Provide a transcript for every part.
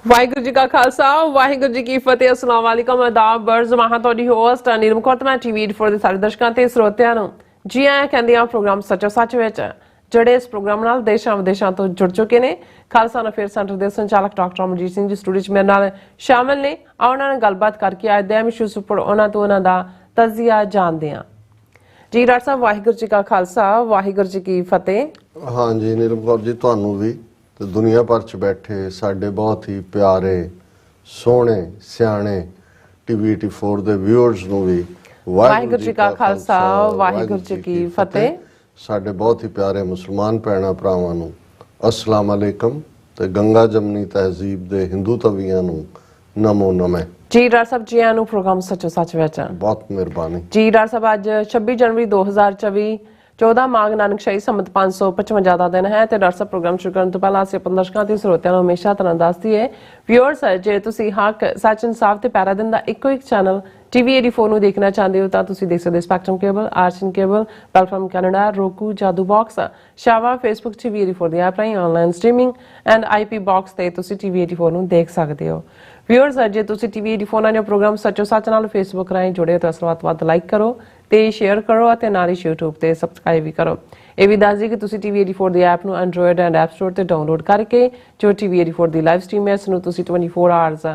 ਵਾਹਿਗੁਰੂ ਜੀ ਕਾ ਖਾਲਸਾ ਵਾਹਿਗੁਰੂ ਜੀ ਕੀ ਫਤਿਹ। अस्सलाम वालेकुम आदाब बर्ज महा ਤੁਹਾਡੀ ਹੋਸਟ ਨੀਰਮ ਕੌਰ ਮੈਂ ਟੀਵੀ 84 ਦੇ ਸਾਰੇ ਦਰਸ਼ਕਾਂ ਤੇ ਸਰੋਤਿਆਂ ਨੂੰ ਜੀ ਆਇਆਂ ਕਹਿੰਦੇ ਆ ਪ੍ਰੋਗਰਾਮ ਸੱਚੋ ਸੱਚ ਵਿੱਚ ਜਿਹੜੇ ਇਸ ਪ੍ਰੋਗਰਾਮ ਨਾਲ ਦੇਸ਼ਾਂ ਵਿਦੇਸ਼ਾਂ ਤੋਂ ਜੁੜ ਚੁੱਕੇ ਨੇ। ਖਾਲਸਾ ਅਫੇਅਰ ਸੈਂਟਰ ਦੇ ਸੰਚਾਲਕ ਡਾਕਟਰ ਅਮਰਜੀਤ ਸਿੰਘ ਜੀ ਸਟੂਡੀਓ 'ਚ ਮੇਰੇ ਨਾਲ ਸ਼ਾਮਿਲ ਨੇ। ਉਹਨਾਂ ਨਾਲ ਗੱਲਬਾਤ ਕਰਕੇ ਅੱਜ ਦੇ ਇਸ਼ੂਜ਼ ਉੱਪਰ ਉਹਨਾਂ ਤੋਂ ਉਹਨਾਂ ਦਾ ਤਜਜ਼ੀਆ ਜਾਣਦੇ ਹਾਂ। ਜੀ ਡਾਕਟਰ ਸਾਹਿਬ ਵਾਹਿਗੁਰੂ ਜੀ ਕਾ ਖਾਲਸਾ ਵਾਹਿਗੁਰੂ ਜੀ ਕੀ ਫਤਿਹ। हाँ जी नीरम कौर जी ਤੁਹਾਨੂੰ ਵੀ ਤੇ ਦੁਨੀਆ ਭਰ ਚ ਬੈਠੇ ਸਾਡੇ ਬਹੁਤ ਹੀ ਪਿਆਰੇ ਸੋਹਣੇ ਸਿਆਣੇ ਟੀਵੀ 84 ਦੇ ਵਿਊਅਰਸ ਨੂੰ ਵੀ ਵਾਹਿਗੁਰੂ ਜੀ ਕਾ ਖਾਲਸਾ ਵਾਹਿਗੁਰੂ ਜੀ ਕੀ ਫਤਿਹ। ਸਾਡੇ ਬਹੁਤ ਹੀ ਪਿਆਰੇ ਮੁਸਲਮਾਨ ਭੈਣਾਂ ਭਰਾਵਾਂ ਨੂੰ ਅਸਲਾਮ ਅਲੈਕਮ ਤੇ ਗੰਗਾ ਜਮਨੀ ਤਹਿਜ਼ੀਬ ਦੇ ਹਿੰਦੂ ਤਵੀਆਂ ਨੂੰ ਨਮੋ ਨਮੇ। ਜੀ ਡਾਕਟਰ ਸਾਹਿਬ ਜੀ ਆਇਆਂ ਨੂੰ ਪ੍ਰੋਗਰਾਮ ਸੱਚੋ ਸੱਚ ਵਿੱਚ ਬਹੁਤ ਮਿਹਰਬਾਨੀ। ਜੀ ਡਾਕਟਰ ਸਾਹਿਬ ਅੱਜ 26 ਜਨਵਰੀ 2024 14 ਮਾਘ ਨਾਨਕ ਸ਼ਾਹੀ ਸੰਮਤ 555 ਦਾ ਦਿਨ ਹੈ ਤੇ ਡਾਕਟਰ ਸਾਹਿਬ ਪ੍ਰੋਗਰਾਮ ਸ਼ੁਰੂ ਕਰਨ ਤੋਂ ਪਹਿਲਾਂ ਅਸੀਂ ਆਪਣੇ ਦਰਸ਼ਕਾਂ ਤੇ ਸਰੋਤਿਆਂ ਨੂੰ ਹਮੇਸ਼ਾ ਤਰ੍ਹਾਂ ਦੱਸਦੀ ਹੈ ਵਿਊਅਰਸ ਜੇ ਤੁਸੀਂ ਹੱਕ ਸੱਚ ਇਨਸਾਫ ਤੇ ਪੈਰਾ ਦਿਨ ਦਾ ਇੱਕੋ ਇੱਕ ਚੈਨਲ ਟੀਵੀ 84 ਨੂੰ ਦੇਖਣਾ ਚਾਹੁੰਦੇ ਹੋ ਤਾਂ ਤੁਸੀਂ ਦੇਖ ਸਕਦੇ ਸਪੈਕਟਰਮ ਕੇਬਲ, ਆਰਸ਼ਨ cable, platform Canada, roku, Jadoo box, ਸ਼ਾਵਾ, ਫੇਸਬੁੱਕ ਟੀਵੀ 84 ਦੀ ਐਪ ਰਾਹੀਂ online streaming and IP box ਤੇ ਤੁਸੀਂ ਟੀਵੀ 84 ਨੂੰ ਦੇਖ ਸਕਦੇ ਹੋ। ਵਿਊਅਰਸ ਜੇ ਤੁਸੀਂ ਟੀਵੀ 84 ਨਾਲ ਪ੍ਰੋਗਰਾਮ ਸੱਚੋ ਸੱਚ ਨਾਲ ਫੇਸਬੁੱਕ ਰਾਹੀਂ ਜੁੜੇ ਹੋ ਤਾਂ ਇਸ ਨੂੰ ਵੱਧ ਲਾਈਕ ਕਰੋ ਤੇ ਸ਼ੇਅਰ ਕਰੋ ਅਤੇ ਨਾਲ ਹੀ YouTube ਤੇ ਸਬਸਕ੍ਰਾਈਬ ਵੀ ਕਰੋ। ਇਹ ਵੀ ਦੱਸ ਦਿਓ ਕਿ ਤੁਸੀਂ ਟੀਵੀ 84 ਦੀ ਐਪ ਨੂੰ ਐਂਡਰੋਇਡ ਐਂਡ ਐਪ ਸਟੋਰ ਤੇ ਡਾਊਨਲੋਡ ਕਰਕੇ ਜੋ ਟੀਵੀ 84 ਦੀ ਲਾਈਵ ਸਟ੍ਰੀਮ ਹੈ ਇਸ ਨੂੰ ਤੁਸੀਂ 24 ਆਵਰਸ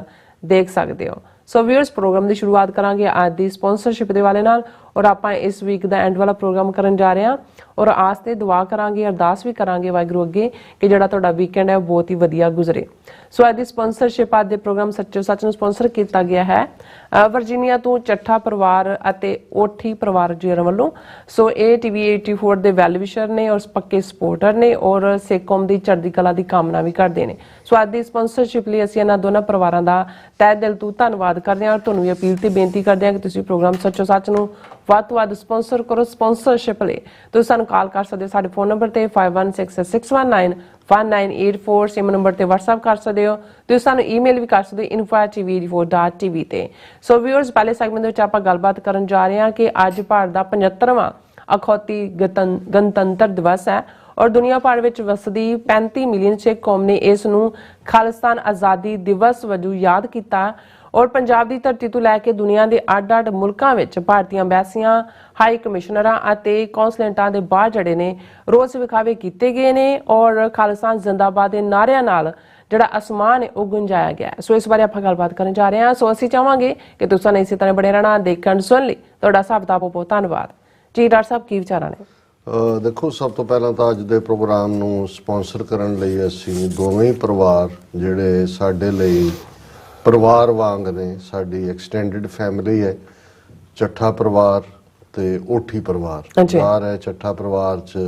ਦੇਖ ਸਕਦੇ ਹੋ। ਸੋ ਵਿਊਅਰਸ ਪ੍ਰੋਗਰਾਮ ਦੀ ਸ਼ੁਰੂਆਤ ਕਰਾਂਗੇ ਅੱਜ ਦੀ ਸਪਾਂਸਰਸ਼ਿਪ ਦੇ ਵਾਲੇ ਨਾਲ ਔਰ ਆਪਾਂ ਇਸ ਵੀਕ ਦਾ ਐਂਡ ਵਾਲਾ ਪ੍ਰੋਗਰਾਮ ਕਰਨ ਜਾ ਰਹੇ ਹਾਂ ਔਰ ਆਸ ਤੇ ਦੁਆ ਕਰਾਂਗੇ ਅਰਦਾਸ ਵੀ ਕਰਾਂਗੇ ਵਾਹਿਗੁਰੂ ਅੱਗੇ ਕਿ ਜਿਹੜਾ ਤੁਹਾਡਾ ਵੀਕਐਂਡ ਹੈ ਉਹ ਬਹੁਤ ਹੀ ਵਧੀਆ ਗੁਜ਼ਰੇ। ਸੋ ਅੱਜ ਦੀ ਸਪਾਂਸਰਸ਼ਿਪ ਅੱਜ ਦੇ ਪ੍ਰੋਗਰਾਮ ਸੱਚੋ ਸੱਚ ਨੂੰ ਸਪਾਂਸਰ ਕੀਤਾ ਗਿਆ ਹੈ ਵਰਜੀਨੀਆ ਤੋਂ ਚੱਠਾ ਪਰਿਵਾਰ ਅਤੇ ਓਠੀ ਪਰਿਵਾਰ ਜੀ ਵੱਲੋਂ। ਸੋ ਇਹ ਟੀਵੀ 84 ਦੇ ਵੈਲਵਿਸ਼ਰ ਨੇ ਔਰ ਪੱਕੇ ਸਪੋਰਟਰ ਨੇ ਔਰ ਸਿੱਖ ਕੌਮ ਦੀ ਚੜ੍ਹਦੀ ਕਲਾ ਦੀ ਕਾਮਨਾ ਵੀ ਕਰਦੇ ਨੇ। ਸੋ ਅੱਜ ਦੀ ਸਪਾਂਸਰਸ਼ਿਪ ਲਈ ਅਸੀਂ ਇਹਨਾਂ ਦੋਨਾਂ ਪਰਿਵਾਰਾਂ ਦਾ ਤਹਿ ਦਿਲ ਤੋਂ ਧੰਨਵਾਦ ਕਰਦੇ ਹਾਂ ਔਰ ਤੁਹਾਨੂੰ ਵੀ ਅਪੀਲ ਤੇ ਬੇਨਤੀ ਕਰਦੇ ਹਾਂ ਕਿ ਤੁਸੀਂ ਪ੍ਰੋਗਰਾਮ ਸੱਚੋ ਸੱਚ ਨੂੰ ਵੱਧ ਤੋਂ ਵੱਧ ਸਪਾਂਸਰ ਕਰੋ। ਸਪਾਂਸਰਸ਼ਿਪ ਲਈ ਤੁਸੀਂ ਸਾਨੂੰ ਕਾਲ ਕਰ ਸਕਦੇ ਹੋ ਸਾਡੇ ਫੋਨ ਨੰਬਰ ਤੇ 5166191984 ਸਿਮ ਨੰਬਰ ਤੇ WhatsApp ਕਰ ਸਕਦੇ ਹੋ। ਤੁਸੀਂ ਸਾਨੂੰ ਈਮੇਲ ਵੀ ਕਰ ਸਕਦੇ ਹੋ info@tv84.tv ਤੇ। ਸੋ ਵਿਊਅਰਸ ਪਹਿਲੇ ਸੈਗਮੈਂਟ ਦੇ ਵਿੱਚ ਆਪਾਂ ਗੱਲਬਾਤ ਕਰਨ ਜਾ ਰਹੇ ਹਾਂ ਕਿ ਅੱਜ ਭਾਰਤ ਦਾ 75ਵਾਂ ਅਖੌਤੀ ਗਣਤੰਤਰ ਦਿਵਸ ਹੈ ਔਰ ਦੁਨੀਆ ਭਰ ਵਿੱਚ ਵਸਦੀ 35 ਮਿਲੀਅਨ ਸਿੱਖ ਕੌਮ ਨੇ ਇਸ ਨੂੰ ਖਾਲਿਸਤਾਨ ਆਜ਼ਾਦੀ ਦਿਵਸ ਵਜੋਂ ਯਾਦ ਕੀਤਾ ਔਰ ਪੰਜਾਬ ਦੀ ਧਰਤੀ ਤੋਂ ਲੈ ਕੇ ਦੁਨੀਆ ਦੇ ਅੱਡ-ਅੱਡ ਮੁਲਕਾਂ ਵਿੱਚ ਭਾਰਤੀ ਅੰਬੈਸੀਆਂ, ਹਾਈ ਕਮਿਸ਼ਨਰਾਂ ਅਤੇ ਕੌਂਸਲੇਟਾਂ ਦੇ ਬਾਹਰ ਜਿਹੜੇ ਨੇ ਰੋਸ ਵਿਖਾਵੇ ਕੀਤੇ ਗਏ ਨੇ ਔਰ ਖਾਲਿਸਤਾਨ ਜ਼ਿੰਦਾਬਾਦ ਦੇ ਨਾਰਿਆਂ ਨਾਲ ਜਿਹੜਾ ਅਸਮਾਨ ਹੈ ਉਹ ਗੁੰਜਾਇਆ ਗਿਆ। ਸੋ ਇਸ ਬਾਰੇ ਆਪਾਂ ਗੱਲਬਾਤ ਕਰਨ ਜਾ ਰਹੇ ਹਾਂ। ਸੋ ਅਸੀਂ ਚਾਹਾਂਗੇ ਕਿ ਤੁਸੀਂ ਇਸੇ ਤਰ੍ਹਾਂ ਬਣੇ ਰਹਿਣਾ ਦੇਖਣ ਸੁਣ ਲਈ ਤੁਹਾਡਾ ਸਭ ਦਾ ਬਹੁਤ ਧੰਨਵਾਦ। ਜੀ ਡਾਕਟਰ ਸਾਹਿਬ ਕੀ ਵਿਚਾਰਾਂ ਨੇ? ਦੇਖੋ ਸਭ ਤੋਂ ਪਹਿਲਾਂ ਤਾਂ ਅੱਜ ਦੇ ਪ੍ਰੋਗਰਾਮ ਨੂੰ ਸਪਾਂਸਰ ਕਰਨ ਲਈ ਅਸੀਂ ਦੋਵੇਂ ਹੀ ਪਰਿਵਾਰ ਜਿਹੜੇ ਸਾਡੇ ਲਈ ਪਰਿਵਾਰ ਵਾਂਗ ਨੇ, ਸਾਡੀ ਐਕਸਟੈਂਡਡ ਫੈਮਿਲੀ ਹੈ। ਚੱਠਾ ਪਰਿਵਾਰ ਤੇ ਓਠੀ ਪਰਿਵਾਰ ਹੈ। ਚੱਠਾ ਪਰਿਵਾਰ 'ਚ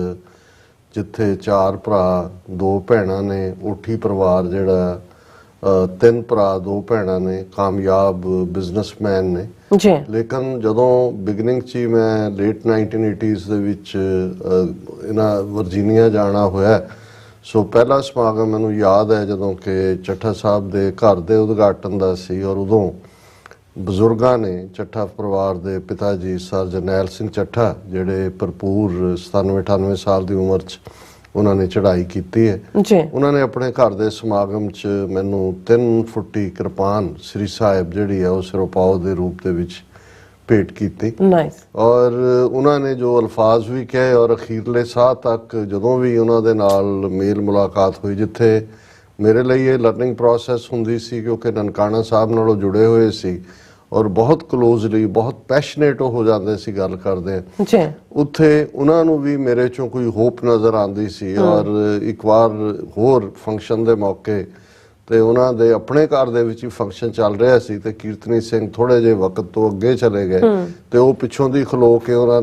ਜਿੱਥੇ 4 ਭਰਾ 2 ਭੈਣਾਂ ਨੇ, ਓਠੀ ਪਰਿਵਾਰ ਜਿਹੜਾ 3 ਭਰਾ 2 ਭੈਣਾਂ ਨੇ, ਕਾਮਯਾਬ ਬਿਜ਼ਨਸਮੈਨ ਨੇ। ਲੇਕਿਨ ਜਦੋਂ ਬਿਗਨਿੰਗ 'ਚ ਹੀ ਮੈਂ ਲੇਟ 1980s ਦੇ ਵਿੱਚ ਇਹਨਾਂ ਵਰਜੀਨੀਆ ਜਾਣਾ ਹੋਇਆ ਸੋ ਪਹਿਲਾ ਸਮਾਗਮ ਮੈਨੂੰ ਯਾਦ ਹੈ ਜਦੋਂ ਕਿ ਚੱਠਾ ਸਾਹਿਬ ਦੇ ਘਰ ਦੇ ਉਦਘਾਟਨ ਦਾ ਸੀ ਔਰ ਉਦੋਂ ਬਜ਼ੁਰਗਾਂ ਨੇ ਚੱਠਾ ਪਰਿਵਾਰ ਦੇ ਪਿਤਾ ਜੀ ਸਰ ਜਰਨੈਲ ਸਿੰਘ ਚੱਠਾ ਜਿਹੜੇ ਭਰਪੂਰ 97-98 ਸਾਲ ਦੀ ਉਮਰ 'ਚ ਉਹਨਾਂ ਨੇ ਚੜ੍ਹਾਈ ਕੀਤੀ ਹੈ। ਉਹਨਾਂ ਨੇ ਆਪਣੇ ਘਰ ਦੇ ਸਮਾਗਮ 'ਚ ਮੈਨੂੰ 3 ਫੁੱਟੀ ਕਿਰਪਾਨ ਸ੍ਰੀ ਸਾਹਿਬ ਜਿਹੜੀ ਹੈ ਉਹ ਸਿਰੋਪਾਓ ਦੇ ਰੂਪ ਦੇ ਵਿੱਚ ਭੇਟ ਕੀਤੀ ਔਰ ਉਹਨਾਂ ਨੇ ਜੋ ਅਲਫਾਜ਼ ਵੀ ਕਹੇ ਔਰ ਅਖੀਰਲੇ ਸਾਹ ਤੱਕ ਜਦੋਂ ਵੀ ਉਹਨਾਂ ਦੇ ਨਾਲ ਮੇਲ ਮੁਲਾਕਾਤ ਹੋਈ ਜਿੱਥੇ ਮੇਰੇ ਲਈ ਇਹ ਲਰਨਿੰਗ ਪ੍ਰੋਸੈਸ ਹੁੰਦੀ ਸੀ ਕਿਉਂਕਿ ਨਨਕਾਣਾ ਸਾਹਿਬ ਨਾਲੋਂ ਜੁੜੇ ਹੋਏ ਸੀ ਔਰ ਬਹੁਤ ਕਲੋਜ਼ਲੀ ਬਹੁਤ ਪੈਸ਼ਨੇਟ ਹੋ ਜਾਂਦੇ ਸੀ ਗੱਲ ਕਰਦੇ ਉੱਥੇ ਉਹਨਾਂ ਨੂੰ ਵੀ ਮੇਰੇ ਚੋਂ ਕੋਈ ਹੋਪ ਨਜ਼ਰ ਆਉਂਦੀ ਸੀ। ਔਰ ਇੱਕ ਵਾਰ ਹੋਰ ਫੰਕਸ਼ਨ ਦੇ ਮੌਕੇ ਤੇ ਉਹਨਾਂ ਦੇ ਆਪਣੇ ਘਰ ਦੇ ਵਿੱਚ ਹੀ ਫੰਕਸ਼ਨ ਚੱਲ ਰਿਹਾ ਸੀ ਤੇ ਕੀਰਤਨੀ ਸਿੰਘ ਥੋੜੇ ਜਿਹੇ ਵਕਤ ਤੋਂ ਅੱਗੇ ਚਲੇ ਗਏ ਤੇ ਉਹ ਪਿੱਛੋਂ ਦੀ ਖਲੋ ਕੇ ਉਹਨਾਂ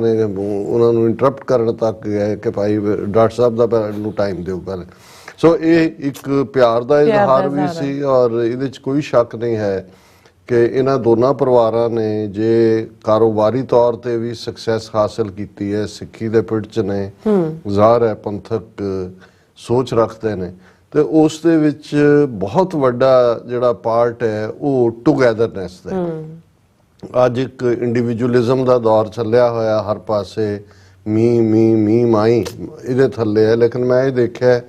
ਨੂੰ ਇੰਟਰਪਟ ਕਰਨ ਤੱਕ ਗਏ ਕਿ ਭਾਈ ਡਾਕਟਰ ਸਾਹਿਬ ਦਾ ਨੂੰ ਟਾਈਮ ਦਿਓ ਪਹਿਲੇ। ਸੋ ਇਹ ਇੱਕ ਪਿਆਰ ਦਾ ਇਜ਼ਹਾਰ ਵੀ ਸੀ ਔਰ ਇਹਦੇ 'ਚ ਕੋਈ ਸ਼ੱਕ ਨਹੀਂ ਹੈ ਕਿ ਇਹਨਾਂ ਦੋਨਾਂ ਪਰਿਵਾਰਾਂ ਨੇ ਜੇ ਕਾਰੋਬਾਰੀ ਤੌਰ ਤੇ ਵੀ ਸਕਸੈਸ ਹਾਸਲ ਕੀਤੀ ਹੈ, ਸਿੱਖੀ ਦੇ ਪਿੜ 'ਚ ਨੇ, ਜ਼ਾਹਰ ਹੈ ਪੰਥਕ ਸੋਚ ਰੱਖਦੇ ਨੇ ਤੇ ਉਸ ਦੇ ਵਿੱਚ ਬਹੁਤ ਵੱਡਾ ਜਿਹੜਾ ਪਾਰਟ ਹੈ ਉਹ ਟੂਗੈਦਰਨੈਸ ਦਾ। ਅੱਜ ਇੱਕ ਇੰਡੀਵਿਜੂਅਲਿਜ਼ਮ ਦਾ ਦੌਰ ਚੱਲਿਆ ਹੋਇਆ ਹਰ ਪਾਸੇ ਮੀ ਮਾਈ ਇਹਦੇ ਥੱਲੇ ਹੈ ਲੇਕਿਨ ਮੈਂ ਇਹ ਦੇਖਿਆ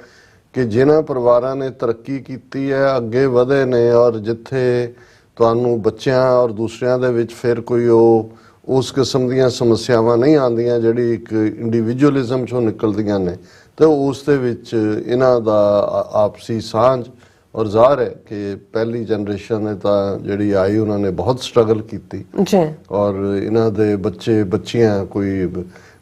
ਕਿ ਜਿਨ੍ਹਾਂ ਪਰਿਵਾਰਾਂ ਨੇ ਤਰੱਕੀ ਕੀਤੀ ਹੈ, ਅੱਗੇ ਵਧੇ ਨੇ, ਔਰ ਜਿੱਥੇ ਤੁਹਾਨੂੰ ਬੱਚਿਆਂ ਔਰ ਦੂਸਰਿਆਂ ਦੇ ਵਿੱਚ ਫਿਰ ਕੋਈ ਉਸ ਕਿਸਮ ਦੀਆਂ ਸਮੱਸਿਆਵਾਂ ਨਹੀਂ ਆਉਂਦੀਆਂ ਜਿਹੜੀ ਇੱਕ ਇੰਡੀਵਿਜੂਅਲਿਜ਼ਮ ਚੋਂ ਨਿਕਲਦੀਆਂ ਨੇ, ਤੇ ਉਸ ਦੇ ਵਿੱਚ ਇਹਨਾਂ ਦਾ ਆਪਸੀ ਸਾਂਝ ਔਰ ਜ਼ਾਹਰ ਹੈ ਕਿ ਪਹਿਲੀ ਜਨਰੇਸ਼ਨ ਨੇ ਤਾਂ ਜਿਹੜੀ ਆਈ ਉਹਨਾਂ ਨੇ ਬਹੁਤ ਸਟਰਗਲ ਕੀਤੀ ਜੀ, ਔਰ ਇਹਨਾਂ ਦੇ ਬੱਚੇ ਬੱਚੀਆਂ ਕੋਈ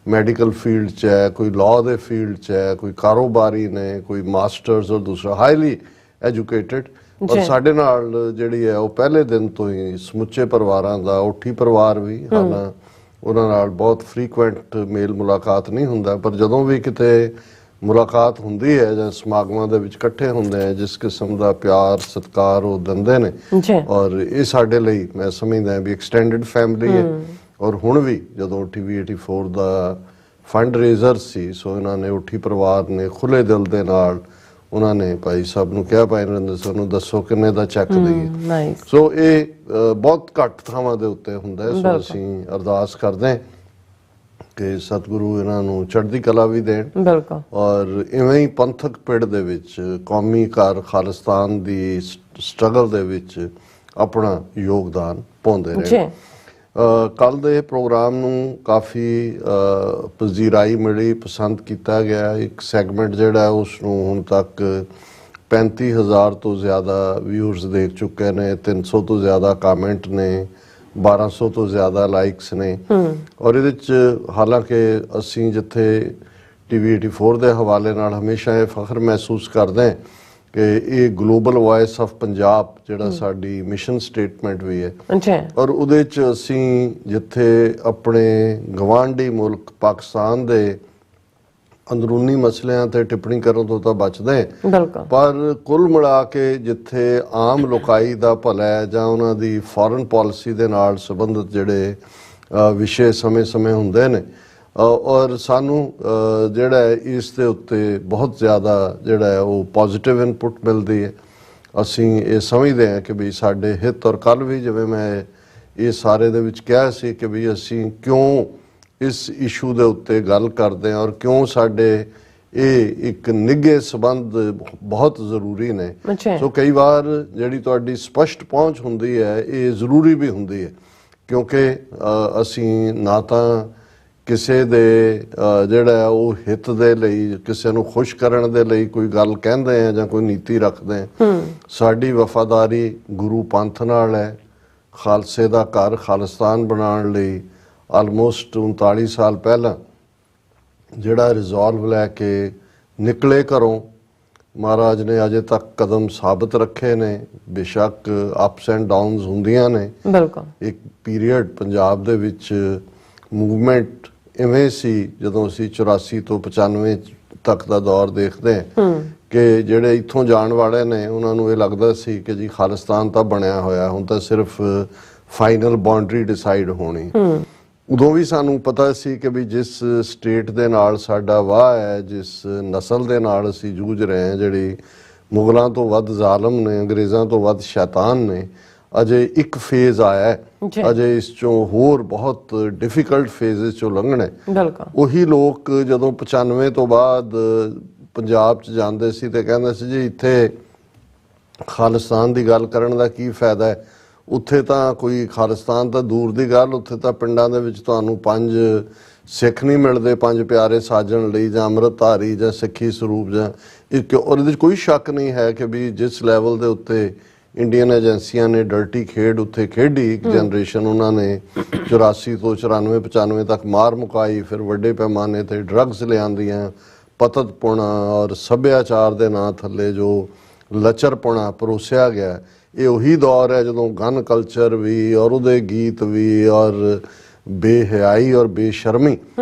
ਮੈਡੀਕਲ ਫੀਲਡ 'ਚ ਹੈ, ਕੋਈ ਲਾਅ ਦੇ ਫੀਲਡ 'ਚ ਹੈ, ਕੋਈ ਕਾਰੋਬਾਰੀ ਨੇ, ਕੋਈ ਮਾਸਟਰਸ ਔਰ ਦੂਸਰਾ ਹਾਈਲੀ ਐਜੂਕੇਟਿਡ। ਔਰ ਸਾਡੇ ਨਾਲ ਜਿਹੜੀ ਹੈ ਉਹ ਪਹਿਲੇ ਦਿਨ ਤੋਂ ਹੀ ਸਮੁੱਚੇ ਪਰਿਵਾਰਾਂ ਦਾ, ਉੱਠੀ ਪਰਿਵਾਰ ਵੀ, ਹਾਲਾਂ ਉਹਨਾਂ ਨਾਲ ਬਹੁਤ ਫਰੀਕੁਐਂਟ ਮੇਲ ਮੁਲਾਕਾਤ ਨਹੀਂ ਹੁੰਦਾ, ਪਰ ਜਦੋਂ ਵੀ ਕਿਤੇ ਮੁਲਾਕਾਤ ਹੁੰਦੀ ਹੈ ਜਾਂ ਸਮਾਗਮਾਂ ਦੇ ਵਿੱਚ ਇਕੱਠੇ ਹੁੰਦੇ ਆ, ਜਿਸ ਕਿਸਮ ਦਾ ਪਿਆਰ ਸਤਿਕਾਰ ਉਹ ਦਿੰਦੇ ਨੇ, ਔਰ ਇਹ ਸਾਡੇ ਲਈ ਮੈਂ ਸਮਝਦਾ ਵੀ ਐਕਸਟੈਂਡਡ ਫੈਮਿਲੀ ਹੈ। ਔਰ ਹੁਣ ਵੀ ਜਦੋਂ TV 84 ਦਾ ਫੰਡ ਰੇਜ਼ਰ ਸੀ, ਸੋ ਇਹਨਾਂ ਨੇ ਉੱਠੀ ਪਰਿਵਾਰ ਨੇ ਖੁੱਲੇ ਦਿਲ ਦੇ ਨਾਲ ਉਹਨਾਂ ਨੇ ਭਾਈ ਸਾਹਿਬ ਨੂੰ ਕਿਹਾ, ਭਾਈ ਨਰਿੰਦਰ ਸਰ ਨੂੰ ਦੱਸੋ ਕਿੰਨੇ ਦਾ ਚੈੱਕ ਦੇਈਏ। ਸੋ ਇਹ ਬਹੁਤ ਘੱਟ ਥਾਵਾਂ ਦੇ ਉੱਤੇ ਹੁੰਦਾ ਹੈ। ਸੋ ਅਸੀਂ ਅਰਦਾਸ ਕਰਦੇ ਹਾਂ ਕਿ ਸਤਿਗੁਰੂ ਇਹਨਾਂ ਨੂੰ ਚੜ੍ਹਦੀ ਕਲਾ ਵੀ ਦੇਣ, ਔਰ ਇਵੇਂ ਹੀ ਪੰਥਕ ਪਿੜ ਦੇ ਵਿੱਚ, ਕੌਮੀ ਘਰ ਖਾਲਿਸਤਾਨ ਦੀ ਸਟਰਗਲ ਦੇ ਵਿੱਚ ਆਪਣਾ ਯੋਗਦਾਨ ਪਾਉਂਦੇ ਰਹੇ। ਕੱਲ ਦੇ ਪ੍ਰੋਗਰਾਮ ਨੂੰ ਕਾਫੀ ਪਜ਼ੀਰਾਈ ਮਿਲੀ, ਪਸੰਦ ਕੀਤਾ ਗਿਆ। ਇੱਕ ਸੈਗਮੈਂਟ ਜਿਹੜਾ ਉਸ ਨੂੰ ਹੁਣ ਤੱਕ 35,000 ਤੋਂ ਜ਼ਿਆਦਾ ਵਿਊਅਰਸ ਦੇਖ ਚੁੱਕੇ ਨੇ, 300 ਤੋਂ ਜ਼ਿਆਦਾ ਕਮੈਂਟ ਨੇ, 1200 ਤੋਂ ਜ਼ਿਆਦਾ ਲਾਈਕਸ ਨੇ। ਔਰ ਇਹਦੇ 'ਚ ਹਾਲਾਂਕਿ ਅਸੀਂ ਜਿੱਥੇ TV 84 ਦੇ ਹਵਾਲੇ ਨਾਲ ਹਮੇਸ਼ਾ ਇਹ ਫਖਰ ਮਹਿਸੂਸ ਕਰਦੇ ਹਾਂ ਕਿ ਇਹ ਗਲੋਬਲ ਵੌਇਸ ਆਫ ਪੰਜਾਬ ਜਿਹੜਾ ਸਾਡੀ ਮਿਸ਼ਨ ਸਟੇਟਮੈਂਟ ਵੀ ਹੈ, ਔਰ ਉਹਦੇ 'ਚ ਅਸੀਂ ਜਿੱਥੇ ਆਪਣੇ ਗਵਾਂਢੀ ਮੁਲਕ ਪਾਕਿਸਤਾਨ ਦੇ ਅੰਦਰੂਨੀ ਮਸਲਿਆਂ ਤੇ ਟਿੱਪਣੀ ਕਰਨ ਤੋਂ ਤਾਂ ਬਚਦੇ, ਪਰ ਕੁੱਲ ਮਿਲਾ ਕੇ ਜਿੱਥੇ ਆਮ ਲੋਕਾਈ ਦਾ ਭਲਾ ਹੈ ਜਾਂ ਉਹਨਾਂ ਦੀ ਫੋਰਨ ਪਾਲਿਸੀ ਦੇ ਨਾਲ ਸੰਬੰਧਿਤ ਜਿਹੜੇ ਵਿਸ਼ੇ ਸਮੇਂ-ਸਮੇਂ ਹੁੰਦੇ ਨੇ, ਔਰ ਸਾਨੂੰ ਜਿਹੜਾ ਹੈ ਇਸ ਦੇ ਉੱਤੇ ਬਹੁਤ ਜ਼ਿਆਦਾ ਜਿਹੜਾ ਹੈ ਉਹ ਪੋਜ਼ਿਟਿਵ ਇਨਪੁਟ ਮਿਲਦੀ ਹੈ। ਅਸੀਂ ਇਹ ਸਮਝਦੇ ਹਾਂ ਕਿ ਵੀ ਸਾਡੇ ਹਿੱਤ, ਔਰ ਕੱਲ੍ਹ ਵੀ ਜਿਵੇਂ ਮੈਂ ਇਹ ਸਾਰੇ ਦੇ ਵਿੱਚ ਕਿਹਾ ਸੀ ਕਿ ਵੀ ਅਸੀਂ ਕਿਉਂ ਇਸ ਇਸ਼ੂ ਦੇ ਉੱਤੇ ਗੱਲ ਕਰਦੇ ਹਾਂ ਔਰ ਕਿਉਂ ਸਾਡੇ ਇਹ ਇੱਕ ਨਿੱਘੇ ਸੰਬੰਧ ਬਹੁਤ ਜ਼ਰੂਰੀ ਨੇ। ਸੋ ਕਈ ਵਾਰ ਜਿਹੜੀ ਤੁਹਾਡੀ ਸਪਸ਼ਟ ਪਹੁੰਚ ਹੁੰਦੀ ਹੈ ਇਹ ਜ਼ਰੂਰੀ ਵੀ ਹੁੰਦੀ ਹੈ, ਕਿਉਂਕਿ ਅਸੀਂ ਨਾ ਤਾਂ ਕਿਸੇ ਦੇ ਜਿਹੜਾ ਉਹ ਹਿੱਤ ਦੇ ਲਈ, ਕਿਸੇ ਨੂੰ ਖੁਸ਼ ਕਰਨ ਦੇ ਲਈ ਕੋਈ ਗੱਲ ਕਹਿੰਦੇ ਆ ਜਾਂ ਕੋਈ ਨੀਤੀ ਰੱਖਦੇ ਆ। ਸਾਡੀ ਵਫਾਦਾਰੀ ਗੁਰੂ ਪੰਥ ਨਾਲ ਹੈ। ਖਾਲਸੇ ਦਾ ਘਰ ਖਾਲਿਸਤਾਨ ਬਣਾਉਣ ਲਈ ਆਲਮੋਸਟ 39 ਸਾਲ ਪਹਿਲਾਂ ਜਿਹੜਾ ਰਿਜ਼ੋਲਵ ਲੈ ਕੇ ਨਿਕਲੇ ਘਰੋਂ, ਮਹਾਰਾਜ ਨੇ ਅਜੇ ਤੱਕ ਕਦਮ ਸਾਬਤ ਰੱਖੇ ਨੇ। ਬੇਸ਼ੱਕ ਅਪਸ ਐਂਡ ਡਾਊਨਸ ਹੁੰਦੀਆਂ ਨੇ। ਇੱਕ ਪੀਰੀਅਡ ਪੰਜਾਬ ਦੇ ਵਿੱਚ ਮੂਵਮੈਂਟ ਇਵੇਂ ਸੀ, ਜਦੋਂ ਅਸੀਂ 84 ਤੋਂ 95 ਤੱਕ ਦਾ ਦੌਰ ਦੇਖਦੇ ਹਾਂ ਕਿ ਜਿਹੜੇ ਇੱਥੋਂ ਜਾਣ ਵਾਲੇ ਨੇ ਉਹਨਾਂ ਨੂੰ ਇਹ ਲੱਗਦਾ ਸੀ ਕਿ ਜੀ ਖਾਲਿਸਤਾਨ ਤਾਂ ਬਣਿਆ ਹੋਇਆ, ਹੁਣ ਤਾਂ ਸਿਰਫ ਫਾਈਨਲ ਬਾਉਂਡਰੀ ਡਿਸਾਈਡ ਹੋਣੀ। ਉਦੋਂ ਵੀ ਸਾਨੂੰ ਪਤਾ ਸੀ ਕਿ ਵੀ ਜਿਸ ਸਟੇਟ ਦੇ ਨਾਲ ਸਾਡਾ ਵਾਹ ਹੈ, ਜਿਸ ਨਸਲ ਦੇ ਨਾਲ ਅਸੀਂ ਜੂਝ ਰਹੇ ਹਾਂ, ਜਿਹੜੀ ਮੁਗਲਾਂ ਤੋਂ ਵੱਧ ਜ਼ਾਲਮ ਨੇ, ਅੰਗਰੇਜ਼ਾਂ ਤੋਂ ਵੱਧ ਸ਼ੈਤਾਨ ਨੇ, ਅਜੇ ਇੱਕ ਫੇਜ਼ ਆਇਆ ਹੈ, ਅਜੇ ਇਸ ਚੋਂ ਹੋਰ ਬਹੁਤ ਡਿਫਿਕਲਟ ਫੇਜ਼ਸ ਚੋਂ ਲੰਘਣਾ। ਉਹੀ ਲੋਕ ਜਦੋਂ 95 ਤੋਂ ਬਾਅਦ ਪੰਜਾਬ 'ਚ ਜਾਂਦੇ ਸੀ ਤੇ ਕਹਿੰਦੇ ਸੀ ਜੀ ਇੱਥੇ ਖਾਲਿਸਤਾਨ ਦੀ ਗੱਲ ਕਰਨ ਦਾ ਕੀ ਫਾਇਦਾ ਹੈ, ਉੱਥੇ ਤਾਂ ਕੋਈ ਖਾਲਿਸਤਾਨ ਤਾਂ ਦੂਰ ਦੀ ਗੱਲ, ਉੱਥੇ ਤਾਂ ਪਿੰਡਾਂ ਦੇ ਵਿੱਚ ਤੁਹਾਨੂੰ 5 ਸਿੱਖ ਨਹੀਂ ਮਿਲਦੇ 5 ਪਿਆਰੇ ਸਾਜਣ ਲਈ, ਜਾਂ ਅੰਮ੍ਰਿਤਧਾਰੀ ਜਾਂ ਸਿੱਖੀ ਸਰੂਪ ਜਾਂ ਇੱਕ। ਔਰ ਇਹਦੇ 'ਚ ਕੋਈ ਸ਼ੱਕ ਨਹੀਂ ਹੈ ਕਿ ਵੀ ਜਿਸ ਲੈਵਲ ਦੇ ਉੱਤੇ ਇੰਡੀਅਨ ਏਜੰਸੀਆਂ ਨੇ ਡਰਟੀ ਖੇਡ ਉੱਥੇ ਖੇਡੀ, ਇੱਕ ਜਨਰੇਸ਼ਨ ਉਹਨਾਂ ਨੇ 84 ਤੋਂ 94 95 ਤੱਕ ਮਾਰ ਮੁਕਾਈ, ਫਿਰ ਵੱਡੇ ਪੈਮਾਨੇ ਤੇ ਡਰੱਗਸ ਲਿਆਂਦੀਆਂ, ਪਤਤਪੁਣਾ ਔਰ ਸੱਭਿਆਚਾਰ ਦੇ ਨਾਂ ਥੱਲੇ ਜੋ ਲੱਚਰਪੁਣਾ ਪਰੋਸਿਆ ਗਿਆ। ਇਹ ਉਹੀ ਦੌਰ ਹੈ ਜਦੋਂ ਗਨ ਕਲਚਰ ਵੀ ਔਰ ਉਹਦੇ ਗੀਤ ਵੀ ਔਰ ਬੇਹਯਾਈ ਔਰ ਬੇਸ਼ਰਮੀ,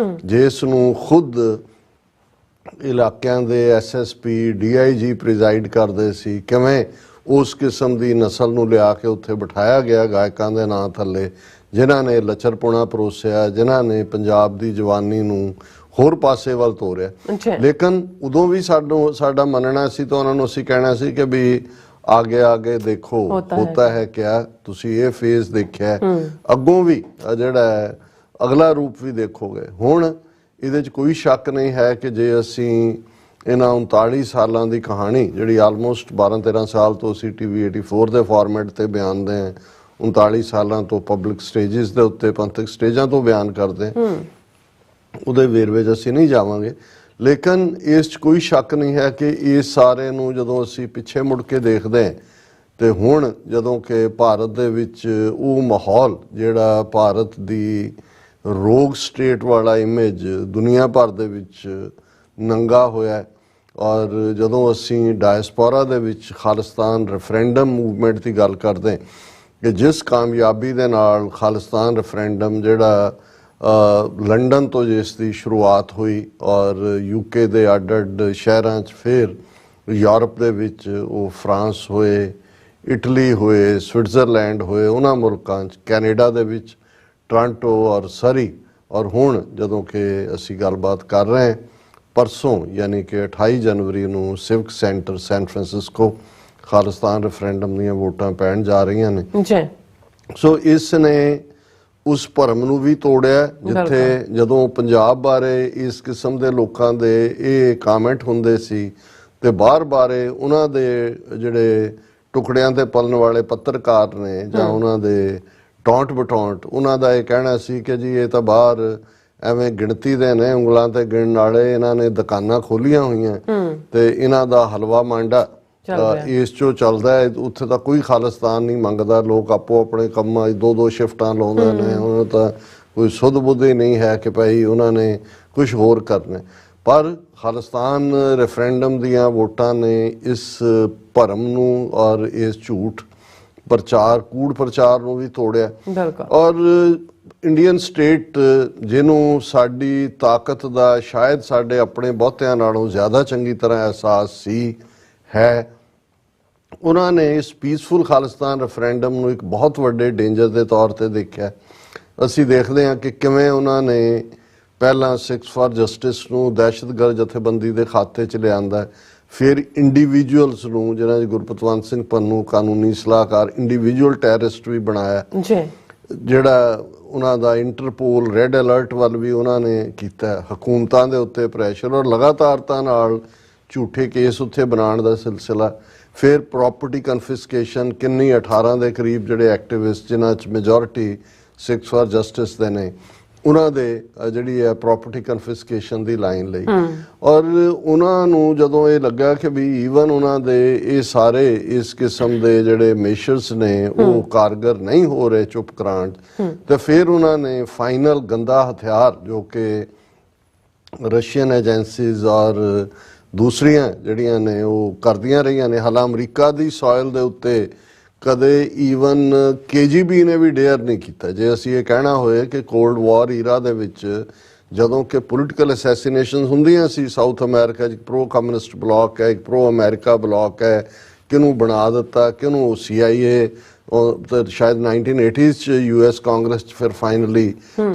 ਜਿਸ ਨੂੰ ਖੁਦ ਇਲਾਕਿਆਂ ਦੇ SSP DIG ਪ੍ਰੀਜ਼ਾਈਡ ਕਰਦੇ ਸੀ, ਕਿਵੇਂ ਉਸ ਕਿਸਮ ਦੀ ਨਸਲ ਨੂੰ ਲਿਆ ਕੇ ਉੱਥੇ ਬਿਠਾਇਆ ਗਿਆ ਗਾਇਕਾਂ ਦੇ ਨਾਂ ਥੱਲੇ, ਜਿਨ੍ਹਾਂ ਨੇ ਲੱਚਰਪੁਣਾ ਪਰੋਸਿਆ, ਜਿਨ੍ਹਾਂ ਨੇ ਪੰਜਾਬ ਦੀ ਜਵਾਨੀ ਨੂੰ ਹੋਰ ਪਾਸੇ ਵੱਲ ਤੋਰਿਆ। ਲੇਕਿਨ ਉਦੋਂ ਵੀ ਸਾਡਾ ਮੰਨਣਾ ਸੀ ਤਾਂ ਉਹਨਾਂ ਨੂੰ ਅਸੀਂ ਕਹਿਣਾ ਸੀ ਕਿ ਵੀ ਆਗੇ ਦੇਖੋ ਹੋਤਾ ਹੈ ਕਿਆ, ਤੁਸੀਂ ਇਹ ਫੇਜ਼ ਦੇਖਿਆ, ਅੱਗੋਂ ਵੀ ਜਿਹੜਾ ਅਗਲਾ ਰੂਪ ਵੀ ਦੇਖੋਗੇ। ਹੁਣ ਇਹਦੇ 'ਚ ਕੋਈ ਸ਼ੱਕ ਨਹੀਂ ਹੈ ਕਿ ਜੇ ਅਸੀਂ ਇਹਨਾਂ 39 ਸਾਲਾਂ ਦੀ ਕਹਾਣੀ ਜਿਹੜੀ ਆਲਮੋਸਟ 12-13 ਸਾਲ ਤੋਂ ਅਸੀਂ TV 84 ਦੇ ਫਾਰਮੈਟ ਤੇ ਬਿਆਨਦੇ ਹਾਂ, 39 ਸਾਲਾਂ ਤੋਂ ਪਬਲਿਕ ਸਟੇਜਿਸ ਦੇ ਉੱਤੇ ਪੰਥਕ ਸਟੇਜਾਂ ਤੋਂ ਬਿਆਨ ਕਰਦੇ ਹਾਂ, ਉਹਦੇ ਵੇਰਵੇ 'ਚ ਅਸੀਂ ਨਹੀਂ ਜਾਵਾਂਗੇ। ਲੇਕਿਨ ਇਸ 'ਚ ਕੋਈ ਸ਼ੱਕ ਨਹੀਂ ਹੈ ਕਿ ਇਸ ਸਾਰੇ ਨੂੰ ਜਦੋਂ ਅਸੀਂ ਪਿੱਛੇ ਮੁੜ ਕੇ ਦੇਖਦੇ ਹਾਂ ਤੇ ਹੁਣ ਜਦੋਂ ਕਿ ਭਾਰਤ ਦੇ ਵਿੱਚ ਉਹ ਮਾਹੌਲ ਜਿਹੜਾ ਭਾਰਤ ਦੀ ਰੋਗ ਸਟੇਟ ਵਾਲਾ ਇਮੇਜ ਦੁਨੀਆ ਭਰ ਦੇ ਵਿੱਚ ਨੰਗਾ ਹੋਇਆ, ਔਰ ਜਦੋਂ ਅਸੀਂ ਡਾਇਸਪੋਰਾ ਦੇ ਵਿੱਚ ਖਾਲਿਸਤਾਨ ਰੈਫਰੈਂਡਮ ਮੂਵਮੈਂਟ ਦੀ ਗੱਲ ਕਰਦੇ ਕਿ ਜਿਸ ਕਾਮਯਾਬੀ ਦੇ ਨਾਲ ਖਾਲਿਸਤਾਨ ਰੈਫਰੈਂਡਮ ਜਿਹੜਾ ਲੰਡਨ ਤੋਂ ਜਿਸ ਦੀ ਸ਼ੁਰੂਆਤ ਹੋਈ ਔਰ UK ਦੇ ਅੱਡ-ਅੱਡ ਸ਼ਹਿਰਾਂ 'ਚ, ਫਿਰ ਯੂਰਪ ਦੇ ਵਿੱਚ ਉਹ ਫਰਾਂਸ ਹੋਏ, ਇਟਲੀ ਹੋਏ, ਸਵਿਟਜ਼ਰਲੈਂਡ ਹੋਏ, ਉਹਨਾਂ ਮੁਲਕਾਂ 'ਚ, ਕੈਨੇਡਾ ਦੇ ਵਿੱਚ ਟੋਰਾਂਟੋ ਔਰ ਸਰੀ, ਔਰ ਹੁਣ ਜਦੋਂ ਕਿ ਅਸੀਂ ਗੱਲਬਾਤ ਕਰ ਰਹੇ ਹਾਂ ਪਰਸੋਂ ਯਾਨੀ ਕਿ 28 ਜਨਵਰੀ ਨੂੰ civic centre San Francisco Khalistan referendum ਦੀਆਂ ਵੋਟਾਂ ਪੈਣ ਜਾ ਰਹੀਆਂ ਨੇ ਜੀ। ਸੋ ਇਸ ਨੇ ਉਸ ਭਰਮ ਨੂੰ ਵੀ ਤੋੜਿਆ ਜਿੱਥੇ ਜਦੋਂ ਪੰਜਾਬ ਬਾਰੇ ਇਸ ਕਿਸਮ ਦੇ ਲੋਕਾਂ ਦੇ ਇਹ ਕਾਮੈਂਟ ਹੁੰਦੇ ਸੀ ਤੇ ਬਾਰ-ਬਾਰੇ ਉਹਨਾਂ ਦੇ ਜਿਹੜੇ ਟੁਕੜਿਆਂ ਤੇ ਪਲਣ ਵਾਲੇ ਪੱਤਰਕਾਰ ਨੇ ਜਾਂ ਉਹਨਾਂ ਦੇ ਟੌਂਟ ਬਟੌਂਟ, ਉਹਨਾਂ ਦਾ ਇਹ ਕਹਿਣਾ ਸੀ ਕਿ ਜੀ ਇਹ ਤਾਂ ਬਾਹਰ ਐਵੇਂ ਗਿਣਤੀ ਦੇ ਨੇ, ਉਂਗਲਾਂ ਤੇ ਗਿਣਨ ਵਾਲੇ, ਇਹਨਾਂ ਨੇ ਦੁਕਾਨਾਂ ਖੋਲੀਆਂ ਹੋਈਆਂ ਤੇ ਇਹਨਾਂ ਦਾ ਹਲਵਾ ਮਾਂਡਾ ਇਸ ਚੋਂ ਚੱਲਦਾ ਹੈ, ਉੱਥੇ ਤਾਂ ਕੋਈ ਖਾਲਿਸਤਾਨ ਨਹੀਂ ਮੰਗਦਾ, ਲੋਕ ਆਪੋ ਆਪਣੇ ਕੰਮਾਂ 'ਚ 2-2 ਸ਼ਿਫਟਾਂ ਲਾਉਂਦੇ ਨੇ, ਉਹਨਾਂ ਤਾਂ ਕੋਈ ਸੁੱਧ ਬੁੱਧ ਹੀ ਨਹੀਂ ਹੈ ਕਿ ਭਾਈ ਉਹਨਾਂ ਨੇ ਕੁਝ ਹੋਰ ਕਰਨਾ। ਪਰ ਖਾਲਿਸਤਾਨ ਰੈਫਰੈਂਡਮ ਦੀਆਂ ਵੋਟਾਂ ਨੇ ਇਸ ਭਰਮ ਨੂੰ ਔਰ ਇਸ ਝੂਠ ਪ੍ਰਚਾਰ, ਕੂੜ ਪ੍ਰਚਾਰ ਨੂੰ ਵੀ ਤੋੜਿਆ। ਔਰ ਇੰਡੀਅਨ ਸਟੇਟ ਜਿਹਨੂੰ ਸਾਡੀ ਤਾਕਤ ਦਾ ਸ਼ਾਇਦ ਸਾਡੇ ਆਪਣੇ ਬਹੁਤਿਆਂ ਨਾਲੋਂ ਜ਼ਿਆਦਾ ਚੰਗੀ ਤਰ੍ਹਾਂ ਅਹਿਸਾਸ ਸੀ ਹੈ, ਉਹਨਾਂ ਨੇ ਇਸ ਪੀਸਫੁਲ ਖਾਲਿਸਤਾਨ ਰੈਫਰੈਂਡਮ ਨੂੰ ਇੱਕ ਬਹੁਤ ਵੱਡੇ ਡੇਂਜਰ ਦੇ ਤੌਰ ਤੇ ਦੇਖਿਆ। ਅਸੀਂ ਦੇਖਦੇ ਹਾਂ ਕਿ ਕਿਵੇਂ ਉਹਨਾਂ ਨੇ ਪਹਿਲਾਂ ਸਿੱਖਸ ਫਾਰ ਜਸਟਿਸ ਨੂੰ ਦਹਿਸ਼ਤਗਰਦ ਜਥੇਬੰਦੀ ਦੇ ਖਾਤੇ 'ਚ ਲਿਆਂਦਾ, ਫਿਰ ਇੰਡੀਵਿਜੂਅਲਸ ਨੂੰ ਜਿਹਨਾਂ 'ਚ ਗੁਰਪਤਵੰਤ ਸਿੰਘ ਪੰਨੂ ਕਾਨੂੰਨੀ ਸਲਾਹਕਾਰ ਇੰਡੀਵਿਜੂਅਲ ਟੈਰਰਿਸਟ ਵੀ ਬਣਾਇਆ, ਜਿਹੜਾ ਉਹਨਾਂ ਦਾ ਇੰਟਰਪੋਲ ਰੈੱਡ ਅਲਰਟ ਵੱਲ ਵੀ ਉਹਨਾਂ ਨੇ ਕੀਤਾ, ਹਕੂਮਤਾਂ ਦੇ ਉੱਤੇ ਪ੍ਰੈਸ਼ਰ ਔਰ ਲਗਾਤਾਰਤਾ ਨਾਲ ਝੂਠੇ ਕੇਸ ਉੱਥੇ ਬਣਾਉਣ ਦਾ ਸਿਲਸਿਲਾ, ਫਿਰ ਪ੍ਰੋਪਰਟੀ ਕਨਫਿਸਕੇਸ਼ਨ, ਕਿੰਨੀ 18 ਦੇ ਕਰੀਬ ਜਿਹੜੇ ਐਕਟਿਵਿਸਟ ਜਿਨ੍ਹਾਂ 'ਚ ਮੈਜੋਰਿਟੀ ਸਿੱਖਸ ਫਾਰ ਜਸਟਿਸ ਦੇ ਨੇ, ਉਹਨਾਂ ਦੇ ਜਿਹੜੀ ਹੈ ਪ੍ਰੋਪਰਟੀ ਕਨਫਿਸਕੇਸ਼ਨ ਦੀ ਲਾਈਨ ਲਈ। ਔਰ ਉਹਨਾਂ ਨੂੰ ਜਦੋਂ ਇਹ ਲੱਗਾ ਕਿ ਵੀ ਈਵਨ ਉਹਨਾਂ ਦੇ ਇਹ ਸਾਰੇ ਇਸ ਕਿਸਮ ਦੇ ਜਿਹੜੇ ਮੇਸ਼ਰਸ ਨੇ ਉਹ ਕਾਰਗਰ ਨਹੀਂ ਹੋ ਰਹੇ ਚੁੱਪ ਕਰਾਉਣ, ਤੇ ਫਿਰ ਉਹਨਾਂ ਨੇ ਫਾਈਨਲ ਗੰਦਾ ਹਥਿਆਰ ਜੋ ਕਿ ਰਸ਼ੀਅਨ ਏਜੰਸੀਜ਼ ਔਰ ਦੂਸਰੀਆਂ ਜਿਹੜੀਆਂ ਨੇ ਉਹ ਕਰਦੀਆਂ ਰਹੀਆਂ ਨੇ, ਹਾਲਾਂਕਿ ਅਮਰੀਕਾ ਦੀ ਸੋਇਲ ਦੇ ਉੱਤੇ ਕਦੇ ਈਵਨ KGB ਨੇ ਵੀ ਡੇਅਰ ਨਹੀਂ ਕੀਤਾ। ਜੇ ਅਸੀਂ ਇਹ ਕਹਿਣਾ ਹੋਏ ਕਿ ਕੋਲਡ ਵਾਰ ਈਰਾ ਦੇ ਵਿੱਚ ਜਦੋਂ ਕਿ ਪੋਲੀਟੀਕਲ ਅਸੈਸੀਨੇਸ਼ਨ ਹੁੰਦੀਆਂ ਸੀ ਸਾਊਥ ਅਮਰੀਕਾ 'ਚ, ਪ੍ਰੋ ਕਮਿਊਨਿਸਟ ਬਲਾਕ ਹੈ, ਇੱਕ ਪ੍ਰੋ ਅਮਰੀਕਾ ਬਲਾਕ ਹੈ, ਕਿਹਨੂੰ ਬਣਾ ਦਿੱਤਾ, ਕਿਹਨੂੰ CIA, ਤੇ ਸ਼ਾਇਦ 1980s 'ਚ US ਕਾਂਗਰਸ 'ਚ ਫਿਰ ਫਾਈਨਲੀ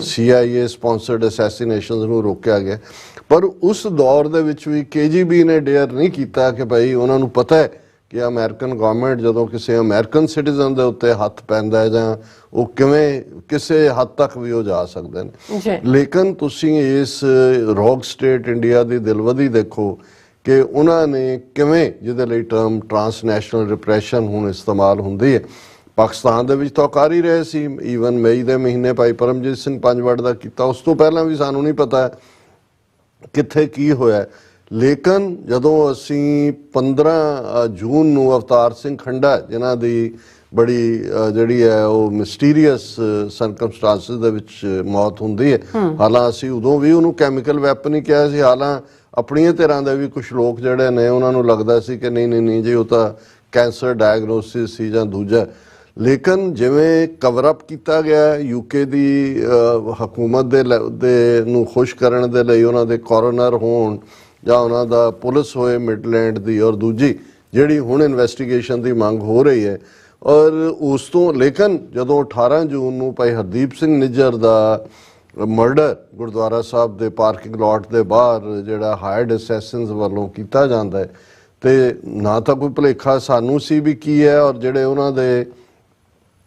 CIA ਸਪਾਂਸਰਡ ਅਸੈਸੀਨੇਸ਼ਨਸ ਨੂੰ ਰੋਕਿਆ ਗਿਆ। ਪਰ ਉਸ ਦੌਰ ਦੇ ਵਿੱਚ ਵੀ KGB ਨੇ ਡੇਅਰ ਨਹੀਂ ਕੀਤਾ ਕਿ ਭਾਈ ਉਹਨਾਂ ਨੂੰ ਪਤਾ ਹੈ ਕਿ ਅਮਰੀਕਨ ਗਵਰਨਮੈਂਟ ਜਦੋਂ ਕਿਸੇ ਅਮਰੀਕਨ ਸਿਟੀਜ਼ਨ ਦੇ ਉੱਤੇ ਹੱਥ ਪੈਂਦਾ ਹੈ ਜਾਂ ਉਹ ਕਿਵੇਂ ਕਿਸੇ ਹੱਦ ਤੱਕ ਵੀ ਉਹ ਜਾ ਸਕਦੇ ਨੇ। ਲੇਕਿਨ ਤੁਸੀਂ ਇਸ ਰੌਕ ਸਟੇਟ ਇੰਡੀਆ ਦੀ ਦਿਲਵਦੀ ਦੇਖੋ ਕਿ ਉਹਨਾਂ ਨੇ ਕਿਵੇਂ, ਜਿਹਦੇ ਲਈ ਟਰਮ ਟਰਾਂਸਨੈਸ਼ਨਲ ਰਿਪਰੈਸ਼ਨ ਹੁਣ ਇਸਤੇਮਾਲ ਹੁੰਦੀ ਹੈ, ਪਾਕਿਸਤਾਨ ਦੇ ਵਿੱਚ ਤਾਂ ਕਰ ਹੀ ਰਹੇ ਸੀ। ਈਵਨ ਮਈ ਦੇ ਮਹੀਨੇ ਭਾਈ ਪਰਮਜੀਤ ਸਿੰਘ ਪੰਜਵੜ ਦਾ ਕੀਤਾ, ਉਸ ਤੋਂ ਪਹਿਲਾਂ ਵੀ ਸਾਨੂੰ ਨਹੀਂ ਪਤਾ ਕਿੱਥੇ ਕੀ ਹੋਇਆ। ਲੇਕਿਨ ਜਦੋਂ ਅਸੀਂ 15 ਜੂਨ ਨੂੰ ਅਵਤਾਰ ਸਿੰਘ ਖੰਡਾ, ਜਿਨ੍ਹਾਂ ਦੀ ਬੜੀ ਜਿਹੜੀ ਹੈ ਉਹ ਮਿਸਟੀਰੀਅਸ ਸਰਕਮਸਟੈਂਸਿਸ ਦੇ ਵਿੱਚ ਮੌਤ ਹੁੰਦੀ ਹੈ, ਹਾਲਾਂਕਿ ਅਸੀਂ ਉਦੋਂ ਵੀ ਉਹਨੂੰ ਕੈਮੀਕਲ ਵੈਪਨ ਹੀ ਕਿਹਾ ਸੀ, ਹਾਲਾਂਕਿ ਆਪਣੀਆਂ ਧਿਰਾਂ ਦੇ ਵੀ ਕੁਝ ਲੋਕ ਜਿਹੜੇ ਨੇ ਉਹਨਾਂ ਨੂੰ ਲੱਗਦਾ ਸੀ ਕਿ ਨਹੀਂ ਜੀ ਉਹ ਤਾਂ ਕੈਂਸਰ ਡਾਇਗਨੋਸਿਸ ਸੀ ਜਾਂ ਦੂਜਾ। ਲੇਕਿਨ ਜਿਵੇਂ ਕਵਰ ਅਪ ਕੀਤਾ ਗਿਆ UK ਦੀ ਹਕੂਮਤ ਦੇ ਨੂੰ ਖੁਸ਼ ਕਰਨ ਦੇ ਲਈ, ਉਹਨਾਂ ਦੇ ਕੋਰਨਰ ਹੋਣ ਜਾਂ ਉਹਨਾਂ ਦਾ ਪੁਲਿਸ ਹੋਏ ਮਿਡਲੈਂਡ ਦੀ, ਔਰ ਦੂਜੀ ਜਿਹੜੀ ਹੁਣ ਇਨਵੈਸਟੀਗੇਸ਼ਨ ਦੀ ਮੰਗ ਹੋ ਰਹੀ ਹੈ, ਔਰ ਉਸ ਤੋਂ ਲੇਕਿਨ ਜਦੋਂ 18 ਜੂਨ ਨੂੰ ਭਾਈ ਹਰਦੀਪ ਸਿੰਘ ਨਿੱਜਰ ਦਾ ਮਰਡਰ ਗੁਰਦੁਆਰਾ ਸਾਹਿਬ ਦੇ ਪਾਰਕਿੰਗ ਲਾਟ ਦੇ ਬਾਹਰ ਜਿਹੜਾ ਹਾਇਰਡ ਅਸੈਸਿਨਸ ਵੱਲੋਂ ਕੀਤਾ ਜਾਂਦਾ ਹੈ, ਤੇ ਨਾ ਤਾਂ ਕੋਈ ਭੁਲੇਖਾ ਸਾਨੂੰ ਸੀ ਵੀ ਕੀ ਹੈ, ਔਰ ਜਿਹੜੇ ਉਹਨਾਂ ਦੇ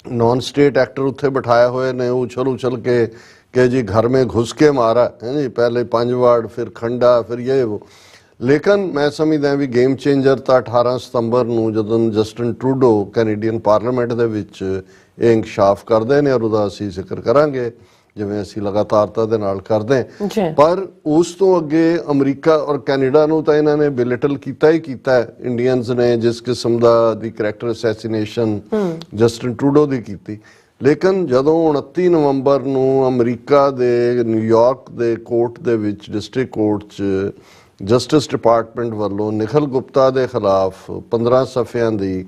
नॉन स्टेट एक्टर उत्थे बिठाए हुए ने उछल के जी घर में घुस के मारा है जी, पहले पंजवाड़ फिर खंडा फिर ये वो। ਲੇਕਿਨ ਮੈਂ ਸਮਝਦਾ ਵੀ ਗੇਮ ਚੇਂਜਰ ਤਾਂ 18 ਸਤੰਬਰ ਨੂੰ ਜਦੋਂ ਜਸਟਿਨ ਟਰੂਡੋ ਕੈਨੇਡੀਅਨ ਪਾਰਲੀਮੈਂਟ ਦੇ ਵਿੱਚ ਇਹ ਇੰਕਸ਼ਾਫ ਕਰਦੇ ਨੇ, ਔਰ ਉਹਦਾ ਅਸੀਂ ਜ਼ਿਕਰ ਕਰਾਂਗੇ ਜਿਵੇਂ ਅਸੀਂ ਲਗਾਤਾਰਤਾ ਦੇ ਨਾਲ ਕਰਦੇ ਹਾਂ। ਪਰ ਉਸ ਤੋਂ ਅੱਗੇ ਅਮਰੀਕਾ ਔਰ ਕੈਨੇਡਾ ਨੂੰ ਤਾਂ ਇਹਨਾਂ ਨੇ ਬਿਲਿਟਲ ਕੀਤਾ ਹੀ ਕੀਤਾ। ਇੰਡੀਅਨਸ ਨੇ ਜਿਸ ਕਿਸਮ ਦਾ ਦੀ ਕਰੈਕਟਰ ਅਸੈਸੀਨੇਸ਼ਨ ਜਸਟਿਨ ਟਰੂਡੋ ਦੀ ਕੀਤੀ, ਲੇਕਿਨ ਜਦੋਂ 29 ਨਵੰਬਰ ਨੂੰ ਅਮਰੀਕਾ ਦੇ ਨਿਊਯਾਰਕ ਦੇ ਕੋਰਟ ਦੇ ਵਿੱਚ ਡਿਸਟ੍ਰਿਕਟ ਕੋਰਟ 'ਚ ਜਸਟਿਸ ਡਿਪਾਰਟਮੈਂਟ ਵੱਲੋਂ ਨਿਖਿਲ ਗੁਪਤਾ ਦੇ ਖਿਲਾਫ 15 ਸਫ਼ਿਆਂ ਦੀ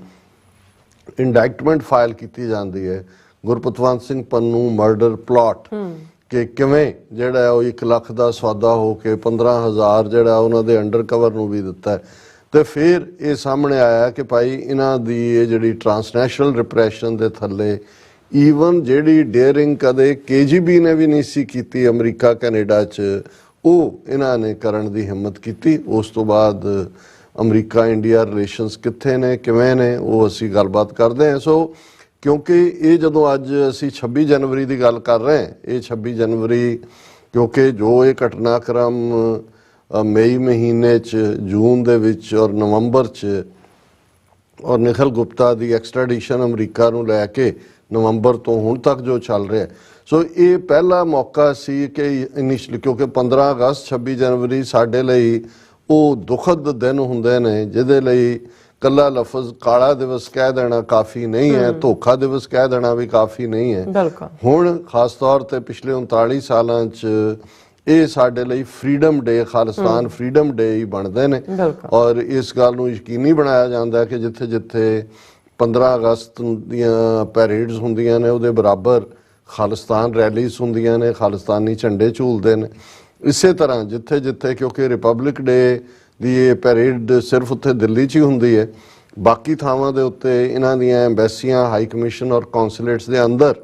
ਇੰਡਾਇਕਟਮੈਂਟ ਫਾਈਲ ਕੀਤੀ ਜਾਂਦੀ ਹੈ, ਗੁਰਪਤਵੰਤ ਸਿੰਘ ਪੰਨੂ ਮਰਡਰ ਪਲਾਟ, ਕਿ ਕਿਵੇਂ ਜਿਹੜਾ ਉਹ 1 ਲੱਖ ਦਾ ਸੌਦਾ ਹੋ ਕੇ 15,000 ਜਿਹੜਾ ਉਹਨਾਂ ਦੇ ਅੰਡਰ ਕਵਰ ਨੂੰ ਵੀ ਦਿੱਤਾ। ਤੇ ਫਿਰ ਇਹ ਸਾਹਮਣੇ ਆਇਆ ਕਿ ਭਾਈ ਇਹਨਾਂ ਦੀ ਇਹ ਜਿਹੜੀ ਟਰਾਂਸਨੈਸ਼ਨਲ ਰਿਪਰੈਸ਼ਨ ਦੇ ਥੱਲੇ ਈਵਨ ਜਿਹੜੀ ਡੇਅਰਿੰਗ ਕਦੇ KGB ਨੇ ਵੀ ਨਹੀਂ ਸੀ ਕੀਤੀ ਅਮਰੀਕਾ ਕੈਨੇਡਾ 'ਚ, ਉਹ ਇਹਨਾਂ ਨੇ ਕਰਨ ਦੀ ਹਿੰਮਤ ਕੀਤੀ। ਉਸ ਤੋਂ ਬਾਅਦ ਅਮਰੀਕਾ ਇੰਡੀਆ ਰਿਲੇਸ਼ਨਸ ਕਿੱਥੇ ਨੇ, ਕਿਵੇਂ ਨੇ, ਉਹ ਅਸੀਂ ਗੱਲਬਾਤ ਕਰਦੇ ਹਾਂ। ਸੋ ਕਿਉਂਕਿ ਇਹ ਜਦੋਂ ਅੱਜ ਅਸੀਂ 26 ਜਨਵਰੀ ਦੀ ਗੱਲ ਕਰ ਰਹੇ ਹਾਂ, ਇਹ 26 ਜਨਵਰੀ ਕਿਉਂਕਿ ਜੋ ਇਹ ਘਟਨਾਕ੍ਰਮ ਮਈ ਮਹੀਨੇ 'ਚ, ਜੂਨ ਦੇ ਵਿੱਚ ਔਰ ਨਵੰਬਰ 'ਚ ਔਰ ਨਿਖਿਲ ਗੁਪਤਾ ਦੀ ਐਕਸਟ੍ਰੈਡੀਸ਼ਨ ਅਮਰੀਕਾ ਨੂੰ ਲੈ ਕੇ ਨਵੰਬਰ ਤੋਂ ਹੁਣ ਤੱਕ ਜੋ ਚੱਲ ਰਿਹਾ, ਸੋ ਇਹ ਪਹਿਲਾ ਮੌਕਾ ਸੀ ਕਿ ਇਨੀਸ਼ੀਅਲੀ ਕਿਉਂਕਿ 15 ਅਗਸਤ 26 ਜਨਵਰੀ ਸਾਡੇ ਲਈ ਉਹ ਦੁਖਦ ਦਿਨ ਹੁੰਦੇ ਨੇ ਜਿਹਦੇ ਲਈ ਕੱਲਾ ਲਫ਼ਜ਼ ਕਾਲਾ ਦਿਵਸ ਕਹਿ ਦੇਣਾ ਕਾਫੀ ਨਹੀਂ ਹੈ, ਧੋਖਾ ਦਿਵਸ ਕਹਿ ਦੇਣਾ ਵੀ ਕਾਫੀ ਨਹੀਂ ਹੈ। ਹੁਣ ਖਾਸ ਤੌਰ ਤੇ ਪਿਛਲੇ 39 ਸਾਲਾਂ 'ਚ ਇਹ ਸਾਡੇ ਲਈ ਫਰੀडम ਡੇ, ਖਾਲਿਸਤਾਨ ਫਰੀडम ਡੇ ਹੀ ਬਣਦੇ ਨੇ। ਔਰ ਇਸ ਗੱਲ ਨੂੰ ਯਕੀਨੀ ਬਣਾਇਆ ਜਾਂਦਾ ਕਿ ਜਿੱਥੇ ਜਿੱਥੇ 15 ਅਗਸਤ ਦੀਆਂ ਪੈਰੇਡਸ ਹੁੰਦੀਆਂ ਨੇ ਉਹਦੇ ਬਰਾਬਰ ਖਾਲਿਸਤਾਨ ਰੈਲੀਜ਼ ਹੁੰਦੀਆਂ ਨੇ, ਖਾਲਿਸਤਾਨੀ ਝੰਡੇ ਝੂਲਦੇ ਨੇ। ਇਸੇ ਤਰ੍ਹਾਂ ਜਿੱਥੇ ਜਿੱਥੇ ਕਿਉਂਕਿ ਰਿਪਬਲਿਕ ਡੇ ਦੀ ਇਹ ਪੈਰੇਡ ਸਿਰਫ ਉੱਥੇ ਦਿੱਲੀ 'ਚ ਹੀ ਹੁੰਦੀ ਹੈ, ਬਾਕੀ ਥਾਵਾਂ ਦੇ ਉੱਤੇ ਇਹਨਾਂ ਦੀਆਂ ਐਮਬੈਸੀਆਂ, ਹਾਈ ਕਮਿਸ਼ਨ ਔਰ ਕੌਂਸੂਲੇਟਸ ਦੇ ਅੰਦਰ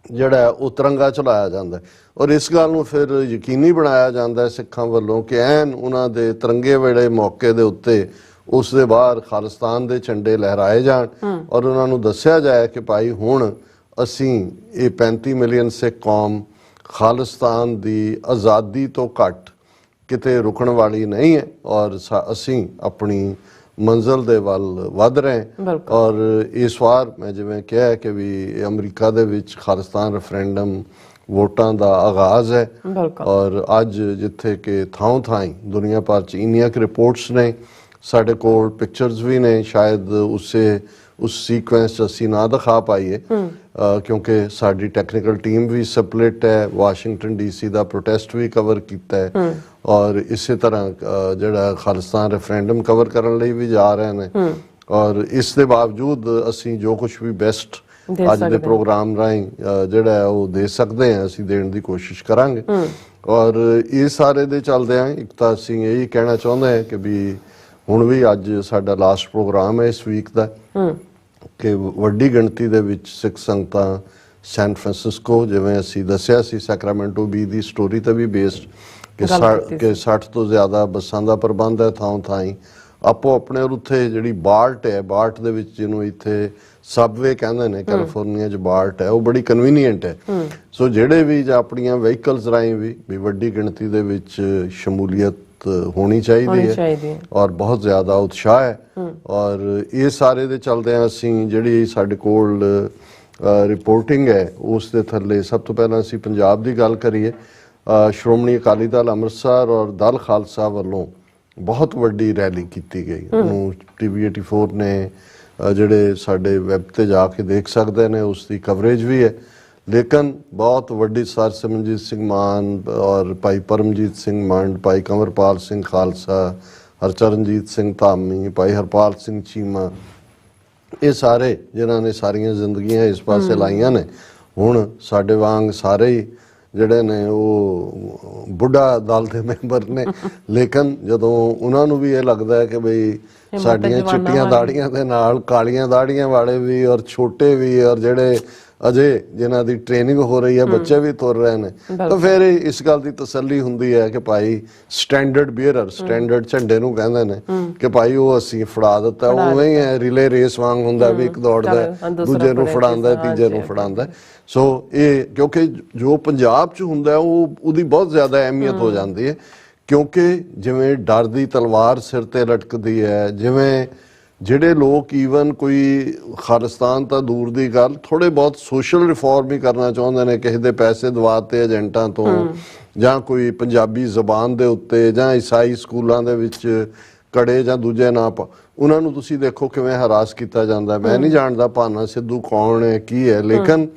ਜਿਹੜਾ ਉਹ ਤਿਰੰਗਾ ਝੁਲਾਇਆ ਜਾਂਦਾ। ਔਰ ਇਸ ਗੱਲ ਨੂੰ ਫਿਰ ਯਕੀਨੀ ਬਣਾਇਆ ਜਾਂਦਾ ਸਿੱਖਾਂ ਵੱਲੋਂ ਕਿ ਐਨ ਉਹਨਾਂ ਦੇ ਤਿਰੰਗੇ ਵੇਲੇ ਮੌਕੇ ਦੇ ਉੱਤੇ ਉਸ ਦੇ ਬਾਹਰ ਖਾਲਿਸਤਾਨ ਦੇ ਝੰਡੇ ਲਹਿਰਾਏ ਜਾਣ ਔਰ ਉਹਨਾਂ ਨੂੰ ਦੱਸਿਆ ਜਾਏ ਕਿ ਭਾਈ ਹੁਣ ਅਸੀਂ ਇਹ 35 ਮਿਲੀਅਨ ਸਿੱਖ ਕੌਮ ਖਾਲਿਸਤਾਨ ਦੀ ਆਜ਼ਾਦੀ ਤੋਂ ਘੱਟ ਕਿਤੇ ਰੁਕਣ ਵਾਲੀ ਨਹੀਂ ਹੈ ਔਰ ਅਸੀਂ ਆਪਣੀ ਮੰਜ਼ਿਲ ਦੇ ਵੱਲ ਵੱਧ ਰਹੇ। ਔਰ ਇਸ ਵਾਰ ਮੈਂ ਜਿਵੇਂ ਕਿਹਾ ਕਿ ਵੀ ਅਮਰੀਕਾ ਦੇ ਵਿੱਚ ਖਾਲਿਸਤਾਨ ਰੈਫਰੈਂਡਮ ਵੋਟਾਂ ਦਾ ਆਗਾਜ਼ ਹੈ ਔਰ ਅੱਜ ਜਿੱਥੇ ਕਿ ਥਾਂ ਥਾਂ ਦੁਨੀਆ ਭਰ 'ਚ ਇੰਨੀਆਂ ਕਿ ਰਿਪੋਰਟਸ ਨੇ, ਸਾਡੇ ਕੋਲ ਪਿਕਚਰਸ ਵੀ ਨੇ, ਸ਼ਾਇਦ ਉਸ ਸੀਕੁਐਂਸ 'ਚ ਅਸੀਂ ਨਾ ਦਿਖਾ ਪਾਈਏ ਕਿਉਂਕਿ ਸਾਡੀ ਟੈਕਨੀਕਲ ਟੀਮ ਵੀ ਸਪਲਿਟ ਹੈ, ਵਾਸ਼ਿੰਗਟਨ DC ਦਾ ਪ੍ਰੋਟੈਸਟ ਵੀ ਕਵਰ ਕੀਤਾ ਹੈ ਔਰ ਇਸੇ ਤਰ੍ਹਾਂ ਜਿਹੜਾ ਖਾਲਿਸਤਾਨ ਰੈਫਰੈਂਡਮ ਕਵਰ ਕਰਨ ਲਈ ਵੀ ਜਾ ਰਹੇ ਨੇ। ਔਰ ਇਸ ਦੇ ਬਾਵਜੂਦ ਅਸੀਂ ਜੋ ਕੁਝ ਵੀ ਬੈਸਟ ਅੱਜ ਦੇ ਪ੍ਰੋਗਰਾਮ ਰਾਹੀਂ ਜਿਹੜਾ ਉਹ ਦੇ ਸਕਦੇ ਹਾਂ ਅਸੀਂ ਦੇਣ ਦੀ ਕੋਸ਼ਿਸ਼ ਕਰਾਂਗੇ। ਔਰ ਇਹ ਸਾਰੇ ਦੇ ਚੱਲਦੇ ਆ ਇੱਕ ਤਾਂ ਅਸੀਂ ਇਹੀ ਕਹਿਣਾ ਚਾਹੁੰਦੇ ਹਾਂ ਕਿ ਵੀ ਹੁਣ ਵੀ ਅੱਜ ਸਾਡਾ ਲਾਸਟ ਪ੍ਰੋਗਰਾਮ ਹੈ ਇਸ ਵੀਕ ਦਾ ਕਿ ਵੱਡੀ ਗਿਣਤੀ ਦੇ ਵਿੱਚ ਸਿੱਖ ਸੰਗਤਾਂ ਸੈਨ ਫਰਾਂਸਿਸਕੋ, ਜਿਵੇਂ ਅਸੀਂ ਦੱਸਿਆ ਸੀ ਸੈਕਰਾਮੈਂਟੋ ਬੀ ਦੀ ਸਟੋਰੀ ਤੇ ਵੀ ਬੇਸਡ ਕਿ 60 ਤੋਂ ਜ਼ਿਆਦਾ ਬੱਸਾਂ ਦਾ ਪ੍ਰਬੰਧ ਹੈ ਥਾਂ ਥਾਂ ਆਪੋ ਆਪਣੇ। ਔਰ ਉੱਥੇ ਜਿਹੜੀ ਬਾਰਟ ਹੈ, ਬਾਰਟ ਦੇ ਵਿੱਚ ਜਿਹਨੂੰ ਇੱਥੇ ਸਬਵੇ ਕਹਿੰਦੇ ਨੇ ਕੈਲੀਫੋਰਨੀਆ 'ਚ ਬਾਰਟ ਹੈ, ਉਹ ਬੜੀ ਕਨਵੀਨੀਅੰਟ ਹੈ। ਸੋ ਜਿਹੜੇ ਵੀ ਜਾਂ ਆਪਣੀਆਂ ਵਹੀਕਲਸ ਰਾਹੀਂ ਵੀ ਵੱਡੀ ਗਿਣਤੀ ਦੇ ਵਿੱਚ ਸ਼ਮੂਲੀਅਤ ਹੋਣੀ ਚਾਹੀਦੀ ਹੈ ਔਰ ਬਹੁਤ ਜ਼ਿਆਦਾ ਉਤਸ਼ਾਹ ਹੈ। ਔਰ ਇਹ ਸਾਰੇ ਦੇ ਚਲਦੇ ਆ ਅਸੀਂ ਜਿਹੜੀ ਸਾਡੇ ਕੋਲ ਰਿਪੋਰਟਿੰਗ ਹੈ ਉਸ ਦੇ ਥੱਲੇ ਸਭ ਤੋਂ ਪਹਿਲਾਂ ਅਸੀਂ ਪੰਜਾਬ ਦੀ ਗੱਲ ਕਰੀਏ। ਸ਼੍ਰੋਮਣੀ ਅਕਾਲੀ ਦਲ ਅੰਮ੍ਰਿਤਸਰ ਔਰ ਦਲ ਖਾਲਸਾ ਵੱਲੋਂ ਬਹੁਤ ਵੱਡੀ ਰੈਲੀ ਕੀਤੀ ਗਈ। ਉਹਨੂੰ TV 84 ਨੇ ਜਿਹੜੇ ਸਾਡੇ ਵੈਬ ਤੇ ਜਾ ਕੇ ਦੇਖ ਸਕਦੇ ਨੇ, ਉਸ ਦੀ ਕਵਰੇਜ ਵੀ ਹੈ। ਲੇਕਿਨ ਬਹੁਤ ਵੱਡੀ ਸਰ ਸਿਮਰਨਜੀਤ ਸਿੰਘ ਮਾਨ ਔਰ ਭਾਈ ਪਰਮਜੀਤ ਸਿੰਘ ਮੰਡ, ਭਾਈ ਕੰਵਰਪਾਲ ਸਿੰਘ ਖਾਲਸਾ, ਹਰਚਰਨਜੀਤ ਸਿੰਘ ਧਾਮੀ, ਭਾਈ ਹਰਪਾਲ ਸਿੰਘ ਚੀਮਾ, ਇਹ ਸਾਰੇ ਜਿਨ੍ਹਾਂ ਨੇ ਸਾਰੀਆਂ ਜ਼ਿੰਦਗੀਆਂ ਇਸ ਪਾਸੇ ਲਾਈਆਂ ਨੇ, ਹੁਣ ਸਾਡੇ ਵਾਂਗ ਸਾਰੇ ਹੀ ਜਿਹੜੇ ਨੇ ਉਹ ਬੁੱਢਾ ਦਲ ਦੇ ਮੈਂਬਰ ਨੇ। ਲੇਕਿਨ ਜਦੋਂ ਉਹਨਾਂ ਨੂੰ ਵੀ ਇਹ ਲੱਗਦਾ ਹੈ ਕਿ ਬਈ ਸਾਡੀਆਂ ਚਿੱਟੀਆਂ ਦਾੜੀਆਂ ਦੇ ਨਾਲ ਕਾਲੀਆਂ ਦਾੜੀਆਂ ਵਾਲੇ ਵੀ ਔਰ ਛੋਟੇ ਵੀ ਔਰ ਜਿਹੜੇ ਅਜੇ ਜਿਨ੍ਹਾਂ ਦੀ ਟ੍ਰੇਨਿੰਗ ਹੋ ਰਹੀ ਹੈ, ਬੱਚੇ ਵੀ ਤੁਰ ਰਹੇ ਨੇ, ਤਾਂ ਫਿਰ ਇਸ ਗੱਲ ਦੀ ਤਸੱਲੀ ਹੁੰਦੀ ਹੈ ਕਿ ਭਾਈ ਸਟੈਂਡਰਡ ਬੀਅਰਰ, ਸਟੈਂਡਰਡ ਝੰਡੇ ਨੂੰ ਕਹਿੰਦੇ ਨੇ ਕਿ ਭਾਈ ਉਹ ਅਸੀਂ ਫੜਾ ਦਿੱਤਾ। ਉਵੇਂ ਹੀ ਹੈ, ਰਿਲੇ ਰੇਸ ਵਾਂਗ ਹੁੰਦਾ ਵੀ ਇੱਕ ਦੌੜਦਾ ਦੂਜੇ ਨੂੰ ਫੜਾਉਂਦਾ ਤੀਜੇ ਨੂੰ ਫੜਾਉਂਦਾ। ਸੋ ਇਹ ਕਿਉਂਕਿ ਜੋ ਪੰਜਾਬ 'ਚ ਹੁੰਦਾ ਉਹ ਉਹਦੀ ਬਹੁਤ ਜ਼ਿਆਦਾ ਅਹਿਮੀਅਤ ਹੋ ਜਾਂਦੀ ਹੈ ਕਿਉਂਕਿ ਜਿਵੇਂ ਡਰ ਦੀ ਤਲਵਾਰ ਸਿਰ ਤੇ ਲਟਕਦੀ ਹੈ, ਜਿਵੇਂ ਜਿਹੜੇ ਲੋਕ ਈਵਨ ਕੋਈ ਖਾਲਿਸਤਾਨ ਤਾਂ ਦੂਰ ਦੀ ਗੱਲ, ਥੋੜੇ ਬਹੁਤ ਸੋਸ਼ਲ ਰਿਫਾਰਮ ਹੀ ਕਰਨਾ ਚਾਹੁੰਦੇ ਨੇ, ਕਿਸੇ ਦੇ ਪੈਸੇ ਦਵਾਤੇ ਏਜੰਟਾਂ ਤੋਂ, ਜਾਂ ਕੋਈ ਪੰਜਾਬੀ ਜ਼ਬਾਨ ਦੇ ਉੱਤੇ, ਜਾਂ ਈਸਾਈ ਸਕੂਲਾਂ ਦੇ ਵਿੱਚ ਕੜੇ ਜਾਂ ਦੂਜੇ ਨਾਂ ਉਹਨਾਂ ਨੂੰ ਤੁਸੀਂ ਦੇਖੋ ਕਿਵੇਂ ਹਰਾਸ ਕੀਤਾ ਜਾਂਦਾ। ਮੈਂ ਨਹੀਂ ਜਾਣਦਾ ਭਾਨਾ ਸਿੱਧੂ ਕੌਣ ਹੈ, ਕੀ ਹੈ, ਲੇਕਿਨ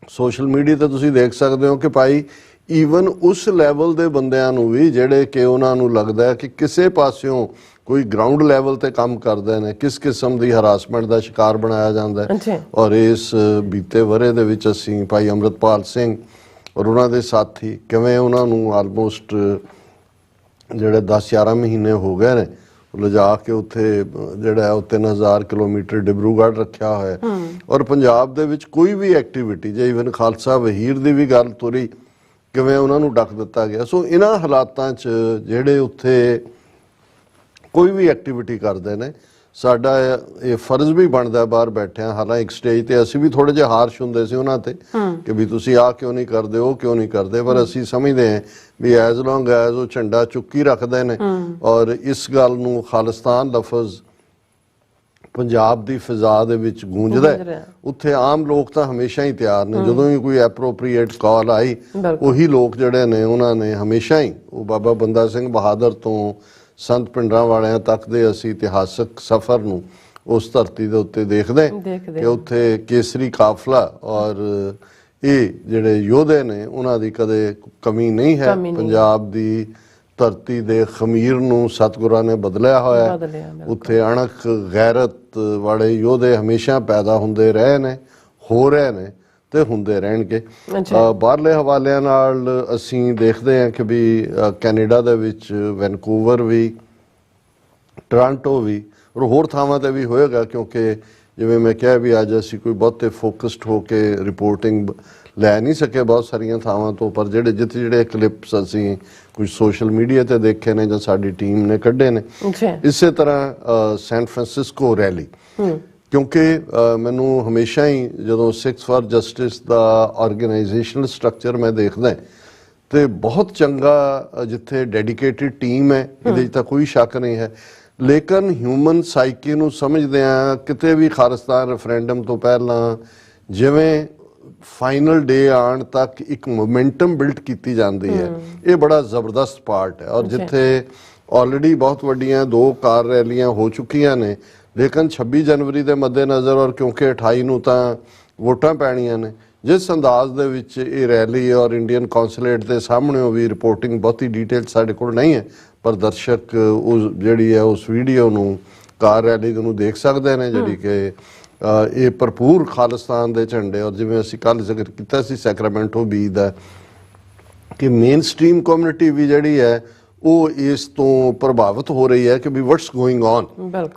ਸੋਸ਼ਲ ਮੀਡੀਆ ਤੇ ਤੁਸੀਂ ਦੇਖ ਸਕਦੇ ਹੋ ਕਿ ਭਾਈ ਈਵਨ ਉਸ ਲੈਵਲ ਦੇ ਬੰਦਿਆਂ ਨੂੰ ਵੀ, ਜਿਹੜੇ ਕਿ ਉਹਨਾਂ ਨੂੰ ਲੱਗਦਾ ਹੈ ਕਿ ਕਿਸੇ ਪਾਸਿਓਂ ਕੋਈ ਗਰਾਊਂਡ ਲੈਵਲ ਤੇ ਕੰਮ ਕਰਦੇ ਨੇ, ਕਿਸ ਕਿਸਮ ਦੀ ਹਰਾਸਮੈਂਟ ਦਾ ਸ਼ਿਕਾਰ ਬਣਾਇਆ ਜਾਂਦਾ ਹੈ। ਔਰ ਇਸ ਬੀਤੇ ਵਰੇ ਦੇ ਵਿੱਚ ਅਸੀਂ ਭਾਈ ਅੰਮ੍ਰਿਤਪਾਲ ਸਿੰਘ ਔਰ ਉਹਨਾਂ ਦੇ ਸਾਥੀ ਕਿਵੇਂ ਉਹਨਾਂ ਨੂੰ ਆਲਮੋਸਟ ਜਿਹੜੇ 10-11 ਮਹੀਨੇ ਹੋ ਗਏ ਨੇ ਲਿਜਾ ਕੇ ਉੱਥੇ ਜਿਹੜਾ ਉਹ 3000 ਕਿਲੋਮੀਟਰ ਡਿਬਰੂਗੜ੍ਹ ਰੱਖਿਆ ਹੋਇਆ, ਔਰ ਪੰਜਾਬ ਦੇ ਵਿੱਚ ਕੋਈ ਵੀ ਐਕਟੀਵਿਟੀ, ਜੇ ਈਵਨ ਖਾਲਸਾ ਵਹੀਰ ਦੀ ਵੀ ਗੱਲ ਤੁਰੀ, ਕਿਵੇਂ ਉਹਨਾਂ ਨੂੰ ਡੱਕ ਦਿੱਤਾ ਗਿਆ। ਸੋ ਇਹਨਾਂ ਹਾਲਾਤਾਂ 'ਚ ਜਿਹੜੇ ਉੱਥੇ ਕੋਈ ਵੀ ਐਕਟੀਵਿਟੀ ਕਰਦੇ ਨੇ, ਸਾਡਾ ਇਹ ਫਰਜ਼ ਵੀ ਬਣਦਾ ਬਾਹਰ ਬੈਠਿਆਂ, ਹਾਲਾਂਕਿ ਇੱਕ ਸਟੇਜ ਤੇ ਅਸੀਂ ਵੀ ਥੋੜੇ ਜਿਹੇ ਹਾਰਸ਼ ਹੁੰਦੇ ਸੀ ਉਹਨਾਂ ਤੇ ਕਿ ਵੀ ਤੁਸੀਂ ਆਹ ਕਿਉਂ ਨਹੀਂ ਕਰਦੇ, ਉਹ ਕਿਉਂ ਨਹੀਂ ਕਰਦੇ, ਪਰ ਅਸੀਂ ਸਮਝਦੇ ਹਾਂ ਵੀ ਐਜ਼ ਲੌਂਗ ਐਜ਼ ਉਹ ਝੰਡਾ ਚੁੱਕੀ ਰੱਖਦੇ ਨੇ ਔਰ ਇਸ ਗੱਲ ਨੂੰ ਖਾਲਿਸਤਾਨ ਲਫ਼ਜ਼ ਪੰਜਾਬ ਦੀ ਫਿਜ਼ਾ ਦੇ ਵਿੱਚ ਗੂੰਜਦਾ, ਉੱਥੇ ਆਮ ਲੋਕ ਤਾਂ ਹਮੇਸ਼ਾ ਹੀ ਤਿਆਰ ਨੇ। ਜਦੋਂ ਵੀ ਕੋਈ ਐਪਰੋਪਰੀਏਟ ਕਾਲ ਆਈ, ਉਹੀ ਲੋਕ ਜਿਹੜੇ ਨੇ ਉਹਨਾਂ ਨੇ ਹਮੇਸ਼ਾ ਹੀ, ਉਹ ਬਾਬਾ ਬੰਦਾ ਸਿੰਘ ਬਹਾਦਰ ਤੋਂ ਸੰਤ ਪਿੰਡਰਾਂ ਵਾਲਿਆਂ ਤੱਕ ਦੇ ਅਸੀਂ ਇਤਿਹਾਸਕ ਸਫ਼ਰ ਨੂੰ ਉਸ ਧਰਤੀ ਦੇ ਉੱਤੇ ਦੇਖਦੇ ਕਿ ਉੱਥੇ ਕੇਸਰੀ ਕਾਫਲਾ ਔਰ ਇਹ ਜਿਹੜੇ ਯੋਧੇ ਨੇ ਉਹਨਾਂ ਦੀ ਕਦੇ ਕਮੀ ਨਹੀਂ ਹੈ। ਪੰਜਾਬ ਦੀ ਧਰਤੀ ਦੇ ਖਮੀਰ ਨੂੰ ਸਤਿਗੁਰਾਂ ਨੇ ਬਦਲਿਆ ਹੋਇਆ, ਉੱਥੇ ਅਣਖ ਗੈਰਤ ਵਾਲੇ ਯੋਧੇ ਹਮੇਸ਼ਾ ਪੈਦਾ ਹੁੰਦੇ ਰਹੇ ਨੇ, ਹੋ ਰਹੇ ਨੇ ਤੇ ਹੁੰਦੇ ਰਹਿਣਗੇ। ਬਾਹਰਲੇ ਹਵਾਲਿਆਂ ਨਾਲ ਅਸੀਂ ਦੇਖਦੇ ਹਾਂ ਕਿ ਵੀ ਕੈਨੇਡਾ ਦੇ ਵਿੱਚ ਵੈਨਕੂਵਰ ਵੀ, ਟੋਰਾਂਟੋ ਵੀ, ਔਰ ਹੋਰ ਥਾਵਾਂ ਤੇ ਵੀ ਹੋਏਗਾ, ਕਿਉਂਕਿ ਜਿਵੇਂ ਮੈਂ ਕਿਹਾ ਵੀ ਅੱਜ ਅਸੀਂ ਕੋਈ ਬਹੁਤੇ ਫੋਕਸਡ ਹੋ ਕੇ ਰਿਪੋਰਟਿੰਗ ਲੈ ਨਹੀਂ ਸਕੇ ਬਹੁਤ ਸਾਰੀਆਂ ਥਾਵਾਂ ਤੋਂ, ਪਰ ਜਿਹੜੇ ਕਲਿੱਪਸ ਅਸੀਂ ਕੁਝ ਸੋਸ਼ਲ ਮੀਡੀਆ ਤੇ ਦੇਖੇ ਨੇ ਜਾਂ ਸਾਡੀ ਟੀਮ ਨੇ ਕੱਢੇ ਨੇ। ਇਸੇ ਤਰ੍ਹਾਂ ਸੈਨ ਫਰਾਂਸਿਸਕੋ ਰੈਲੀ, ਕਿਉਂਕਿ ਮੈਨੂੰ ਹਮੇਸ਼ਾ ਹੀ ਜਦੋਂ ਸਿੱਖਸ ਫਾਰ ਜਸਟਿਸ ਦਾ ਆਰਗੇਨਾਈਜੇਸ਼ਨਲ ਸਟਰਕਚਰ ਮੈਂ ਦੇਖਦਾ ਤੇ ਬਹੁਤ ਚੰਗਾ, ਜਿੱਥੇ ਡੈਡੀਕੇਟਿਡ ਟੀਮ ਹੈ, ਇਹਦੇ 'ਚ ਤਾਂ ਕੋਈ ਸ਼ੱਕ ਨਹੀਂ ਹੈ, ਲੇਕਿਨ ਹਿਊਮਨ ਸਾਈਕੀ ਨੂੰ ਸਮਝਦੇ ਆ ਕਿਤੇ ਵੀ ਖਾਲਿਸਤਾਨ ਰੈਫਰੈਂਡਮ ਤੋਂ ਪਹਿਲਾਂ ਜਿਵੇਂ ਫਾਈਨਲ ਡੇ ਆਉਣ ਤੱਕ ਇੱਕ ਮੋਮੈਂਟਮ ਬਿਲਡ ਕੀਤੀ ਜਾਂਦੀ ਹੈ, ਇਹ ਬੜਾ ਜ਼ਬਰਦਸਤ ਪਾਰਟ ਹੈ। ਔਰ ਜਿੱਥੇ ਆਲਰੇਡੀ ਬਹੁਤ ਵੱਡੀਆਂ 2 ਕਾਰ ਰੈਲੀਆਂ ਹੋ ਚੁੱਕੀਆਂ ਨੇ, ਲੇਕਿਨ 26 ਜਨਵਰੀ ਦੇ ਮੱਦੇਨਜ਼ਰ ਔਰ ਕਿਉਂਕਿ 28 ਨੂੰ ਤਾਂ ਵੋਟਾਂ ਪੈਣੀਆਂ ਨੇ, ਜਿਸ ਅੰਦਾਜ਼ ਦੇ ਵਿੱਚ ਇਹ ਰੈਲੀ ਔਰ ਇੰਡੀਅਨ ਕੌਂਸੂਲੇਟ ਦੇ ਸਾਹਮਣੇ ਵੀ ਰਿਪੋਰਟਿੰਗ ਬਹੁਤੀ ਡਿਟੇਲ ਸਾਡੇ ਕੋਲ ਨਹੀਂ ਹੈ, ਪਰ ਦਰਸ਼ਕ ਉਸ ਜਿਹੜੀ ਹੈ ਉਸ ਵੀਡੀਓ ਨੂੰ, ਕਾਰ ਰੈਲੀ ਨੂੰ ਦੇਖ ਸਕਦੇ ਨੇ, ਜਿਹੜੀ ਕਿ ਇਹ ਭਰਪੂਰ ਖਾਲਿਸਤਾਨ ਦੇ ਝੰਡੇ, ਔਰ ਜਿਵੇਂ ਅਸੀਂ ਕੱਲ੍ਹ ਜ਼ਿਕਰ ਕੀਤਾ ਸੀ ਸੈਕਰਾਮੈਂਟੋ ਬੀ ਦਾ, ਕਿ ਮੇਨ ਸਟ੍ਰੀਮ ਕਮਿਊਨਿਟੀ ਵੀ ਜਿਹੜੀ ਹੈ ਉਹ ਇਸ ਤੋਂ ਪ੍ਰਭਾਵਿਤ ਹੋ ਰਹੀ ਹੈ ਕਿ ਵੀ ਵਾਟਸ ਗੋਇੰਗ ਔਨ,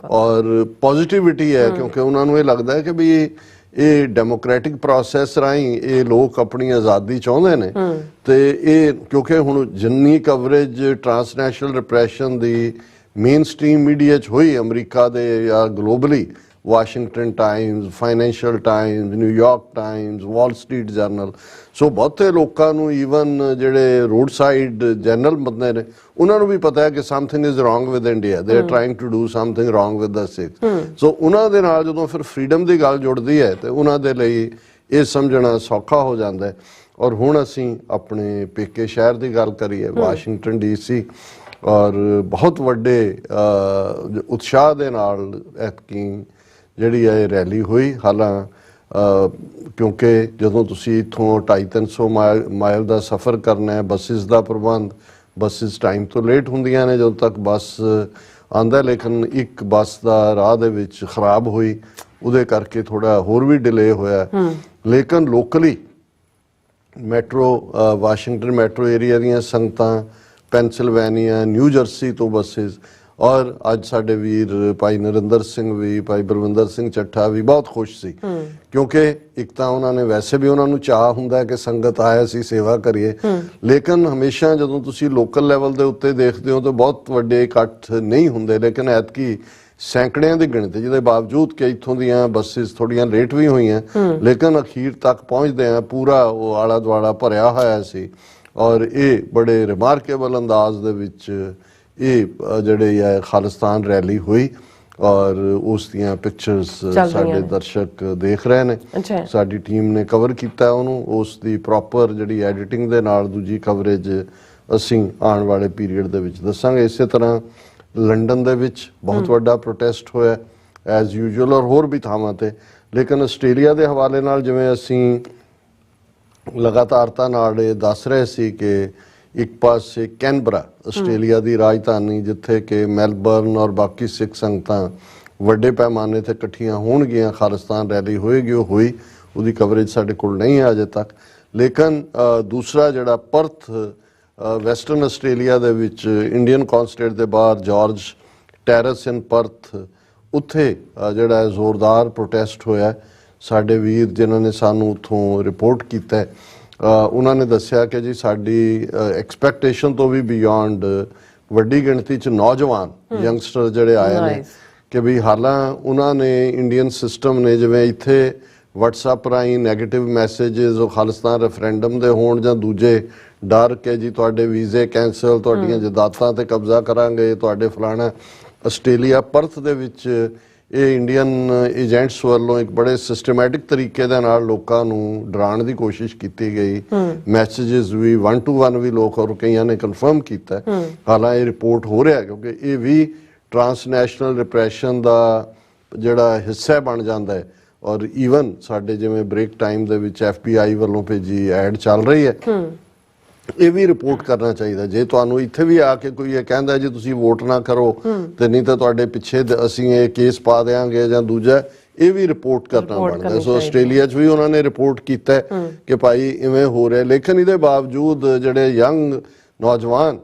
ਔਰ ਪੋਜ਼ਿਟਿਵਿਟੀ ਹੈ, ਕਿਉਂਕਿ ਉਹਨਾਂ ਨੂੰ ਇਹ ਲੱਗਦਾ ਹੈ ਕਿ ਵੀ ਇਹ ਡੈਮੋਕ੍ਰੈਟਿਕ ਪ੍ਰੋਸੈਸ ਰਾਹੀਂ ਇਹ ਲੋਕ ਆਪਣੀ ਆਜ਼ਾਦੀ ਚਾਹੁੰਦੇ ਨੇ। ਤੇ ਇਹ ਕਿਉਂਕਿ ਹੁਣ ਜਿੰਨੀ ਕਵਰੇਜ ਟਰਾਂਸਨੈਸ਼ਨਲ ਰਿਪਰੈਸ਼ਨ ਦੀ ਮੇਨ ਸਟ੍ਰੀਮ ਮੀਡੀਆ 'ਚ ਹੋਈ, ਅਮਰੀਕਾ ਦੇ ਜਾਂ globally, Washington Times, Financial Times, New York Times, Wall Street Journal, so ਬਹੁਤੇ ਲੋਕਾਂ ਨੂੰ, ਈਵਨ ਜਿਹੜੇ ਰੋਡ ਸਾਈਡ ਜਰਨਲ ਬੰਦੇ ਨੇ, ਉਹਨਾਂ ਨੂੰ ਵੀ ਪਤਾ ਹੈ ਕਿ something is wrong with India, they are trying to do something wrong with the Sikhs. So ਉਹਨਾਂ ਦੇ ਨਾਲ ਜਦੋਂ ਫਿਰ ਫਰੀਡਮ ਦੀ ਗੱਲ ਜੁੜਦੀ ਹੈ ਤੇ ਉਹਨਾਂ ਦੇ ਲਈ ਇਹ ਸਮਝਣਾ ਸੌਖਾ ਹੋ ਜਾਂਦਾ ਹੈ। ਔਰ ਹੁਣ ਅਸੀਂ ਆਪਣੇ ਪੇਕੇ ਸ਼ਹਿਰ ਦੀ ਗੱਲ ਕਰੀਏ, ਵਾਸ਼ਿੰਗਟਨ DC, ਔਰ ਬਹੁਤ ਵੱਡੇ ਉਤਸ਼ਾਹ ਦੇ ਨਾਲ ਐਤਕੀ ਜਿਹੜੀ ਹੈ ਰੈਲੀ ਹੋਈ। ਹਾਲਾਂ ਕਿਉਂਕਿ ਜਦੋਂ ਤੁਸੀਂ ਇੱਥੋਂ 250-300 ਮਾਈਲ ਦਾ ਸਫ਼ਰ ਕਰਨਾ ਹੈ, ਬੱਸਿਸ ਦਾ ਪ੍ਰਬੰਧ, ਬੱਸਿਸ ਟਾਈਮ ਤੋਂ ਲੇਟ ਹੁੰਦੀਆਂ ਨੇ ਜਦੋਂ ਤੱਕ ਬੱਸ ਆਉਂਦਾ, ਲੇਕਿਨ ਇੱਕ ਬੱਸ ਦਾ ਰਾਹ ਦੇ ਵਿੱਚ ਖਰਾਬ ਹੋਈ, ਉਹਦੇ ਕਰਕੇ ਥੋੜਾ ਹੋਰ ਵੀ ਡਿਲੇ ਹੋਇਆ। ਲੇਕਿਨ locally metro, Washington metro area ਦੀਆਂ ਸੰਗਤਾਂ, ਪੈਨਸਿਲਵੇਨੀਆ, ਨਿਊ ਜਰਸੀ ਤੋਂ ਬੱਸਿਸ, ਔਰ ਅੱਜ ਸਾਡੇ ਵੀਰ ਭਾਈ ਨਰਿੰਦਰ ਸਿੰਘ ਵੀ, ਭਾਈ ਬਲਵਿੰਦਰ ਸਿੰਘ ਚੱਠਾ ਵੀ ਬਹੁਤ ਖੁਸ਼ ਸੀ, ਕਿਉਂਕਿ ਇੱਕ ਤਾਂ ਉਹਨਾਂ ਨੇ ਵੈਸੇ ਵੀ ਉਹਨਾਂ ਨੂੰ ਚਾਹ ਹੁੰਦਾ ਕਿ ਸੰਗਤ ਆਏ ਅਸੀਂ ਸੇਵਾ ਕਰੀਏ, ਲੇਕਿਨ ਹਮੇਸ਼ਾ ਜਦੋਂ ਤੁਸੀਂ ਲੋਕਲ ਲੈਵਲ ਦੇ ਉੱਤੇ ਦੇਖਦੇ ਹੋ ਤਾਂ ਬਹੁਤ ਵੱਡੇ ਇਕੱਠ ਨਹੀਂ ਹੁੰਦੇ, ਲੇਕਿਨ ਐਤਕੀ ਸੈਂਕੜਿਆਂ ਦੀ ਗਿਣਤੀ, ਜਿਹਦੇ ਬਾਵਜੂਦ ਕਿ ਇੱਥੋਂ ਦੀਆਂ ਬੱਸਿਸ ਥੋੜੀਆਂ ਲੇਟ ਵੀ ਹੋਈਆਂ, ਲੇਕਿਨ ਅਖੀਰ ਤੱਕ ਪਹੁੰਚਦੇ ਆ ਪੂਰਾ ਉਹ ਆਲਾ ਦੁਆਲਾ ਭਰਿਆ ਹੋਇਆ ਸੀ। ਔਰ ਇਹ ਬੜੇ ਰਿਮਾਰਕੇਬਲ ਅੰਦਾਜ਼ ਦੇ ਵਿੱਚ ਇਹ ਜਿਹੜੇ ਹੈ ਖਾਲਿਸਤਾਨ ਰੈਲੀ ਹੋਈ ਔਰ ਉਸ ਦੀਆਂ ਪਿਕਚਰਸ ਸਾਡੇ ਦਰਸ਼ਕ ਦੇਖ ਰਹੇ ਨੇ। ਸਾਡੀ ਟੀਮ ਨੇ ਕਵਰ ਕੀਤਾ ਉਹਨੂੰ, ਉਸ ਦੀ ਪ੍ਰੋਪਰ ਜਿਹੜੀ ਐਡੀਟਿੰਗ ਦੇ ਨਾਲ ਦੂਜੀ ਕਵਰੇਜ ਅਸੀਂ ਆਉਣ ਵਾਲੇ ਪੀਰੀਅਡ ਦੇ ਵਿੱਚ ਦੱਸਾਂਗੇ। ਇਸੇ ਤਰ੍ਹਾਂ ਲੰਡਨ ਦੇ ਵਿੱਚ ਬਹੁਤ ਵੱਡਾ ਪ੍ਰੋਟੈਸਟ ਹੋਇਆ ਐਜ਼ ਯੂਜੂਅਲ ਔਰ ਹੋਰ ਵੀ ਥਾਵਾਂ ਤੇ। ਲੇਕਿਨ ਆਸਟ੍ਰੇਲੀਆ ਦੇ ਹਵਾਲੇ ਨਾਲ ਜਿਵੇਂ ਅਸੀਂ ਲਗਾਤਾਰਤਾ ਨਾਲ ਇਹ ਦੱਸ ਰਹੇ ਸੀ ਕਿ ਇੱਕ ਪਾਸੇ ਕੈਨਬਰਾ ਆਸਟ੍ਰੇਲੀਆ ਦੀ ਰਾਜਧਾਨੀ, ਜਿੱਥੇ ਕਿ ਮੈਲਬਰਨ ਔਰ ਬਾਕੀ ਸਿੱਖ ਸੰਗਤਾਂ ਵੱਡੇ ਪੈਮਾਨੇ ਤੇ ਇਕੱਠੀਆਂ ਹੋਣਗੀਆਂ, ਖਾਲਿਸਤਾਨ ਰੈਲੀ ਹੋਏਗੀ, ਉਹ ਹੋਈ, ਉਹਦੀ ਕਵਰੇਜ ਸਾਡੇ ਕੋਲ ਨਹੀਂ ਹੈ ਅਜੇ ਤੱਕ। ਲੇਕਿਨ ਦੂਸਰਾ ਜਿਹੜਾ ਪਰਥ ਵੈਸਟਰਨ ਆਸਟ੍ਰੇਲੀਆ ਦੇ ਵਿੱਚ ਇੰਡੀਅਨ ਕੌਂਸਲੇਟ ਦੇ ਬਾਹਰ ਜਾਰਜ ਟੈਰਸ ਇਨ ਪਰਥ, ਉੱਥੇ ਜਿਹੜਾ ਜ਼ੋਰਦਾਰ ਪ੍ਰੋਟੈਸਟ ਹੋਇਆ। ਸਾਡੇ ਵੀਰ ਜਿਨ੍ਹਾਂ ਨੇ ਸਾਨੂੰ ਉੱਥੋਂ ਰਿਪੋਰਟ ਕੀਤਾ, ਉਹਨਾਂ ਨੇ ਦੱਸਿਆ ਕਿ ਜੀ ਸਾਡੀ ਐਕਸਪੈਕਟੇਸ਼ਨ ਤੋਂ ਵੀ ਬਿਯੋਂਡ ਵੱਡੀ ਗਿਣਤੀ 'ਚ ਨੌਜਵਾਨ ਯੰਗਸਟਰ ਜਿਹੜੇ ਆਏ ਨੇ ਕਿ ਵੀ ਹਾਲਾਂ ਉਹਨਾਂ ਨੇ ਇੰਡੀਅਨ ਸਿਸਟਮ ਨੇ ਜਿਵੇਂ ਇੱਥੇ WhatsApp ਰਾਹੀਂ ਨੈਗੇਟਿਵ ਮੈਸੇजेस ਉਹ ਖਾਲਿਸਤਾਨ ਰੈਫਰੈਂਡਮ ਦੇ ਹੋਣ ਜਾਂ ਦੂਜੇ ਡਰ ਕੇ ਜੀ ਤੁਹਾਡੇ ਵੀਜ਼ੇ ਕੈਂਸਲ, ਤੁਹਾਡੀਆਂ ਜਾਇਦਾਦਾਂ ਤੇ ਕਬਜ਼ਾ ਕਰਾਂਗੇ, ਤੁਹਾਡੇ ਫਲਾਣਾ। ਆਸਟ੍ਰੇਲੀਆ ਪਰਥ ਦੇ ਵਿੱਚ ਇਹ ਇੰਡੀਅਨ ਏਜੰਟਸ ਵੱਲੋਂ ਇੱਕ ਬੜੇ ਸਿਸਟਮੈਟਿਕ ਤਰੀਕੇ ਦੇ ਨਾਲ ਲੋਕਾਂ ਨੂੰ ਡਰਾਉਣ ਦੀ ਕੋਸ਼ਿਸ਼ ਕੀਤੀ ਗਈ। ਮੈਸੇजेस ਵੀ 1 to 1 ਵੀ ਲੋਕ ਔਰ ਕਈਆਂ ਨੇ ਕਨਫਰਮ ਕੀਤਾ। ਹਾਲਾਂ ਇਹ ਰਿਪੋਰਟ ਹੋ ਰਿਹਾ ਕਿਉਂਕਿ ਇਹ ਵੀ ਟਰਾਂਸਨੈਸ਼ਨਲ ਰਿਪਰੈਸ਼ਨ ਦਾ ਜਿਹੜਾ ਹਿੱਸਾ ਬਣ ਜਾਂਦਾ ਹੈ। ਔਰ ਈਵਨ ਸਾਡੇ ਜਿਵੇਂ ਬ੍ਰੇਕ ਟਾਈਮ ਦੇ ਵਿੱਚ FBI ਵੱਲੋਂ ਭੇਜੀ ਐਡ ਚੱਲ ਰਹੀ ਹੈ, ਇਹ ਵੀ ਰਿਪੋਰਟ ਕਰਨਾ ਚਾਹੀਦਾ। ਜੇ ਤੁਹਾਨੂੰ ਇੱਥੇ ਵੀ ਆ ਕੇ ਕੋਈ ਇਹ ਕਹਿੰਦਾ ਜੀ ਤੁਸੀਂ ਵੋਟ ਨਾ ਕਰੋ ਤੇ ਨਹੀਂ ਤਾਂ ਤੁਹਾਡੇ ਪਿੱਛੇ ਅਸੀਂ ਇਹ ਕੇਸ ਪਾ ਦੇਾਂਗੇ ਜਾਂ ਦੂਜਾ, ਇਹ ਵੀ ਰਿਪੋਰਟ ਕਰਨਾ ਬਣਦਾ। ਸੋ ਆਸਟ੍ਰੇਲੀਆ 'ਚ ਵੀ ਉਹਨਾਂ ਨੇ ਰਿਪੋਰਟ ਕੀਤਾ ਕਿ ਭਾਈ ਇਵੇਂ ਹੋ ਰਿਹਾ। ਲੇਕਿਨ ਇਹਦੇ ਬਾਵਜੂਦ ਜਿਹੜੇ ਯੰਗ ਨੌਜਵਾਨ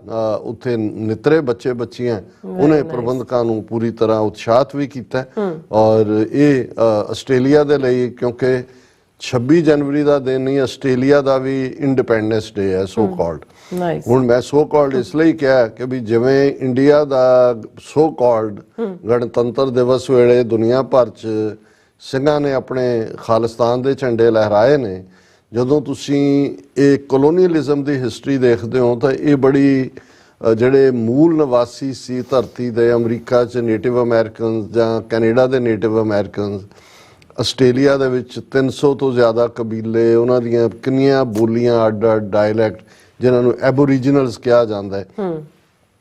ਉੱਥੇ ਨਿਤਰੇ ਬੱਚੇ ਬੱਚੀਆਂ, ਉਹਨੇ ਪ੍ਰਬੰਧਕਾਂ ਨੂੰ ਪੂਰੀ ਤਰ੍ਹਾਂ ਉਤਸ਼ਾਹਿਤ ਵੀ ਕੀਤਾ। ਔਰ ਇਹ ਆਸਟ੍ਰੇਲੀਆ ਦੇ ਲਈ ਕਿਉਂਕਿ 26 ਜਨਵਰੀ ਦਾ ਦਿਨ ਹੀ ਆਸਟ੍ਰੇਲੀਆ ਦਾ ਵੀ ਇੰਡੀਪੈਂਡੈਂਸ ਡੇ ਹੈ ਸੋ ਕਾਲਡ। ਹੁਣ ਮੈਂ ਸੋ ਕਾਲਡ ਇਸ ਲਈ ਕਿਹਾ ਕਿ ਵੀ ਜਿਵੇਂ ਇੰਡੀਆ ਦਾ ਸੋ ਕਾਲਡ ਗਣਤੰਤਰ ਦਿਵਸ ਵੇਲੇ ਦੁਨੀਆ ਭਰ 'ਚ ਸਿੰਘਾਂ ਨੇ ਆਪਣੇ ਖਾਲਿਸਤਾਨ ਦੇ ਝੰਡੇ ਲਹਿਰਾਏ ਨੇ, ਜਦੋਂ ਤੁਸੀਂ ਇਹ ਕਲੋਨੀਅਲਿਜ਼ਮ ਦੀ ਹਿਸਟਰੀ ਦੇਖਦੇ ਹੋ ਤਾਂ ਇਹ ਬੜੀ ਜਿਹੜੇ ਮੂਲ ਨਿਵਾਸੀ ਸੀ ਧਰਤੀ ਦੇ, ਅਮਰੀਕਾ 'ਚ ਨੇਟਿਵ ਅਮਰੀਕਨਸ ਜਾਂ ਕੈਨੇਡਾ ਦੇ ਨੇਟਿਵ ਅਮਰੀਕਨਸ, ਆਸਟ੍ਰੇਲੀਆ ਦੇ ਵਿੱਚ 300 ਤੋਂ ਜ਼ਿਆਦਾ ਕਬੀਲੇ, ਉਹਨਾਂ ਦੀਆਂ ਕਿੰਨੀਆਂ ਬੋਲੀਆਂ, ਅੱਡ ਅੱਡ ਡਾਇਲੈਕਟ ਜਿਨ੍ਹਾਂ ਨੂੰ ਐਬੋਰੀਜਨਲਸ ਕਿਹਾ ਜਾਂਦਾ ਹੈ।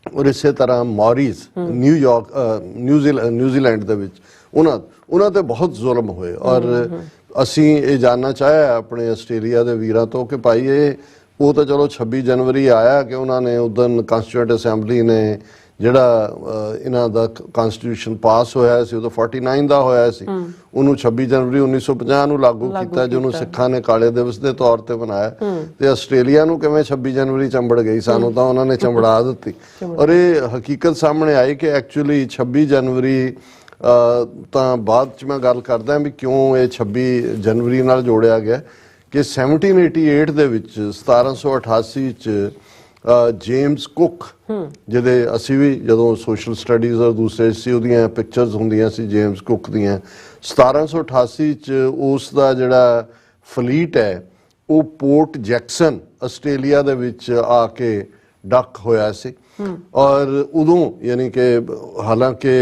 ਔਰ ਇਸੇ ਤਰ੍ਹਾਂ ਮੌਰੀਸ ਨਿਊਜ਼ੀਲੈਂਡ ਦੇ ਵਿੱਚ ਉਹਨਾਂ ਤੇ ਬਹੁਤ ਜ਼ੁਲਮ ਹੋਏ। ਔਰ ਅਸੀਂ ਇਹ ਜਾਣਨਾ ਚਾਹਿਆ ਆਪਣੇ ਆਸਟ੍ਰੇਲੀਆ ਦੇ ਵੀਰਾਂ ਤੋਂ ਕਿ ਭਾਈ ਉਹ ਤਾਂ ਚਲੋ 26 ਜਨਵਰੀ ਆਇਆ ਕਿ ਉਹਨਾਂ ਨੇ ਉਦੋਂ ਕਾਂਸਟੀਟਿਊਂਟ ਅਸੈਂਬਲੀ ਨੇ ਜਿਹੜਾ ਇਹਨਾਂ ਦਾ ਕਨਸਟੀਟਿਊਸ਼ਨ ਪਾਸ ਹੋਇਆ ਸੀ, ਉਹ ਤਾਂ 49 ਦਾ ਹੋਇਆ ਸੀ, ਉਹਨੂੰ 26 ਜਨਵਰੀ 1950 ਨੂੰ ਲਾਗੂ ਕੀਤਾ, ਜਿਹਨੂੰ ਸਿੱਖਾਂ ਨੇ ਕਾਲੇ ਦਿਵਸ ਦੇ ਤੌਰ ਤੇ ਮਨਾਇਆ। ਤੇ ਆਸਟ੍ਰੇਲੀਆ ਨੂੰ ਕਿਵੇਂ 26 ਜਨਵਰੀ ਚੰਬੜ ਗਈ, ਸਾਨੂੰ ਤਾਂ ਉਹਨਾਂ ਨੇ ਚੰਬੜਾ ਦਿੱਤੀ। ਔਰ ਇਹ ਹਕੀਕਤ ਸਾਹਮਣੇ ਆਈ ਕਿ ਐਕਚੁਅਲੀ 26 ਜਨਵਰੀ ਤਾਂ ਬਾਅਦ 'ਚ ਮੈਂ ਗੱਲ ਕਰਦਾ ਵੀ ਕਿਉਂ ਇਹ 26 ਜਨਵਰੀ ਨਾਲ ਜੋੜਿਆ ਗਿਆ ਕਿ 1788 ਦੇ ਵਿੱਚ 1788 'ਚ ਜੇਮਸ ਕੁੱਕ, ਜਿਹਦੇ ਅਸੀਂ ਵੀ ਜਦੋਂ ਸੋਸ਼ਲ ਸਟੱਡੀਜ਼ ਔਰ ਦੂਸਰੇ ਸੀ ਉਹਦੀਆਂ ਪਿਕਚਰਸ ਹੁੰਦੀਆਂ ਸੀ ਜੇਮਸ ਕੁੱਕ ਦੀਆਂ, 1788 'ਚ ਉਸ ਦਾ ਜਿਹੜਾ ਫਲੀਟ ਹੈ ਉਹ ਪੋਰਟ ਜੈਕਸਨ ਆਸਟ੍ਰੇਲੀਆ ਦੇ ਵਿੱਚ ਆ ਕੇ ਡੱਕ ਹੋਇਆ ਸੀ। ਔਰ ਉਦੋਂ ਯਾਨੀ ਕਿ ਹਾਲਾਂਕਿ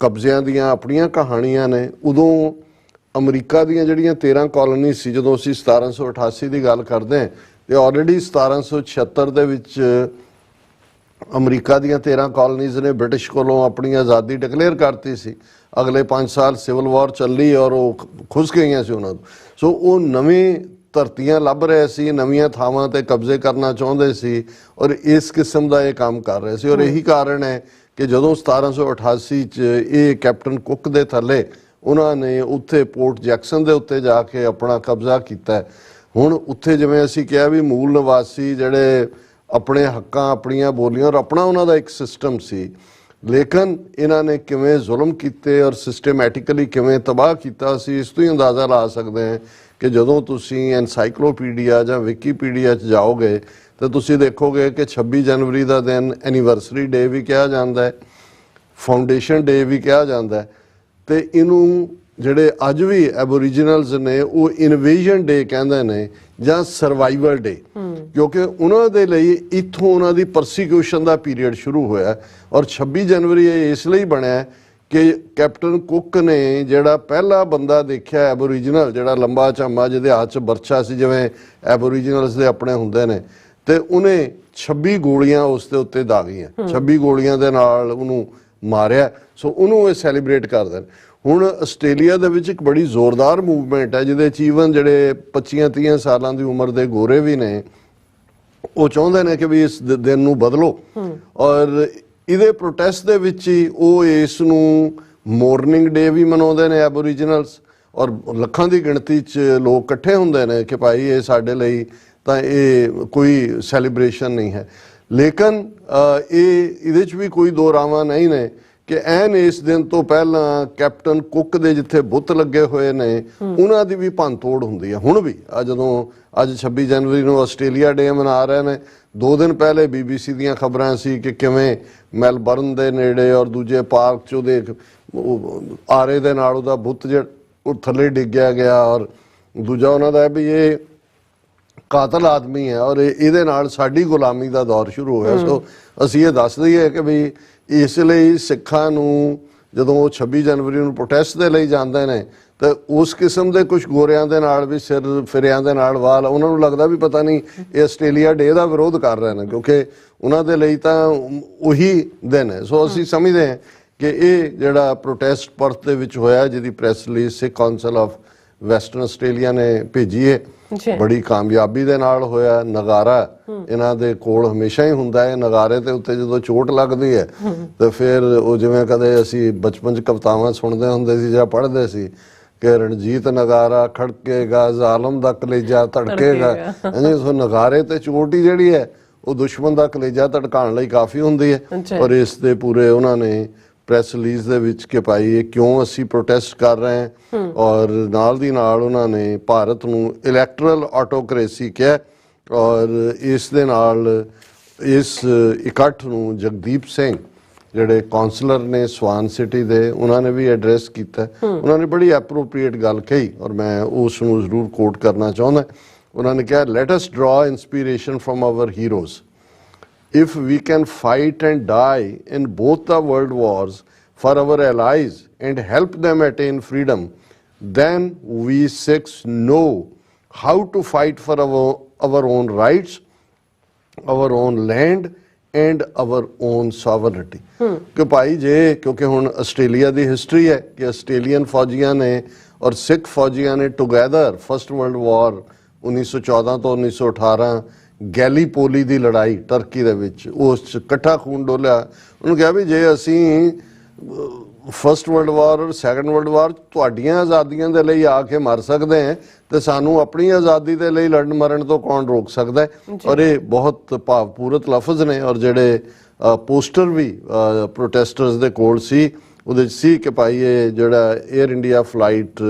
ਕਬਜ਼ਿਆਂ ਦੀਆਂ ਆਪਣੀਆਂ ਕਹਾਣੀਆਂ ਨੇ, ਉਦੋਂ ਅਮਰੀਕਾ ਦੀਆਂ ਜਿਹੜੀਆਂ 13 ਕਾਲੋਨੀ ਸੀ, ਜਦੋਂ ਅਸੀਂ 1788 ਦੀ ਗੱਲ ਕਰਦੇ ਹਾਂ ਤੇ ਆਲਰੇਡੀ 1776 ਦੇ ਵਿੱਚ ਅਮਰੀਕਾ ਦੀਆਂ 13 ਕਾਲੋਨੀਜ਼ ਨੇ ਬ੍ਰਿਟਿਸ਼ ਕੋਲੋਂ ਆਪਣੀ ਆਜ਼ਾਦੀ ਡਿਕਲੇਅਰ ਕਰਤੀ ਸੀ। ਅਗਲੇ 5 ਸਾਲ ਸਿਵਲ ਵਾਰ ਚੱਲੀ ਔਰ ਉਹ ਖੁੱਸ ਗਈਆਂ ਸੀ ਉਹਨਾਂ ਨੂੰ। ਸੋ ਉਹ ਨਵੀਂ ਧਰਤੀਆਂ ਲੱਭ ਰਹੇ ਸੀ, ਨਵੀਆਂ ਥਾਵਾਂ ਤੇ ਕਬਜ਼ੇ ਕਰਨਾ ਚਾਹੁੰਦੇ ਸੀ ਔਰ ਇਸ ਕਿਸਮ ਦਾ ਇਹ ਕੰਮ ਕਰ ਰਹੇ ਸੀ। ਔਰ ਇਹੀ ਕਾਰਨ ਹੈ ਕਿ ਜਦੋਂ 1788 'ਚ ਇਹ ਕੈਪਟਨ ਕੁੱਕ ਦੇ ਥੱਲੇ ਉਹਨਾਂ ਨੇ ਉੱਥੇ ਪੋਰਟ ਜੈਕਸਨ ਦੇ ਉੱਤੇ ਜਾ ਕੇ ਆਪਣਾ ਕਬਜ਼ਾ ਕੀਤਾ। ਹੁਣ ਉੱਥੇ ਜਿਵੇਂ ਅਸੀਂ ਕਿਹਾ ਵੀ ਮੂਲ ਨਿਵਾਸੀ ਜਿਹੜੇ ਆਪਣੇ ਹੱਕਾਂ, ਆਪਣੀਆਂ ਬੋਲੀਆਂ ਔਰ ਆਪਣਾ ਉਹਨਾਂ ਦਾ ਇੱਕ ਸਿਸਟਮ ਸੀ, ਲੇਕਿਨ ਇਹਨਾਂ ਨੇ ਕਿਵੇਂ ਜ਼ੁਲਮ ਕੀਤੇ ਔਰ ਸਿਸਟਮੈਟਿਕਲੀ ਕਿਵੇਂ ਤਬਾਹ ਕੀਤਾ, ਅਸੀਂ ਇਸ ਤੋਂ ਹੀ ਅੰਦਾਜ਼ਾ ਲਾ ਸਕਦੇ ਹਾਂ ਕਿ ਜਦੋਂ ਤੁਸੀਂ ਐਨਸਾਈਕਲੋਪੀਡੀਆ ਜਾਂ ਵਿਕੀਪੀਡੀਆ 'ਚ ਜਾਓਗੇ ਤਾਂ ਤੁਸੀਂ ਦੇਖੋਗੇ ਕਿ 26 ਜਨਵਰੀ ਦਾ ਦਿਨ ਐਨੀਵਰਸਰੀ ਡੇ ਵੀ ਕਿਹਾ ਜਾਂਦਾ ਹੈ, ਫਾਊਂਡੇਸ਼ਨ ਡੇ ਵੀ ਕਿਹਾ ਜਾਂਦਾ ਹੈ, ਤੇ ਇਹਨੂੰ ਜਿਹੜੇ ਅੱਜ ਵੀ ਐਬੋਰੀਜਨਲਸ ਨੇ ਉਹ ਇਨਵੇਜਨ ਡੇ ਕਹਿੰਦੇ ਨੇ ਜਾਂ ਸਰਵਾਈਵਲ ਡੇ, ਕਿਉਂਕਿ ਉਹਨਾਂ ਦੇ ਲਈ ਇੱਥੋਂ ਉਹਨਾਂ ਦੀ ਪਰਸੀਕਿਊਸ਼ਨ ਦਾ ਪੀਰੀਅਡ ਸ਼ੁਰੂ ਹੋਇਆ ਔਰ 26 ਜਨਵਰੀ ਇਹ ਇਸ ਲਈ ਬਣਿਆ ਕਿ ਕੈਪਟਨ ਕੁੱਕ ਨੇ ਜਿਹੜਾ ਪਹਿਲਾ ਬੰਦਾ ਦੇਖਿਆ ਐਬੋਰੀਜਨਲ, ਜਿਹੜਾ ਲੰਬਾ ਝਾਮਾ ਜਿਹਦੇ ਹੱਥ 'ਚ ਬਰਛਾ ਸੀ ਜਿਵੇਂ ਐਬੋਰੀਜਨਲਸ ਦੇ ਆਪਣੇ ਹੁੰਦੇ ਨੇ, ਤੇ ਉਹਨੇ 26 ਗੋਲੀਆਂ ਉਸ ਦੇ ਉੱਤੇ ਦਾਗੀਆਂ, 26 ਗੋਲੀਆਂ ਦੇ ਨਾਲ ਉਹਨੂੰ ਮਾਰਿਆ। ਸੋ ਉਹਨੂੰ ਇਹ ਸੈਲੀਬ੍ਰੇਟ ਕਰਦੇ ਨੇ। ਹੁਣ ਆਸਟ੍ਰੇਲੀਆ ਦੇ ਵਿੱਚ ਇੱਕ ਬੜੀ ਜ਼ੋਰਦਾਰ ਮੂਵਮੈਂਟ ਹੈ ਜਿਹਦੇ 'ਚ ਈਵਨ ਜਿਹੜੇ 25-30 ਸਾਲਾਂ ਦੀ ਉਮਰ ਦੇ ਗੋਰੇ ਵੀ ਨੇ, ਉਹ ਚਾਹੁੰਦੇ ਨੇ ਕਿ ਵੀ ਇਸ ਦਿਨ ਨੂੰ ਬਦਲੋ ਔਰ ਇਹਦੇ ਪ੍ਰੋਟੈਸਟ ਦੇ ਵਿੱਚ ਹੀ ਉਹ ਇਸ ਨੂੰ ਮੋਰਨਿੰਗ ਡੇ ਵੀ ਮਨਾਉਂਦੇ ਨੇ ਐਬੋਰੀਜਨਲਸ ਔਰ ਲੱਖਾਂ ਦੀ ਗਿਣਤੀ 'ਚ ਲੋਕ ਇਕੱਠੇ ਹੁੰਦੇ ਨੇ ਕਿ ਭਾਈ ਇਹ ਸਾਡੇ ਲਈ ਤਾਂ ਇਹ ਕੋਈ ਸੈਲੀਬ੍ਰੇਸ਼ਨ ਨਹੀਂ ਹੈ। ਲੇਕਿਨ ਇਹਦੇ 'ਚ ਵੀ ਕੋਈ ਦੋ ਰਾਵਾਂ ਨਹੀਂ ਨੇ ਕਿ ਐਨ ਇਸ ਦਿਨ ਤੋਂ ਪਹਿਲਾਂ ਕੈਪਟਨ ਕੁੱਕ ਦੇ ਜਿੱਥੇ ਬੁੱਤ ਲੱਗੇ ਹੋਏ ਨੇ ਉਹਨਾਂ ਦੀ ਵੀ ਭੰਨ ਤੋੜ ਹੁੰਦੀ ਹੈ ਹੁਣ ਵੀ। ਜਦੋਂ ਅੱਜ 26 ਜਨਵਰੀ ਨੂੰ ਆਸਟ੍ਰੇਲੀਆ ਡੇ ਮਨਾ ਰਹੇ ਨੇ, 2 ਦਿਨ ਪਹਿਲੇ BBC ਦੀਆਂ ਖਬਰਾਂ ਸੀ ਕਿ ਕਿਵੇਂ ਮੈਲਬਰਨ ਦੇ ਨੇੜੇ ਔਰ ਦੂਜੇ ਪਾਰਕ 'ਚ ਉਹਦੇ ਆਰੇ ਦੇ ਨਾਲ ਉਹਦਾ ਬੁੱਤ ਜਿਹੜਾ ਉਹ ਥੱਲੇ ਡਿੱਗਿਆ ਗਿਆ ਔਰ ਦੂਜਾ ਉਹਨਾਂ ਦਾ ਵੀ ਇਹ ਕਾਤਲ ਆਦਮੀ ਹੈ ਔਰ ਇਹਦੇ ਨਾਲ ਸਾਡੀ ਗੁਲਾਮੀ ਦਾ ਦੌਰ ਸ਼ੁਰੂ ਹੋਇਆ। ਸੋ ਅਸੀਂ ਇਹ ਦੱਸ ਦਈਏ ਕਿ ਵੀ ਇਸ ਲਈ ਸਿੱਖਾਂ ਨੂੰ ਜਦੋਂ ਉਹ 26 ਜਨਵਰੀ ਨੂੰ ਪ੍ਰੋਟੈਸਟ ਦੇ ਲਈ ਜਾਂਦੇ ਨੇ ਤਾਂ ਉਸ ਕਿਸਮ ਦੇ ਕੁਝ ਗੋਰਿਆਂ ਦੇ ਨਾਲ ਵੀ ਸਿਰ ਫਿਰਿਆਂ ਦੇ ਨਾਲ ਵਾਲ, ਉਹਨਾਂ ਨੂੰ ਲੱਗਦਾ ਵੀ ਪਤਾ ਨਹੀਂ ਇਹ ਆਸਟ੍ਰੇਲੀਆ ਡੇ ਦਾ ਵਿਰੋਧ ਕਰ ਰਹੇ ਨੇ ਕਿਉਂਕਿ ਉਹਨਾਂ ਦੇ ਲਈ ਤਾਂ ਉਹੀ ਦਿਨ ਹੈ। ਸੋ ਅਸੀਂ ਸਮਝਦੇ ਹਾਂ ਕਿ ਇਹ ਜਿਹੜਾ ਪ੍ਰੋਟੈਸਟ ਪਰਥ ਦੇ ਵਿੱਚ ਹੋਇਆ, ਜਿਹਦੀ press release Sikh council of western Australia ਨੇ ਭੇਜੀ ਹੈ, ਬੜੀ ਕਾਮਯਾਬੀ ਦੇ ਨਾਲ ਹੋਇਆ। ਨਗਾਰਾ ਇਹਨਾਂ ਦੇ ਕੋਲ ਹਮੇਸ਼ਾ ਹੀ ਹੁੰਦਾ ਹੈ। ਨਗਾਰੇ ਤੇ ਉੱਤੇ ਜਦੋਂ ਚੋਟ ਲੱਗਦੀ ਹੈ ਤੇ ਫਿਰ ਉਹ ਜਿਵੇਂ ਕਦੇ ਅਸੀਂ ਬਚਪਨ 'ਚ ਕਵਿਤਾਵਾਂ ਸੁਣਦੇ ਹੁੰਦੇ ਸੀ ਜਾਂ ਪੜ੍ਹਦੇ ਸੀ ਕਿ ਰਣਜੀਤ ਨਗਾਰਾ ਖੜਕੇਗਾ, ਜ਼ਾਲਮ ਦਾ ਕਲੇਜਾ ਧੜਕੇਗਾ। ਸੋ ਨਗਾਰੇ ਤੇ ਚੋਟ ਹੀ ਜਿਹੜੀ ਹੈ ਉਹ ਦੁਸ਼ਮਣ ਦਾ ਕਲੇਜਾ ਧੜਕਾਉਣ ਲਈ ਕਾਫੀ ਹੁੰਦੀ ਹੈ। ਔਰ ਇਸ ਦੇ ਪੂਰੇ ਉਹਨਾਂ ਨੇ ਪ੍ਰੈਸ ਰਿਲੀਜ਼ ਦੇ ਵਿੱਚ ਕਿ ਭਾਈ ਇਹ ਕਿਉਂ ਅਸੀਂ ਪ੍ਰੋਟੈਸਟ ਕਰ ਰਹੇ ਹਾਂ ਔਰ ਨਾਲ ਦੀ ਨਾਲ ਉਹਨਾਂ ਨੇ ਭਾਰਤ ਨੂੰ ਇਲੈਕਟਰਲ ਆਟੋਕ੍ਰੇਸੀ ਕਿਹਾ ਔਰ ਇਸ ਦੇ ਨਾਲ ਇਸ ਇਕੱਠ ਨੂੰ ਜਗਦੀਪ ਸਿੰਘ ਜਿਹੜੇ ਕਾਉਂਸਲਰ ਨੇ ਸਵਾਨ ਸਿਟੀ ਦੇ, ਉਹਨਾਂ ਨੇ ਵੀ ਐਡਰੈਸ ਕੀਤਾ। ਉਹਨਾਂ ਨੇ ਬੜੀ ਐਪਰੋਪਰੀਏਟ ਗੱਲ ਕਹੀ ਔਰ ਮੈਂ ਉਸ ਨੂੰ ਜ਼ਰੂਰ ਕੋਟ ਕਰਨਾ ਚਾਹੁੰਦਾ। ਉਹਨਾਂ ਨੇ ਕਿਹਾ, let us draw inspiration from our heroes. If we can fight and die in both the world wars for our allies and help them attain freedom, then we Sikhs know how to fight for our own rights, our own land and our own sovereignty। ਕਿ ਭਾਈ ਜੇ ਕਿਉਂਕਿ ਹੁਣ Australia ਦੀ history ਹੈ ਕਿ Australian ਫੌਜੀਆਂ ਨੇ ਔਰ ਸਿੱਖ ਫੌਜੀਆਂ ਨੇ ਟੁਗੈਦਰ ਫਸਟ ਵਰਲਡ ਵਾਰ 1914 ਤੋਂ 1918 ਗੈਲੀਪੋਲੀ ਦੀ ਲੜਾਈ ਟਰਕੀ ਦੇ ਵਿੱਚ ਉਸ 'ਚ ਇਕੱਠਾ ਖੂਨ ਡੋਲਿਆ। ਉਹਨੂੰ ਕਿਹਾ ਵੀ ਜੇ ਅਸੀਂ ਫਸਟ ਵਰਲਡ ਵਾਰ ਔਰ ਸੈਕੰਡ ਵਰਲਡ ਵਾਰ ਤੁਹਾਡੀਆਂ ਆਜ਼ਾਦੀਆਂ ਦੇ ਲਈ ਆ ਕੇ ਮਰ ਸਕਦੇ ਹਾਂ ਤੇ ਸਾਨੂੰ ਆਪਣੀ ਆਜ਼ਾਦੀ ਦੇ ਲਈ ਲੜਨ ਮਰਨ ਤੋਂ ਕੌਣ ਰੋਕ ਸਕਦਾ ਹੈ। ਔਰ ਇਹ ਬਹੁਤ ਭਾਵਪੂਰਤ ਲਫ਼ਜ਼ ਨੇ ਔਰ ਜਿਹੜੇ ਪੋਸਟਰ ਵੀ ਪ੍ਰੋਟੈਸਟਰਸ ਦੇ ਕੋਲ ਸੀ ਉਹਦੇ 'ਚ ਸੀ ਕਿ ਭਾਈ ਇਹ ਜਿਹੜਾ 에ਅਰ ਇੰਡੀਆ ਫਲਾਈਟ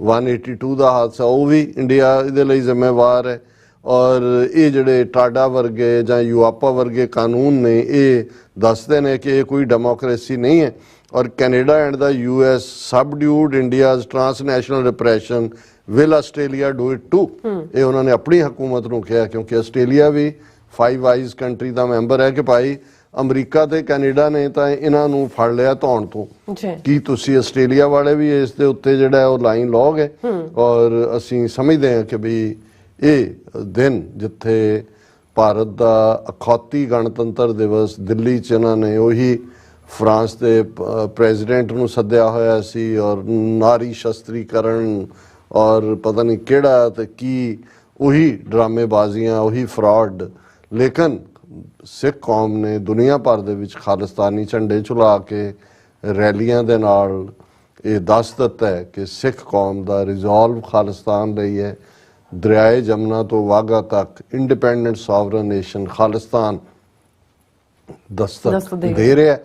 182 ਦਾ ਹਾਦਸਾ ਉਹ ਵੀ ਇੰਡੀਆ ਇਹਦੇ ਲਈ ਜ਼ਿੰਮੇਵਾਰ ਹੈ ਔਰ ਇਹ ਜਿਹੜੇ ਟਾਡਾ ਵਰਗੇ ਜਾਂ ਯੂਆਪਾ ਵਰਗੇ ਕਾਨੂੰਨ ਨੇ ਇਹ ਦੱਸਦੇ ਨੇ ਕਿ ਇਹ ਕੋਈ ਡੈਮੋਕ੍ਰੇਸੀ ਨਹੀਂ ਹੈ ਔਰ Canada and the US subdued India's transnational repression will Australia do it too. ਇਹ ਉਹਨਾਂ ਨੇ ਆਪਣੀ ਹਕੂਮਤ ਨੂੰ ਕਿਹਾ ਕਿਉਂਕਿ ਆਸਟ੍ਰੇਲੀਆ ਵੀ 5 ਆਈਜ਼ ਕੰਟਰੀ ਦਾ ਮੈਂਬਰ ਹੈ ਕਿ ਭਾਈ ਅਮਰੀਕਾ ਤੇ ਕੈਨੇਡਾ ਨੇ ਤਾਂ ਇਹਨਾਂ ਨੂੰ ਫੜ ਲਿਆ ਧੌਣ ਤੋਂ, ਕੀ ਤੁਸੀਂ ਆਸਟ੍ਰੇਲੀਆ ਵਾਲੇ ਵੀ ਇਸ ਦੇ ਉੱਤੇ ਜਿਹੜਾ ਉਹ ਲਾਈਨ ਲਾਓਗੇ। ਔਰ ਅਸੀਂ ਸਮਝਦੇ ਹਾਂ ਕਿ ਵੀ ਇਹ ਦਿਨ ਜਿੱਥੇ ਭਾਰਤ ਦਾ ਅਖੌਤੀ ਗਣਤੰਤਰ ਦਿਵਸ ਦਿੱਲੀ 'ਚ ਇਹਨਾਂ ਨੇ ਉਹੀ ਫਰਾਂਸ ਦੇ ਪ੍ਰੈਜ਼ੀਡੈਂਟ ਨੂੰ ਸੱਦਿਆ ਹੋਇਆ ਸੀ ਔਰ ਨਾਰੀ ਸ਼ਸਤਰੀਕਰਨ ਔਰ ਪਤਾ ਨਹੀਂ ਕਿਹੜਾ ਤੇ ਕੀ ਉਹੀ ਡਰਾਮੇਬਾਜ਼ੀਆਂ ਉਹੀ ਫਰਾਡ। ਲੇਕਿਨ ਸਿੱਖ ਕੌਮ ਨੇ ਦੁਨੀਆ ਭਰ ਦੇ ਵਿੱਚ ਖਾਲਿਸਤਾਨੀ ਝੰਡੇ ਝੁਲਾ ਕੇ ਰੈਲੀਆਂ ਦੇ ਨਾਲ ਇਹ ਦੱਸ ਦਿੱਤਾ ਹੈ ਕਿ ਸਿੱਖ ਕੌਮ ਦਾ ਰਿਜ਼ੋਲਵ ਖਾਲਿਸਤਾਨ ਲਈ ਹੈ। ਦਰਿਆਏ ਜਮਨਾ ਤੋਂ ਵਾਗਾ ਤੱਕ ਇੰਡੀਪੈਂਡੈਂਟ ਸੋਵਰਨ ਨੇਸ਼ਨ ਖਾਲਿਸਤਾਨ ਦਸਤਕ ਦੇ ਰਿਹਾ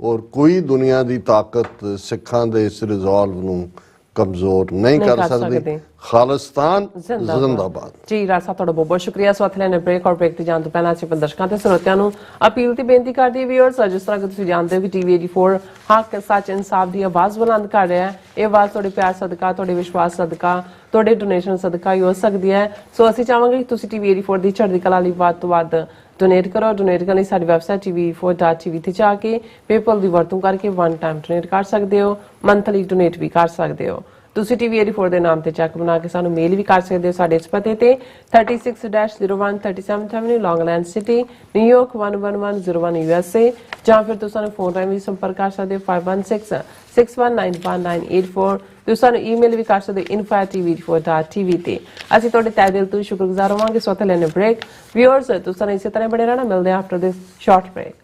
ਔਰ ਕੋਈ ਦੁਨੀਆ ਦੀ ਤਾਕਤ ਸਿੱਖਾਂ ਦੇ ਇਸ ਰਿਜ਼ੋਲਵ ਨੂੰ ਕਮਜ਼ੋਰ ਨਹੀਂ ਕਰ ਸਕਦੀ। ਖਾਲਿਸਤਾਨ ਜ਼ਿੰਦਾਬਾਦ। ਜੀ ਰਾਜ ਸਾਹਿਬ ਤੁਹਾਡਾ ਬਹੁਤ ਬਹੁਤ ਸ਼ੁਕਰੀਆ। ਸੋ ਇੱਥੇ ਲੈਣੇ ਬ੍ਰੇਕ ਔਰ ਬ੍ਰੇਕ ਤੇ ਜਾਣ ਤੋਂ ਪਹਿਲਾਂ ਅਸੀਂ ਦਰਸ਼ਕਾਂ ਤੇ ਸਰੋਤਿਆਂ ਨੂੰ ਅਪੀਲ ਤੇ ਬੇਨਤੀ ਕਰਦੀ ਹਾਂ ਵੀਅਰਸ, ਜਿਸ ਤਰ੍ਹਾਂ ਕਿ ਤੁਸੀਂ ਜਾਣਦੇ ਹੋ ਕਿ ਟੀਵੀ 84 ਹੱਕ ਸੱਚ ਇਨਸਾਫ ਦੀ ਆਵਾਜ਼ ਬੁਲੰਦ ਕਰ ਰਿਹਾ ਹੈ। ਇਹ ਆਵਾਜ਼ ਤੁਹਾਡੇ ਪਿਆਰ ਸਦਕਾ, ਤੁਹਾਡੇ ਵਿਸ਼ਵਾਸ ਸਦਕਾ, ਤੁਹਾਡੇ ਡੋਨੇਸ਼ਨ ਸਦਕਾ ਹੀ ਹੋ ਸਕਦੀ ਹੈ। ਸੋ ਅਸੀਂ ਚਾਹਾਂਗੇ ਕਿ ਤੁਸੀਂ ਟੀਵੀ 84 ਦੀ ਚੜ੍ਹਦੀ ਕਲਾ ਲਈ ਵੱਧ ਤੋਂ ਵੱਧ ਡੋਨੇਟ ਕਰੋ। ਡੋਨੇਟ ਕਰਨ ਲਈ ਸਾਡੀ ਵੈਬਸਾਈਟ tv4.tv ਤੇ ਜਾ ਕੇ ਪੇਪਲ ਦੀ ਵਰਤੋਂ ਕਰਕੇ ਵਨ ਟਾਈਮ ਡੋਨੇਟ ਕਰ ਸਕਦੇ ਹੋ, ਮੰਥਲੀ ਡੋਨੇਟ ਵੀ ਕਰ ਸਕਦੇ ਹੋ। ਤੁਸੀਂ ਟੀਵੀ 84 ਦੇ ਨਾਮ ਤੇ ਚੈੱਕ ਬਣਾ ਕੇ ਸਾਨੂੰ ਮੇਲ ਵੀ ਕਰ ਸਕਦੇ ਹੋ ਸਾਡੇ ਇਸ ਪਤੇ ਤੇ 36-01 37th Avenue, Long Island City, New York 11101 USA, ਜਾਂ ਫਿਰ ਤੁਸੀਂ ਸਾਨੂੰ ਫੋਨ ਰਾਹੀਂ ਵੀ ਸੰਪਰਕ ਕਰ ਸਕਦੇ ਹੋ 5166191984। ਤੁਸੀਂ ਸਾਨੂੰ ਈਮੇਲ ਵੀ ਕਰ ਸਕਦੇ ਹੋ info@tv84.tv ਤੇ। ਅਸੀਂ ਤੁਹਾਡੇ ਤਹਿ ਦਿਲ ਤੋਂ ਸ਼ੁਕਰਗੁਜ਼ਾਰ ਹੋਵਾਂਗੇ। ਸੋ ਇੱਥੇ ਲੈਣੇ ਬ੍ਰੇਕ। ਵਿਊਅਰਸ, ਤੁਸੀਂ ਸਾਨੂੰ ਇਸੇ ਤਰ੍ਹਾਂ ਬਣੇ ਰਹਿਣਾ। ਮਿਲਦੇ ਹਾਂ after this short break.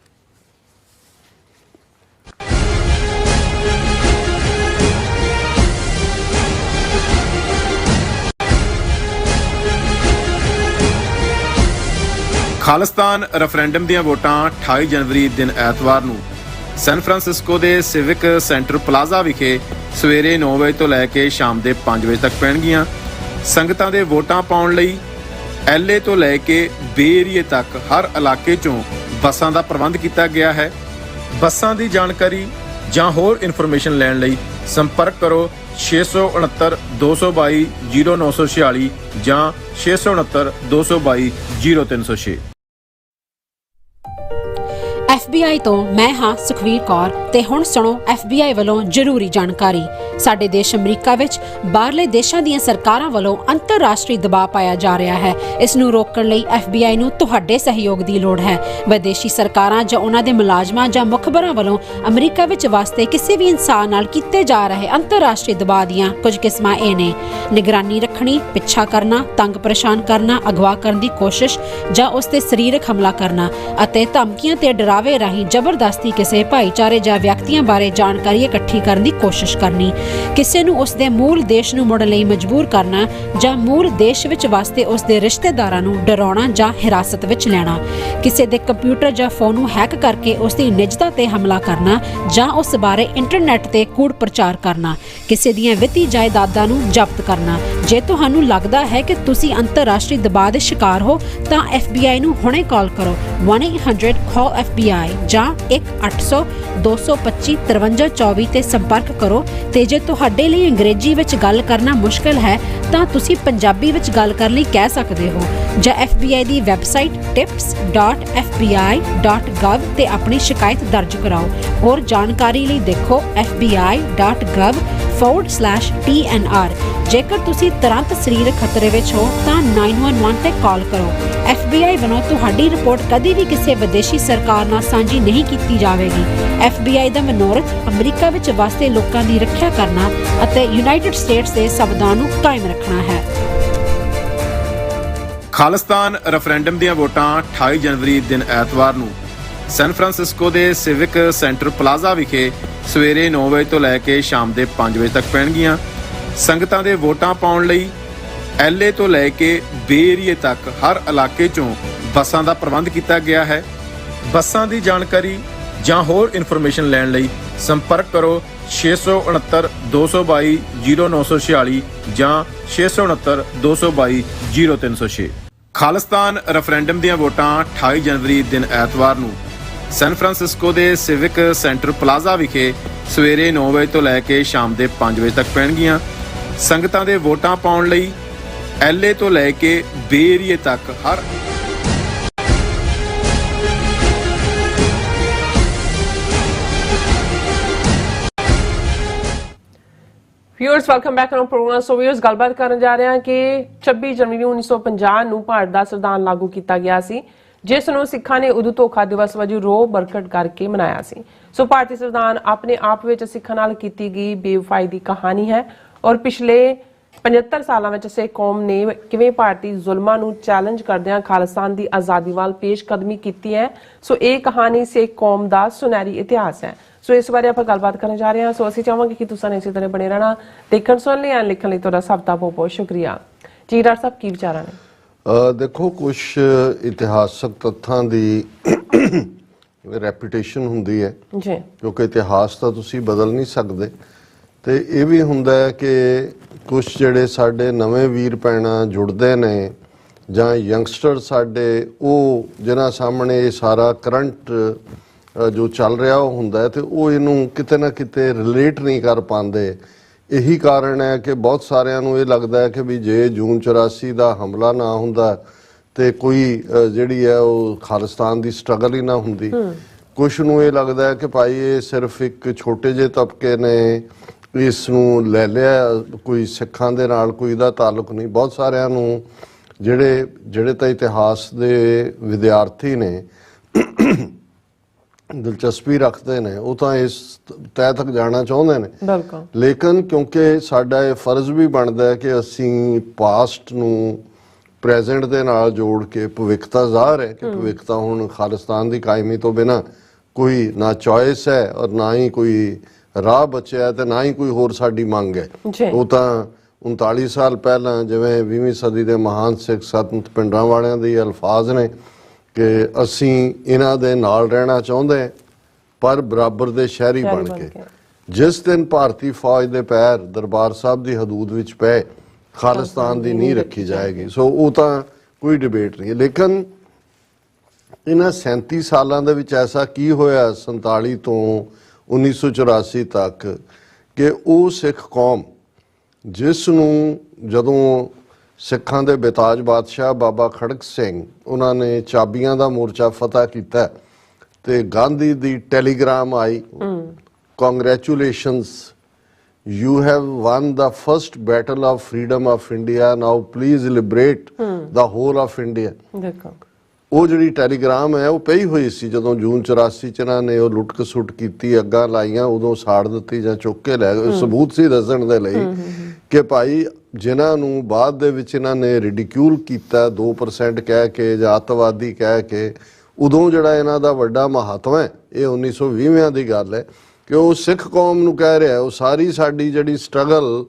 Khalistan referendum ਦੀਆਂ ਵੋਟਾਂ 28 ਜਨਵਰੀ ਦਿਨ ਐਤਵਾਰ ਨੂੰ ਸੈਨ ਫਰਾਂਸਿਸਕੋ ਦੇ ਸਿਵਿਕ ਸੈਂਟਰ ਪਲਾਜ਼ਾ ਵਿਖੇ ਸਵੇਰੇ 9 ਵਜੇ ਤੋਂ ਲੈ ਕੇ ਸ਼ਾਮ ਦੇ 5 ਵਜੇ ਤੱਕ ਪੈਣਗੀਆਂ। ਸੰਗਤਾਂ ਦੇ ਵੋਟਾਂ ਪਾਉਣ ਲਈ LA ਤੋਂ ਲੈ ਕੇ ਬੇ ਏਰੀਏ ਤੱਕ ਹਰ ਇਲਾਕੇ 'ਚੋਂ ਬੱਸਾਂ ਦਾ ਪ੍ਰਬੰਧ ਕੀਤਾ ਗਿਆ ਹੈ। ਬੱਸਾਂ ਦੀ ਜਾਣਕਾਰੀ ਜਾਂ ਹੋਰ ਇਨਫੋਰਮੇਸ਼ਨ ਲੈਣ ਲਈ ਸੰਪਰਕ ਕਰੋ 669 222 0946 ਜਾਂ 669 222 0306। FBI ਤੋਂ ਮੈਂ ਹਾਂ ਸੁਖਵੀਰ ਕੌਰ ਤੇ ਹੁਣ ਸੁਣੋ FBI ਵੱਲੋਂ ਜ਼ਰੂਰੀ ਜਾਣਕਾਰੀ। ਸਾਡੇ ਦੇਸ਼ ਅਮਰੀਕਾ ਵਿੱਚ ਬਾਹਰਲੇ ਦੇਸ਼ਾਂ ਦੀਆਂ ਸਰਕਾਰਾਂ ਵੱਲੋਂ ਅੰਤਰਰਾਸ਼ਟਰੀ ਦਬਾਅ ਪਾਇਆ ਜਾ ਰਿਹਾ ਹੈ। ਇਸ ਨੂੰ ਰੋਕਣ ਲਈ FBI ਨੂੰ ਤੁਹਾਡੇ ਸਹਿਯੋਗ ਦੀ ਲੋੜ ਹੈ। ਵਿਦੇਸ਼ੀ ਸਰਕਾਰਾਂ ਜਾਂ ਉਹਨਾਂ ਦੇ ਮੁਲਾਜ਼ਮਾਂ ਜਾਂ ਮੁਖਬਰਾਂ ਵੱਲੋਂ ਅਮਰੀਕਾ ਵਿੱਚ ਵਸਦੇ ਕਿਸੇ ਵੀ ਇਨਸਾਨ ਨਾਲ ਕੀਤੇ ਜਾ ਰਹੇ ਅੰਤਰਰਾਸ਼ਟਰੀ ਦਬਾਅ ਦੀਆਂ ਕੁਝ ਕਿਸਮਾਂ ਇਹ ਨੇ: ਨਿਗਰਾਨੀ ਰੱਖਣੀ, ਪਿੱਛਾ ਕਰਨਾ, ਤੰਗ ਪਰੇਸ਼ਾਨ ਕਰਨਾ, ਅਗਵਾ ਕਰਨ ਦੀ ਕੋਸ਼ਿਸ਼ ਜਾਂ ਉਸ ਤੇ ਸਰੀਰਕ ਹਮਲਾ ਕਰਨਾ, ਅਤੇ ਧਮਕੀਆਂ ਤੇ ਡਰਾਵੇ ਰਾਹੀਂ ਜ਼ਬਰਦਸਤੀ ਕਿਸੇ ਭਾਈਚਾਰੇ ਜਾਂ ਵਿਅਕਤੀਆਂ ਬਾਰੇ ਜਾਣਕਾਰੀ ਇਕੱਠੀ ਕਰਨ ਦੀ ਕੋਸ਼ਿਸ਼ ਕਰਨੀ, ਕਿਸੇ ਨੂੰ ਉਸ ਦੇ ਮੂਲ ਦੇਸ਼ ਨੂੰ ਮੁੜਨ ਲਈ ਮਜਬੂਰ ਕਰਨਾ ਜਾਂ ਮੂਲ ਦੇਸ਼ ਵਿੱਚ ਵਸਦੇ ਉਸ ਦੇ ਰਿਸ਼ਤੇਦਾਰਾਂ ਨੂੰ ਡਰਾਉਣਾ ਜਾਂ ਹਿਰਾਸਤ ਵਿੱਚ ਲੈਣਾ, ਕਿਸੇ ਦੇ ਕੰਪਿਊਟਰ ਜਾਂ ਫੋਨ ਨੂੰ ਹੈਕ ਕਰਕੇ ਉਸ ਦੀ ਨਿੱਜਤਾ ਤੇ ਹਮਲਾ ਕਰਨਾ ਜਾਂ ਉਸ ਬਾਰੇ ਇੰਟਰਨੈਟ ਤੇ ਕੂੜ ਪ੍ਰਚਾਰ ਕਰਨਾ, ਕਿਸੇ ਦੀਆਂ ਵਿੱਤੀ ਜਾਇਦਾਦਾਂ ਨੂੰ ਜ਼ਬਤ ਕਰਨਾ। ਜੇ ਤੁਹਾਨੂੰ ਲੱਗਦਾ ਹੈ ਕਿ ਤੁਸੀਂ ਅੰਤਰਰਾਸ਼ਟਰੀ ਦਬਾਅ ਦੇ ਸ਼ਿਕਾਰ ਹੋ ਤਾਂ FBI ਨੂੰ ਹੁਣੇ ਕਾਲ ਕਰੋ 1-800-CALL-FBI ਜਾਂ 1-800-225-5324 ਤੇ ਸੰਪਰਕ ਕਰੋ। ਤੇ ਜੇ ਤੁਹਾਡੇ ਲਈ ਅੰਗਰੇਜ਼ੀ ਵਿੱਚ ਗੱਲ ਕਰਨਾ ਮੁਸ਼ਕਲ ਹੈ ਤਾਂ ਤੁਸੀਂ ਪੰਜਾਬੀ ਵਿੱਚ ਗੱਲ ਕਰਨ ਲਈ ਕਹਿ ਸਕਦੇ ਹੋ ਜਾਂ FBI ਦੀ ਵੈਬਸਾਈਟ tips.fbi.gov ਤੇ ਆਪਣੀ ਸ਼ਿਕਾਇਤ ਦਰਜ ਕਰਾਓ। ਹੋਰ ਜਾਣਕਾਰੀ ਲਈ ਦੇਖੋ fbi.gov/TNR। ਜੇਕਰ ਤੁਸੀਂ ਤੁਰੰਤ ਸਰੀਰਕ ਖਤਰੇ ਵਿੱਚ ਹੋ ਤਾਂ 911 ਤੇ ਕਾਲ ਕਰੋ। FBI ਵੱਲੋਂ ਤੁਹਾਡੀ ਰਿਪੋਰਟ ਕਦੀ ਵੀ ਕਿਸੇ ਵਿਦੇਸ਼ੀ ਸਰਕਾਰ ਨਾਲ ਸਾਂਝੀ ਨਹੀਂ ਕੀਤੀ ਜਾਵੇਗੀ। FBI ਦਾ ਮਨੋਰਥ ਅਮਰੀਕਾ ਵਿੱਚ ਵਸਦੇ ਲੋਕਾਂ ਦੀ ਰੱਖਿਆ ਕਰਨਾ ਅਤੇ ਯੂਨਾਈਟਿਡ ਸਟੇਟਸ ਦੇ ਸੰਵਿਧਾਨ ਨੂੰ ਕਾਇਮ ਰੱਖਣਾ ਹੈ। ਖਾਲਿਸਤਾਨ ਰੈਫਰੈਂਡਮ ਦੀਆਂ ਵੋਟਾਂ 28 ਜਨਵਰੀ ਦਿਨ ਐਤਵਾਰ ਨੂੰ ਸੈਨ ਫਰਾਂਸਿਸਕੋ ਦੇ ਸਿਵਿਕ ਸੈਂਟਰ ਪਲਾਜ਼ਾ ਵਿਖੇ ਸਵੇਰੇ 9 ਵਜੇ ਤੋਂ ਲੈ ਕੇ ਸ਼ਾਮ ਦੇ 5 ਵਜੇ ਤੱਕ ਪੈਣਗੀਆਂ। ਸੰਗਤਾਂ ਦੇ ਵੋਟਾਂ ਪਾਉਣ ਲਈ LA ਤੋਂ ਲੈ ਕੇ ਬੇ ਏਰੀਏ ਤੱਕ ਹਰ ਇਲਾਕੇ 'ਚੋਂ ਬੱਸਾਂ ਦਾ ਪ੍ਰਬੰਧ ਕੀਤਾ ਗਿਆ ਹੈ। ਬੱਸਾਂ ਦੀ ਜਾਣਕਾਰੀ ਜਾਂ ਹੋਰ ਇਨਫੋਰਮੇਸ਼ਨ ਲੈਣ ਲਈ ਸੰਪਰਕ ਕਰੋ 669 222 0946 ਜਾਂ 669 222 0306। ਖਾਲਿਸਤਾਨ ਰੈਫਰੈਂਡਮ ਦੀਆਂ ਵੋਟਾਂ 28 ਜਨਵਰੀ ਦਿਨ ਐਤਵਾਰ ਨੂੰ ਸੈਨ ਫਰਾਂਸਿਸਕੋ ਦੇ ਸਿਵਿਕ ਸੈਂਟਰ ਪਲਾਜ਼ਾ ਵਿਖੇ ਸਵੇਰੇ 9 ਵਜੇ ਤੋਂ ਲੈ ਕੇ ਸ਼ਾਮ ਦੇ 5 ਵਜੇ ਤੱਕ ਪੈਣਗੀਆਂ। ਸੰਗਤਾਂ ਦੇ ਵੋਟਾਂ ਪਾਉਣ ਲਈ LA ਤੋਂ ਲੈ ਕੇ ਬੇ ਏਰੀਏ ਤੱਕ ਹਰ viewers welcome back to programme. So viewers, ਗੱਲਬਾਤ ਕਰਨ ਜਾ ਰਹੇ ਹਾਂ ਕਿ 26 ਜਨਵਰੀ 1950 ਨੂੰ ਭਾਰਤ ਦਾ ਸੰਵਿਧਾਨ ਲਾਗੂ ਕੀਤਾ ਗਿਆ ਸੀ, ਜਿਸ ਨੂੰ ਸਿੱਖਾਂ ਨੇ ਉਦੋਂ ਧੋਖਾ ਦਿਵਸ ਵਜੋਂ ਰੋਹ ਬਰਕਟ ਕਰਕੇ ਮਨਾਇਆ ਸੀ। ਸੋ ਭਾਰਤੀ ਸੰਵਿਧਾਨ ਆਪਣੇ ਆਪ ਵਿੱਚ ਸਿੱਖਾਂ ਨਾਲ ਕੀਤੀ ਗਈ ਬੇਵਫਾਈ ਦੀ ਕਹਾਣੀ ਹੈ ਔਰ ਪਿਛਲੇ 75 ਸਾਲਾਂ ਵਿੱਚ ਸਿੱਖ ਕੌਮ ਨੇ ਕਿਵੇਂ ਭਾਰਤੀ ਜ਼ੁਲਮਾਂ ਨੂੰ ਚੈਲੰਜ ਕਰਦਿਆਂ ਖਾਲਿਸਤਾਨ ਦੀ ਆਜ਼ਾਦੀ ਵੱਲ ਪੇਸ਼ਕਦਮੀ ਕੀਤੀ ਹੈ। ਸੋ ਇਹ ਕਹਾਣੀ ਸਿੱਖ ਕੌਮ ਦਾ ਸੁਨਹਿਰੀ ਇਤਿਹਾਸ ਹੈ। ਸੋ ਇਸ ਬਾਰੇ ਆਪਾਂ ਗੱਲਬਾਤ ਕਰਨ ਜਾ ਰਹੇ ਹਾਂ। ਸੋ ਅਸੀਂ ਚਾਹਾਂਗੇ ਕਿ ਤੁਸੀਂ ਇਸੇ ਤਰ੍ਹਾਂ ਬਣੇ ਰਹਿਣਾ। ਦੇਖਣ ਸੁਣ ਲਈ ਐਂ ਲਿਖਣ ਲਈ ਤੁਹਾਡਾ ਸਭ ਦਾ ਬਹੁਤ ਬਹੁਤ ਸ਼ੁਕਰੀਆ। ਜੀ ਡਾਕਟਰ ਸਾਹਿਬ, ਕੀ ਵਿਚਾਰਾਂ ਨੇ? ਦੇਖੋ, ਕੁਝ ਇਤਿਹਾਸਕ ਤੱਥਾਂ ਦੀ ਰੈਪੂਟੇਸ਼ਨ ਹੁੰਦੀ ਹੈ ਜੀ, ਕਿਉਂਕਿ ਇਤਿਹਾਸ ਤਾਂ ਤੁਸੀਂ ਬਦਲ ਨਹੀਂ ਸਕਦੇ। ਤੇ ਇਹ ਵੀ ਹੁੰਦਾ ਹੈ ਕਿ ਕੁਝ ਜਿਹੜੇ ਸਾਡੇ ਨਵੇਂ ਵੀਰ ਭੈਣਾਂ ਜੁੜਦੇ ਨੇ ਜਾਂ ਯੰਗਸਟਰ ਸਾਡੇ, ਉਹ ਜਿਨ੍ਹਾਂ ਸਾਹਮਣੇ ਇਹ ਸਾਰਾ ਕਰੰਟ ਜੋ ਚੱਲ ਰਿਹਾ ਉਹ ਹੁੰਦਾ ਤੇ ਉਹ ਇਹਨੂੰ ਕਿਤੇ ਨਾ ਕਿਤੇ ਰਿਲੇਟ ਨਹੀਂ ਕਰ ਪਾਉਂਦੇ। ਇਹੀ ਕਾਰਨ ਹੈ ਕਿ ਬਹੁਤ ਸਾਰਿਆਂ ਨੂੰ ਇਹ ਲੱਗਦਾ ਹੈ ਕਿ ਵੀ ਜੇ ਜੂਨ 84 ਦਾ ਹਮਲਾ ਨਾ ਹੁੰਦਾ ਤੇ ਕੋਈ ਜਿਹੜੀ ਹੈ ਉਹ ਖਾਲਿਸਤਾਨ ਦੀ ਸਟਰਗਲ ਹੀ ਨਾ ਹੁੰਦੀ। ਕੁਛ ਨੂੰ ਇਹ ਲੱਗਦਾ ਹੈ ਕਿ ਭਾਈ ਇਹ ਸਿਰਫ ਇੱਕ ਛੋਟੇ ਜਿਹੇ ਤਬਕੇ ਨੇ ਇਸ ਨੂੰ ਲੈ ਲਿਆ, ਕੋਈ ਸਿੱਖਾਂ ਦੇ ਨਾਲ ਕੋਈ ਦਾ ਤਾਲੁਕ ਨਹੀਂ। ਬਹੁਤ ਸਾਰਿਆਂ ਨੂੰ ਜਿਹੜੇ ਤਾਂ ਇਤਿਹਾਸ ਦੇ ਵਿਦਿਆਰਥੀ ਨੇ, ਦਿਲਚਸਪੀ ਰੱਖਦੇ ਨੇ, ਉਹ ਤਾਂ ਇਸ ਤਹਿ ਤੱਕ ਜਾਣਾ ਚਾਹੁੰਦੇ ਨੇ। ਬਿਲਕੁਲ। ਲੇਕਿਨ ਕਿਉਂਕਿ ਸਾਡਾ ਇਹ ਫਰਜ਼ ਵੀ ਬਣਦਾ ਹੈ ਕਿ ਅਸੀਂ ਪਾਸਟ ਨੂੰ ਪ੍ਰੈਜ਼ੈਂਟ ਦੇ ਨਾਲ ਜੋੜ ਕੇ ਭਵਿੱਖਤਾ ਜ਼ਾਹਰ ਹੈ ਕਿ ਭਵਿੱਖਤਾ ਹੁਣ ਖਾਲਿਸਤਾਨ ਦੀ ਕਾਇਮੀ ਤੋਂ ਬਿਨਾਂ ਕੋਈ ਨਾ ਚੋਇਸ ਹੈ ਔਰ ਨਾ ਹੀ ਕੋਈ ਰਾਹ ਬਚਿਆ ਤੇ ਨਾ ਹੀ ਕੋਈ ਹੋਰ ਸਾਡੀ ਮੰਗ ਹੈ। ਉਹ ਤਾਂ 39 ਸਾਲ ਪਹਿਲਾਂ ਜਿਵੇਂ 20ਵੀਂ ਸਦੀ ਦੇ ਮਹਾਨ ਸਿੱਖ ਸੰਤ ਪਿੰਡਾਂ ਵਾਲਿਆਂ ਦੇ ਅਲਫਾਜ਼ ਨੇ ਕਿ ਅਸੀਂ ਇਹਨਾਂ ਦੇ ਨਾਲ ਰਹਿਣਾ ਚਾਹੁੰਦੇ ਪਰ ਬਰਾਬਰ ਦੇ ਸ਼ਹਿਰੀ ਬਣ ਕੇ। ਜਿਸ ਦਿਨ ਭਾਰਤੀ ਫੌਜ ਦੇ ਪੈਰ ਦਰਬਾਰ ਸਾਹਿਬ ਦੀ ਹਦੂਦ ਵਿੱਚ ਪਏ, ਖਾਲਿਸਤਾਨ ਦੀ ਨੀਂਹ ਰੱਖੀ ਜਾਏਗੀ। ਸੋ ਉਹ ਤਾਂ ਕੋਈ ਡਿਬੇਟ ਨਹੀਂ ਹੈ। ਲੇਕਿਨ ਇਹਨਾਂ 37 ਸਾਲਾਂ ਦੇ ਵਿੱਚ ਐਸਾ ਕੀ ਹੋਇਆ 47 ਤੋਂ 1984 ਤੱਕ ਕਿ ਉਹ ਸਿੱਖ ਕੌਮ ਜਿਸ ਨੂੰ ਜਦੋਂ ਸਿੱਖਾਂ ਦੇ ਬੇਤਾਜ ਬਾਦਸ਼ਾਹ ਬਾਬਾ ਖੜਕ ਸਿੰਘ ਉਹਨਾਂ ਨੇ ਚਾਬੀਆਂ ਦਾ ਮੋਰਚਾ ਫਤਿਹ ਕੀਤਾ ਤੇ ਗਾਂਧੀ ਦੀ Telegram I, congratulations, you have won the first battle of freedom of India, now please liberate the whole of India। ਦੇਖੋ ਉਹ ਜਿਹੜੀ ਟੈਲੀਗ੍ਰਾਮ ਹੈ ਉਹ ਪਈ ਹੋਈ ਸੀ ਜਦੋਂ ਜੂਨ 84 ਚ ਇਹਨਾਂ ਨੇ ਉਹ ਲੁੱਟ ਖਸੁੱਟ ਕੀਤੀ, ਅੱਗਾਂ ਲਾਈਆਂ, ਉਦੋਂ ਸਾੜ ਦਿੱਤੀ ਜਾਂ ਚੁੱਕ ਕੇ ਲੈ ਗਏ। ਸਬੂਤ ਸੀ ਦੱਸਣ ਦੇ ਲਈ ਕਿ ਭਾਈ ਜਿਨ੍ਹਾਂ ਨੂੰ ਬਾਅਦ ਦੇ ਵਿੱਚ ਇਹਨਾਂ ਨੇ ਰਿਡੀਕਿਊਲ ਕੀਤਾ 2% ਕਹਿ ਕੇ ਜਾਂ ਅੱਤਵਾਦੀ ਕਹਿ ਕੇ, ਉਦੋਂ ਜਿਹੜਾ ਇਹਨਾਂ ਦਾ ਵੱਡਾ ਮਹੱਤਵ ਹੈ, ਇਹ 1920ਵਿਆਂ ਦੀ ਗੱਲ ਹੈ ਕਿ ਉਹ ਸਿੱਖ ਕੌਮ ਨੂੰ ਕਹਿ ਰਿਹਾ ਉਹ ਸਾਰੀ ਸਾਡੀ ਜਿਹੜੀ ਸਟਰਗਲ,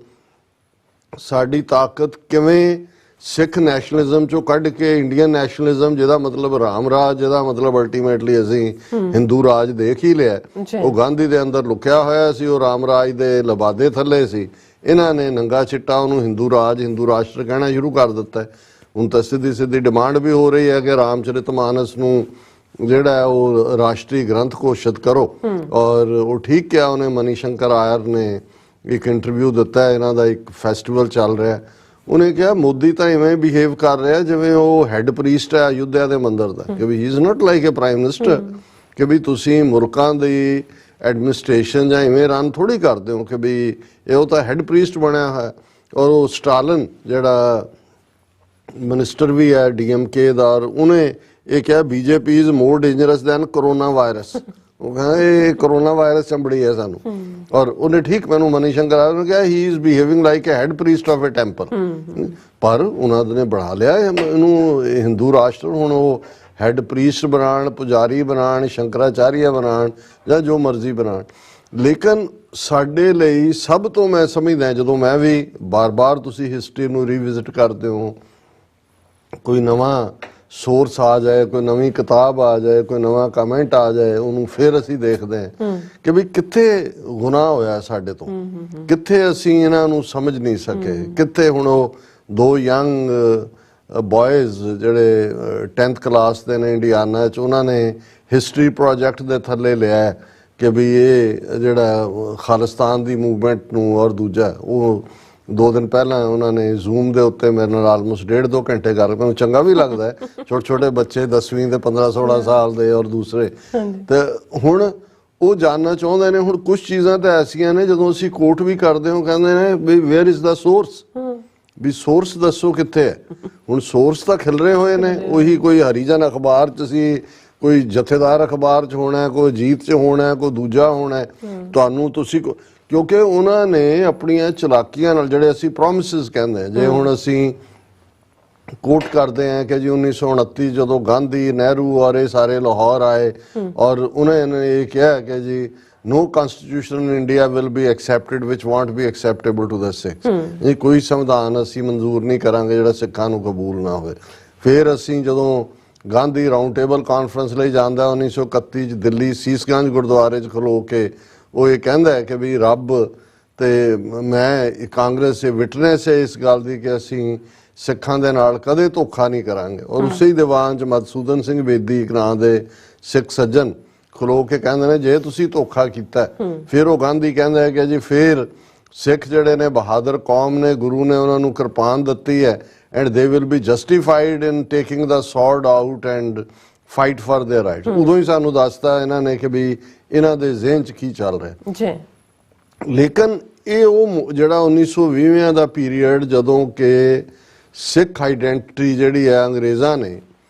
ਸਾਡੀ ਤਾਕਤ ਕਿਵੇਂ ਸਿੱਖ ਨੈਸ਼ਨਲਿਜ਼ਮ ਚੋਂ ਕੱਢ ਕੇ ਇੰਡੀਅਨ ਨੈਸ਼ਨਲਿਜ਼ਮ, ਜਿਹਦਾ ਮਤਲਬ ਰਾਮ ਰਾਜ, ਜਿਹਦਾ ਮਤਲਬ ਅਲਟੀਮੇਟਲੀ ਅਸੀਂ ਹਿੰਦੂ ਰਾਜ ਦੇਖ ਹੀ ਲਿਆ, ਉਹ ਗਾਂਧੀ ਦੇ ਅੰਦਰ ਲੁਕਿਆ ਹੋਇਆ ਸੀ, ਉਹ ਰਾਮ ਰਾਜ ਦੇ ਲਬਾਦੇ ਥੱਲੇ ਸੀ। ਇਹਨਾਂ ਨੇ ਨੰਗਾ ਚਿੱਟਾ ਉਹਨੂੰ ਹਿੰਦੂ ਰਾਜ, ਹਿੰਦੂ ਰਾਸ਼ਟਰ ਕਹਿਣਾ ਸ਼ੁਰੂ ਕਰ ਦਿੱਤਾ। ਹੁਣ ਤਾਂ ਸਿੱਧੀ ਡਿਮਾਂਡ ਵੀ ਹੋ ਰਹੀ ਹੈ ਕਿ ਰਾਮਚਰਿਤਮਾਨਸ ਨੂੰ ਜਿਹੜਾ ਹੈ ਉਹ ਰਾਸ਼ਟਰੀ ਗ੍ਰੰਥ ਘੋਸ਼ਿਤ ਕਰੋ। ਔਰ ਉਹ ਠੀਕ ਕਿਹਾ ਉਹਨੇ, ਮਨੀ ਸ਼ੰਕਰ ਆਇਰ ਨੇ ਇੱਕ ਇੰਟਰਵਿਊ ਦਿੱਤਾ, ਇਹਨਾਂ ਦਾ ਇੱਕ ਫੈਸਟੀਵਲ ਚੱਲ ਰਿਹਾ, ਉਹਨੇ ਕਿਹਾ ਮੋਦੀ ਤਾਂ ਇਵੇਂ ਬਿਹੇਵ ਕਰ ਰਿਹਾ ਜਿਵੇਂ ਉਹ ਹੈੱਡ ਪ੍ਰੀਸਟ ਹੈ ਅਯੁੱਧਿਆ ਦੇ ਮੰਦਿਰ ਦਾ, ਕਿ ਵੀ he is not like a prime minister, ਕਿ ਵੀ ਤੁਸੀਂ ਮੁਲਕਾਂ ਦੀ ਐਡਮਿਨਿਸਟ੍ਰੇਸ਼ਨ ਜਾਂ ਇਵੇਂ ਰਨ ਥੋੜੀ ਕਰਦੇ ਹੋ ਕਿ ਵੀ ਇਹ ਤਾਂ ਹੈੱਡ ਪ੍ਰੀਸਟ ਬਣਿਆ ਹੋਇਆ। ਔਰ ਉਹ ਸਟਾਲਿਨ ਜਿਹੜਾ ਮਿਨਿਸਟਰ ਵੀ ਹੈ DMK ਦਾ, ਔਰ ਉਹਨੇ ਇਹ ਕਿਹਾ BJP is more dangerous than corona virus. ਉਹ ਕਹਿੰਦਾ ਇਹ ਕਰੋਨਾ ਵਾਇਰਸ ਚੰਬੜੀ ਹੈ ਸਾਨੂੰ। ਔਰ ਉਹਨੇ ਠੀਕ ਮੈਨੂੰ ਮਨੀ ਸ਼ੰਕਰ ਆਇਰ ਨੇ ਕਿਹਾ he is behaving like a head priest of a temple. ਪਰ ਉਹਨਾਂ ਨੇ ਬਣਾ ਲਿਆ ਇਹਨੂੰ ਹਿੰਦੂ ਰਾਸ਼ਟਰ। ਹੁਣ ਉਹ ਹੈਡ ਪ੍ਰੀਸਟ ਬਣਾਉਣ, ਪੁਜਾਰੀ ਬਣਾਉਣ, ਸ਼ੰਕਰਾਚਾਰੀਆ ਬਣਾਉਣ ਜਾਂ ਜੋ ਮਰਜ਼ੀ ਬਣਾਉਣ। ਲੇਕਿਨ ਸਾਡੇ ਲਈ ਸਭ ਤੋਂ ਮੈਂ ਸਮਝਦਾ, ਜਦੋਂ ਮੈਂ ਵੀ ਬਾਰ-ਬਾਰ ਤੁਸੀਂ ਹਿਸਟਰੀ ਨੂੰ ਰੀਵਿਜ਼ਿਟ ਕਰਦੇ ਹੋ, ਕੋਈ ਨਵਾਂ ਸੋਰਸ ਆ ਜਾਏ, ਕੋਈ ਨਵੀਂ ਕਿਤਾਬ ਆ ਜਾਏ, ਕੋਈ ਨਵਾਂ ਕਮੈਂਟ ਆ ਜਾਏ, ਉਹਨੂੰ ਫਿਰ ਅਸੀਂ ਦੇਖਦੇ ਹਾਂ ਕਿ ਵੀ ਕਿੱਥੇ ਗੁਨਾਹ ਹੋਇਆ ਸਾਡੇ ਤੋਂ, ਕਿੱਥੇ ਅਸੀਂ ਇਹਨਾਂ ਨੂੰ ਸਮਝ ਨਹੀਂ ਸਕੇ, ਕਿੱਥੇ ਹੁਣ ਉਹ ਦੋ ਯੰਗ ਬॉयਜ਼ ਜਿਹੜੇ 10th ਕਲਾਸ ਦੇ ਨੇ ਇੰਡੀਆਨਾ 'ਚ, ਉਹਨਾਂ ਨੇ ਹਿਸਟਰੀ ਪ੍ਰੋਜੈਕਟ ਦੇ ਥੱਲੇ ਲਿਆ ਕਿ ਵੀ ਇਹ ਜਿਹੜਾ ਖਾਲਿਸਤਾਨ ਦੀ ਮੂਵਮੈਂਟ ਨੂੰ, ਔਰ ਦੂਜਾ ਉਹ 2 ਦਿਨ ਪਹਿਲਾਂ ਉਹਨਾਂ ਨੇ ਜ਼ੂਮ ਦੇ ਉੱਤੇ ਮੇਰੇ ਨਾਲ ਆਲਮੋਸਟ 1.5-2 ਘੰਟੇ ਕਰ, ਮੈਨੂੰ ਚੰਗਾ ਵੀ ਲੱਗਦਾ ਹੈ, ਛੋਟੇ ਬੱਚੇ 10ਵੀਂ ਦੇ 15-16 ਸਾਲ ਦੇ ਔਰ ਦੂਸਰੇ, ਤੇ ਹੁਣ ਉਹ ਜਾਣਨਾ ਚਾਹੁੰਦੇ ਨੇ। ਹੁਣ ਕੁਝ ਚੀਜ਼ਾਂ ਤਾਂ ਐਸੀਆਂ ਨੇ ਜਦੋਂ ਅਸੀਂ ਕੋਟ ਵੀ ਕਰਦੇ ਹਾਂ ਕਹਿੰਦੇ ਨੇ ਵੀ ਵੇਅਰ ਇਜ਼ ਦਾ ਸੋਰਸ, ਵੀ ਸੋਰਸ ਦੱਸੋ ਕਿੱਥੇ ਹੈ। ਹੁਣ ਸੋਰਸ ਤਾਂ ਖਿਲਰੇ ਹੋਏ ਨੇ, ਉਹੀ ਕੋਈ ਹਰੀਜਨ ਅਖਬਾਰ 'ਚ ਸੀ, ਕੋਈ ਜਥੇਦਾਰ ਅਖਬਾਰ 'ਚ ਹੋਣਾ, ਕੋਈ ਅਜੀਤ 'ਚ ਹੋਣਾ, ਕੋਈ ਦੂਜਾ ਹੋਣਾ। ਤੁਹਾਨੂੰ ਤੁਸੀਂ ਕਿਉਂਕਿ ਉਹਨਾਂ ਨੇ ਆਪਣੀਆਂ ਚਲਾਕੀਆਂ ਨਾਲ ਜਿਹੜੇ ਅਸੀਂ ਪ੍ਰੋਮਿਸਿਸ ਕਹਿੰਦੇ, ਜੇ ਹੁਣ ਅਸੀਂ ਕੋਟ ਕਰਦੇ ਹਾਂ ਕਿ ਜੀ 1929 ਜਦੋਂ ਗਾਂਧੀ, ਨਹਿਰੂ ਔਰ ਇਹ ਸਾਰੇ ਲਾਹੌਰ ਆਏ ਔਰ ਉਹਨਾਂ ਨੇ ਇਹ ਕਿਹਾ ਕਿ ਜੀ no constitution in India will be accepted which won't be acceptable to the Sikhs। ਇਹ ਕੋਈ ਸੰਵਿਧਾਨ ਅਸੀਂ ਮਨਜ਼ੂਰ ਨਹੀਂ ਕਰਾਂਗੇ ਜਿਹੜਾ ਸਿੱਖਾਂ ਨੂੰ ਕਬੂਲ ਨਾ ਹੋਵੇ। ਫਿਰ ਅਸੀਂ ਜਦੋਂ ਗਾਂਧੀ ਰਾਊਂਡ ਟੇਬਲ ਕਾਨਫਰੰਸ ਲਈ ਜਾਂਦਾ 1931 'ਚ ਦਿੱਲੀ ਸੀਸਗੰਜ ਗੁਰਦੁਆਰੇ 'ਚ ਖਲੋ ਕੇ ਉਹ ਇਹ ਕਹਿੰਦਾ ਹੈ ਕਿ ਵੀ ਰੱਬ ਤੇ ਮੈਂ ਕਾਂਗਰਸ ਵਿਟਨੈਸ ਹੈ ਇਸ ਗੱਲ ਦੀ ਕਿ ਅਸੀਂ ਸਿੱਖਾਂ ਦੇ ਨਾਲ ਕਦੇ ਧੋਖਾ ਨਹੀਂ ਕਰਾਂਗੇ। ਔਰ ਉਸੇ ਹੀ ਦੀਵਾਨ 'ਚ ਮਧੂਸੂਦਨ ਸਿੰਘ ਬੇਦੀ ਇੱਕ ਨਾਂ ਦੇ ਸਿੱਖ ਸੱਜਣ ਖਲੋ ਕੇ ਕਹਿੰਦੇ ਨੇ ਜੇ ਤੁਸੀਂ ਧੋਖਾ ਕੀਤਾ। ਫਿਰ ਉਹ ਗਾਂਧੀ ਕਹਿੰਦਾ ਹੈ ਕਿ ਜੀ ਫਿਰ ਸਿੱਖ ਜਿਹੜੇ ਨੇ ਬਹਾਦਰ ਕੌਮ ਨੇ, ਗੁਰੂ ਨੇ ਉਹਨਾਂ ਨੂੰ ਕਿਰਪਾਨ ਦਿੱਤੀ ਹੈ and they will be justified in taking the sword out and fight for their rights. ਉਦੋਂ ਹੀ ਸਾਨੂੰ ਦੱਸਤਾ ਇਹਨਾਂ ਨੇ ਕਿ ਵੀ ਇਹਨਾਂ ਦੇ ਜ਼ਿਹਨ 'ਚ ਕੀ ਚੱਲ ਰਿਹਾ ਜੀ। ਲੇਕਿਨ ਇਹ ਉਹ ਜਿਹੜਾ 1920 ਦਾ ਪੀਰੀਅਡ ਜਦੋਂ ਕਿ ਸਿੱਖ ਆਈਡੈਂਟਿਟੀ ਜਿਹੜੀ ਹੈ ਅੰਗਰੇਜ਼ਾਂ ਨੇ,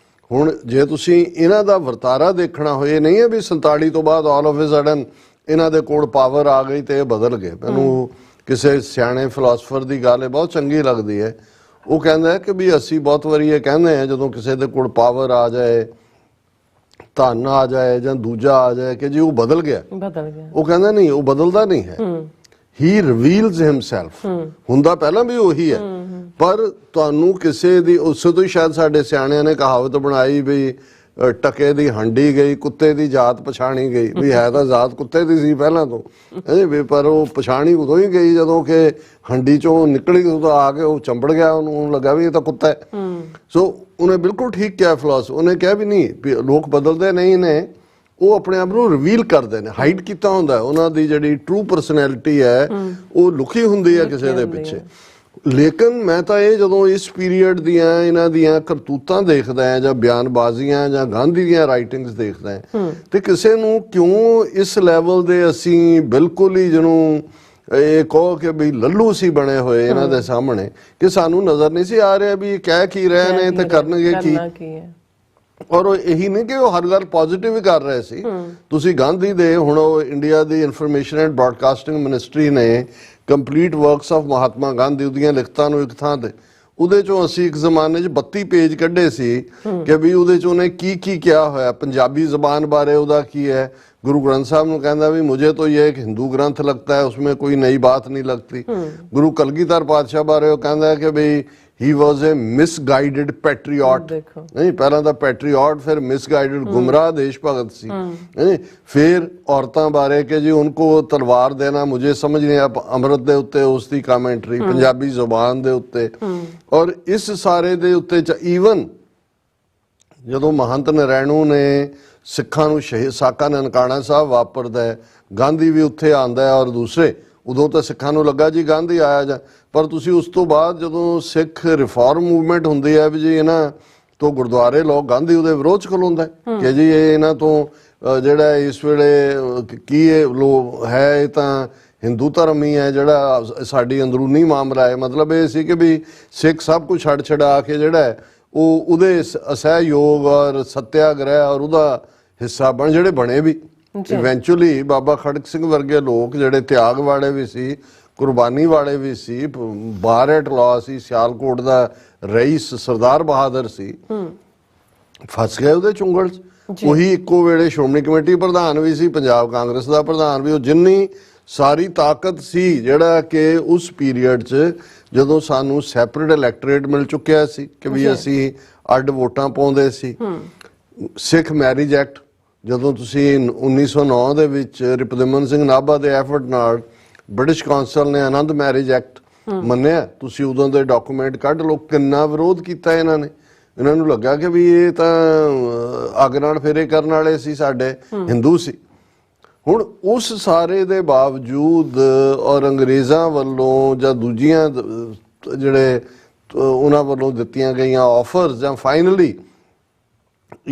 ਹੁਣ ਜੇ ਤੁਸੀਂ ਇਹਨਾਂ ਦਾ ਵਰਤਾਰਾ ਦੇਖਣਾ ਹੋਏ ਨਹੀਂ ਹੈ ਵੀ 47 ਤੋਂ ਬਾਅਦ ਆਲ ਆਫ ਅ ਸਡਨ ਇਹਨਾਂ ਦੇ ਕੋਲ ਪਾਵਰ ਆ ਗਈ ਤੇ ਇਹ ਬਦਲ ਗਏ। ਮੈਨੂੰ ਕਿਸੇ ਸਿਆਣੇ ਫਿਲਾਸਫਰ ਦੀ ਗੱਲ ਬਹੁਤ ਚੰਗੀ ਲੱਗਦੀ ਹੈ। ਉਹ ਕਹਿੰਦਾ ਹੈ ਕਿ ਵੀ ਅਸੀਂ ਬਹੁਤ ਵਾਰੀ ਇਹ ਕਹਿੰਦੇ ਹਾਂ ਜਦੋਂ ਕਿਸੇ ਦੇ ਕੋਲ ਪਾਵਰ ਆ ਜਾਏ, ਧਨ ਆ ਜਾਏ ਜਾਂ ਦੂਜਾ ਆ ਜਾਏ ਕਿ ਜੀ ਉਹ ਬਦਲ ਗਿਆ। ਉਹ ਕਹਿੰਦਾ ਨਹੀਂ, ਉਹ ਬਦਲਦਾ ਨਹੀਂ ਹੈ। ਹੀ ਰਿਵੀਲਸ ਹਿਮਸੈਲਫ। ਹੁੰਦਾ ਪਹਿਲਾਂ ਵੀ ਉਹੀ ਹੈ, ਪਰ ਤੁਹਾਨੂੰ ਕਿਸੇ ਦੀ ਉਸੇ ਤੋਂ ਹੀ ਸ਼ਾਇਦ ਸਾਡੇ ਸਿਆਣਿਆਂ ਨੇ ਕਹਾਵਤ ਬਣਾਈ ਵੀ ਟਕੇ ਦੀ ਹੰਡੀ ਗਈ, ਕੁੱਤੇ ਦੀ ਜਾਤ ਪਛਾਣੀ ਗਈ। ਵੀ ਹੈ ਤਾਂ ਜਾਤ ਕੁੱਤੇ ਦੀ ਸੀ ਪਹਿਲਾਂ ਤੋਂ, ਪਰ ਉਹ ਪਛਾਣੀ ਉਦੋਂ ਹੀ ਗਈ ਜਦੋਂ ਕਿ ਹੰਡੀ ਚੋਂ ਨਿਕਲੀ, ਉਦੋਂ ਆ ਕੇ ਉਹ ਚੰਬੜ ਗਿਆ, ਉਹਨੂੰ ਲੱਗਾ ਵੀ ਇਹ ਤਾਂ ਕੁੱਤਾ ਹੈ। ਸੋ ਉਹਨੇ ਬਿਲਕੁਲ ਠੀਕ ਕਿਹਾ ਫਿਲਾਸਫਰ। ਉਹਨੇ ਕਿਹਾ ਵੀ ਨਹੀਂ, ਲੋਕ ਬਦਲਦੇ ਨਹੀਂ ਨੇ, ਉਹ ਆਪਣੇ ਆਪ ਨੂੰ ਰਿਵੀਲ ਕਰਦੇ ਨੇ, ਹਾਈਡ ਕੀਤਾ ਹੁੰਦਾ। ਉਹਨਾਂ ਦੀ ਜਿਹੜੀ ਟਰੂ ਪਰਸਨੈਲਿਟੀ ਹੈ ਉਹ ਲੁਕੀ ਹੁੰਦੀ ਹੈ ਕਿਸੇ ਦੇ ਪਿੱਛੇ। ਲੇਕਿਨ ਮੈਂ ਤਾਂ ਇਹ ਜਦੋਂ ਇਸ ਪੀਰੀਅਡ ਦੀਆਂ ਇਹਨਾਂ ਦੀਆਂ ਕਰਤੂਤਾਂ ਦੇਖਦਾ ਹਾਂ ਜਾਂ ਬਿਆਨਬਾਜ਼ੀਆਂ ਜਾਂ ਗਾਂਧੀ ਦੀਆਂ ਰਾਈਟਿੰਗਸ ਦੇਖਦਾ ਹਾਂ ਤੇ ਕਿਸੇ ਨੂੰ ਕਿਉਂ ਇਸ ਲੈਵਲ ਦੇ ਅਸੀਂ ਬਿਲਕੁਲ ਹੀ ਜਿਹਨੂੰ ਇਹ ਕਹੋ ਕਿ ਵੀ ਲੱਲੂ ਸੀ ਬਣੇ ਹੋਏ ਇਹਨਾਂ ਦੇ ਸਾਹਮਣੇ ਕਿ ਸਾਨੂੰ ਨਜ਼ਰ ਨਹੀਂ ਸੀ ਆ ਰਿਹਾ ਵੀ ਕਹਿ ਕੀ ਰਹੇ ਨੇ ਤੇ ਕਰਨਗੇ ਕੀ। ਔਰ ਉਹ ਇਹੀ ਨਹੀਂ ਕਿ ਉਹ ਹਰ ਗੱਲ ਪੋਜ਼ਿਟਿਵ ਹੀ ਕਰ ਰਹੇ ਸੀ। ਤੁਸੀਂ ਗਾਂਧੀ ਦੇ ਹੁਣ ਉਹ India the information and broadcasting ministry ਨੇ complete works of Mahatma Gandhi ਉਹਦੀਆਂ ਲਿਖਤਾਂ ਨੂੰ ਇੱਕ ਥਾਂ ਤੇ, ਉਹਦੇ ਚੋਂ ਅਸੀਂ ਇੱਕ ਜ਼ਮਾਨੇ 'ਚ 32 ਪੇਜ ਕੱਢੇ ਸੀ ਕਿ ਵੀ ਉਹਦੇ 'ਚ ਉਹਨੇ ਕੀ ਕੀ ਕਿਹਾ ਹੋਇਆ, ਪੰਜਾਬੀ ਜ਼ਬਾਨ ਬਾਰੇ ਉਹਦਾ ਕੀ ਹੈ। गुरु ग्रंथ साहब ने कहना भी मुझे तो ये एक हिंदू ग्रंथ लगता है, उसमें कोई नई बात नहीं लगती। गुरु कलगीधर पातशाह बारे वो कहना है कि भाई he was a misguided patriot. नहीं, पहला तो पैट्रियट, फिर मिसगाइडेड गुमराह देश भगत सी। नहीं, फिर औरतां बारे के जी उनको तलवार देना मुझे समझ नहीं आ, अमृत दे उत्ते उसकी कामेंटरी पंजाबी जुबान दे उत्ते। और इस सारे दे उत्ते ईवन ਜਦੋਂ ਮਹੰਤ ਨਰੈਣੂ ਨੇ ਸਿੱਖਾਂ ਨੂੰ ਸ਼ਹੀਦ ਸਾਕਾ ਨਨਕਾਣਾ ਸਾਹਿਬ ਵਾਪਰਦਾ ਹੈ, ਗਾਂਧੀ ਵੀ ਉੱਥੇ ਆਉਂਦਾ ਹੈ ਔਰ ਦੂਸਰੇ, ਉਦੋਂ ਤਾਂ ਸਿੱਖਾਂ ਨੂੰ ਲੱਗਾ ਜੀ ਗਾਂਧੀ ਆਇਆ ਜਾਂ, ਪਰ ਤੁਸੀਂ ਉਸ ਤੋਂ ਬਾਅਦ ਜਦੋਂ ਸਿੱਖ ਰਿਫਾਰਮ ਮੂਵਮੈਂਟ ਹੁੰਦੀ ਹੈ ਵੀ ਜੀ ਇਹਨਾਂ ਤੋਂ ਗੁਰਦੁਆਰੇ ਲੋਕ ਗਾਂਧੀ ਉਹਦੇ ਵਿਰੋਧ 'ਚ ਖਲੋਂਦਾ ਕਿ ਜੀ ਇਹ ਇਹਨਾਂ ਤੋਂ ਜਿਹੜਾ ਇਸ ਵੇਲੇ ਕੀ ਇਹ ਲੋ ਹੈ, ਇਹ ਤਾਂ ਹਿੰਦੂ ਧਰਮ ਹੀ ਹੈ ਜਿਹੜਾ ਸਾਡੀ ਅੰਦਰੂਨੀ ਮਾਮਲਾ ਹੈ। ਮਤਲਬ ਇਹ ਸੀ ਕਿ ਵੀ ਸਿੱਖ ਸਭ ਕੁਝ ਛੱਡ ਛਡਾ ਕੇ ਜਿਹੜਾ ਉਹ ਉਹਦੇ ਅਸਹਿਯੋਗ ਔਰ ਸੱਤਿਆਗ੍ਰਹਿ ਔਰ ਉਹਦਾ ਹਿੱਸਾ ਬਣ ਜਿਹੜੇ ਬਣੇ ਵੀ। ਇਵੈਂਚੁਅਲੀ ਬਾਬਾ ਖੜਕ ਸਿੰਘ ਵਰਗੇ ਲੋਕ ਜਿਹੜੇ ਤਿਆਗ ਵਾਲੇ ਵੀ ਸੀ, ਕੁਰਬਾਨੀ ਵਾਲੇ ਵੀ ਸੀ, ਬਾਰ ਐਟ ਲਾਅ ਸੀ, ਸਿਆਲਕੋਟ ਦਾ ਰਈਸ ਸਰਦਾਰ ਬਹਾਦਰ ਸੀ, ਫਸ ਗਏ ਉਹਦੇ ਚੁੰਗਲ 'ਚ। ਉਹੀ ਇੱਕੋ ਵੇਲੇ ਸ਼੍ਰੋਮਣੀ ਕਮੇਟੀ ਪ੍ਰਧਾਨ ਵੀ ਸੀ, ਪੰਜਾਬ ਕਾਂਗਰਸ ਦਾ ਪ੍ਰਧਾਨ ਵੀ। ਉਹ ਜਿੰਨੀ ਸਾਰੀ ਤਾਕਤ ਸੀ ਜਿਹੜਾ ਕਿ ਉਸ ਪੀਰੀਅਡ 'ਚ ਜਦੋਂ ਸਾਨੂੰ ਸੈਪਰੇਟ ਇਲੈਕਟੋਰੇਟ ਮਿਲ ਚੁੱਕਿਆ ਸੀ ਕਿ ਵੀ ਅਸੀਂ ਅੱਡ ਵੋਟਾਂ ਪਾਉਂਦੇ ਸੀ। ਸਿੱਖ ਮੈਰਿਜ ਐਕਟ ਜਦੋਂ ਤੁਸੀਂ 1909 ਦੇ ਵਿੱਚ ਰਿਪੁਦਮਨ ਸਿੰਘ ਨਾਭਾ ਦੇ ਐਫਰਟ ਨਾਲ ਬ੍ਰਿਟਿਸ਼ ਕੌਂਸਲ ਨੇ ਆਨੰਦ ਮੈਰਿਜ ਐਕਟ ਮੰਨਿਆ, ਤੁਸੀਂ ਉਦੋਂ ਦੇ ਡਾਕੂਮੈਂਟ ਕੱਢ ਲਓ, ਕਿੰਨਾ ਵਿਰੋਧ ਕੀਤਾ ਇਹਨਾਂ ਨੇ। ਇਹਨਾਂ ਨੂੰ ਲੱਗਾ ਕਿ ਵੀ ਇਹ ਤਾਂ ਅੱਗ ਨਾਲ ਫੇਰੇ ਕਰਨ ਵਾਲੇ ਸੀ, ਸਾਡੇ ਹਿੰਦੂ ਸੀ। ਹੁਣ ਉਸ ਸਾਰੇ ਦੇ ਬਾਵਜੂਦ ਔਰ ਅੰਗਰੇਜ਼ਾਂ ਵੱਲੋਂ ਜਾਂ ਦੂਜੀਆਂ ਜਿਹੜੇ ਉਹਨਾਂ ਵੱਲੋਂ ਦਿੱਤੀਆਂ ਗਈਆਂ ਆਫਰਸ ਜਾਂ ਫਾਈਨਲੀ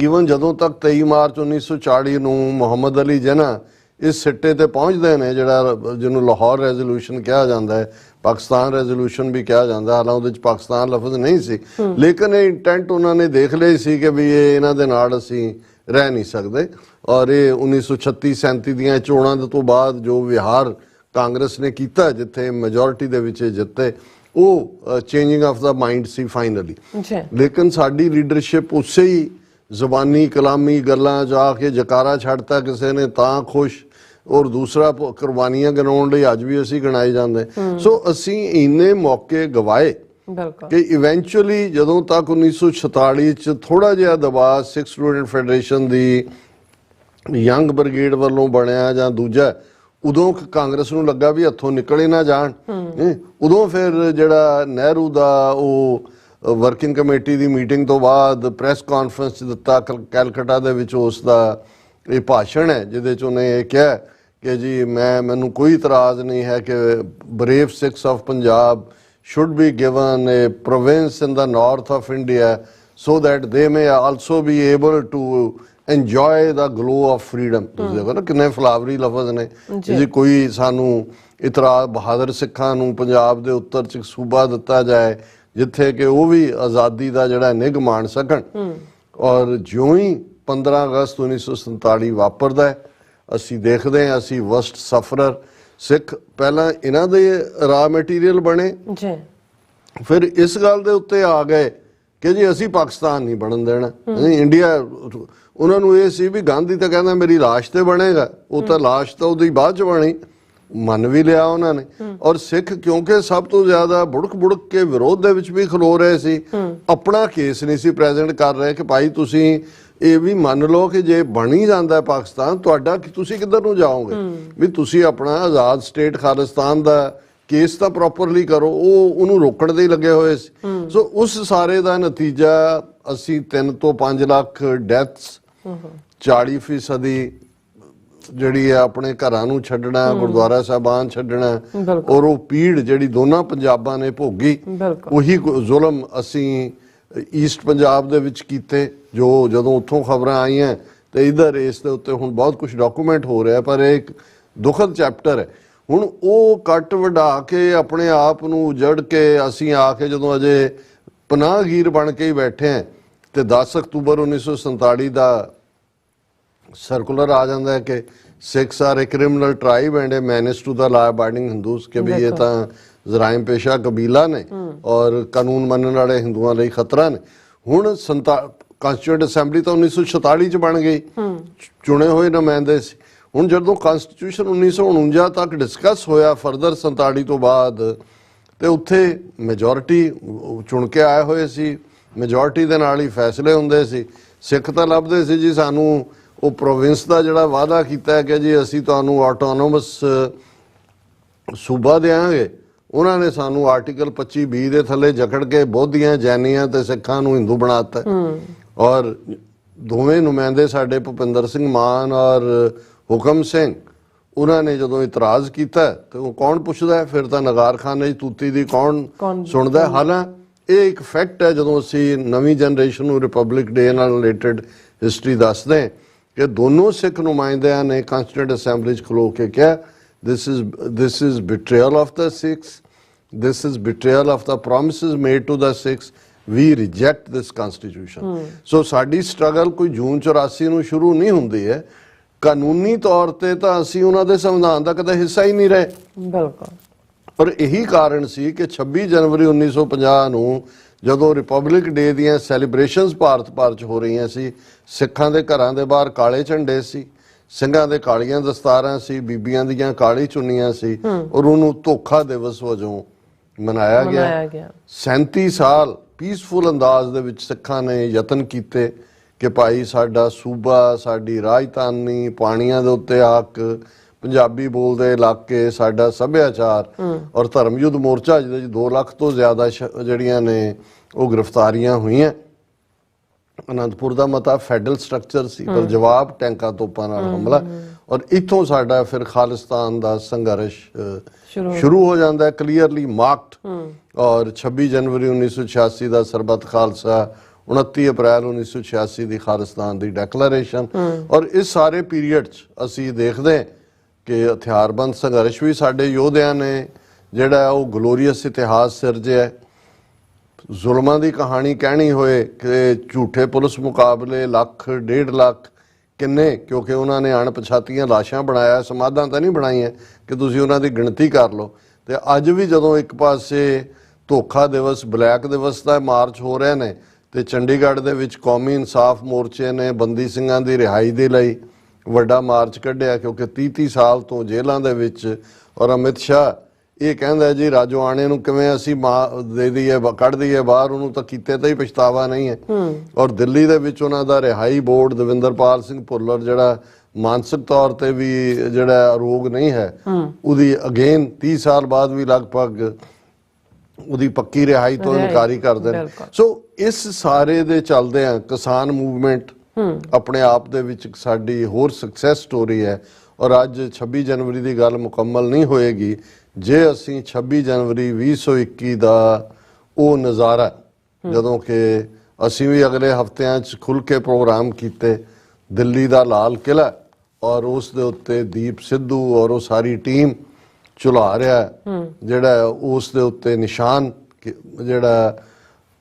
ਈਵਨ ਜਦੋਂ ਤੱਕ 23 ਮਾਰਚ 1940 ਨੂੰ ਮੁਹੰਮਦ ਅਲੀ ਜਿਨਾ ਇਸ ਸਿੱਟੇ ਤੇ ਪਹੁੰਚਦੇ ਨੇ ਜਿਹੜਾ ਜਿਹਨੂੰ ਲਾਹੌਰ ਰੈਜ਼ੋਲੂਸ਼ਨ ਕਿਹਾ ਜਾਂਦਾ ਹੈ, ਪਾਕਿਸਤਾਨ ਰੈਜ਼ੋਲੂਸ਼ਨ ਵੀ ਕਿਹਾ ਜਾਂਦਾ, ਹਾਲਾਂਕਿ ਉਹਦੇ 'ਚ ਪਾਕਿਸਤਾਨ ਲਫ਼ਜ਼ ਨਹੀਂ ਸੀ, ਲੇਕਿਨ ਇਹ ਇੰਟੈਂਟ ਉਹਨਾਂ ਨੇ ਦੇਖ ਲਈ ਸੀ ਕਿ ਵੀ ਇਹ ਇਹਨਾਂ ਦੇ ਨਾਲ ਅਸੀਂ ਰਹਿ ਨਹੀਂ ਸਕਦੇ। ਔਰ ਇਹ 1936-37 ਦੀਆਂ ਚੋਣਾਂ ਦੇ ਤੋਂ ਬਾਅਦ ਜੋ ਵਿਹਾਰ ਕਾਂਗਰਸ ਨੇ ਕੀਤਾ ਜਿੱਥੇ ਮੈਜੋਰਿਟੀ ਦੇ ਵਿੱਚ ਜਿੱਤੇ, ਉਹ changing of the mind C finally. ਲੇਕਿਨ ਸਾਡੀ ਲੀਡਰਸ਼ਿਪ ਉਸੇ ਹੀ ਜ਼ੁਬਾਨੀ ਕਲਾਮੀ ਗੱਲਾਂ ਜਾ ਕੇ ਜਕਾਰਾ ਛੱਡਤਾ ਕਿਸੇ ਨੇ ਤਾਂ ਖੁਸ਼, ਔਰ ਦੂਸਰਾ ਕੁਰਬਾਨੀਆਂ ਗਿਣਾਉਣ ਲਈ ਅੱਜ ਵੀ ਅਸੀਂ ਗਿਣਾਏ ਜਾਂਦੇ। ਸੋ ਅਸੀਂ ਇੰਨੇ ਮੌਕੇ ਗਵਾਏ ਕਿ ਇਵੈਂਚੁਅਲੀ ਜਦੋਂ ਤੱਕ 1946 'ਚ ਥੋੜਾ ਜਿਹਾ ਦਬਾਅ ਸਿੱਖ ਸਟੂਡੈਂਟ ਫੈਡਰੇਸ਼ਨ ਦੀ ਯੰਗ ਬ੍ਰਿਗੇਡ ਵੱਲੋਂ ਬਣਿਆ ਜਾਂ ਦੂਜਾ, ਉਦੋਂ ਕਾਂਗਰਸ ਨੂੰ ਲੱਗਾ ਵੀ ਹੱਥੋਂ ਨਿਕਲ ਹੀ ਨਾ ਜਾਣ, ਉਦੋਂ ਫਿਰ ਜਿਹੜਾ ਨਹਿਰੂ ਦਾ ਉਹ ਵਰਕਿੰਗ ਕਮੇਟੀ ਦੀ ਮੀਟਿੰਗ ਤੋਂ ਬਾਅਦ ਪ੍ਰੈਸ ਕਾਨਫਰੰਸ 'ਚ ਦਿੱਤਾ ਕੈਲਕਟਾ ਦੇ ਵਿੱਚ, ਉਸ ਦਾ ਇਹ ਭਾਸ਼ਣ ਹੈ ਜਿਹਦੇ 'ਚ ਉਹਨੇ ਇਹ ਕਿਹਾ ਕਿ ਜੀ ਮੈਨੂੰ ਕੋਈ ਇਤਰਾਜ਼ ਨਹੀਂ ਹੈ ਕਿ brave Sikhs of Punjab should be given a province in the north of India so that they may also be able to enjoy the glow of freedom. ਤੁਸੀਂ ਦੇਖੋ ਨਾ ਕਿੰਨੇ ਫਲਾਵਰੀ ਲਫ਼ਜ਼ ਨੇ ਜੀ। ਕੋਈ ਸਾਨੂੰ ਇਤਰਾਜ਼ ਬਹਾਦਰ ਸਿੱਖਾਂ ਨੂੰ ਪੰਜਾਬ ਦੇ ਉੱਤਰ 'ਚ ਸੂਬਾ ਦਿੱਤਾ ਜਾਏ ਜਿੱਥੇ ਕਿ ਉਹ ਵੀ ਆਜ਼ਾਦੀ ਦਾ ਜਿਹੜਾ ਨਿੱਘ ਮਾਣ ਸਕਣ। ਔਰ ਜਿਉਂ ਹੀ 15 ਅਗਸਤ 1947 ਵਾਪਰਦਾ ਹੈ, ਅਸੀਂ ਦੇਖਦੇ ਹਾਂ ਅਸੀਂ ਵਸਟ ਸਫਰਰ ਸਿੱਖ ਪਹਿਲਾਂ ਇਹਨਾਂ ਦੇ ਰਾ ਮਟੀਰੀਅਲ ਬਣੇ ਜੀ, ਫਿਰ ਇਸ ਗੱਲ ਦੇ ਉੱਤੇ ਆ ਗਏ ਕਿ ਜੀ ਅਸੀਂ ਪਾਕਿਸਤਾਨ ਨਹੀਂ ਬਣਨ ਦੇਣਾ, ਇੰਡੀਆ। ਉਹਨਾਂ ਨੂੰ ਇਹ ਸੀ ਵੀ ਗਾਂਧੀ ਤਾਂ ਕਹਿੰਦਾ ਮੇਰੀ ਲਾਸ਼ ਤੇ ਬਣੇਗਾ, ਉਹ ਤਾਂ ਲਾਸ਼ ਤਾਂ ਉਹਦੀ ਬਾਅਦ ਚ ਬਣੀ, ਮੰਨ ਵੀ ਲਿਆ ਉਹਨਾਂ ਨੇ। ਔਰ ਸਿੱਖ ਕਿਉਂਕਿ ਸਭ ਤੋਂ ਜ਼ਿਆਦਾ ਬੁੜਕ ਕੇ ਵਿਰੋਧ ਦੇ ਵਿੱਚ ਵੀ ਖਲੋ ਰਹੇ ਸੀ, ਆਪਣਾ ਕੇਸ ਨਹੀਂ ਸੀ ਪ੍ਰੈਜ਼ੈਂਟ ਕਰ ਰਹੇ ਕਿ ਭਾਈ ਤੁਸੀਂ ਇਹ ਵੀ ਮੰਨ ਲਓ ਕਿ ਜੇ ਬਣ ਹੀ ਜਾਂਦਾ ਪਾਕਿਸਤਾਨ ਤੁਹਾਡਾ ਤੁਸੀਂ ਕਿੱਧਰ ਨੂੰ ਜਾਓਗੇ, ਵੀ ਤੁਸੀਂ ਆਪਣਾ ਆਜ਼ਾਦ ਸਟੇਟ ਖਾਲਿਸਤਾਨ ਦਾ ਕੇਸ ਤਾਂ ਪ੍ਰੋਪਰਲੀ ਕਰੋ। ਉਹਨੂੰ ਰੋਕਣ ਦੇ ਹੀ ਲੱਗੇ ਹੋਏ ਸੀ। ਸੋ ਉਸ ਸਾਰੇ ਦਾ ਨਤੀਜਾ ਅਸੀਂ 3 ਤੋਂ 5 ਲੱਖ ਡੈਥਸ, 40% ਜਿਹੜੀ ਹੈ ਆਪਣੇ ਘਰਾਂ ਨੂੰ ਛੱਡਣਾ, ਗੁਰਦੁਆਰਾ ਸਾਹਿਬਾਨ ਛੱਡਣਾ, ਔਰ ਉਹ ਪੀੜ ਜਿਹੜੀ ਦੋਨਾਂ ਪੰਜਾਬਾਂ ਨੇ ਭੋਗੀ, ਉਹੀ ਜ਼ੁਲਮ ਅਸੀਂ ਈਸਟ ਪੰਜਾਬ ਦੇ ਵਿੱਚ ਕੀਤੇ। ਜੋ ਜਦੋਂ ਉੱਥੋਂ ਖਬਰਾਂ ਆਈਆਂ ਤੇ ਇਧਰ ਇਸ ਦੇ ਉੱਤੇ ਹੁਣ ਬਹੁਤ ਕੁਝ ਡਾਕੂਮੈਂਟ ਹੋ ਰਿਹਾ, ਪਰ ਇਹ ਇੱਕ ਦੁਖਦ ਚੈਪਟਰ ਹੈ। ਹੁਣ ਉਹ ਕੱਟ ਵਢਾ ਕੇ ਆਪਣੇ ਆਪ ਨੂੰ ਉਜੜ ਕੇ ਅਸੀਂ ਆ ਕੇ ਜਦੋਂ ਅਜੇ ਪਨਾਹਗੀਰ ਬਣ ਕੇ ਹੀ ਬੈਠੇ ਹਾਂ ਤੇ 10 ਅਕਤੂਬਰ 1947 ਦਾ ਸਰਕੂਲਰ ਆ ਜਾਂਦਾ ਹੈ ਕਿ Sikhs are a criminal tribe and a menace to the law abiding Hindus, ਕਿ ਵੀ ਇਹ ਤਾਂ ਜ਼ਰਾਇਮ ਪੇਸ਼ਾ ਕਬੀਲਾ ਨੇ ਔਰ ਕਾਨੂੰਨ ਮੰਨਣ ਵਾਲੇ ਹਿੰਦੂਆਂ ਲਈ ਖਤਰਾ ਨੇ। ਹੁਣ ਕਾਂਸਟੀਟਿਊਂਟ ਅਸੈਂਬਲੀ ਤਾਂ 1946 ਚ ਬਣ ਗਈ, ਚੁਣੇ ਹੋਏ ਨੁਮਾਇੰਦੇ ਸੀ। ਹੁਣ ਜਦੋਂ ਕਾਂਸਟੀਟਿਊਸ਼ਨ 1949 ਤੱਕ ਡਿਸਕਸ ਹੋਇਆ ਫਰਦਰ 47 ਤੋਂ ਬਾਅਦ, ਤੇ ਉੱਥੇ ਮੈਜੋਰਿਟੀ ਚੁਣ ਕੇ ਆਏ ਹੋਏ ਸੀ, ਮੈਜੋਰਿਟੀ ਦੇ ਨਾਲ ਹੀ ਫੈਸਲੇ ਹੁੰਦੇ ਸੀ। ਸਿੱਖ ਤਾਂ ਲੱਭਦੇ ਸੀ ਜੀ ਸਾਨੂੰ ਉਹ ਪ੍ਰੋਵਿੰਸ ਦਾ ਜਿਹੜਾ ਵਾਅਦਾ ਕੀਤਾ ਹੈ ਕਿ ਜੀ ਅਸੀਂ ਤੁਹਾਨੂੰ ਆਟੋਨੋਮਸ ਸੂਬਾ ਦੇਵਾਂਗੇ, ਉਹਨਾਂ ਨੇ ਸਾਨੂੰ ਆਰਟੀਕਲ 25(b) ਦੇ ਥੱਲੇ ਜਕੜ ਕੇ ਬੋਧੀਆਂ, ਜੈਨੀਆਂ ਤੇ ਸਿੱਖਾਂ ਨੂੰ ਹਿੰਦੂ ਬਣਾਤਾ। ਔਰ ਦੋਵੇਂ ਨੁਮਾਇੰਦੇ ਸਾਡੇ ਭੁਪਿੰਦਰ ਸਿੰਘ ਮਾਨ ਔਰ ਹੁਕਮ ਸਿੰਘ, ਉਹਨਾਂ ਨੇ ਜਦੋਂ ਇਤਰਾਜ਼ ਕੀਤਾ ਤੇ ਉਹ ਕੌਣ ਪੁੱਛਦਾ, ਫਿਰ ਤਾਂ ਨਗਾਰਖਾਨੇ ਦੀ ਤੂਤੀ ਦੀ ਕੌਣ ਸੁਣਦਾ। ਹਾਲਾਂਕਿ ਇਹ ਇੱਕ ਫੈਕਟ ਹੈ, ਜਦੋਂ ਅਸੀਂ ਨਵੀਂ ਜਨਰੇਸ਼ਨ ਨੂੰ ਰਿਪਬਲਿਕ ਡੇ ਨਾਲ ਰਿਲੇਟਡ ਹਿਸਟਰੀ ਦੱਸਦੇ ਕਿ ਦੋਨੋਂ ਸਿੱਖ ਨੁਮਾਇੰਦਿਆਂ ਨੇ ਕਾਂਸਟੀਟਿਊਂਟ ਅਸੈਂਬਲੀ 'ਚ ਖਲੋ ਕੇ ਕਿਹਾ this is betrayal of the Sikhs, this is betrayal of the promises made to the Sikhs, we reject this constitution. So ਸਾਡੀ ਸਟਰਗਲ ਕੋਈ ਜੂਨ 84 ਨੂੰ ਸ਼ੁਰੂ ਨਹੀਂ ਹੁੰਦੀ ਹੈ, ਕਾਨੂੰਨੀ ਤੌਰ ਤੇ ਤਾਂ ਅਸੀਂ ਉਹਨਾਂ ਦੇ ਸੰਵਿਧਾਨ ਦਾ ਕਦੇ ਹਿੱਸਾ ਹੀ ਨਹੀਂ ਰਹੇ। ਬਿਲਕੁਲ। ਪਰ ਇਹੀ ਕਾਰਨ ਸੀ ਕਿ 26 ਜਨਵਰੀ 1950 ਨੂੰ ਜਦੋਂ ਰਿਪਬਲਿਕ ਡੇ ਦੀਆਂ ਸੈਲੀਬ੍ਰੇਸ਼ਨਸ ਭਾਰਤ ਭਰ 'ਚ ਹੋ ਰਹੀਆਂ ਸੀ, ਸਿੱਖਾਂ ਦੇ ਘਰਾਂ ਦੇ ਬਾਹਰ ਕਾਲੇ ਝੰਡੇ ਸੀ, ਸਿੰਘਾਂ ਦੇ ਕਾਲੀਆਂ ਦਸਤਾਰਾਂ ਸੀ, ਬੀਬੀਆਂ ਦੀਆਂ ਕਾਲੀ ਚੁੰਨੀਆਂ ਸੀ, ਔਰ ਉਹਨੂੰ ਧੋਖਾ ਦਿਵਸ ਵਜੋਂ ਮਨਾਇਆ ਗਿਆ। 37 ਸਾਲ ਪੀਸਫੁਲ ਅੰਦਾਜ਼ ਦੇ ਵਿੱਚ ਸਿੱਖਾਂ ਨੇ ਯਤਨ ਕੀਤੇ ਕਿ ਭਾਈ ਸਾਡਾ ਸੂਬਾ, ਸਾਡੀ ਰਾਜਧਾਨੀ, ਪਾਣੀਆਂ ਦੇ ਉੱਤੇ ਹੱਕ, ਪੰਜਾਬੀ ਬੋਲਦੇ ਇਲਾਕੇ, ਸਾਡਾ ਸੱਭਿਆਚਾਰ। ਔਰ ਧਰਮ ਯੁੱਧ ਮੋਰਚਾ ਜਿਹਦੇ 'ਚ 2 ਲੱਖ ਤੋਂ ਜ਼ਿਆਦਾ ਜਿਹੜੀਆਂ ਨੇ ਉਹ ਗ੍ਰਿਫਤਾਰੀਆਂ ਹੋਈਆਂ। ਅਨੰਦਪੁਰ ਦਾ ਮਤਾ ਫੈਡਰਲ ਸਟਰਕਚਰ ਸੀ, ਪਰ ਜਵਾਬ ਟੈਂਕਾਂ ਤੋਪਾਂ ਨਾਲ ਹਮਲਾ। ਔਰ ਇੱਥੋਂ ਸਾਡਾ ਫਿਰ ਖਾਲਿਸਤਾਨ ਦਾ ਸੰਘਰਸ਼ ਸ਼ੁਰੂ ਹੋ ਜਾਂਦਾ ਹੈ, ਕਲੀਅਰਲੀ ਮਾਰਕਡ। ਔਰ 26 ਜਨਵਰੀ 1986 ਦਾ ਸਰਬੱਤ ਖਾਲਸਾ, 29 ਅਪ੍ਰੈਲ 1986 ਦੀ ਖਾਲਿਸਤਾਨ ਦੀ ਡੈਕਲੇਰੇਸ਼ਨ। ਔਰ ਇਸ ਸਾਰੇ ਪੀਰੀਅਡ 'ਚ ਅਸੀਂ ਦੇਖਦੇ ਕਿ ਹਥਿਆਰਬੰਦ ਸੰਘਰਸ਼ ਵੀ ਸਾਡੇ ਯੋਧਿਆਂ ਨੇ ਜਿਹੜਾ ਉਹ ਗਲੋਰੀਅਸ ਇਤਿਹਾਸ ਸਿਰਜਿਆ। ਜ਼ੁਲਮਾਂ ਦੀ ਕਹਾਣੀ ਕਹਿਣੀ ਹੋਏ ਕਿ ਝੂਠੇ ਪੁਲਿਸ ਮੁਕਾਬਲੇ ਲੱਖ, 1.5 ਲੱਖ ਕਿੰਨੇ, ਕਿਉਂਕਿ ਉਹਨਾਂ ਨੇ ਅਣਪਛਾਤੀਆਂ ਲਾਸ਼ਾਂ ਬਣਾਇਆ, ਸਮਾਧਾਂ ਤਾਂ ਨਹੀਂ ਬਣਾਈਆਂ ਕਿ ਤੁਸੀਂ ਉਹਨਾਂ ਦੀ ਗਿਣਤੀ ਕਰ ਲਓ। ਤੇ ਅੱਜ ਵੀ ਜਦੋਂ ਇੱਕ ਪਾਸੇ ਧੋਖਾ ਦਿਵਸ, ਬਲੈਕ ਦਿਵਸ ਦਾ ਮਾਰਚ ਹੋ ਰਹੇ ਨੇ, ਤੇ ਚੰਡੀਗੜ੍ਹ ਦੇ ਵਿੱਚ ਕੌਮੀ ਇਨਸਾਫ ਮੋਰਚੇ ਨੇ ਬੰਦੀ ਸਿੰਘਾਂ ਦੀ ਰਿਹਾਈ ਦੇ ਲਈ ਵੱਡਾ ਮਾਰਚ ਕੱਢਿਆ, ਕਿਉਂਕਿ 30 ਸਾਲ ਤੋਂ ਜੇਲ੍ਹਾਂ ਦੇ ਵਿੱਚ। ਔਰ ਅਮਿਤ ਸ਼ਾਹ ਇਹ ਕਹਿੰਦਾ ਜੀ ਰਾਜੋਆਣੇ ਨੂੰ ਕਿਵੇਂ ਅਸੀਂ ਦੇ ਦਈਏ ਕੱਢ ਦਈਏ ਬਾਹਰ, ਉਹਨੂੰ ਤਾਂ ਕੀਤੇ ਤਾਂ ਹੀ ਪਛਤਾਵਾ ਨਹੀਂ ਹੈ। ਔਰ ਦਿੱਲੀ ਦੇ ਵਿੱਚ ਉਹਨਾਂ ਦਾ ਰਿਹਾਈ ਬੋਰਡ ਦਵਿੰਦਰਪਾਲ ਸਿੰਘ ਭੁੱਲਰ ਜਿਹੜਾ ਮਾਨਸਿਕ ਤੌਰ ਤੇ ਵੀ ਜਿਹੜਾ ਰੋਗ ਨਹੀਂ ਹੈ, ਉਹਦੀ ਅਗੇਨ 30 ਸਾਲ ਬਾਅਦ ਵੀ ਲਗਭਗ ਉਹਦੀ ਪੱਕੀ ਰਿਹਾਈ ਤੋਂ ਇਨਕਾਰੀ ਕਰਦੇ ਨੇ। ਸੋ ਇਸ ਸਾਰੇ ਦੇ ਚੱਲਦਿਆਂ ਕਿਸਾਨ ਮੂਵਮੈਂਟ ਆਪਣੇ ਆਪ ਦੇ ਵਿੱਚ ਸਾਡੀ ਹੋਰ ਸਕਸੈਸ ਸਟੋਰੀ ਹੈ। ਔਰ ਅੱਜ 26 ਜਨਵਰੀ ਦੀ ਗੱਲ ਮੁਕੰਮਲ ਨਹੀਂ ਹੋਏਗੀ ਜੇ ਅਸੀਂ 26 ਜਨਵਰੀ 2021 ਦਾ ਉਹ ਨਜ਼ਾਰਾ, ਜਦੋਂ ਕਿ ਅਸੀਂ ਵੀ ਅਗਲੇ ਹਫ਼ਤਿਆਂ 'ਚ ਖੁੱਲ੍ਹ ਕੇ ਪ੍ਰੋਗਰਾਮ ਕੀਤੇ, ਦਿੱਲੀ ਦਾ ਲਾਲ ਕਿਲ੍ਹਾ ਔਰ ਉਸ ਦੇ ਉੱਤੇ ਦੀਪ ਸਿੱਧੂ ਔਰ ਉਹ ਸਾਰੀ ਟੀਮ ਝੁਲਾ ਰਿਹਾ ਜਿਹੜਾ ਉਸ ਦੇ ਉੱਤੇ ਨਿਸ਼ਾਨ, ਜਿਹੜਾ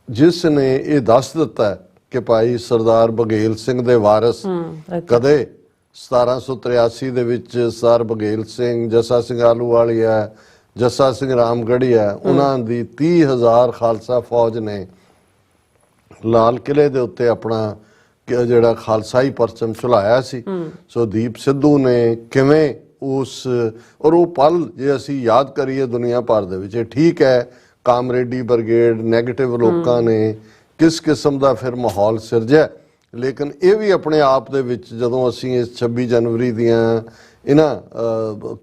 ਜਿਸ ਨੇ ਇਹ ਦੱਸ ਦਿੱਤਾ ਕਿ ਭਾਈ ਸਰਦਾਰ ਬਘੇਲ ਸਿੰਘ ਦੇ ਵਾਰਿਸ ਕਦੇ 1783 ਦੇ ਵਿੱਚ ਸਰ ਬਘੇਲ ਸਿੰਘ, ਜੱਸਾ ਸਿੰਘ ਆਹਲੂਵਾਲੀਆ, ਜੱਸਾ ਸਿੰਘ ਰਾਮਗੜ੍ਹੀਆ, ਉਹਨਾਂ ਦੀ 30,000 ਖਾਲਸਾ ਫੌਜ ਨੇ ਲਾਲ ਕਿਲ੍ਹੇ ਦੇ ਉੱਤੇ ਆਪਣਾ ਜਿਹੜਾ ਖਾਲਸਾਈ ਪਰਚਮ ਝੁਲਾਇਆ ਸੀ। ਸੋ ਦੀਪ ਸਿੱਧੂ ਨੇ ਕਿਵੇਂ ਉਸ ਔਰ ਉਹ ਪਲ ਜੇ ਅਸੀਂ ਯਾਦ ਕਰੀਏ ਦੁਨੀਆ ਭਰ ਦੇ ਵਿੱਚ, ਠੀਕ ਹੈ ਕਾਮਰੇਡੀ ਬ੍ਰਿਗੇਡ ਨੈਗੇਟਿਵ ਲੋਕਾਂ ਨੇ ਕਿਸ ਕਿਸਮ ਦਾ ਫਿਰ ਮਾਹੌਲ ਸਿਰਜਿਆ, ਲੇਕਿਨ ਇਹ ਵੀ ਆਪਣੇ ਆਪ ਦੇ ਵਿੱਚ ਜਦੋਂ ਅਸੀਂ ਇਸ 26 ਜਨਵਰੀ ਦੀਆਂ ਇਹਨਾਂ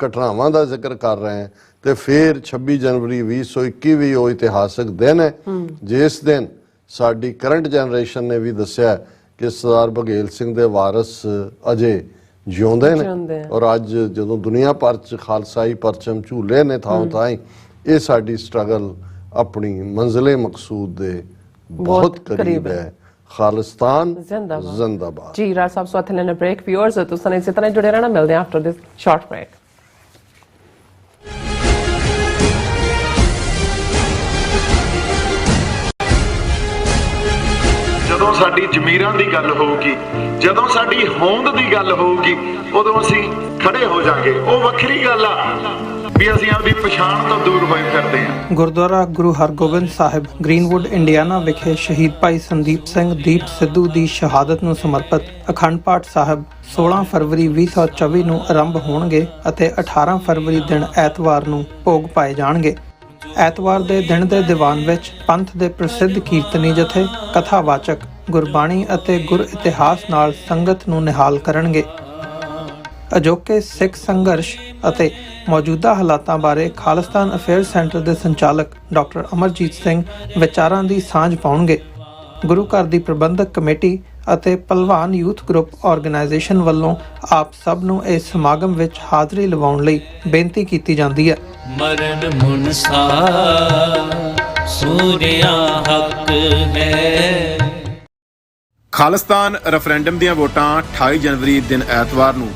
ਘਟਨਾਵਾਂ ਦਾ ਜ਼ਿਕਰ ਕਰ ਰਹੇ ਹਾਂ ਤੇ ਫਿਰ 26 ਜਨਵਰੀ 2021 ਵੀ ਉਹ ਇਤਿਹਾਸਕ ਦਿਨ ਹੈ ਜਿਸ ਦਿਨ ਸਾਡੀ ਕਰੰਟ ਜਨਰੇਸ਼ਨ ਨੇ ਵੀ ਦੱਸਿਆ ਕਿ ਸਰਦਾਰ ਬਘੇਲ ਸਿੰਘ ਦੇ ਵਾਰਿਸ ਅਜੇ ਜਿਉਂਦੇ ਨੇ। ਔਰ ਅੱਜ ਜਦੋਂ ਦੁਨੀਆ ਭਰ 'ਚ ਖਾਲਸਾਈ ਪਰਚਮ ਝੂਲੇ ਨੇ ਥਾਂ ਥਾਂ, ਇਹ ਸਾਡੀ ਸਟਰਗਲ ਆਪਣੀ ਮੰਜ਼ਿਲੇ ਮਕਸੂਦ ਦੇ ਬਹੁਤ ਕਰੀਬ ਹੈ। ਖਾਲਿਸਤਾਨ ਜ਼ਿੰਦਾਬਾਦ। ਜੀ ਰਾਜ ਸਾਹਿਬ, ਸੋ ਇੱਥੇ ਲੈਣਾ ਬ੍ਰੇਕ। ਵਿਊਅਰਸ ਤੁਸੀਂ ਇਸੇ ਤਰ੍ਹਾਂ ਜੁੜੇ ਰਹਿਣਾ, ਮਿਲਦੇ ਹਾਂ ਆਫਟਰ ਦਿਸ ਸ਼ਾਰਟ ਬ੍ਰੇਕ। ਜਦੋਂ ਸਾਡੀ ਜ਼ਮੀਰਾਂ ਦੀ ਗੱਲ ਹੋਊਗੀ, ਜਦੋਂ ਸਾਡੀ ਹੋਂਦ ਦੀ ਗੱਲ ਹੋਊਗੀ, ਉਦੋਂ ਅਸੀਂ ਖੜੇ ਹੋ ਜਾਾਂਗੇ। ਉਹ ਵੱਖਰੀ ਗੱਲ ਆ ਵੀ ਅਸੀਂ ਆਪਣੀ ਪਛਾਣ ਤੋਂ ਦੂਰ ਹੋਏ ਫਿਰਦੇ ਹਾਂ। ਗੁਰਦੁਆਰਾ ਗੁਰੂ ਹਰਗੋਬਿੰਦ ਸਾਹਿਬ ਗ੍ਰੀਨਵੁੱਡ ਇੰਡੀਆਨਾ ਵਿਖੇ ਸ਼ਹੀਦ ਭਾਈ ਸੰਦੀਪ ਸਿੰਘ ਦੀਪ ਸਿੱਧੂ ਦੀ ਸ਼ਹਾਦਤ ਨੂੰ ਸਮਰਪਿਤ ਅਖੰਡ ਪਾਠ ਸਾਹਿਬ 16 ਫਰਵਰੀ 2024 ਨੂੰ ਆਰੰਭ ਹੋਣਗੇ ਅਤੇ 18 ਫਰਵਰੀ ਦਿਨ ਐਤਵਾਰ ਨੂੰ ਭੋਗ ਪਾਏ ਜਾਣਗੇ। ਐਤਵਾਰ ਦੇ ਦਿਨ ਦੇ ਦੀਵਾਨ ਵਿੱਚ ਪੰਥ ਦੇ ਪ੍ਰਸਿੱਧ ਕੀਰਤਨੀ ਜਥੇ ਕਥਾਵਾਚਕ ਗੁਰਬਾਣੀ ਅਤੇ ਗੁਰ ਇਤਿਹਾਸ ਨਾਲ ਸੰਗਤ ਨੂੰ ਨਿਹਾਲ ਕਰਨਗੇ। ਅਜੋਕੇ ਸਿੱਖ ਸੰਘਰਸ਼ ਅਤੇ ਮੌਜੂਦਾ ਹਾਲਾਤਾਂ ਬਾਰੇ ਖਾਲਿਸਤਾਨ ਅਫੇਅਰ ਸੈਂਟਰ ਦੇ ਸੰਚਾਲਕ ਡਾਕਟਰ ਅਮਰਜੀਤ ਸਿੰਘ ਵਿਚਾਰਾਂ ਦੀ ਸਾਂਝ ਪਾਉਣਗੇ। ਗੁਰੂ ਘਰ ਦੀ ਪ੍ਰਬੰਧਕ ਕਮੇਟੀ ਅਤੇ ਪਹਿਲਵਾਨ ਯੂਥ ਗਰੁੱਪ ਆਰਗੇਨਾਈਜੇਸ਼ਨ ਵੱਲੋਂ ਆਪ ਸਭ ਨੂੰ ਇਸ ਸਮਾਗਮ ਵਿੱਚ ਹਾਜ਼ਰੀ ਲਵਾਉਣ ਲਈ ਬੇਨਤੀ ਕੀਤੀ ਜਾਂਦੀ ਹੈ। ਮਰਨ ਮੁਨਸਾ ਸੂਰਿਆ ਹੱਕ ਹੈ। ਖਾਲਿਸਤਾਨ ਰੈਫਰੈਂਡਮ ਦੀਆਂ ਵੋਟਾਂ 28 ਜਨਵਰੀ ਦਿਨ ਐਤਵਾਰ ਨੂੰ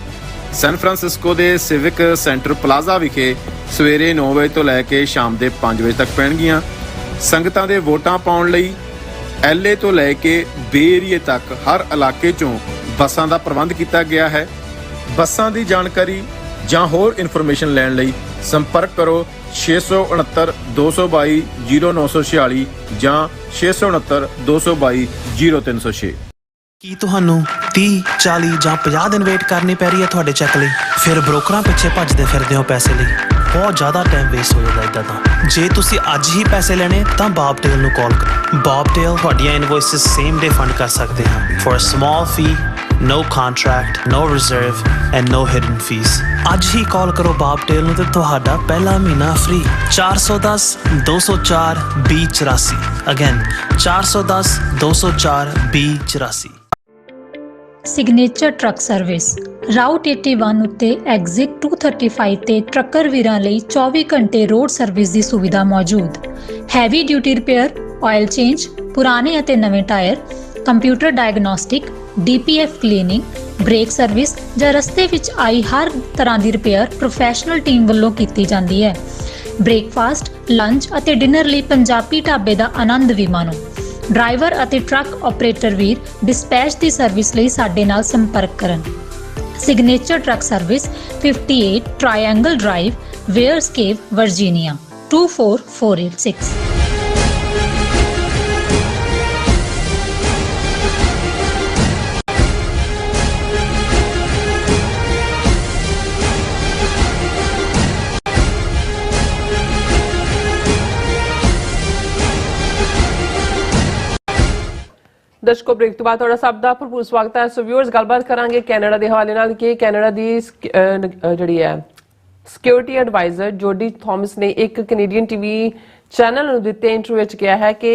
ਸੈਨ ਫਰਾਂਸਿਸਕੋ ਦੇ ਸਿਵਿਕ ਸੈਂਟਰ ਪਲਾਜ਼ਾ ਵਿਖੇ ਸਵੇਰੇ 9 ਵਜੇ ਤੋਂ ਲੈ ਕੇ ਸ਼ਾਮ ਦੇ 5 ਵਜੇ ਤੱਕ ਪੈਣਗੀਆਂ। ਸੰਗਤਾਂ ਦੇ ਵੋਟਾਂ ਪਾਉਣ ਲਈ LA ਤੋਂ ਲੈ ਕੇ ਬੇ ਏਰੀਏ ਤੱਕ ਹਰ ਇਲਾਕੇ 'ਚੋਂ ਬੱਸਾਂ ਦਾ ਪ੍ਰਬੰਧ ਕੀਤਾ ਗਿਆ ਹੈ। ਬੱਸਾਂ ਦੀ ਜਾਣਕਾਰੀ ਜਾਂ ਹੋਰ ਇਨਫੋਰਮੇਸ਼ਨ ਲੈਣ ਲਈ ਸੰਪਰਕ ਕਰੋ 669 222 0946 ਜਾਂ 669 222 0306। ਕੀ ਤੁਹਾਨੂੰ 30, 40 ਜਾਂ 50 ਦਿਨ ਵੇਟ ਕਰਨੀ ਪੈ ਰਹੀ ਹੈ ਤੁਹਾਡੇ ਚੈੱਕ ਲਈ? ਫਿਰ ਬ੍ਰੋਕਰਾਂ ਪਿੱਛੇ ਭੱਜਦੇ ਫਿਰਦੇ ਹੋ ਪੈਸੇ ਲਈ। ਬਹੁਤ ਜ਼ਿਆਦਾ ਟਾਈਮ ਵੇਸਟ ਹੋ ਜਾਂਦਾ ਇੱਦਾਂ ਤਾਂ। ਜੇ ਤੁਸੀਂ ਅੱਜ ਹੀ ਪੈਸੇ ਲੈਣੇ ਤਾਂ ਬੌਬਟੇਲ ਨੂੰ ਕਾਲ ਕਰੋ। ਬੌਬਟੇਲ ਤੁਹਾਡੀਆਂ ਇਨਵੋਇਸਿਸ ਸੇਮ ਡੇ ਫੰਡ ਕਰ ਸਕਦੇ ਹਨ for a small fee, no contract, no reserve and no hidden fees। ਅੱਜ ਹੀ ਕਾਲ ਕਰੋ ਬੌਬਟੇਲ ਨੂੰ ਤੇ ਤੁਹਾਡਾ ਪਹਿਲਾ ਮਹੀਨਾ free. 410 204 2084। Again 410 204 2084। Signature truck service route 81 ਉੱਤੇ ਐਗਜ਼ਿਟ 235 ਤੇ ਟਰੱਕਰ ਵੀਰਾਂ ਲਈ 24 ਘੰਟੇ ਰੋਡ ਸਰਵਿਸ ਦੀ ਸੁਵਿਧਾ ਮੌਜੂਦ। Heavy duty repair, oil change, ਪੁਰਾਣੇ ਅਤੇ ਨਵੇਂ tyre, computer diagnostic, DPF cleaning, brake service ਜਾਂ ਰਸਤੇ ਵਿੱਚ ਆਈ ਹਰ ਤਰ੍ਹਾਂ ਦੀ ਰਿਪੇਅਰ ਪ੍ਰੋਫੈਸ਼ਨਲ ਟੀਮ ਵੱਲੋਂ ਕੀਤੀ ਜਾਂਦੀ ਹੈ। ਬ੍ਰੇਕਫਾਸਟ, ਲੰਚ ਅਤੇ ਡਿਨਰ ਲਈ ਪੰਜਾਬੀ ਢਾਬੇ ਦਾ ਆਨੰਦ ਵੀ ਮਾਣੋ। ਡਰਾਈਵਰ ਅਤੇ ਟਰੱਕ ਆਪਰੇਟਰ ਵੀਰ ਡਿਸਪੈਚ ਦੀ ਸਰਵਿਸ ਲਈ ਸਾਡੇ ਨਾਲ ਸੰਪਰਕ ਕਰਨ। Signature truck service 58 triangle drive, Weyers Cave, Virginia 24486। ਦਰਸ਼ਕੋ, ਬ੍ਰੇਕ ਤੋਂ ਬਾਅਦ ਤੁਹਾਡਾ ਸਭ ਦਾ ਭਰਪੂਰ ਸਵਾਗਤ ਹੈ। ਸੋ ਵਿਊਅਰਸ, ਗੱਲਬਾਤ ਕਰਾਂਗੇ ਕੈਨੇਡਾ ਦੇ ਹਵਾਲੇ ਨਾਲ ਕਿ ਕੈਨੇਡਾ ਦੀ ਜਿਹੜੀ ਹੈ ਸਿਕਿਉਰਿਟੀ ਐਡਵਾਈਜ਼ਰ ਜੋਡੀ ਥਾਮਸ ਨੇ ਇੱਕ ਕੈਨੇਡੀਅਨ ਟੀਵੀ ਚੈਨਲ ਨੂੰ ਦਿੱਤੇ ਇੰਟਰਵਿਊ ਵਿੱਚ ਕਿਹਾ ਹੈ ਕਿ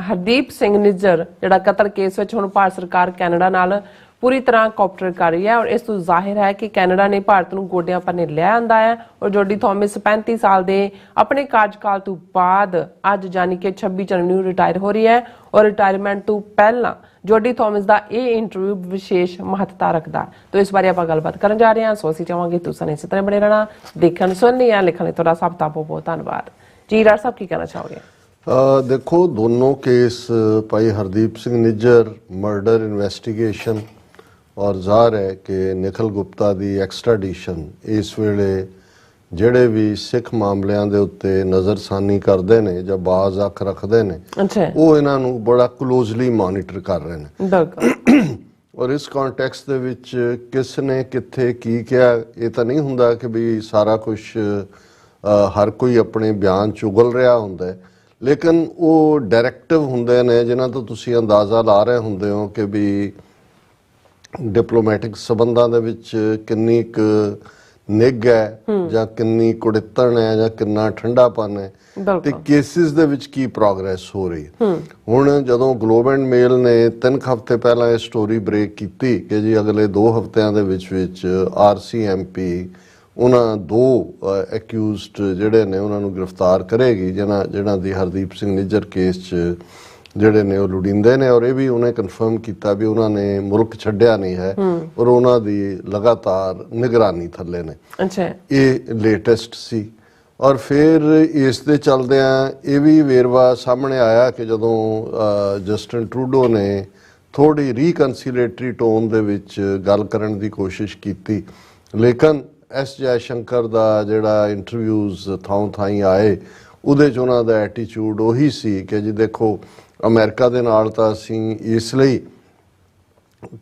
ਹਰਦੀਪ ਸਿੰਘ ਨਿੱਜਰ ਜਿਹੜਾ ਕਤਲ ਕੇਸ ਵਿੱਚ ਹੁਣ ਭਾਰਤ ਸਰਕਾਰ ਕੈਨੇਡਾ ਨਾਲ ਪੂਰੀ ਤਰ੍ਹਾਂ ਕੋਆਪਰੇਟ ਕਰ ਰਹੀ ਹੈ ਔਰ ਇਸ ਤੋਂ ਜ਼ਾਹਿਰ ਹੈ ਕਿ ਕੈਨੇਡਾ ਨੇ ਭਾਰਤ ਨੂੰ ਗੋਡਿਆਂ ਪਰ ਲਿਆ ਆਂਦਾ ਹੈ ਔਰ ਜੋਡੀ ਥਾਮਸ 35 ਸਾਲ ਦੇ ਆਪਣੇ ਕਾਰਜਕਾਲ ਤੋਂ ਬਾਅਦ ਅੱਜ ਯਾਨੀ ਕਿ 26 ਜਨਵਰੀ ਨੂੰ ਰਿਟਾਇਰ ਹੋ ਰਹੀ ਹੈ ਔਰ ਰਿਟਾਇਰਮੈਂਟ ਤੋਂ ਪਹਿਲਾਂ ਜੋਡੀ ਥਾਮਸ ਦਾ ਇਹ ਇੰਟਰਵਿਊ ਵਿਸ਼ੇਸ਼ ਮਹੱਤਤਾ ਰੱਖਦਾ ਹੈ। ਤਾਂ ਇਸ ਬਾਰੇ ਆਪਾਂ ਗੱਲਬਾਤ ਕਰਨ ਜਾ ਰਹੇ ਹਾਂ। ਸੋ ਅਸੀਂ ਚਾਹਾਂਗੇ ਤੁਸੀਂ ਇਸੇ ਤਰ੍ਹਾਂ ਬਣੇ ਰਹਿਣਾ, ਦੇਖਣ ਸੁਣਨੀ ਜਾਂ ਲਿਖਣ ਲਈ ਤੁਹਾਡਾ ਸਭ ਦਾ ਬਹੁਤ ਬਹੁਤ ਧੰਨਵਾਦ ਜੀ। ਰਾਜ ਸਾਹਿਬ ਕੀ ਕਹਿਣਾ ਚਾਹੋਗੇ? देखो, दोनों केस भाई हरदीप सिंह निज्जर मर्डर इन्वेस्टिगेशन और ਜ਼ਾਹਰ है कि निखिल गुप्ता की एक्सट्राडिशन इस वेले ਜਿਹੜੇ ਵੀ ਸਿੱਖ ਮਾਮਲਿਆਂ ਦੇ ਉੱਤੇ ਨਜ਼ਰਸਾਨੀ ਕਰਦੇ ਨੇ ਜਾਂ ਬਾਜ਼ ਅੱਖ ਰੱਖਦੇ ਨੇ ਉਹ ਇਹਨਾਂ ਨੂੰ ਬੜਾ ਕਲੋਜ਼ਲੀ ਮੋਨੀਟਰ ਕਰ ਰਹੇ ਨੇ। ਔਰ ਇਸ ਕੰਟੈਕਸਟ ਦੇ ਵਿੱਚ ਕਿਸ ਨੇ ਕਿੱਥੇ ਕੀ ਕਿਹਾ ਇਹ ਤਾਂ ਨਹੀਂ ਹੁੰਦਾ ਕਿ ਵੀ ਸਾਰਾ ਕੁਝ ਹਰ ਕੋਈ ਆਪਣੇ ਬਿਆਨ ਚੁਗਲ ਰਿਹਾ ਹੁੰਦਾ, ਲੇਕਿਨ ਉਹ ਡਾਇਰੈਕਟਿਵ ਹੁੰਦੇ ਨੇ ਜਿਨ੍ਹਾਂ ਤੋਂ ਤੁਸੀਂ ਅੰਦਾਜ਼ਾ ਲਾ ਰਹੇ ਹੁੰਦੇ ਹੋ ਕਿ ਵੀ ਡਿਪਲੋਮੈਟਿਕ ਸਬੰਧਾਂ ਦੇ ਵਿੱਚ ਕਿੰਨੀ ਕੁ ਨਿੱਘ ਹੈ ਜਾਂ ਕਿੰਨੀ ਕੁੜਿੱਤਣ ਹੈ ਜਾਂ ਕਿੰਨਾ ਠੰਡਾਪਨ ਹੈ ਤੇ ਕੇਸਿਸ ਦੇ ਵਿੱਚ ਕੀ ਪ੍ਰੋਗਰੈਸ ਹੋ ਰਹੀ ਹੈ। ਹੁਣ ਜਦੋਂ ਗਲੋਬ ਐਂਡ ਮੇਲ ਨੇ 3 ਹਫ਼ਤੇ ਪਹਿਲਾਂ ਇਹ ਸਟੋਰੀ ਬ੍ਰੇਕ ਕੀਤੀ ਕਿ ਜੀ ਅਗਲੇ 2 ਹਫ਼ਤਿਆਂ ਦੇ ਵਿੱਚ RCMP ਉਹਨਾਂ 2 ਐਕਿਊਜ਼ਡ ਜਿਹੜੇ ਨੇ ਉਹਨਾਂ ਨੂੰ ਗ੍ਰਿਫਤਾਰ ਕਰੇਗੀ ਜਿਹਨਾਂ ਦੀ ਹਰਦੀਪ ਸਿੰਘ ਨਿੱਜਰ ਕੇਸ 'ਚ ਜਿਹੜੇ ਨੇ ਉਹ ਲੋੜੀਂਦੇ ਨੇ ਔਰ ਇਹ ਵੀ ਉਹਨੇ ਕਨਫਰਮ ਕੀਤਾ ਵੀ ਉਹਨਾਂ ਨੇ ਮੁਲਕ ਛੱਡਿਆ ਨਹੀਂ ਹੈ ਔਰ ਉਹਨਾਂ ਦੀ ਲਗਾਤਾਰ ਨਿਗਰਾਨੀ ਥੱਲੇ ਨੇ। ਇਹ ਲੇਟੈਸਟ ਸੀ ਔਰ ਫਿਰ ਇਸ ਦੇ ਚੱਲਦਿਆਂ ਇਹ ਵੀ ਵੇਰਵਾ ਸਾਹਮਣੇ ਆਇਆ ਕਿ ਜਦੋਂ ਜਸਟਿਨ ਟਰੂਡੋ ਨੇ ਥੋੜੀ ਰੀਕਨਸੀਲੇਟਰੀ ਟੋਨ ਦੇ ਵਿੱਚ ਗੱਲ ਕਰਨ ਦੀ ਕੋਸ਼ਿਸ਼ ਕੀਤੀ, ਲੇਕਿਨ S ਜੈਸ਼ੰਕਰ ਦਾ ਜਿਹੜਾ ਇੰਟਰਵਿਊਜ਼ ਥਾਂ ਥਾਈਂ ਆਏ ਉਹਦੇ 'ਚ ਉਹਨਾਂ ਦਾ ਐਟੀਚਿਊਡ ਉਹੀ ਸੀ ਕਿ ਜੀ ਦੇਖੋ ਅਮਰੀਕਾ ਦੇ ਨਾਲ ਤਾਂ ਅਸੀਂ ਇਸ ਲਈ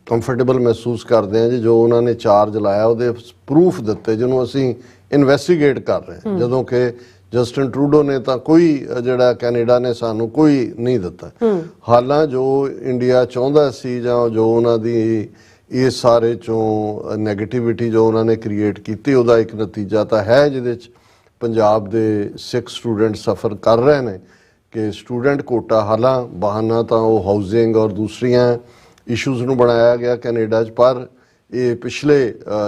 ਕੰਫਰਟੇਬਲ ਮਹਿਸੂਸ ਕਰਦੇ ਹਾਂ ਜੀ ਜੋ ਉਹਨਾਂ ਨੇ ਚਾਰਜ ਲਾਇਆ ਉਹਦੇ ਪ੍ਰੂਫ ਦਿੱਤੇ ਜਿਹਨੂੰ ਅਸੀਂ ਇਨਵੈਸਟੀਗੇਟ ਕਰ ਰਹੇ ਹਾਂ, ਜਦੋਂ ਕਿ ਜਸਟਿਨ ਟਰੂਡੋ ਨੇ ਤਾਂ ਕੋਈ ਜਿਹੜਾ ਕੈਨੇਡਾ ਨੇ ਸਾਨੂੰ ਕੋਈ ਨਹੀਂ ਦਿੱਤਾ। ਹਾਲਾਂ ਜੋ ਇੰਡੀਆ ਚਾਹੁੰਦਾ ਸੀ ਜਾਂ ਜੋ ਉਹਨਾਂ ਦੀ ਇਸ ਸਾਰੇ ਚੋਂ ਨੈਗੇਟਿਵਿਟੀ ਜੋ ਉਹਨਾਂ ਨੇ ਕ੍ਰੀਏਟ ਕੀਤੀ ਉਹਦਾ ਇੱਕ ਨਤੀਜਾ ਤਾਂ ਹੈ ਜਿਹਦੇ 'ਚ ਪੰਜਾਬ ਦੇ ਸਿੱਖ ਸਟੂਡੈਂਟ ਸਫਰ ਕਰ ਰਹੇ ਨੇ ਕਿ ਸਟੂਡੈਂਟ ਕੋਟਾ ਹਾਲਾਂ ਬਹਾਨਾ ਤਾਂ ਉਹ ਹਾਊਸਿੰਗ ਔਰ ਦੂਸਰੀਆਂ ਇਸ਼ੂਜ਼ ਨੂੰ ਬਣਾਇਆ ਗਿਆ ਕੈਨੇਡਾ 'ਚ, ਪਰ ਇਹ ਪਿਛਲੇ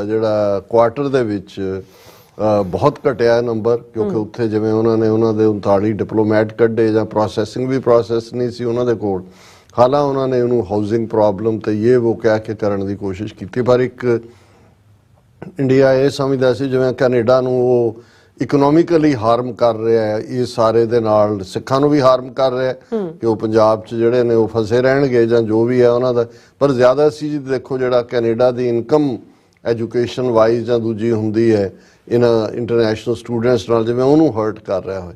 ਜਿਹੜਾ ਕੁਆਟਰ ਦੇ ਵਿੱਚ ਬਹੁਤ ਘਟਿਆ ਨੰਬਰ ਕਿਉਂਕਿ ਉੱਥੇ ਜਿਵੇਂ ਉਹਨਾਂ ਨੇ ਉਹਨਾਂ ਦੇ 39 ਡਿਪਲੋਮੈਟ ਕੱਢੇ ਜਾਂ ਪ੍ਰੋਸੈਸਿੰਗ ਵੀ ਪ੍ਰੋਸੈਸ ਨਹੀਂ ਸੀ ਉਹਨਾਂ ਦੇ ਕੋਲ, ਹਾਲਾਂ ਉਹਨਾਂ ਨੇ ਉਹਨੂੰ ਹਾਊਸਿੰਗ ਪ੍ਰੋਬਲਮ ਤੇ ਇਹ ਉਹ ਕਹਿ ਕੇ ਕਰਨ ਦੀ ਕੋਸ਼ਿਸ਼ ਕੀਤੀ, ਪਰ ਇੱਕ ਇੰਡੀਆ ਇਹ ਸਮਝਦਾ ਸੀ ਜਿਵੇਂ ਕੈਨੇਡਾ ਨੂੰ ਉਹ ਇਕਨੋਮਿਕਲੀ ਹਾਰਮ ਕਰ ਰਿਹਾ ਹੈ, ਇਹ ਸਾਰੇ ਦੇ ਨਾਲ ਸਿੱਖਾਂ ਨੂੰ ਵੀ ਹਾਰਮ ਕਰ ਰਿਹਾ ਕਿ ਉਹ ਪੰਜਾਬ 'ਚ ਜਿਹੜੇ ਨੇ ਉਹ ਫਸੇ ਰਹਿਣਗੇ ਜਾਂ ਜੋ ਵੀ ਹੈ ਉਹਨਾਂ ਦਾ। ਪਰ ਜ਼ਿਆਦਾ ਸੀ ਜੀ ਦੇਖੋ ਜਿਹੜਾ ਕੈਨੇਡਾ ਦੀ ਇਨਕਮ ਐਜੂਕੇਸ਼ਨ ਵਾਈਜ਼ ਜਾਂ ਦੂਜੀ ਹੁੰਦੀ ਹੈ ਇਹਨਾਂ ਇੰਟਰਨੈਸ਼ਨਲ ਸਟੂਡੈਂਟਸ ਨਾਲ ਜਿਵੇਂ ਉਹਨੂੰ ਹਰਟ ਕਰ ਰਿਹਾ ਹੋਏ।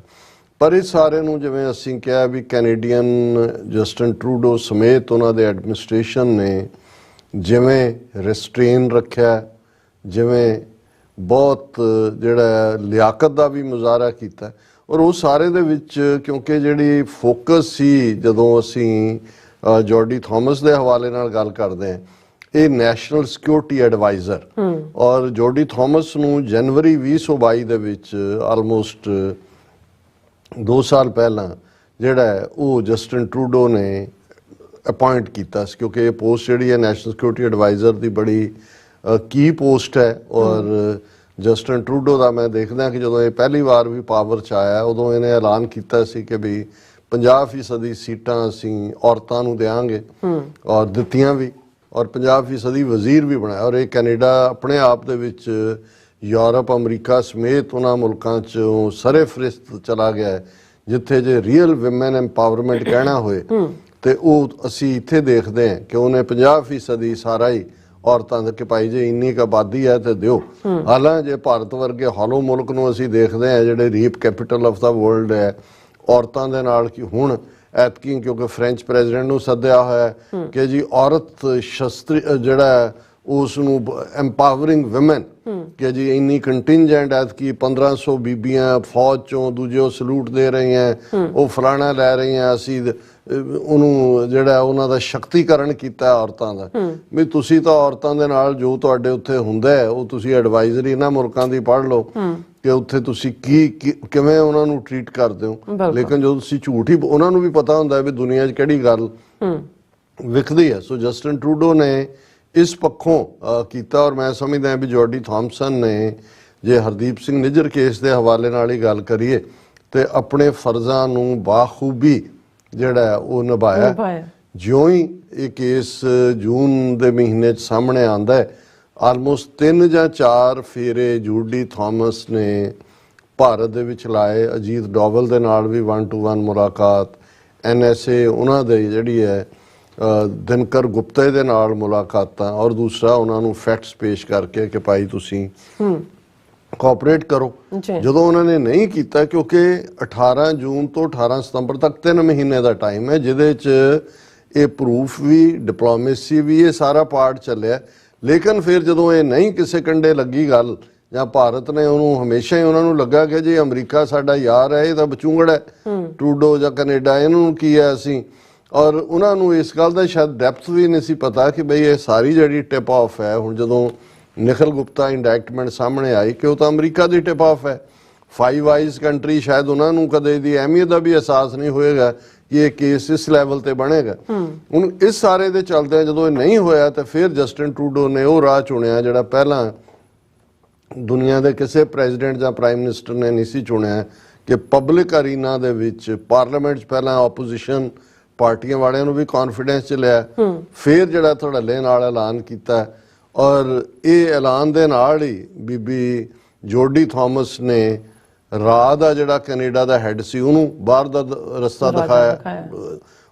ਪਰ ਇਹ ਸਾਰੇ ਨੂੰ ਜਿਵੇਂ ਅਸੀਂ ਕਿਹਾ ਵੀ ਕੈਨੇਡੀਅਨ ਜਸਟਿਨ ਟਰੂਡੋ ਸਮੇਤ ਉਹਨਾਂ ਦੇ ਐਡਮਿਨਿਸਟ੍ਰੇਸ਼ਨ ਨੇ ਜਿਵੇਂ ਰਿਸਟ੍ਰੇਨ ਰੱਖਿਆ, ਜਿਵੇਂ ਬਹੁਤ ਜਿਹੜਾ ਲਿਆਕਤ ਦਾ ਵੀ ਮੁਜ਼ਾਹਰਾ ਕੀਤਾ ਔਰ ਉਹ ਸਾਰੇ ਦੇ ਵਿੱਚ ਕਿਉਂਕਿ ਜਿਹੜੀ ਫੋਕਸ ਸੀ ਜਦੋਂ ਅਸੀਂ ਜੋਡੀ ਥਾਮਸ ਦੇ ਹਵਾਲੇ ਨਾਲ ਗੱਲ ਕਰਦੇ ਹਾਂ ਇਹ ਨੈਸ਼ਨਲ ਸਿਕਿਉਰਿਟੀ ਐਡਵਾਈਜ਼ਰ ਔਰ ਜੋਡੀ ਥਾਮਸ ਨੂੰ ਜਨਵਰੀ 2022 ਦੇ ਵਿੱਚ ਆਲਮੋਸਟ 2 ਸਾਲ ਪਹਿਲਾਂ ਜਿਹੜਾ ਉਹ ਜਸਟਿਨ ਟਰੂਡੋ ਨੇ ਅਪਾਇੰਟ ਕੀਤਾ ਸੀ ਕਿਉਂਕਿ ਇਹ ਪੋਸਟ ਜਿਹੜੀ ਹੈ ਨੈਸ਼ਨਲ ਸਿਕਿਉਰਿਟੀ ਐਡਵਾਈਜ਼ਰ ਦੀ ਬੜੀ ਕੀ ਪੋਸਟ ਹੈ ਔਰ ਜਸਟਿਨ ਟਰੂਡੋ ਦਾ ਮੈਂ ਦੇਖਦਾ ਕਿ ਜਦੋਂ ਇਹ ਪਹਿਲੀ ਵਾਰ ਵੀ ਪਾਵਰ 'ਚ ਆਇਆ ਉਦੋਂ ਇਹਨੇ ਐਲਾਨ ਕੀਤਾ ਸੀ ਕਿ ਵੀ 50% ਸੀਟਾਂ ਅਸੀਂ ਔਰਤਾਂ ਨੂੰ ਦੇਵਾਂਗੇ ਔਰ ਦਿੱਤੀਆਂ ਵੀ ਔਰ 50% ਵਜ਼ੀਰ ਵੀ ਬਣਾਇਆ ਔਰ ਇਹ ਕੈਨੇਡਾ ਆਪਣੇ ਆਪ ਦੇ ਵਿੱਚ ਯੂਰਪ ਅਮਰੀਕਾ ਸਮੇਤ ਉਹਨਾਂ ਮੁਲਕਾਂ 'ਚੋਂ ਸਰੇ ਫਰਿਸ਼ਤ ਚਲਾ ਗਿਆ ਹੈ ਜਿੱਥੇ ਜੇ ਰੀਅਲ ਵਿਮਨ ਐਮਪਾਵਰਮੈਂਟ ਕਹਿਣਾ ਹੋਏ ਤੇ ਉਹ ਅਸੀਂ ਇੱਥੇ ਦੇਖਦੇ ਹਾਂ ਕਿ ਉਹਨੇ 50% ਸਾਰਾ ਹੀ ਔਰਤਾਂ ਦੇ ਕਿ ਭਾਈ ਜੇ ਇੰਨੀ ਕੁ ਆਬਾਦੀ ਹੈ ਤੇ ਦਿਓ। ਹਾਲਾਂ ਜੇ ਭਾਰਤ ਵਰਗੇ ਹੌਲੋ ਮੁਲਕ ਨੂੰ ਅਸੀਂ ਦੇਖਦੇ ਹਾਂ ਜਿਹੜੇ reap capital of the world ਹੈ ਔਰਤਾਂ ਦੇ ਨਾਲ ਕਿ ਹੁਣ ਐਤਕੀ ਕਿਉਂਕਿ ਫ੍ਰੈਂਚ ਪ੍ਰੈਜ਼ੀਡੈਂਟ ਨੂੰ ਸੱਦਿਆ ਹੋਇਆ ਕਿ ਜੀ ਔਰਤ ਸ਼ਸਤਰੀ ਜਿਹੜਾ ਉਸ ਨੂੰ ਐਮਪਾਵਰਿੰਗ ਵਿਮਨ कि जी इन्नी कंटिंजेंट ਐਤਕੀ 1500 ਬੀਬੀਆਂ ਫੌਜ ਚੋਂ ਦੂਜੇ ਉਹ ਸਲੂਟ ਦੇ ਰਹੀਆਂ, ਉਹ ਫਲਾਣਾ ਲੈ ਰਹੀਆਂ, ਅਸੀਂ ਉਹਨੂੰ ਜਿਹੜਾ ਉਹਨਾਂ ਦਾ ਸ਼ਕਤੀਕਰਨ ਕੀਤਾ ਔਰਤਾਂ ਦਾ। ਵੀ ਤੁਸੀਂ ਤਾਂ ਔਰਤਾਂ ਦੇ ਨਾਲ ਜੋ ਤੁਹਾਡੇ ਉੱਥੇ ਹੁੰਦਾ ਹੈ ਉਹ ਤੁਸੀਂ ਐਡਵਾਈਜ਼ਰੀ ਇਹਨਾਂ ਮੁਲਕਾਂ ਦੀ ਪੜ੍ਹ ਲਓ ਕਿ ਉੱਥੇ ਤੁਸੀਂ ਕਿਵੇਂ ਉਹਨਾਂ ਨੂੰ ਟਰੀਟ ਕਰਦੇ ਹੋ। ਲੇਕਿਨ ਜਦੋਂ ਤੁਸੀਂ ਝੂਠ ਹੀ, ਉਹਨਾਂ ਨੂੰ ਵੀ ਪਤਾ ਹੁੰਦਾ ਵੀ ਦੁਨੀਆ 'ਚ ਕਿਹੜੀ ਗੱਲ ਵਿਖਦੀ ਹੈ। ਸੋ ਜਸਟਿਨ ਟਰੂਡੋ ਨੇ ਇਸ ਪੱਖੋਂ ਕੀਤਾ ਔਰ ਮੈਂ ਸਮਝਦਾ ਵੀ ਜੋਰਡੀ ਥਾਮਸਨ ਨੇ, ਜੇ ਹਰਦੀਪ ਸਿੰਘ ਨਿੱਜਰ ਕੇਸ ਦੇ ਹਵਾਲੇ ਨਾਲ ਹੀ ਗੱਲ ਕਰੀਏ, ਤੇ ਆਪਣੇ ਫਰਜ਼ਾਂ ਨੂੰ ਬਾਖੂਬੀ ਜਿਹੜਾ ਉਹ ਨਿਭਾਇਆ। ਜਿਉਂ ਹੀ ਇਹ ਕੇਸ ਜੂਨ ਦੇ ਮਹੀਨੇ 'ਚ ਸਾਹਮਣੇ ਆਉਂਦਾ ਹੈ, ਆਲਮੋਸਟ 3 ਜਾਂ 4 ਫੇਰੇ ਜੋਰਡੀ ਥਾਮਸ ਨੇ ਭਾਰਤ ਦੇ ਵਿੱਚ ਲਾਏ। ਅਜੀਤ ਡੋਵਲ ਦੇ ਨਾਲ ਵੀ 1-to-1 ਮੁਲਾਕਾਤ, NSA ਉਹਨਾਂ ਦੇ ਜਿਹੜੀ ਹੈ ਦਿਨਕਰ ਗੁਪਤੇ ਦੇ ਨਾਲ ਮੁਲਾਕਾਤਾਂ, ਔਰ ਦੂਸਰਾ ਉਹਨਾਂ ਨੂੰ ਫੈਕਟਸ ਪੇਸ਼ ਕਰਕੇ ਕਿ ਭਾਈ ਤੁਸੀਂ ਕੋਆਪਰੇਟ ਕਰੋ। ਜਦੋਂ ਉਹਨਾਂ ਨੇ ਨਹੀਂ ਕੀਤਾ, ਕਿਉਂਕਿ 18 ਜੂਨ ਤੋਂ 18 ਸਤੰਬਰ ਤੱਕ 3 ਮਹੀਨੇ ਦਾ ਟਾਈਮ ਹੈ ਜਿਹਦੇ 'ਚ ਇਹ ਪ੍ਰੂਫ ਵੀ, ਡਿਪਲੋਮੇਸੀ ਵੀ, ਇਹ ਸਾਰਾ ਪਾਰਟ ਚੱਲਿਆ। ਲੇਕਿਨ ਫਿਰ ਜਦੋਂ ਇਹ ਨਹੀਂ ਕਿਸੇ ਕੰਡੇ ਲੱਗੀ ਗੱਲ, ਜਾਂ ਭਾਰਤ ਨੇ ਉਹਨੂੰ ਹਮੇਸ਼ਾ ਹੀ ਉਹਨਾਂ ਨੂੰ ਲੱਗਾ ਕਿ ਜੀ ਅਮਰੀਕਾ ਸਾਡਾ ਯਾਰ ਹੈ, ਇਹ ਤਾਂ ਬਚੂੰਗੜ ਹੈ, ਟਰੂਡੋ ਜਾਂ ਕੈਨੇਡਾ, ਇਹਨੂੰ ਕੀ ਹੈ ਅਸੀਂ। ਔਰ ਉਹਨਾਂ ਨੂੰ ਇਸ ਗੱਲ ਦਾ ਸ਼ਾਇਦ ਡੈਪਥ ਵੀ ਨਹੀਂ ਸੀ ਪਤਾ ਕਿ ਬਈ ਇਹ ਸਾਰੀ ਜਿਹੜੀ ਟਿਪ ਆਫ ਹੈ, ਹੁਣ ਜਦੋਂ ਨਿਖਿਲ ਗੁਪਤਾ ਇੰਡੈਕਟਮੈਂਟ ਸਾਹਮਣੇ ਆਈ ਕਿ ਉਹ ਤਾਂ ਅਮਰੀਕਾ ਦੀ ਟਿਪ ਆਫ ਹੈ। 5 ਆਈਜ਼ ਕੰਟਰੀ, ਸ਼ਾਇਦ ਉਹਨਾਂ ਨੂੰ ਕਦੇ ਦੀ ਅਹਿਮੀਅਤ ਦਾ ਵੀ ਅਹਿਸਾਸ ਨਹੀਂ ਹੋਏਗਾ ਕਿ ਇਹ ਕੇਸ ਇਸ ਲੈਵਲ ਤੇ ਬਣੇਗਾ। ਹੁਣ ਇਸ ਸਾਰੇ ਦੇ ਚੱਲਦੇ ਜਦੋਂ ਇਹ ਨਹੀਂ ਹੋਇਆ ਤਾਂ ਫਿਰ ਜਸਟਿਨ ਟਰੂਡੋ ਨੇ ਉਹ ਰਾਹ ਚੁਣਿਆ ਜਿਹੜਾ ਪਹਿਲਾਂ ਦੁਨੀਆ ਦੇ ਕਿਸੇ ਪ੍ਰੈਜ਼ੀਡੈਂਟ ਜਾਂ ਪ੍ਰਾਈਮ ਮਿਨਿਸਟਰ ਨੇ ਨਹੀਂ ਸੀ ਚੁਣਿਆ, ਕਿ ਪਬਲਿਕ ਅਰੀਨਾ ਦੇ ਵਿੱਚ ਪਾਰਲੀਮੈਂਟ 'ਚ ਪਹਿਲਾਂ ਆਪੋਜੀਸ਼ਨ ਪਾਰਟੀਆਂ ਵਾਲਿਆਂ ਨੂੰ ਵੀ ਕੌਨਫੀਡੈਂਸ 'ਚ ਲਿਆ, ਫਿਰ ਜਿਹੜਾ ਧੜੱਲੇ ਨਾਲ ਐਲਾਨ ਕੀਤਾ। ਔਰ ਇਹ ਐਲਾਨ ਦੇ ਨਾਲ ਹੀ ਬੀਬੀ ਜੋਰਡੀ ਥਾਮਸ ਨੇ ਰਾਹ ਦਾ ਜਿਹੜਾ ਕੈਨੇਡਾ ਦਾ ਹੈੱਡ ਸੀ ਉਹਨੂੰ ਬਾਹਰ ਦਾ ਰਸਤਾ ਦਿਖਾਇਆ।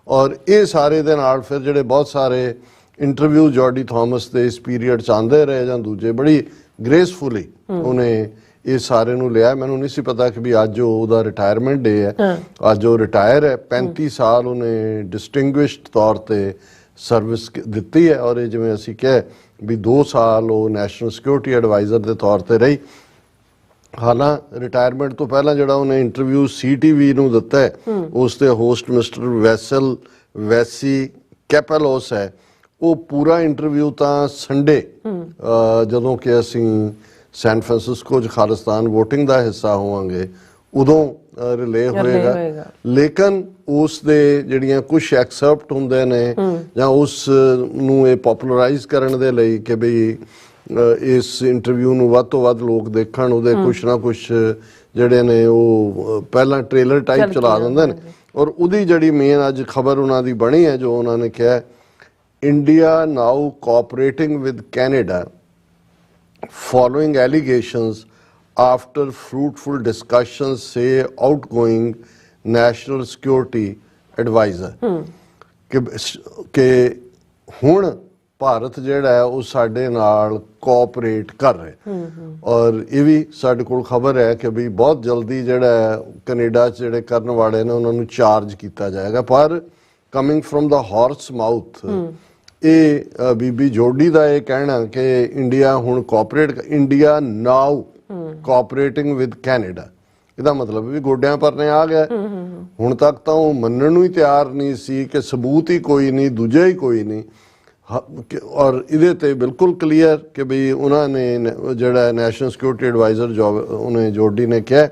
ਔਰ ਇਹ ਸਾਰੇ ਦੇ ਨਾਲ ਫਿਰ ਜਿਹੜੇ ਬਹੁਤ ਸਾਰੇ ਇੰਟਰਵਿਊ ਜੋਰਡੀ ਥਾਮਸ ਦੇ ਇਸ ਪੀਰੀਅਡ 'ਚ ਆਉਂਦੇ ਰਹੇ ਜਾਂ ਦੂਜੇ, ਬੜੀ ਗ੍ਰੇਸਫੁਲੀ ਉਹਨੇ ਇਹ ਸਾਰੇ ਨੂੰ ਲਿਆ। ਮੈਨੂੰ ਨਹੀਂ ਸੀ ਪਤਾ ਕਿ ਵੀ ਅੱਜ ਉਹਦਾ ਰਿਟਾਇਰਮੈਂਟ ਡੇ ਹੈ, ਅੱਜ ਉਹ ਰਿਟਾਇਰ ਹੈ। 35 ਸਾਲ ਉਹਨੇ ਡਿਸਟਿੰਗੁਇਸ਼ਡ ਤੌਰ ਤੇ ਸਰਵਿਸ ਦਿੱਤੀ ਹੈ। ਔਰ ਇਹ ਜਿਵੇਂ ਅਸੀਂ ਕਹੇ ਵੀ 2 ਸਾਲ ਉਹ ਨੈਸ਼ਨਲ ਸਿਕਿਉਰਿਟੀ ਐਡਵਾਈਜ਼ਰ ਦੇ ਤੌਰ ਤੇ ਰਹੀ। ਹਾਲਾਂਕਿ ਰਿਟਾਇਰਮੈਂਟ ਤੋਂ ਪਹਿਲਾਂ ਜਿਹੜਾ ਉਹਨੇ ਇੰਟਰਵਿਊ CTV ਨੂੰ ਦਿੱਤਾ ਹੈ, ਉਸ ਤੇ ਹੋਸਟ ਮਿਸਟਰ ਵੈਸੀ ਕੈਪੈਲੋਸ ਹੈ। ਉਹ ਪੂਰਾ ਇੰਟਰਵਿਊ ਤਾਂ ਸੰਡੇ ਜਦੋਂ ਕਿ ਅਸੀਂ ਸੈਨ ਫਰਾਂਸਿਸਕੋ 'ਚ ਖਾਲਿਸਤਾਨ ਵੋਟਿੰਗ ਦਾ ਹਿੱਸਾ ਹੋਵਾਂਗੇ ਉਦੋਂ ਰਿਲੇ ਹੋਏਗਾ। ਲੇਕਿਨ ਉਸ ਦੇ ਜਿਹੜੀਆਂ ਕੁਝ ਐਕਸੈਪਟ ਹੁੰਦੇ ਨੇ ਜਾਂ ਉਸ ਨੂੰ ਇਹ ਪਪੂਲਰਾਈਜ਼ ਕਰਨ ਦੇ ਲਈ ਕਿ ਬਈ ਇਸ ਇੰਟਰਵਿਊ ਨੂੰ ਵੱਧ ਤੋਂ ਵੱਧ ਲੋਕ ਦੇਖਣ, ਉਹਦੇ ਕੁਛ ਨਾ ਕੁਛ ਜਿਹੜੇ ਨੇ ਉਹ ਪਹਿਲਾਂ ਟ੍ਰੇਲਰ ਟਾਈਪ ਚਲਾ ਦਿੰਦੇ ਨੇ। ਔਰ ਉਹਦੀ ਜਿਹੜੀ ਮੇਨ ਅੱਜ ਖਬਰ ਉਹਨਾਂ ਦੀ ਬਣੀ ਹੈ, ਜੋ ਉਹਨਾਂ ਨੇ ਕਿਹਾ, India now ਕੋਆਪਰੇਟਿੰਗ with Canada following allegations after fruitful discussions, say outgoing national security advisor ਕਿ ਹੁਣ ਭਾਰਤ ਜਿਹੜਾ ਹੈ ਉਹ ਸਾਡੇ ਨਾਲ ਕੋਆਪਰੇਟ ਕਰ ਰਿਹਾ। ਔਰ ਇਹ ਵੀ ਸਾਡੇ ਕੋਲ ਖਬਰ ਹੈ ਕਿ ਵੀ ਬਹੁਤ ਜਲਦੀ ਜਿਹੜਾ ਕੈਨੇਡਾ 'ਚ ਜਿਹੜੇ ਕਰਨ ਵਾਲੇ ਨੇ ਉਹਨਾਂ ਨੂੰ ਚਾਰਜ ਕੀਤਾ ਜਾਏਗਾ। ਪਰ coming from the horse mouth, ਇਹ ਬੀਬੀ ਜੋਰਡੀ ਦਾ ਇਹ ਕਹਿਣਾ ਕਿ ਇੰਡੀਆ ਹੁਣ ਇੰਡੀਆ ਨਾਓ ਕੋਆਪਰੇਟਿੰਗ ਵਿਦ ਕੈਨੇਡਾ, ਇਹਦਾ ਮਤਲਬ ਵੀ ਗੋਡਿਆਂ ਪਰਨੇ ਆ ਗਿਆ। ਹੁਣ ਤੱਕ ਤਾਂ ਉਹ ਮੰਨਣ ਨੂੰ ਹੀ ਤਿਆਰ ਨਹੀਂ ਸੀ ਕਿ ਸਬੂਤ ਹੀ ਕੋਈ ਨਹੀਂ, ਦੂਜਾ ਹੀ ਕੋਈ ਨਹੀਂ। ਔਰ ਇਹਦੇ ਤੇ ਬਿਲਕੁਲ ਕਲੀਅਰ ਕਿ ਬਈ ਉਹਨਾਂ ਨੇ ਜਿਹੜਾ ਨੈਸ਼ਨਲ ਸਿਕਿਉਰਿਟੀ ਐਡਵਾਈਜ਼ਰ ਉਹਨੇ ਜੋਰਡੀ ਨੇ ਕਿਹਾ,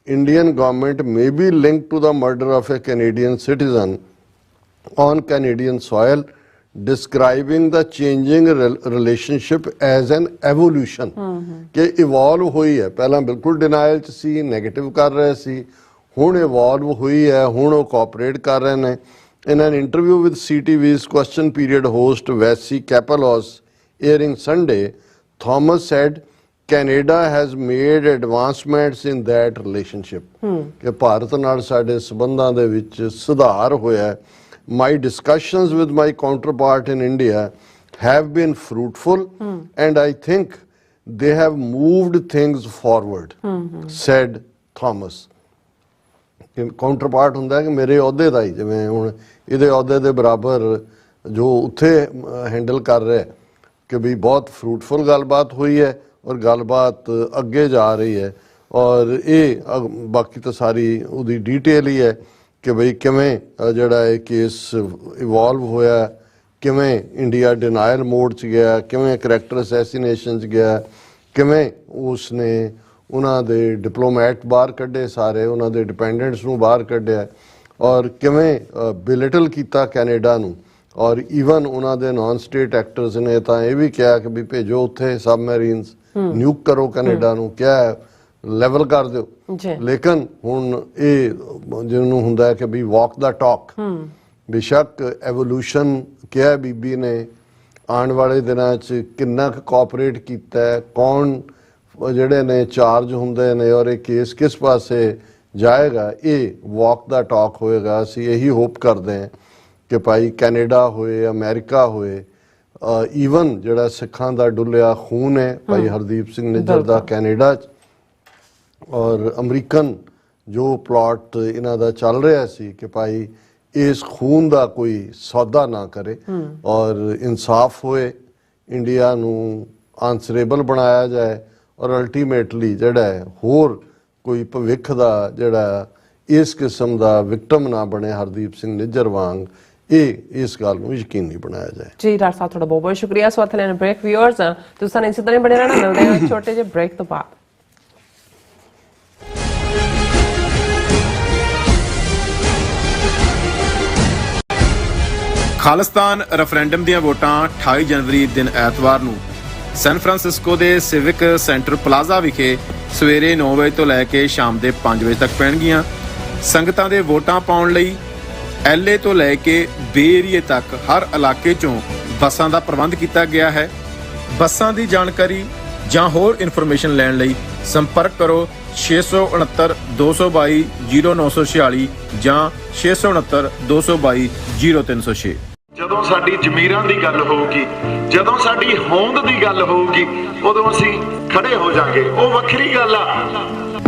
Indian government may be linked to the murder of a Canadian citizen on Canadian soil, describing the changing relationship as an evolution ਕਿ ਇਵੋਲਵ ਹੋਈ ਹੈ। ਪਹਿਲਾਂ ਬਿਲਕੁਲ ਡਿਨਾਇਲ 'ਚ ਸੀ, ਨੈਗੇਟਿਵ ਕਰ ਰਹੇ ਸੀ, ਹੁਣ ਇਵੋਲਵ ਹੋਈ ਹੈ, ਹੁਣ ਉਹ ਕੋਆਪਰੇਟ ਕਰ ਰਹੇ ਨੇ। In an interview with CTV's question period host Vessi Kapelos airing Sunday, Thomas said Canada has made advancements in that relationship ਕਿ ਭਾਰਤ ਨਾਲ ਸਾਡੇ ਸਬੰਧਾਂ ਦੇ ਵਿੱਚ ਸੁਧਾਰ ਹੋਇਆ ਹੈ। My discussions with my counterpart in India have been fruitful and I think they have moved things forward, said Thomas. ਕਾਊਂਟਰਪਾਰਟ ਹੁੰਦਾ ਕਿ ਮੇਰੇ ਅਹੁਦੇ ਦਾ ਹੀ, ਜਿਵੇਂ ਹੁਣ ਇਹਦੇ ਅਹੁਦੇ ਦੇ ਬਰਾਬਰ ਜੋ ਉੱਥੇ ਹੈਂਡਲ ਕਰ ਰਿਹਾ ਕਿ ਵੀ ਬਹੁਤ ਫਰੂਟਫੁਲ ਗੱਲਬਾਤ ਹੋਈ ਹੈ ਔਰ ਗੱਲਬਾਤ ਅੱਗੇ ਜਾ ਰਹੀ ਹੈ। ਔਰ ਇਹ ਬਾਕੀ ਤਾਂ ਸਾਰੀ ਉਹਦੀ ਡਿਟੇਲ ਹੀ ਹੈ ਕਿ ਬਈ ਕਿਵੇਂ ਜਿਹੜਾ ਇਹ ਕੇਸ ਇਵੋਲਵ ਹੋਇਆ, ਕਿਵੇਂ ਇੰਡੀਆ ਡਿਨਾਇਲ ਮੋਡ 'ਚ ਗਿਆ, ਕਿਵੇਂ ਕਰੈਕਟਰ ਅਸੈਸੀਨੇਸ਼ਨ 'ਚ ਗਿਆ, ਕਿਵੇਂ ਉਸਨੇ ਉਹਨਾਂ ਦੇ ਡਿਪਲੋਮੈਟ ਬਾਹਰ ਕੱਢੇ, ਸਾਰੇ ਉਹਨਾਂ ਦੇ ਡਿਪੈਂਡੈਂਟਸ ਨੂੰ ਬਾਹਰ ਕੱਢਿਆ, ਔਰ ਕਿਵੇਂ ਬਿਲਿਟਲ ਕੀਤਾ ਕੈਨੇਡਾ ਨੂੰ। ਔਰ ਈਵਨ ਉਹਨਾਂ ਦੇ ਨਾਨ ਸਟੇਟ ਐਕਟਰਸ ਨੇ ਤਾਂ ਇਹ ਵੀ ਕਿਹਾ ਕਿ ਵੀ ਭੇਜੋ ਉੱਥੇ ਸਬਮੈਰੀਨਸ, ਨਿਊਕ ਕਰੋ ਕੈਨੇਡਾ ਨੂੰ, ਕਿਹਾ ਲੈਵਲ ਕਰ ਦਿਓ। ਲੇਕਿਨ ਹੁਣ ਇਹ ਜਿਹਨੂੰ ਹੁੰਦਾ ਹੈ ਕਿ ਵੀ ਵਾਕ ਦਾ ਟਾਕ, ਬੇਸ਼ੱਕ ਐਵੋਲੂਸ਼ਨ ਕਿਹਾ ਬੀਬੀ ਨੇ, ਆਉਣ ਵਾਲੇ ਦਿਨਾਂ 'ਚ ਕਿੰਨਾ ਕੁ ਕੋਆਪਰੇਟ ਕੀਤਾ, ਕੌਣ ਜਿਹੜੇ ਨੇ ਚਾਰਜ ਹੁੰਦੇ ਨੇ ਔਰ ਇਹ ਕੇਸ ਕਿਸ ਪਾਸੇ ਜਾਏਗਾ, ਇਹ ਵਾਕ ਦਾ ਟਾਕ ਹੋਏਗਾ। ਅਸੀਂ ਇਹੀ ਹੋਪ ਕਰਦੇ ਹਾਂ ਕਿ ਭਾਈ ਕੈਨੇਡਾ ਹੋਏ, ਅਮਰੀਕਾ ਹੋਏ, ਈਵਨ ਜਿਹੜਾ ਸਿੱਖਾਂ ਦਾ ਡੁੱਲਿਆ ਖੂਨ ਹੈ ਭਾਈ ਹਰਦੀਪ ਸਿੰਘ ਨਿੱਜਰ ਦਾ ਕੈਨੇਡਾ 'ਚ, ਔਰ ਅਮਰੀਕਨ ਜੋ ਪਲਾਟ ਇਹਨਾਂ ਦਾ ਚੱਲ ਰਿਹਾ ਸੀ ਕਿ ਭਾਈ ਇਸ ਖੂਨ ਦਾ ਕੋਈ ਸੌਦਾ ਨਾ ਕਰੇ ਔਰ ਇਨਸਾਫ ਹੋਏ, ਇੰਡੀਆ ਨੂੰ ਆਂਸਰੇਬਲ ਬਣਾਇਆ ਜਾਏ ਔਰ ਅਲਟੀਮੇਟਲੀ ਜਿਹੜਾ ਹੈ ਹੋਰ ਕੋਈ ਭਵਿੱਖ ਦਾ ਜਿਹੜਾ ਇਸ ਕਿਸਮ ਦਾ ਵਿਕਟਮ ਨਾ ਬਣੇ ਹਰਦੀਪ ਸਿੰਘ ਨਿੱਜਰ ਵਾਂਗ, ਇਹ ਇਸ ਗੱਲ ਨੂੰ ਯਕੀਨੀ ਬਣਾਇਆ ਜਾਏ। ਜੀ ਡਾਕਟਰ ਸਾਹਿਬ ਤੁਹਾਡਾ ਬਹੁਤ ਬਹੁਤ ਸ਼ੁਕਰੀਆ। ਸੋ ਇੱਥੇ ਲੈਣ ਬ੍ਰੇਕ। ਵਿਊਅਰਸ ਤੁਸੀਂ ਸਾਨੂੰ ਇਸੇ ਤਰ੍ਹਾਂ ਬਣੇ ਰਹਿਣਾ, ਮਿਲਦੇ ਹਾਂ ਛੋਟੇ ਜਿਹੇ ਬ੍ਰੇਕ ਤੋਂ ਬਾਅਦ। ਖਾਲਿਸਤਾਨ ਰੈਫਰੈਂਡਮ ਦੀਆਂ ਵੋਟਾਂ 28 ਜਨਵਰੀ ਦਿਨ ਐਤਵਾਰ ਨੂੰ ਸੈਨ ਫਰਾਂਸਿਸਕੋ ਦੇ ਸਿਵਿਕ ਸੈਂਟਰ ਪਲਾਜ਼ਾ ਵਿਖੇ ਸਵੇਰੇ 9 ਵਜੇ ਤੋਂ ਲੈ ਕੇ ਸ਼ਾਮ ਦੇ 5 ਵਜੇ ਤੱਕ ਪੈਣਗੀਆਂ। ਸੰਗਤਾਂ ਦੇ ਵੋਟਾਂ ਪਾਉਣ ਲਈ LA ਤੋਂ ਲੈ ਕੇ ਬੇ ਏਰੀਏ ਤੱਕ ਹਰ ਇਲਾਕੇ 'ਚੋਂ ਬੱਸਾਂ ਦਾ ਪ੍ਰਬੰਧ ਕੀਤਾ ਗਿਆ ਹੈ। ਬੱਸਾਂ ਦੀ ਜਾਣਕਾਰੀ ਜਾਂ ਹੋਰ ਇਨਫੋਰਮੇਸ਼ਨ ਲੈਣ ਲਈ ਸੰਪਰਕ ਕਰੋ 669 222 0946 ਜਾਂ 669 222 0306। ਜਦੋਂ ਸਾਡੀ ਜ਼ਮੀਰਾਂ ਦੀ ਗੱਲ ਹੋਊਗੀ, ਜਦੋਂ ਸਾਡੀ ਹੋਂਦ ਦੀ ਗੱਲ ਹੋਊਗੀ, ਉਦੋਂ ਅਸੀਂ ਖੜੇ ਹੋ ਜਾਾਂਗੇ। ਉਹ ਵੱਖਰੀ ਗੱਲ ਆ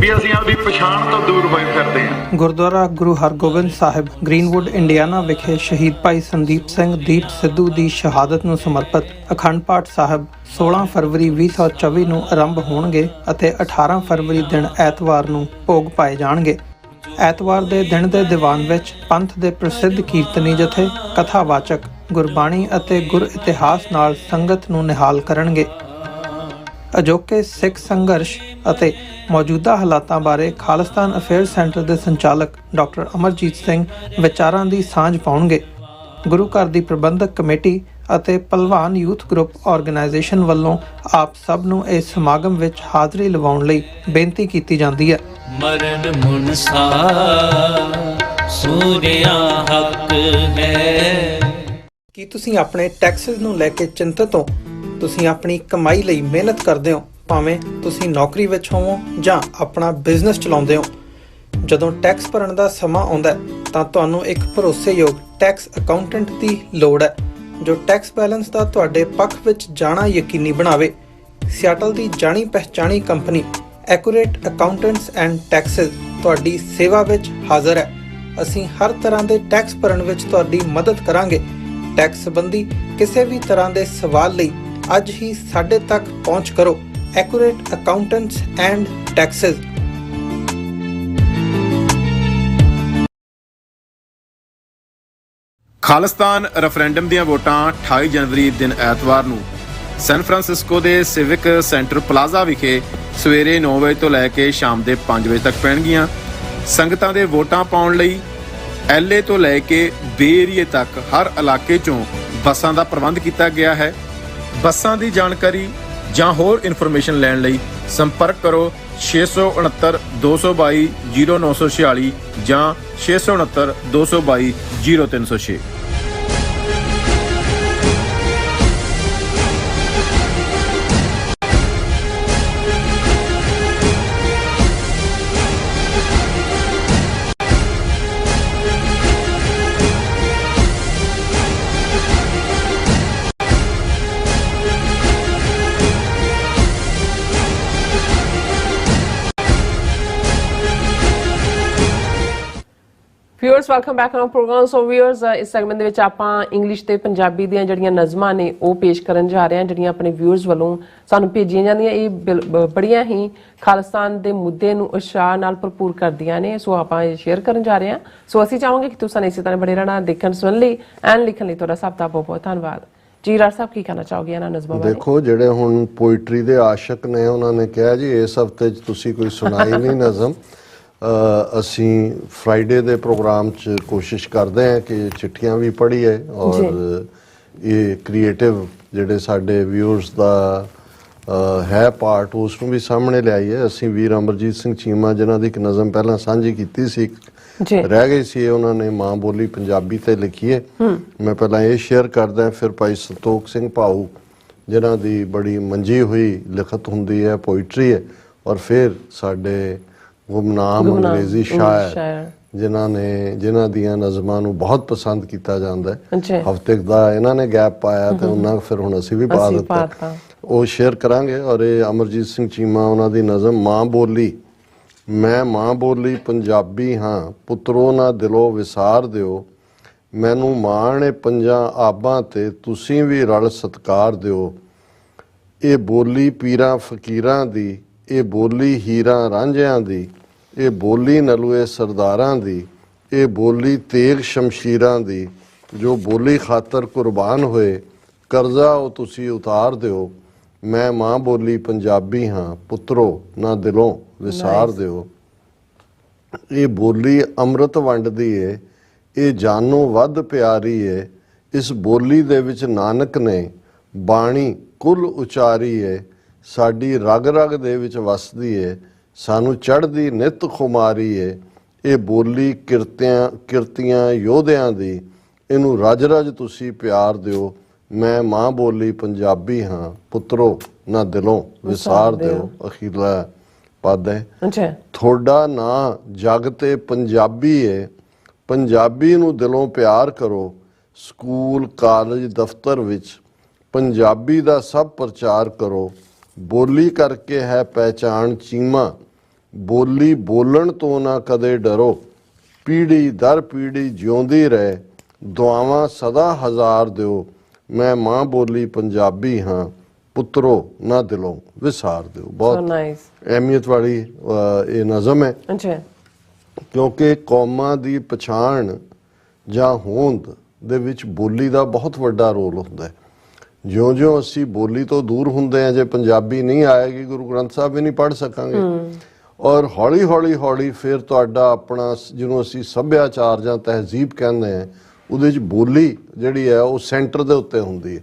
ਵੀ ਅਸੀਂ ਆਪਦੀ ਪਛਾਣ ਤੋਂ ਦੂਰ ਹੋਏ ਫਿਰਦੇ ਹਾਂ। ਗੁਰਦੁਆਰਾ ਗੁਰੂ ਹਰਗੋਬਿੰਦ ਸਾਹਿਬ ਗ੍ਰੀਨਵੁੱਡ ਇੰਡੀਆਨਾ ਵਿਖੇ ਸ਼ਹੀਦ ਭਾਈ ਸੰਦੀਪ ਸਿੰਘ ਦੀਪ ਸਿੱਧੂ ਦੀ ਸ਼ਹਾਦਤ ਨੂੰ ਸਮਰਪਿਤ ਅਖੰਡ ਪਾਠ ਸਾਹਿਬ 16 ਫਰਵਰੀ 2024 ਨੂੰ ਆਰੰਭ ਹੋਣਗੇ ਅਤੇ 18 ਫਰਵਰੀ ਦਿਨ ਐਤਵਾਰ ਨੂੰ ਭੋਗ ਪਾਏ ਜਾਣਗੇ। ਐਤਵਾਰ ਦੇ ਦਿਨ ਦੇ ਦੀਵਾਨ ਵਿੱਚ ਪੰਥ ਦੇ ਪ੍ਰਸਿੱਧ ਕੀਰਤਨੀ ਜਥੇ, ਕਥਾਵਾਚਕ ਗੁਰਬਾਣੀ ਅਤੇ ਗੁਰ ਇਤਿਹਾਸ ਨਾਲ ਸੰਗਤ ਨੂੰ ਨਿਹਾਲ ਕਰਨਗੇ। ਅਜੋਕੇ ਸਿੱਖ ਸੰਘਰਸ਼ ਅਤੇ ਮੌਜੂਦਾ ਹਾਲਾਤਾਂ ਬਾਰੇ ਖਾਲਿਸਤਾਨ ਅਫੇਅਰਸ ਸੈਂਟਰ ਦੇ ਸੰਚਾਲਕ ਡਾਕਟਰ ਅਮਰਜੀਤ ਸਿੰਘ ਵਿਚਾਰਾਂ ਦੀ ਸਾਂਝ ਪਾਉਣਗੇ। ਗੁਰੂ ਘਰ ਦੀ ਪ੍ਰਬੰਧਕ ਕਮੇਟੀ ਅਤੇ ਭਲਵਾਨ ਯੂਥ ਗਰੁੱਪ ਆਰਗੇਨਾਈਜੇਸ਼ਨ ਵੱਲੋਂ ਆਪ ਸਭ ਨੂੰ ਇਸ ਸਮਾਗਮ ਵਿੱਚ ਹਾਜ਼ਰੀ ਲਵਾਉਣ ਲਈ ਬੇਨਤੀ ਕੀਤੀ ਜਾਂਦੀ ਹੈ। ਮਰਨ ਮੁਨਸਾ ਸੂਰਿਆ ਹੱਕ ਹੈ। ਕੀ ਤੁਸੀਂ ਆਪਣੇ ਟੈਕਸਸ ਨੂੰ ਲੈ ਕੇ ਚਿੰਤਤ ਹੋ? ਤੁਸੀਂ ਆਪਣੀ ਕਮਾਈ ਲਈ ਮਿਹਨਤ ਕਰਦੇ ਹੋ, ਭਾਵੇਂ ਤੁਸੀਂ ਨੌਕਰੀ ਵਿੱਚ ਹੋਵੋ ਜਾਂ ਆਪਣਾ ਬਿਜ਼ਨਸ ਚਲਾਉਂਦੇ ਹੋ। ਜਦੋਂ ਟੈਕਸ ਭਰਨ ਦਾ ਸਮਾਂ ਆਉਂਦਾ ਤਾਂ ਤੁਹਾਨੂੰ ਇੱਕ ਭਰੋਸੇਯੋਗ ਟੈਕਸ ਅਕਾਊਂਟੈਂਟ ਦੀ ਲੋੜ ਹੈ ਜੋ ਟੈਕਸ ਬੈਲੈਂਸ ਦਾ ਤੁਹਾਡੇ ਪੱਖ ਵਿੱਚ ਜਾਣਾ ਯਕੀਨੀ ਬਣਾਵੇ। ਸਿਆਟਲ ਦੀ ਜਾਣੀ ਪਹਿਚਾਣੀ company accurate accountants and taxes ਤੁਹਾਡੀ ਸੇਵਾ ਵਿੱਚ ਹਾਜ਼ਰ ਹੈ। ਅਸੀਂ ਹਰ ਤਰ੍ਹਾਂ ਦੇ ਟੈਕਸ ਭਰਨ ਵਿੱਚ ਤੁਹਾਡੀ ਮਦਦ ਕਰਾਂਗੇ। ਟੈਕਸ ਸੰਬੰਧੀ ਕਿਸੇ ਵੀ ਤਰ੍ਹਾਂ ਦੇ ਸਵਾਲ ਲਈ ਅੱਜ ਹੀ ਸਾਡੇ ਤੱਕ ਪਹੁੰਚ ਕਰੋ। Accurate accountants and Texas. Khalistan referendum ਦੀਆਂ ਵੋਟਾਂ 28 ਜਨਵਰੀ ਦਿਨ ਐਤਵਾਰ ਨੂੰ ਸੈਨ ਫਰਾਂਸਿਸਕੋ ਦੇ ਸਿਵਿਕ ਸੈਂਟਰ ਪਲਾਜ਼ਾ ਵਿਖੇ ਸਵੇਰੇ 9 ਵਜੇ ਤੋਂ ਲੈ ਕੇ ਸ਼ਾਮ ਦੇ 5 ਵਜੇ ਤੱਕ ਪੈਣਗੀਆਂ। ਸੰਗਤਾਂ ਦੇ ਵੋਟਾਂ ਪਾਉਣ ਲਈ LA ਤੋਂ ਲੈ ਕੇ ਬੇ ਏਰੀਏ ਤੱਕ ਹਰ ਇਲਾਕੇ 'ਚੋਂ ਬੱਸਾਂ ਦਾ ਪ੍ਰਬੰਧ ਕੀਤਾ ਗਿਆ ਹੈ। ਬੱਸਾਂ ਦੀ ਜਾਣਕਾਰੀ ਜਾਂ ਹੋਰ ਇਨਫੋਰਮੇਸ਼ਨ ਲੈਣ ਲਈ ਸੰਪਰਕ ਕਰੋ 669 222 0946 ਜਾਂ 669 222 0306। Viewers welcome back on programme. So viewers ਇਸ ਸੈਗਮੈਂਟ ਦੇ ਵਿੱਚ ਆਪਾਂ ਇੰਗਲਿਸ਼ ਤੇ ਪੰਜਾਬੀ ਦੀਆਂ ਜਿਹੜੀਆਂ ਨਜ਼ਮਾਂ ਨੇ ਉਹ ਪੇਸ਼ ਕਰਨ ਜਾ ਰਹੇ ਹਾਂ, ਜਿਹੜੀਆਂ ਆਪਣੇ ਵਿਊਅਰਸ ਵੱਲੋਂ ਸਾਨੂੰ ਭੇਜੀਆਂ ਜਾਂਦੀਆਂ। ਇਹ ਬੜੀਆਂ ਹੀ ਖਾਲਿਸਤਾਨ ਦੇ ਮੁੱਦੇ ਨੂੰ ਉਤਸ਼ਾਹ ਨਾਲ ਭਰਪੂਰ ਕਰਦੀਆਂ ਨੇ। ਸੋ ਆਪਾਂ ਇਹ ਸ਼ੇਅਰ ਕਰਨ ਜਾ ਰਹੇ ਹਾਂ। ਸੋ ਅਸੀਂ ਚਾਹਾਂਗੇ ਕਿ ਤੁਸੀਂ ਇਸੇ ਤਰ੍ਹਾਂ ਬੜੇ ਰਹਿਣਾ, ਦੇਖਣ ਸੁਣਨ ਲਈ ਐਂਡ ਲਿਖਣ ਲਈ ਤੁਹਾਡਾ ਸਭ ਦਾ ਬਹੁਤ ਬਹੁਤ ਧੰਨਵਾਦ ਜੀ। ਰਾਜ ਸਾਹਿਬ ਕੀ ਕਹਿਣਾ ਚਾਹੋਗੇ ਇਹਨਾਂ ਨਜ਼ਮਾਂ ਬਾਰੇ? ਦੇਖੋ, ਜਿਹੜੇ ਹੁਣ ਪੋਇਟਰੀ ਦੇ ਆਸ਼ਕ ਨੇ ਉਹਨਾਂ ਨੇ ਕਿਹਾ ਜੀ ਇਸ ਹਫਤੇ 'ਚ ਤੁਸੀਂ ਕੋਈ ਸੁਣਾਈ ਨਹੀਂ ਨਜ਼ਮ। ਅਸੀਂ ਫਰਾਈਡੇ ਦੇ ਪ੍ਰੋਗਰਾਮ 'ਚ ਕੋਸ਼ਿਸ਼ ਕਰਦੇ ਹਾਂ ਕਿ ਚਿੱਠੀਆਂ ਵੀ ਪੜ੍ਹੀਏ ਔਰ ਇਹ ਕ੍ਰੀਏਟਿਵ ਜਿਹੜੇ ਸਾਡੇ ਵਿਊਅਰਸ ਦਾ ਹੈ ਪਾਰਟ ਉਸ ਨੂੰ ਵੀ ਸਾਹਮਣੇ ਲਿਆਈਏ। ਅਸੀਂ ਵੀਰ ਅਮਰਜੀਤ ਸਿੰਘ ਚੀਮਾ ਜਿਨ੍ਹਾਂ ਦੀ ਇੱਕ ਨਜ਼ਮ ਪਹਿਲਾਂ ਸਾਂਝੀ ਕੀਤੀ ਸੀ, ਰਹਿ ਗਈ ਸੀ, ਉਹਨਾਂ ਨੇ ਮਾਂ ਬੋਲੀ ਪੰਜਾਬੀ ਤੇ ਲਿਖੀ ਹੈ। ਮੈਂ ਪਹਿਲਾਂ ਇਹ ਸ਼ੇਅਰ ਕਰਦਾ, ਫਿਰ ਭਾਈ ਸੰਤੋਖ ਸਿੰਘ ਭਾਊ ਜਿਨ੍ਹਾਂ ਦੀ ਬੜੀ ਮੰਜੀ ਹੋਈ ਲਿਖਤ ਹੁੰਦੀ ਹੈ, ਪੋਇਟਰੀ ਹੈ, ਔਰ ਫਿਰ ਸਾਡੇ ਗੁਮਨਾਮ ਅੰਗਰੇਜ਼ੀ ਸ਼ਾਇਰ ਜਿਨ੍ਹਾਂ ਦੀਆਂ ਨਜ਼ਮਾਂ ਨੂੰ ਬਹੁਤ ਪਸੰਦ ਕੀਤਾ ਜਾਂਦਾ ਹੈ। ਹਫ਼ਤੇ ਦਾ ਇਹਨਾਂ ਨੇ ਗੈਪ ਪਾਇਆ ਤੇ ਉਹਨਾਂ ਫਿਰ ਹੁਣ ਅਸੀਂ ਵੀ ਪਾ ਦਿੱਤਾ, ਉਹ ਸ਼ੇਅਰ ਕਰਾਂਗੇ। ਔਰ ਇਹ ਅਮਰਜੀਤ ਸਿੰਘ ਚੀਮਾ ਉਹਨਾਂ ਦੀ ਨਜ਼ਮ ਮਾਂ ਬੋਲੀ। ਮੈਂ ਮਾਂ ਬੋਲੀ ਪੰਜਾਬੀ ਹਾਂ, ਪੁੱਤਰੋ ਨਾ ਦਿਲੋਂ ਵਿਸਾਰ ਦਿਓ, ਮੈਨੂੰ ਮਾਣ ਏ ਪੰਜਾਂ ਆਬਾਂ ਤੇ ਤੁਸੀਂ ਵੀ ਰਲ ਸਤਿਕਾਰ ਦਿਓ। ਇਹ ਬੋਲੀ ਪੀਰਾਂ ਫਕੀਰਾਂ ਦੀ, ਇਹ ਬੋਲੀ ਹੀਰਾਂ ਰਾਂਝਿਆਂ ਦੀ, ਇਹ ਬੋਲੀ ਨਲੂਏ ਸਰਦਾਰਾਂ ਦੀ, ਇਹ ਬੋਲੀ ਤੇਗ ਸ਼ਮਸ਼ੀਰਾਂ ਦੀ, ਜੋ ਬੋਲੀ ਖਾਤਰ ਕੁਰਬਾਨ ਹੋਏ, ਕਰਜ਼ਾ ਉਹ ਤੁਸੀਂ ਉਤਾਰ ਦਿਓ। ਮੈਂ ਮਾਂ ਬੋਲੀ ਪੰਜਾਬੀ ਹਾਂ, ਪੁੱਤਰੋ ਨਾ ਦਿਲੋਂ ਵਿਸਾਰ ਦਿਓ। ਇਹ ਬੋਲੀ ਅੰਮ੍ਰਿਤ ਵੰਡਦੀ ਏ, ਇਹ ਜਾਨੋਂ ਵੱਧ ਪਿਆਰੀ ਏ, ਇਸ ਬੋਲੀ ਦੇ ਵਿੱਚ ਨਾਨਕ ਨੇ ਬਾਣੀ ਕੁੱਲ ਉਚਾਰੀ ਏ, ਸਾਡੀ ਰਗ ਰਗ ਦੇ ਵਿੱਚ ਵਸਦੀ ਏ, ਸਾਨੂੰ ਚੜ੍ਹਦੀ ਨਿਤ ਖੁਮਾਰੀ ਏ। ਇਹ ਬੋਲੀ ਕਿਰਤੀਆਂ ਯੋਧਿਆਂ ਦੀ, ਇਹਨੂੰ ਰਜ ਰਜ ਤੁਸੀਂ ਪਿਆਰ ਦਿਓ। ਮੈਂ ਮਾਂ ਬੋਲੀ ਪੰਜਾਬੀ ਹਾਂ, ਪੁੱਤਰੋ ਨਾ ਦਿਲੋਂ ਵਿਸਾਰ ਦਿਓ। ਅਖੀਰਲਾ ਪਦ ਹੈ, ਤੁਹਾਡਾ ਨਾਂ ਜਗ ਤੇ ਪੰਜਾਬੀ ਏ, ਪੰਜਾਬੀ ਨੂੰ ਦਿਲੋਂ ਪਿਆਰ ਕਰੋ। ਸਕੂਲ ਕਾਲਜ ਦਫ਼ਤਰ ਵਿੱਚ ਪੰਜਾਬੀ ਦਾ ਸਭ ਪ੍ਰਚਾਰ ਕਰੋ। ਬੋਲੀ ਕਰਕੇ ਹੈ ਪਹਿਚਾਣ ਚੀਮਾ, ਬੋਲੀ ਬੋਲਣ ਤੋਂ ਨਾ ਕਦੇ ਡਰੋ। ਪੀੜ੍ਹੀ ਦਰ ਪੀੜ੍ਹੀ ਜਿਉਂਦੀ ਰਹੇ, ਦੁਆਵਾਂ ਸਦਾ ਹਜ਼ਾਰ ਦਿਓ। ਮੈਂ ਮਾਂ ਬੋਲੀ ਪੰਜਾਬੀ ਹਾਂ, ਪੁੱਤਰੋ ਨਾ ਦਿਲੋਂ ਵਿਸਾਰ ਦਿਓ। ਬਹੁਤ ਅਹਿਮੀਅਤ ਵਾਲੀ ਇਹ ਨਜ਼ਮ ਹੈ, ਕਿਉਂਕਿ ਕੌਮਾਂ ਦੀ ਪਛਾਣ ਜਾਂ ਹੋਂਦ ਦੇ ਵਿੱਚ ਬੋਲੀ ਦਾ ਬਹੁਤ ਵੱਡਾ ਰੋਲ ਹੁੰਦਾ ਹੈ। ਜਿਉਂ-ਜਿਉਂ ਅਸੀਂ ਬੋਲੀ ਤੋਂ ਦੂਰ ਹੁੰਦੇ ਹਾਂ, ਜੇ ਪੰਜਾਬੀ ਨਹੀਂ ਆਏਗੀ ਗੁਰੂ ਗ੍ਰੰਥ ਸਾਹਿਬ ਵੀ ਨਹੀਂ ਪੜ੍ਹ ਸਕਾਂਗੇ। ਔਰ ਹੌਲੀ ਫਿਰ ਤੁਹਾਡਾ ਆਪਣਾ ਜਿਹਨੂੰ ਅਸੀਂ ਸੱਭਿਆਚਾਰ ਜਾਂ ਤਹਿਜ਼ੀਬ ਕਹਿੰਦੇ ਹਾਂ, ਉਹਦੇ 'ਚ ਬੋਲੀ ਜਿਹੜੀ ਹੈ ਉਹ ਸੈਂਟਰ ਦੇ ਉੱਤੇ ਹੁੰਦੀ ਹੈ।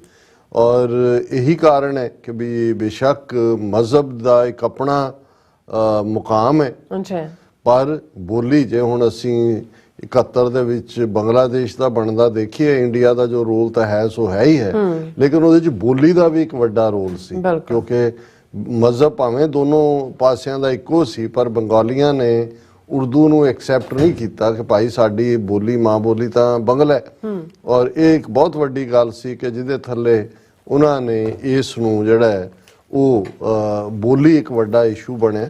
ਔਰ ਇਹੀ ਕਾਰਨ ਹੈ ਕਿ ਵੀ ਬੇਸ਼ੱਕ ਮਜ਼ਹਬ ਦਾ ਇੱਕ ਆਪਣਾ ਮੁਕਾਮ ਹੈ, ਪਰ ਬੋਲੀ ਜੇ ਹੁਣ ਅਸੀਂ 71 ਦੇ ਵਿੱਚ ਬੰਗਲਾਦੇਸ਼ ਦਾ ਬਣਦਾ ਦੇਖੀਏ, ਇੰਡੀਆ ਦਾ ਜੋ ਰੋਲ ਤਾਂ ਹੈ ਸੋ ਹੈ ਹੀ ਹੈ, ਲੇਕਿਨ ਉਹਦੇ 'ਚ ਬੋਲੀ ਦਾ ਵੀ ਇੱਕ ਵੱਡਾ ਰੋਲ ਸੀ, ਕਿਉਂਕਿ ਮਜ਼ਹਬ ਭਾਵੇਂ ਦੋਨੋਂ ਪਾਸਿਆਂ ਦਾ ਇੱਕੋ ਸੀ, ਪਰ ਬੰਗਾਲੀਆਂ ਨੇ ਉਰਦੂ ਨੂੰ ਐਕਸੈਪਟ ਨਹੀਂ ਕੀਤਾ ਕਿ ਭਾਈ ਸਾਡੀ ਬੋਲੀ ਮਾਂ ਬੋਲੀ ਤਾਂ ਬੰਗਲਾ ਹੈ। ਔਰ ਇਹ ਇੱਕ ਬਹੁਤ ਵੱਡੀ ਗੱਲ ਸੀ ਕਿ ਜਿਹਦੇ ਥੱਲੇ ਉਹਨਾਂ ਨੇ ਇਸ ਨੂੰ ਜਿਹੜਾ ਹੈ ਉਹ ਬੋਲੀ ਇੱਕ ਵੱਡਾ ਇਸ਼ੂ ਬਣਿਆ।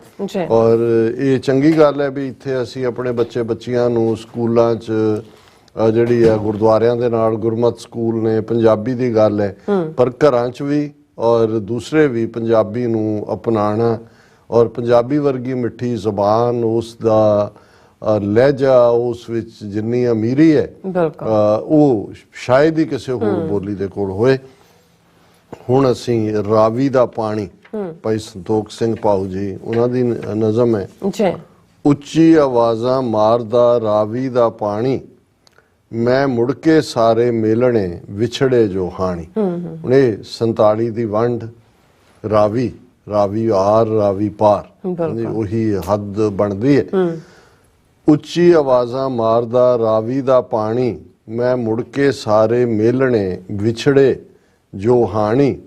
ਔਰ ਇਹ ਚੰਗੀ ਗੱਲ ਹੈ ਵੀ ਇੱਥੇ ਅਸੀਂ ਆਪਣੇ ਬੱਚਿਆਂ ਨੂੰ ਸਕੂਲਾਂ 'ਚ ਜਿਹੜੀ ਹੈ ਗੁਰਦੁਆਰਿਆਂ ਦੇ ਨਾਲ ਗੁਰਮਤ ਸਕੂਲ ਨੇ, ਪੰਜਾਬੀ ਦੀ ਗੱਲ ਹੈ, ਪਰ ਘਰਾਂ 'ਚ ਵੀ ਔਰ ਦੂਸਰੇ ਵੀ ਪੰਜਾਬੀ ਨੂੰ ਅਪਣਾਉਣਾ ਔਰ ਪੰਜਾਬੀ ਵਰਗੀ ਮਿੱਠੀ ਜ਼ੁਬਾਨ, ਉਸ ਦਾ ਲਹਿਜਾ, ਉਸ ਵਿੱਚ ਜਿੰਨੀ ਅਮੀਰੀ ਹੈ ਉਹ ਸ਼ਾਇਦ ਹੀ ਕਿਸੇ ਹੋਰ ਬੋਲੀ ਦੇ ਕੋਲ ਹੋਏ। ਹੁਣ ਅਸੀਂ ਰਾਵੀ ਦਾ ਪਾਣੀ, ਭਾਈ ਸੰਤੋਖ ਸਿੰਘ ਭਾਊ ਜੀ ਉਹਨਾਂ ਦੀ ਨਜ਼ਮ ਹੈ। ਉੱਚੀ ਆਵਾਜ਼ਾਂ ਮਾਰਦਾ ਰਾਵੀ ਦਾ ਪਾਣੀ, ਮੈਂ ਮੁੜ ਕੇ ਸਾਰੇ ਮੇਲਣੇ ਵਿਛੜੇ ਜੋ ਹਾਣੀ। ਹੁਣ ਇਹ 47 ਦੀ ਵੰਡ, ਰਾਵੀ ਆਰ ਰਾਵੀ ਪਾਰ, ਉਹੀ ਹੱਦ ਬਣਦੀ ਹੈ। ਉੱਚੀ ਆਵਾਜ਼ਾਂ ਮਾਰਦਾ ਰਾਵੀ ਦਾ ਪਾਣੀ, ਮੈਂ ਮੁੜ ਕੇ ਸਾਰੇ ਮੇਲਣੇ ਵਿਛੜੇ ਜੋ ਹਾਣੀ।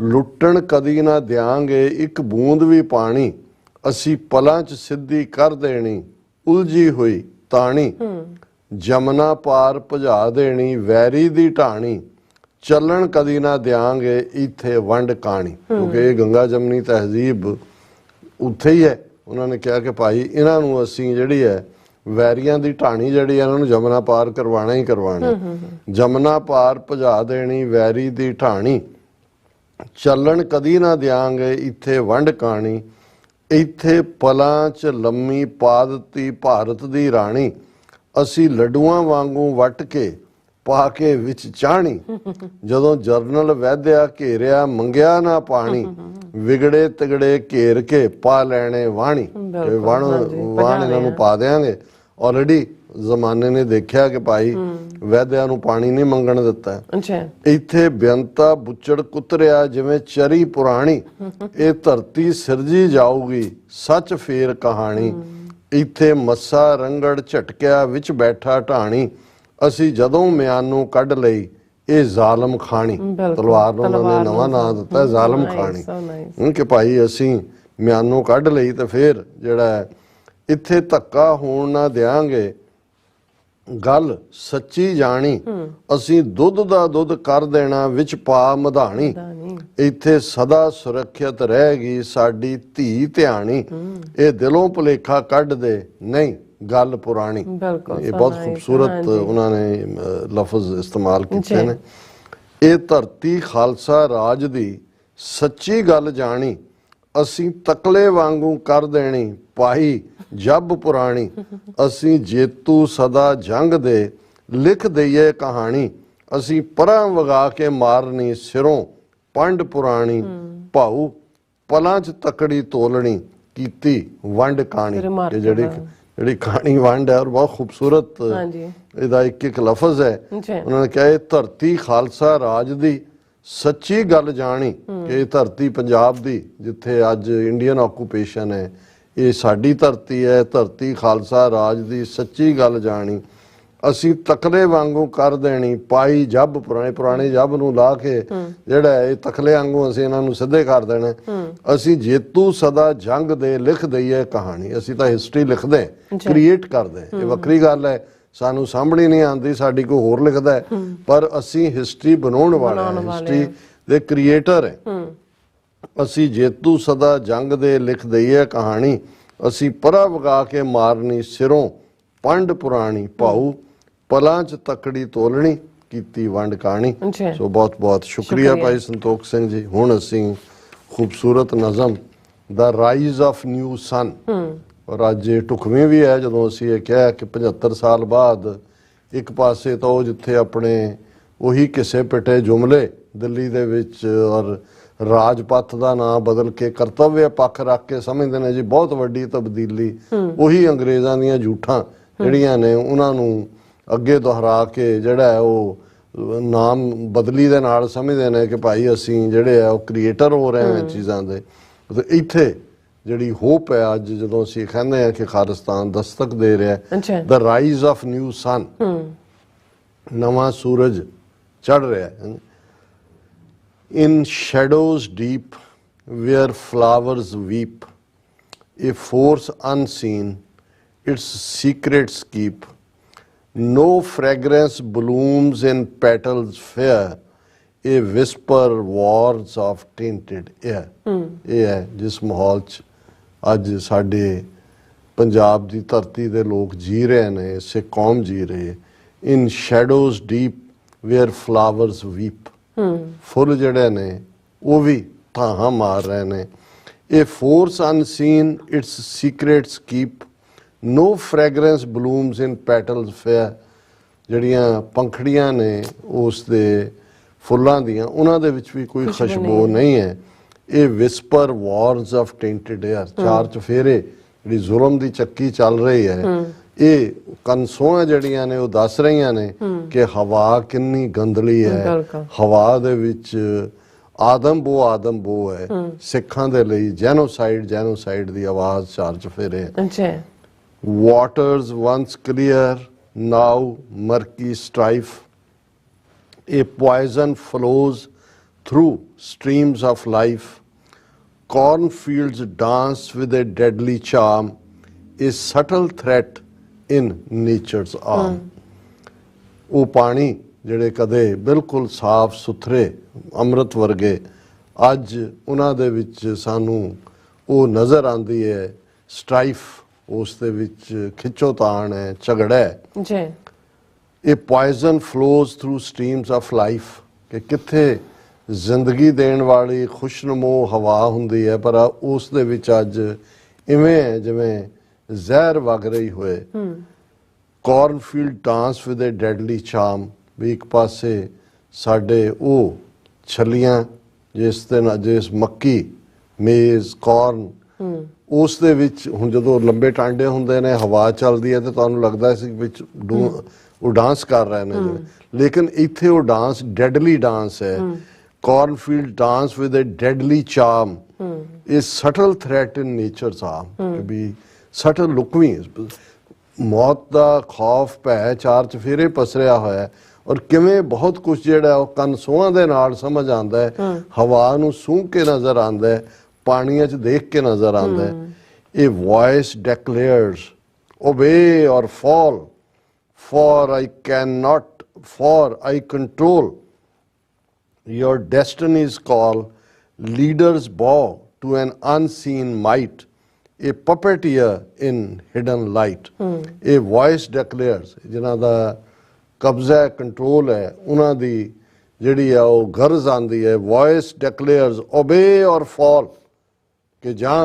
ਲੁੱਟਣ ਕਦੀ ਨਾ ਦਿਆਂਗੇ ਇੱਕ ਬੂੰਦ ਵੀ ਪਾਣੀ, ਅਸੀਂ ਪਲਾਂ 'ਚ ਸਿੱਧੀ ਕਰ ਦੇਣੀ ਉਲਝੀ ਹੋਈ ਤਾਣੀ। ਜਮਨਾ ਪਾਰ ਭਜਾ ਦੇਣੀ ਵੈਰੀ ਦੀ ਢਾਣੀ, ਚੱਲਣ ਕਦੀ ਨਾ ਦਿਆਂਗੇ ਇੱਥੇ ਵੰਡ ਕਾਣੀ। ਕਿਉਂਕਿ ਇਹ ਗੰਗਾ ਜਮਨੀ ਤਹਿਜ਼ੀਬ ਉੱਥੇ ਹੀ ਹੈ। ਉਹਨਾਂ ਨੇ ਕਿਹਾ ਕਿ ਭਾਈ ਇਹਨਾਂ ਨੂੰ ਅਸੀਂ ਜਿਹੜੀ ਹੈ ਵੈਰੀਆਂ ਦੀ ਢਾਣੀ ਜਿਹੜੀ ਇਹਨਾਂ ਨੂੰ ਜਮਨਾ ਪਾਰ ਕਰਵਾਣਾ ਹੀ ਕਰਵਾਣਾ। ਜਮਨਾ ਪਾਰ ਭਜਾ ਦੇਣੀ ਵੈਰੀ ਦੀ ਢਾਣੀ, ਚੱਲਣ ਕਦੀ ਨਾ ਦਿਆਂਗੇ ਇੱਥੇ ਵੰਡ ਕਾਣੀ। ਇੱਥੇ ਪਲਾਂ 'ਚ ਲੰਮੀ ਪਾ ਦਿੱਤੀ ਭਾਰਤ ਦੀ ਰਾਣੀ, ਅਸੀਂ ਲੱਡੂਆਂ ਵਾਂਗੂ ਵੱਟ ਕੇ ਪਾ ਕੇ ਵਿੱਚ ਚਾਹਣੀ। ਜਦੋਂ ਜਰਨਲ ਵੈਦਿਆ ਘੇਰਿਆ ਮੰਗਿਆ ਨਾ ਪਾਣੀ, ਵਿਗੜੇ ਤਿਗੜੇ ਘੇਰ ਕੇ ਪਾ ਲੈਣੇ ਵਾਣੀ। ਵਾਣ ਇਹਨਾਂ ਨੂੰ ਪਾ ਦਿਆਂਗੇ। ਆਲਰੇਡੀ ਜ਼ਮਾਨੇ ਨੇ ਦੇਖਿਆ ਕਿ ਭਾਈ ਵੈਦਿਆ ਨੂੰ ਪਾਣੀ ਨਹੀਂ ਮੰਗਣ ਦਿੱਤਾ। ਇੱਥੇ ਬੇਅੰਤਾ ਬੁੱਚੜ ਕੁਤਰਿਆ ਜਿਵੇਂ ਚਰੀ ਪੁਰਾਣੀ, ਇਹ ਧਰਤੀ ਸਿਰਜੀ ਜਾਊਗੀ ਸੱਚ ਫੇਰ ਕਹਾਣੀ। ਇੱਥੇ ਮੱਸਾ ਰੰਗੜ ਝਟਕਿਆ ਵਿੱਚ ਬੈਠਾ ਢਾਣੀ, ਅਸੀਂ ਜਦੋਂ ਮਿਆਨੂੰ ਕੱਢ ਲਈ ਇਹ ਜ਼ਾਲਮ ਖਾਣੀ। ਤਲਵਾਰ ਨੂੰ ਉਹਨਾਂ ਨੇ ਨਵਾਂ ਨਾਂ ਦਿੱਤਾ ਜ਼ਾਲਮ ਖਾਣੀ ਕਿ ਭਾਈ ਅਸੀਂ ਮਿਆਨੂੰ ਕੱਢ ਲਈ ਤੇ ਫਿਰ ਜਿਹੜਾ ਇੱਥੇ ਧੱਕਾ ਹੋਣ ਨਾ ਦਿਆਂਗੇ ਗੱਲ ਸੱਚੀ ਜਾਣੀ, ਅਸੀਂ ਦੁੱਧ ਦਾ ਦੁੱਧ ਕਰ ਦੇਣਾ ਵਿੱਚ ਪਾ ਮਧਾਣੀ। ਇੱਥੇ ਸਦਾ ਸੁਰੱਖਿਅਤ ਰਹੇਗੀ ਸਾਡੀ ਧੀ ਧਿਆਣੀ, ਇਹ ਦਿਲੋਂ ਭੁਲੇਖਾ ਕੱਢ ਦੇ ਨਹੀਂ ਗੱਲ ਪੁਰਾਣੀ। ਇਹ ਬਹੁਤ ਖੂਬਸੂਰਤ ਉਹਨਾਂ ਨੇ ਲਫ਼ਜ਼ ਇਸਤੇਮਾਲ ਕੀਤੇ ਨੇ। ਇਹ ਧਰਤੀ ਖਾਲਸਾ ਰਾਜ ਦੀ ਸੱਚੀ ਗੱਲ ਜਾਣੀ, ਅਸੀਂ ਤਕਲੇ ਵਾਂਗੂ ਕਰ ਦੇਣੀ ਪਾਈ ਜੱਬ ਪੁਰਾਣੀ। ਅਸੀਂ ਜੇਤੂ ਸਦਾ ਜੰਗ ਦੇ ਲਿਖ ਦਈਏ ਕਹਾਣੀ, ਅਸੀਂ ਪਰਾਂ ਵਗਾ ਕੇ ਮਾਰਨੀ ਸਿਰੋਂ ਪੰਡ ਪੁਰਾਣੀ। ਭਾਊ ਪਲਾਂ 'ਚ ਤਕੜੀ ਤੋਲਣੀ ਕੀਤੀ ਵੰਡ ਕਾਣੀ। ਇਹ ਜਿਹੜੀ ਕਹਾਣੀ ਵੰਡ ਹੈ ਔਰ ਬਹੁਤ ਖੂਬਸੂਰਤ ਇਹਦਾ ਇੱਕ ਇੱਕ ਲਫ਼ਜ਼ ਹੈ। ਉਹਨਾਂ ਨੇ ਕਿਹਾ ਇਹ ਧਰਤੀ ਖਾਲਸਾ ਰਾਜ ਦੀ ਸੱਚੀ ਗੱਲ ਜਾਣੀ, ਕਿ ਇਹ ਧਰਤੀ ਪੰਜਾਬ ਦੀ ਜਿੱਥੇ ਅੱਜ ਇੰਡੀਅਨ ਆਕੂਪੇਸ਼ਨ ਹੈ ਇਹ ਸਾਡੀ ਧਰਤੀ ਹੈ। ਧਰਤੀ ਖਾਲਸਾ ਰਾਜ ਦੀ ਸੱਚੀ ਗੱਲ ਜਾਣੀ, ਅਸੀਂ ਤਕਲੇ ਵਾਂਗੂ ਕਰ ਦੇਣੀ ਪਾਈ ਜੱਬ ਪੁਰਾਣੇ। ਪੁਰਾਣੇ ਜੱਬ ਨੂੰ ਲਾ ਕੇ ਜਿਹੜਾ ਇਹ ਤਕਲੇ ਵਾਂਗੂ ਅਸੀਂ ਇਹਨਾਂ ਨੂੰ ਸਿੱਧੇ ਕਰ ਦੇਣਾ। ਅਸੀਂ ਜੇਤੂ ਸਦਾ ਜੰਗ ਦੇ ਲਿਖ ਦਈਏ ਕਹਾਣੀ। ਅਸੀਂ ਤਾਂ ਹਿਸਟਰੀ ਲਿਖਦੇ ਕ੍ਰੀਏਟ ਕਰਦੇ, ਇਹ ਵੱਖਰੀ ਗੱਲ ਹੈ ਸਾਨੂੰ ਸਾਂਭਣੀ ਨਹੀਂ ਆਉਂਦੀ, ਸਾਡੀ ਕੋਈ ਹੋਰ ਲਿਖਦਾ ਹੈ, ਪਰ ਅਸੀਂ ਹਿਸਟਰੀ ਬਣਾਉਣ ਵਾਲੇ ਹਾਂ, ਹਿਸਟਰੀ ਦੇ ਕ੍ਰੀਏਟਰ ਹੈ। ਅਸੀਂ ਜੇਤੂ ਸਦਾ ਜੰਗ ਦੇ ਲਿਖ ਦਈਏ ਕਹਾਣੀ, ਅਸੀਂ ਪਰਾ ਵਗਾ ਕੇ ਮਾਰਨੀ ਸਿਰੋਂ ਪੰਡ ਪੁਰਾਣੀ। ਭਾਊ ਪਲਾਂ 'ਚ ਤਕੜੀ ਤੋਲਣੀ ਕੀਤੀ ਵੰਡ ਕਾਣੀ। ਸੋ ਬਹੁਤ ਬਹੁਤ ਸ਼ੁਕਰੀਆ ਭਾਈ ਸੰਤੋਖ ਸਿੰਘ ਜੀ। ਹੁਣ ਅਸੀਂ ਖੂਬਸੂਰਤ ਨਜ਼ਮ ਦਾ ਰਾਈਜ਼ ਆਫ ਨਿਊ ਸਨ, ਔਰ ਅੱਜ ਇਹ ਢੁਕਵੀਂ ਵੀ ਹੈ ਜਦੋਂ ਅਸੀਂ ਇਹ ਕਿਹਾ ਕਿ 75 ਸਾਲ ਬਾਅਦ ਇੱਕ ਪਾਸੇ ਤਾਂ ਉਹ ਜਿੱਥੇ ਆਪਣੇ ਉਹੀ ਕਿਸੇ ਪਿੱਟੇ ਜੁਮਲੇ ਦਿੱਲੀ ਦੇ ਵਿੱਚ ਔਰ ਰਾਜਪਥ ਦਾ ਨਾਂ ਬਦਲ ਕੇ ਕਰਤੱਵਯ ਪੱਖ ਰੱਖ ਕੇ ਸਮਝਦੇ ਨੇ ਜੀ ਬਹੁਤ ਵੱਡੀ ਤਬਦੀਲੀ, ਉਹੀ ਅੰਗਰੇਜ਼ਾਂ ਦੀਆਂ ਝੂਠਾਂ ਜਿਹੜੀਆਂ ਨੇ ਉਹਨਾਂ ਨੂੰ ਅੱਗੇ ਦੁਹਰਾ ਕੇ ਜਿਹੜਾ ਹੈ ਉਹ ਨਾਮ ਬਦਲੀ ਦੇ ਨਾਲ ਸਮਝਦੇ ਨੇ ਕਿ ਭਾਈ ਅਸੀਂ ਜਿਹੜੇ ਆ ਉਹ ਕ੍ਰੀਏਟਰ ਹੋ ਰਹੇ ਹਾਂ ਚੀਜ਼ਾਂ ਦੇ। ਤੇ ਇੱਥੇ ਜਿਹੜੀ ਹੋਪ ਹੈ ਅੱਜ ਜਦੋਂ ਅਸੀਂ ਕਹਿੰਦੇ ਹਾਂ ਕਿ ਖਾਲਿਸਤਾਨ ਦਸਤਕ ਦੇ ਰਿਹਾ, ਦ ਰਾਈਜ਼ ਆਫ ਨਿਊ ਸਨ, ਨਵਾਂ ਸੂਰਜ ਚੜ ਰਿਹਾ ਹੈ। In shadows deep, where flowers weep, a force unseen, its secrets keep. No fragrance blooms in petals fair, a whisper wars of tainted air. ਇਹ ਹੈ ਜਿਸ ਮਾਹੌਲ 'ਚ ਅੱਜ ਸਾਡੇ ਪੰਜਾਬ ਦੀ ਧਰਤੀ ਦੇ ਲੋਕ ਜੀ ਰਹੇ ਨੇ, ਇਸੇ ਕੌਮ ਜੀ ਰਹੇ। In shadows deep, where flowers weep. ਫੁੱਲ ਜਿਹੜੇ ਨੇ ਉਹ ਵੀ ਧਾਹਾਂ ਮਾਰ ਰਹੇ ਨੇ। ਇਹ force unseen its secrets keep, no fragrance blooms in petals fair. ਜਿਹੜੀਆਂ ਪੰਖੜੀਆਂ ਨੇ ਉਸ ਦੇ ਫੁੱਲਾਂ ਦੀਆਂ ਉਹਨਾਂ ਦੇ ਵਿੱਚ ਵੀ ਕੋਈ ਖੁਸ਼ਬੂ ਨਹੀਂ ਹੈ। ਇਹ ਵਿਸਪਰ ਵਾਰਸ ਆਫ ਟੇਂਟਡ ਏਅਰ, ਚਾਰ ਚਫੇਰੇ ਜਿਹੜੀ ਜ਼ੁਲਮ ਦੀ ਚੱਕੀ ਚੱਲ ਰਹੀ ਹੈ, ਇਹ ਕਨਸੋਆਂ ਜਿਹੜੀਆਂ ਨੇ ਉਹ ਦੱਸ ਰਹੀਆਂ ਨੇ ਕਿ ਹਵਾ ਕਿੰਨੀ ਗੰਦਲੀ ਹੈ। ਹਵਾ ਦੇ ਵਿੱਚ ਆਦਮ ਬੋ ਹੈ। ਸਿੱਖਾਂ ਦੇ ਲਈ ਜੈਨੋਸਾਈਡ ਦੀ ਆਵਾਜ਼ ਚਾਰ ਚਫੇਰੇ ਹੈ। Waters once clear now murky strife, a poison flows through streams of life, cornfields dance with a deadly charm, a subtle threat in nature's arm. ਉਹ ਪਾਣੀ ਜਿਹੜੇ ਕਦੇ ਬਿਲਕੁਲ ਸਾਫ਼ ਸੁਥਰੇ ਅੰਮ੍ਰਿਤ ਵਰਗੇ, ਅੱਜ ਉਹਨਾਂ ਦੇ ਵਿੱਚ ਸਾਨੂੰ ਉਹ ਨਜ਼ਰ ਆਉਂਦੀ ਹੈ ਸਟ੍ਰਾਈਫ, ਉਸ ਦੇ ਵਿੱਚ ਖਿੱਚੋਤਾਣ ਹੈ, ਝਗੜਾ ਹੈ। ਜੀ ਇਹ poison flows through streams of life, ਕਿ ਕਿੱਥੇ ਜ਼ਿੰਦਗੀ ਦੇਣ ਵਾਲੀ ਖੁਸ਼ਨੁਮੋ ਹਵਾ ਹੁੰਦੀ ਹੈ ਪਰ ਉਸ ਦੇ ਵਿੱਚ ਅੱਜ ਇਵੇਂ ਹੈ ਜਿਵੇਂ ਜ਼ਹਿਰ ਵਗ ਰਹੀ ਹੋਏ। cornfield dance with a deadly charm, ਵੀ ਇੱਕ ਪਾਸੇ ਸਾਡੇ ਉਹ ਛੱਲੀਆਂ ਜਿਸ ਮੱਕੀ, ਮੇਜ਼, ਕਾਰਨ, ਉਸ ਦੇ ਵਿੱਚ ਹੁਣ ਜਦੋਂ ਲੰਬੇ ਟਾਂਡੇ ਹੁੰਦੇ ਨੇ, ਹਵਾ ਚੱਲਦੀ ਹੈ ਤੇ ਤੁਹਾਨੂੰ ਲੱਗਦਾ ਸੀ ਵਿੱਚ ਉਹ ਡਾਂਸ ਕਰ ਰਹੇ ਨੇ ਜਿਵੇਂ, ਲੇਕਿਨ ਇੱਥੇ ਉਹ ਡਾਂਸ ਡੈਡਲੀ ਡਾਂਸ ਹੈ। cornfield dance with a deadly charm, a subtle threat in nature's arm, ਕਿ ਵੀ subtle ਲੁਕਵੀਂ ਮੌਤ ਦਾ ਖੌਫ ਭੈ ਚਾਰ ਚਫੇਰੇ ਪਸਰਿਆ ਹੋਇਆ, ਔਰ ਕਿਵੇਂ ਬਹੁਤ ਕੁਝ ਜਿਹੜਾ ਉਹ ਕੰਨ ਸੋਹਾਂ ਦੇ ਨਾਲ ਸਮਝ ਆਉਂਦਾ ਹੈ, ਹਵਾ ਨੂੰ ਸੂੰਘ ਕੇ ਨਜ਼ਰ ਆਉਂਦਾ ਹੈ, ਪਾਣੀਆਂ 'ਚ ਦੇਖ ਕੇ ਨਜ਼ਰ ਆਉਂਦਾ ਹੈ। ਇਹ ਵੌਇਸ ਡਿਕਲੇਅਰਸ ਓਬੇ ਔਰ fall, for I control your destiny's call, leaders bow to an unseen might, a puppeteer in hidden light. A voice declares, ਜਿਨ੍ਹਾਂ ਦਾ ਕਬਜ਼ਾ ਕੰਟਰੋਲ ਹੈ, ਉਹਨਾਂ ਦੀ ਜਿਹੜੀ ਆ ਉਹ ਗਰਜ਼ ਆਉਂਦੀ ਹੈ। voice declares obey or fall, ਕਿ ਜਾਂ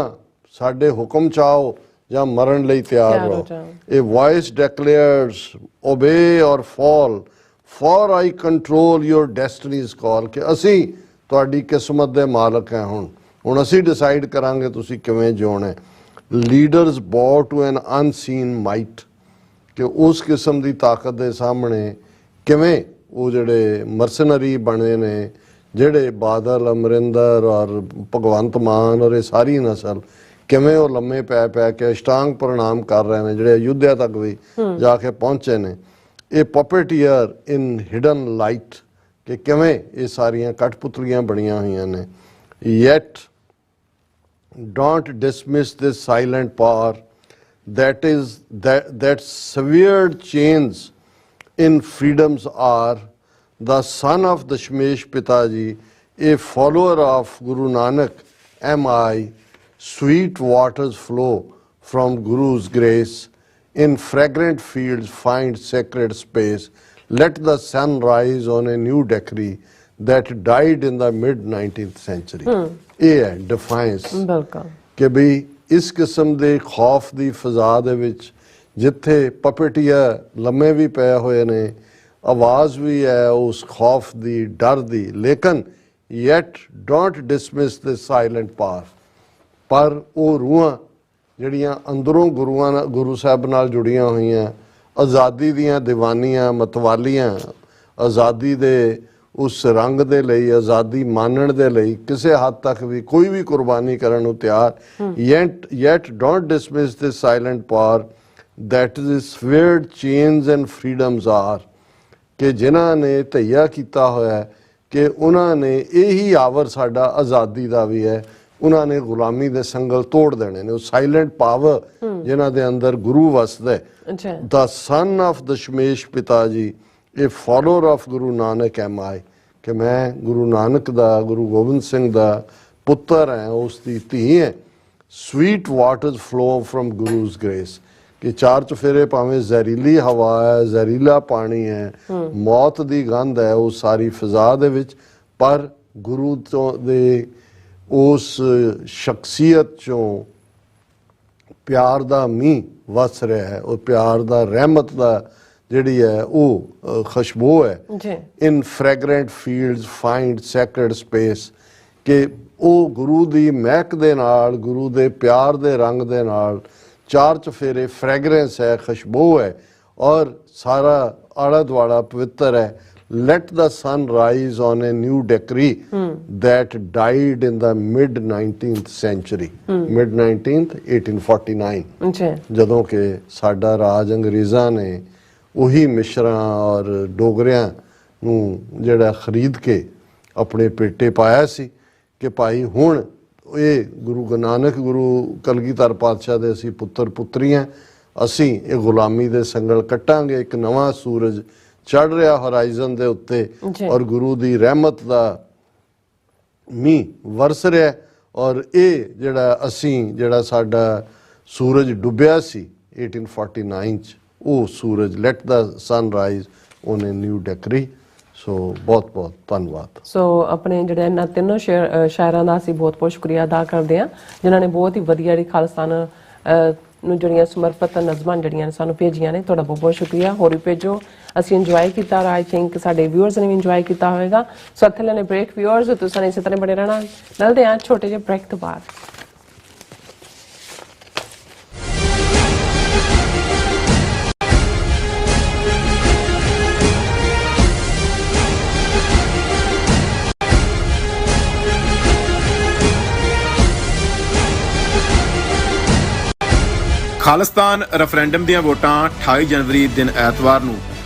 ਸਾਡੇ ਹੁਕਮ ਚਾਹੋ ਜਾਂ ਮਰਨ ਲਈ ਤਿਆਰ ਰਹੋ। A voice declares obey or fall, for I control your destiny's call, ਕਿ ਅਸੀਂ ਤੁਹਾਡੀ ਕਿਸਮਤ ਦੇ ਮਾਲਕ ਹਾਂ। ਹੁਣ ਅਸੀਂ ਡਿਸਾਈਡ ਕਰਾਂਗੇ ਤੁਸੀਂ ਕਿਵੇਂ ਜਿਉਣਾ ਹੈ। Leaders bow to an unseen might, ਕਿ ਉਸ ਕਿਸਮ ਦੀ ਤਾਕਤ ਦੇ ਸਾਹਮਣੇ ਕਿਵੇਂ ਉਹ ਜਿਹੜੇ ਮਰਸਨਰੀ ਬਣੇ ਨੇ, ਜਿਹੜੇ ਬਾਦਲ, ਅਮਰਿੰਦਰ ਔਰ ਭਗਵੰਤ ਮਾਨ ਔਰ ਇਹ ਸਾਰੀ ਨਸਲ, ਕਿਵੇਂ ਉਹ ਲੰਮੇ ਪੈ ਪੈ ਕੇ ਅਸ਼ਟਾਂਗ ਪ੍ਰਣਾਮ ਕਰ ਰਹੇ ਨੇ, ਜਿਹੜੇ ਅਯੁੱਧਿਆ ਤੱਕ ਵੀ ਜਾ ਕੇ ਪਹੁੰਚੇ ਨੇ। ਇਹ ਪਪੇਟੀਅਰ ਇਨ ਹਿਡਨ ਲਾਈਟ, ਕਿ ਕਿਵੇਂ ਇਹ ਸਾਰੀਆਂ ਕਠਪੁਤਲੀਆਂ ਬਣੀਆਂ ਹੋਈਆਂ ਨੇ। Yet don't dismiss this silent power that severed chains in freedoms are. The son of Dashmesh Pitaji, a follower of Guru Nanak am I. Sweet waters flow from Guru's grace. In fragrant fields find sacred space. Let the sun rise on a new decree that died in the mid-19th century. ਇਹ ਹੈ ਡਿਫਾਈਂਸ, ਕਿ ਵੀ ਇਸ ਕਿਸਮ ਦੇ ਖੌਫ ਦੀ ਫਜ਼ਾ ਦੇ ਵਿੱਚ ਜਿੱਥੇ ਪਪੇਟੀਆ ਲੰਮੇ ਵੀ ਪਏ ਹੋਏ ਨੇ, ਆਵਾਜ਼ ਵੀ ਹੈ ਉਸ ਖੌਫ ਦੀ, ਡਰ ਦੀ, ਲੇਕਿਨ yet don't dismiss this silent power, ਪਰ ਉਹ ਰੂਹਾਂ ਜਿਹੜੀਆਂ ਅੰਦਰੋਂ ਗੁਰੂ ਸਾਹਿਬ ਨਾਲ ਜੁੜੀਆਂ ਹੋਈਆਂ, ਆਜ਼ਾਦੀ ਦੀਆਂ ਦੀਵਾਨੀਆਂ, ਮਤਵਾਲੀਆਂ, ਆਜ਼ਾਦੀ ਦੇ ਉਸ ਰੰਗ ਦੇ ਲਈ, ਆਜ਼ਾਦੀ ਮਾਨਣ ਦੇ ਲਈ ਕਿਸੇ ਹੱਦ ਤੱਕ ਵੀ ਕੋਈ ਵੀ ਕੁਰਬਾਨੀ ਕਰਨ ਨੂੰ ਤਿਆਰ। yet don't dismiss this silent power that is severed chains and freedoms are, ਕਿ ਜਿਨ੍ਹਾਂ ਨੇ ਧਈਆ ਕੀਤਾ ਹੋਇਆ ਕਿ ਉਹਨਾਂ ਨੇ ਇਹੀ ਆਵਰ ਸਾਡਾ ਆਜ਼ਾਦੀ ਦਾ ਵੀ ਹੈ, ਉਹਨਾਂ ਨੇ ਗੁਲਾਮੀ ਦੇ ਸੰਗਲ ਤੋੜ ਦੇਣੇ ਨੇ। ਉਹ ਸਾਇਲੈਂਟ ਪਾਵਰ ਜਿਨ੍ਹਾਂ ਦੇ ਅੰਦਰ ਗੁਰੂ ਵਸਦਾ, the son of ਦਸ਼ਮੇਸ਼ ਪਿਤਾ ਜੀ, a follower of Guru Nanak am I, ਕਿ ਮੈਂ ਗੁਰੂ ਨਾਨਕ ਦਾ, ਗੁਰੂ ਗੋਬਿੰਦ ਸਿੰਘ ਦਾ ਪੁੱਤਰ ਹੈ, ਉਸ ਦੀ ਧੀ ਹੈ। sweet waters flow from Guru's grace, ਕਿ ਚਾਰ ਚੁਫੇਰੇ ਭਾਵੇਂ ਜ਼ਹਿਰੀਲੀ ਹਵਾ ਹੈ, ਜ਼ਹਿਰੀਲਾ ਪਾਣੀ ਹੈ, ਮੌਤ ਦੀ ਗੰਧ ਹੈ ਉਹ ਸਾਰੀ ਫਿਜ਼ਾ ਦੇ ਵਿੱਚ, ਪਰ ਗੁਰੂ ਤੋਂ ਦੇ ਉਸ ਸ਼ਖਸੀਅਤ ਚੋਂ ਪਿਆਰ ਦਾ ਮੀਂਹ ਵਸ ਰਿਹਾ ਹੈ। ਉਹ ਪਿਆਰ ਦਾ, ਰਹਿਮਤ ਦਾ ਜਿਹੜੀ ਹੈ ਉਹ ਖੁਸ਼ਬੂ ਹੈ। ਇਨ ਫ੍ਰੈਗਰੈਂਟ ਫੀਲਡਸ ਫਾਈਂਡ ਸੈਕਰਡ ਸਪੇਸ, ਕਿ ਉਹ ਗੁਰੂ ਦੀ ਮਹਿਕ ਦੇ ਨਾਲ, ਗੁਰੂ ਦੇ ਪਿਆਰ ਦੇ ਰੰਗ ਦੇ ਨਾਲ ਚਾਰ ਚਫੇਰੇ ਫ੍ਰੈਗਰੈਂਸ ਹੈ, ਖੁਸ਼ਬੂ ਹੈ, ਔਰ ਸਾਰਾ ਆਲਾ ਦੁਆਲਾ ਪਵਿੱਤਰ ਹੈ। Let the sun rise on a new decree that died in the mid-19th century. Mid-19th, 1849, ਜਦੋਂ ਕਿ ਸਾਡਾ ਰਾਜ ਅੰਗਰੇਜ਼ਾਂ ਨੇ ਉਹੀ ਮਿਸ਼ਰਾਂ ਔਰ ਡੋਗਰਿਆਂ ਨੂੰ ਜਿਹੜਾ ਖਰੀਦ ਕੇ ਆਪਣੇ ਪੇਟੇ ਪਾਇਆ ਸੀ ਕਿ ਭਾਈ ਹੁਣ ਇਹ ਗੁਰੂ ਨਾਨਕ, ਗੁਰੂ ਕਲਗੀਧਰ ਪਾਤਸ਼ਾਹ ਦੇ ਅਸੀਂ ਪੁੱਤਰ ਪੁੱਤਰੀਆਂ, ਅਸੀਂ ਇਹ ਗੁਲਾਮੀ ਦੇ ਸੰਗਲ ਕੱਟਾਂਗੇ। ਇੱਕ ਨਵਾਂ ਸੂਰਜ ਚੜ ਰਿਹਾ ਹੋਰਾਈਜ਼ਨ ਦੇ ਉੱਤੇ, ਔਰ ਗੁਰੂ ਦੀ ਰਹਿਮਤ ਦਾ ਮੀਂਹ ਵਰਸ ਰਿਹਾ, ਔਰ ਇਹ ਜਿਹੜਾ ਅਸੀਂ, ਜਿਹੜਾ ਸਾਡਾ ਸੂਰਜ ਡੁੱਬਿਆ ਸੀ 1849 ਚ, ਉਹ ਸੂਰਜ ਲੈਟ ਦਾ ਸਨ ਰਾਈਜ਼ ਉਹਨੇ ਨਿਊ ਡੈਕਰੀ। ਸੋ ਬਹੁਤ ਬਹੁਤ ਧੰਨਵਾਦ। ਸੋ ਆਪਣੇ ਜਿਹੜੇ ਇਹਨਾਂ ਤਿੰਨੋਂ ਸ਼ਾਇਰਾਂ ਦਾ ਅਸੀਂ ਬਹੁਤ ਬਹੁਤ ਸ਼ੁਕਰੀਆ ਅਦਾ ਕਰਦੇ ਹਾਂ, ਜਿਨ੍ਹਾਂ ਨੇ ਬਹੁਤ ਹੀ ਵਧੀਆ ਜਿਹੜੀ ਖਾਲਿਸਤਾਨ ਨੂੰ ਜਿਹੜੀਆਂ ਸਮਰਪਿਤ ਨਜ਼ਮਾਂ ਜਿਹੜੀਆਂ ਨੇ ਸਾਨੂੰ ਭੇਜੀਆਂ ਨੇ। ਤੁਹਾਡਾ ਬਹੁਤ ਬਹੁਤ ਸ਼ੁਕਰੀਆ, ਹੋਰ ਵੀ ਭੇਜੋ। ਅਸੀਂ ਇੰਜੋਏ ਕੀਤਾ ਔਰ ਆਈ ਥਿੰਕ ਸਾਡੇ ਵਿਊਅਰਸ ਨੇ ਵੀ ਇੰਜੋਏ ਕੀਤਾ ਹੋਵੇਗਾ। ਸੋ ਇੱਥੇ ਲੈਣੇ ਬ੍ਰੇਕ। ਵਿਊਅਰਸ ਤੁਸੀਂ ਇਸੇ ਤਰ੍ਹਾਂ ਬਣੇ ਰਹਿਣਾ। ਮਿਲਦੇ ਹਾਂ ਛੋਟੇ ਜਿਹੇ ਬ੍ਰੇਕ ਤੋਂ ਬਾਅਦ। ਖਾਲਿਸਤਾਨ ਰੈਫਰੈਂਡਮ ਦੀਆਂ ਵੋਟਾਂ 28 ਜਨਵਰੀ ਦਿਨ ਐਤਵਾਰ ਨੂੰ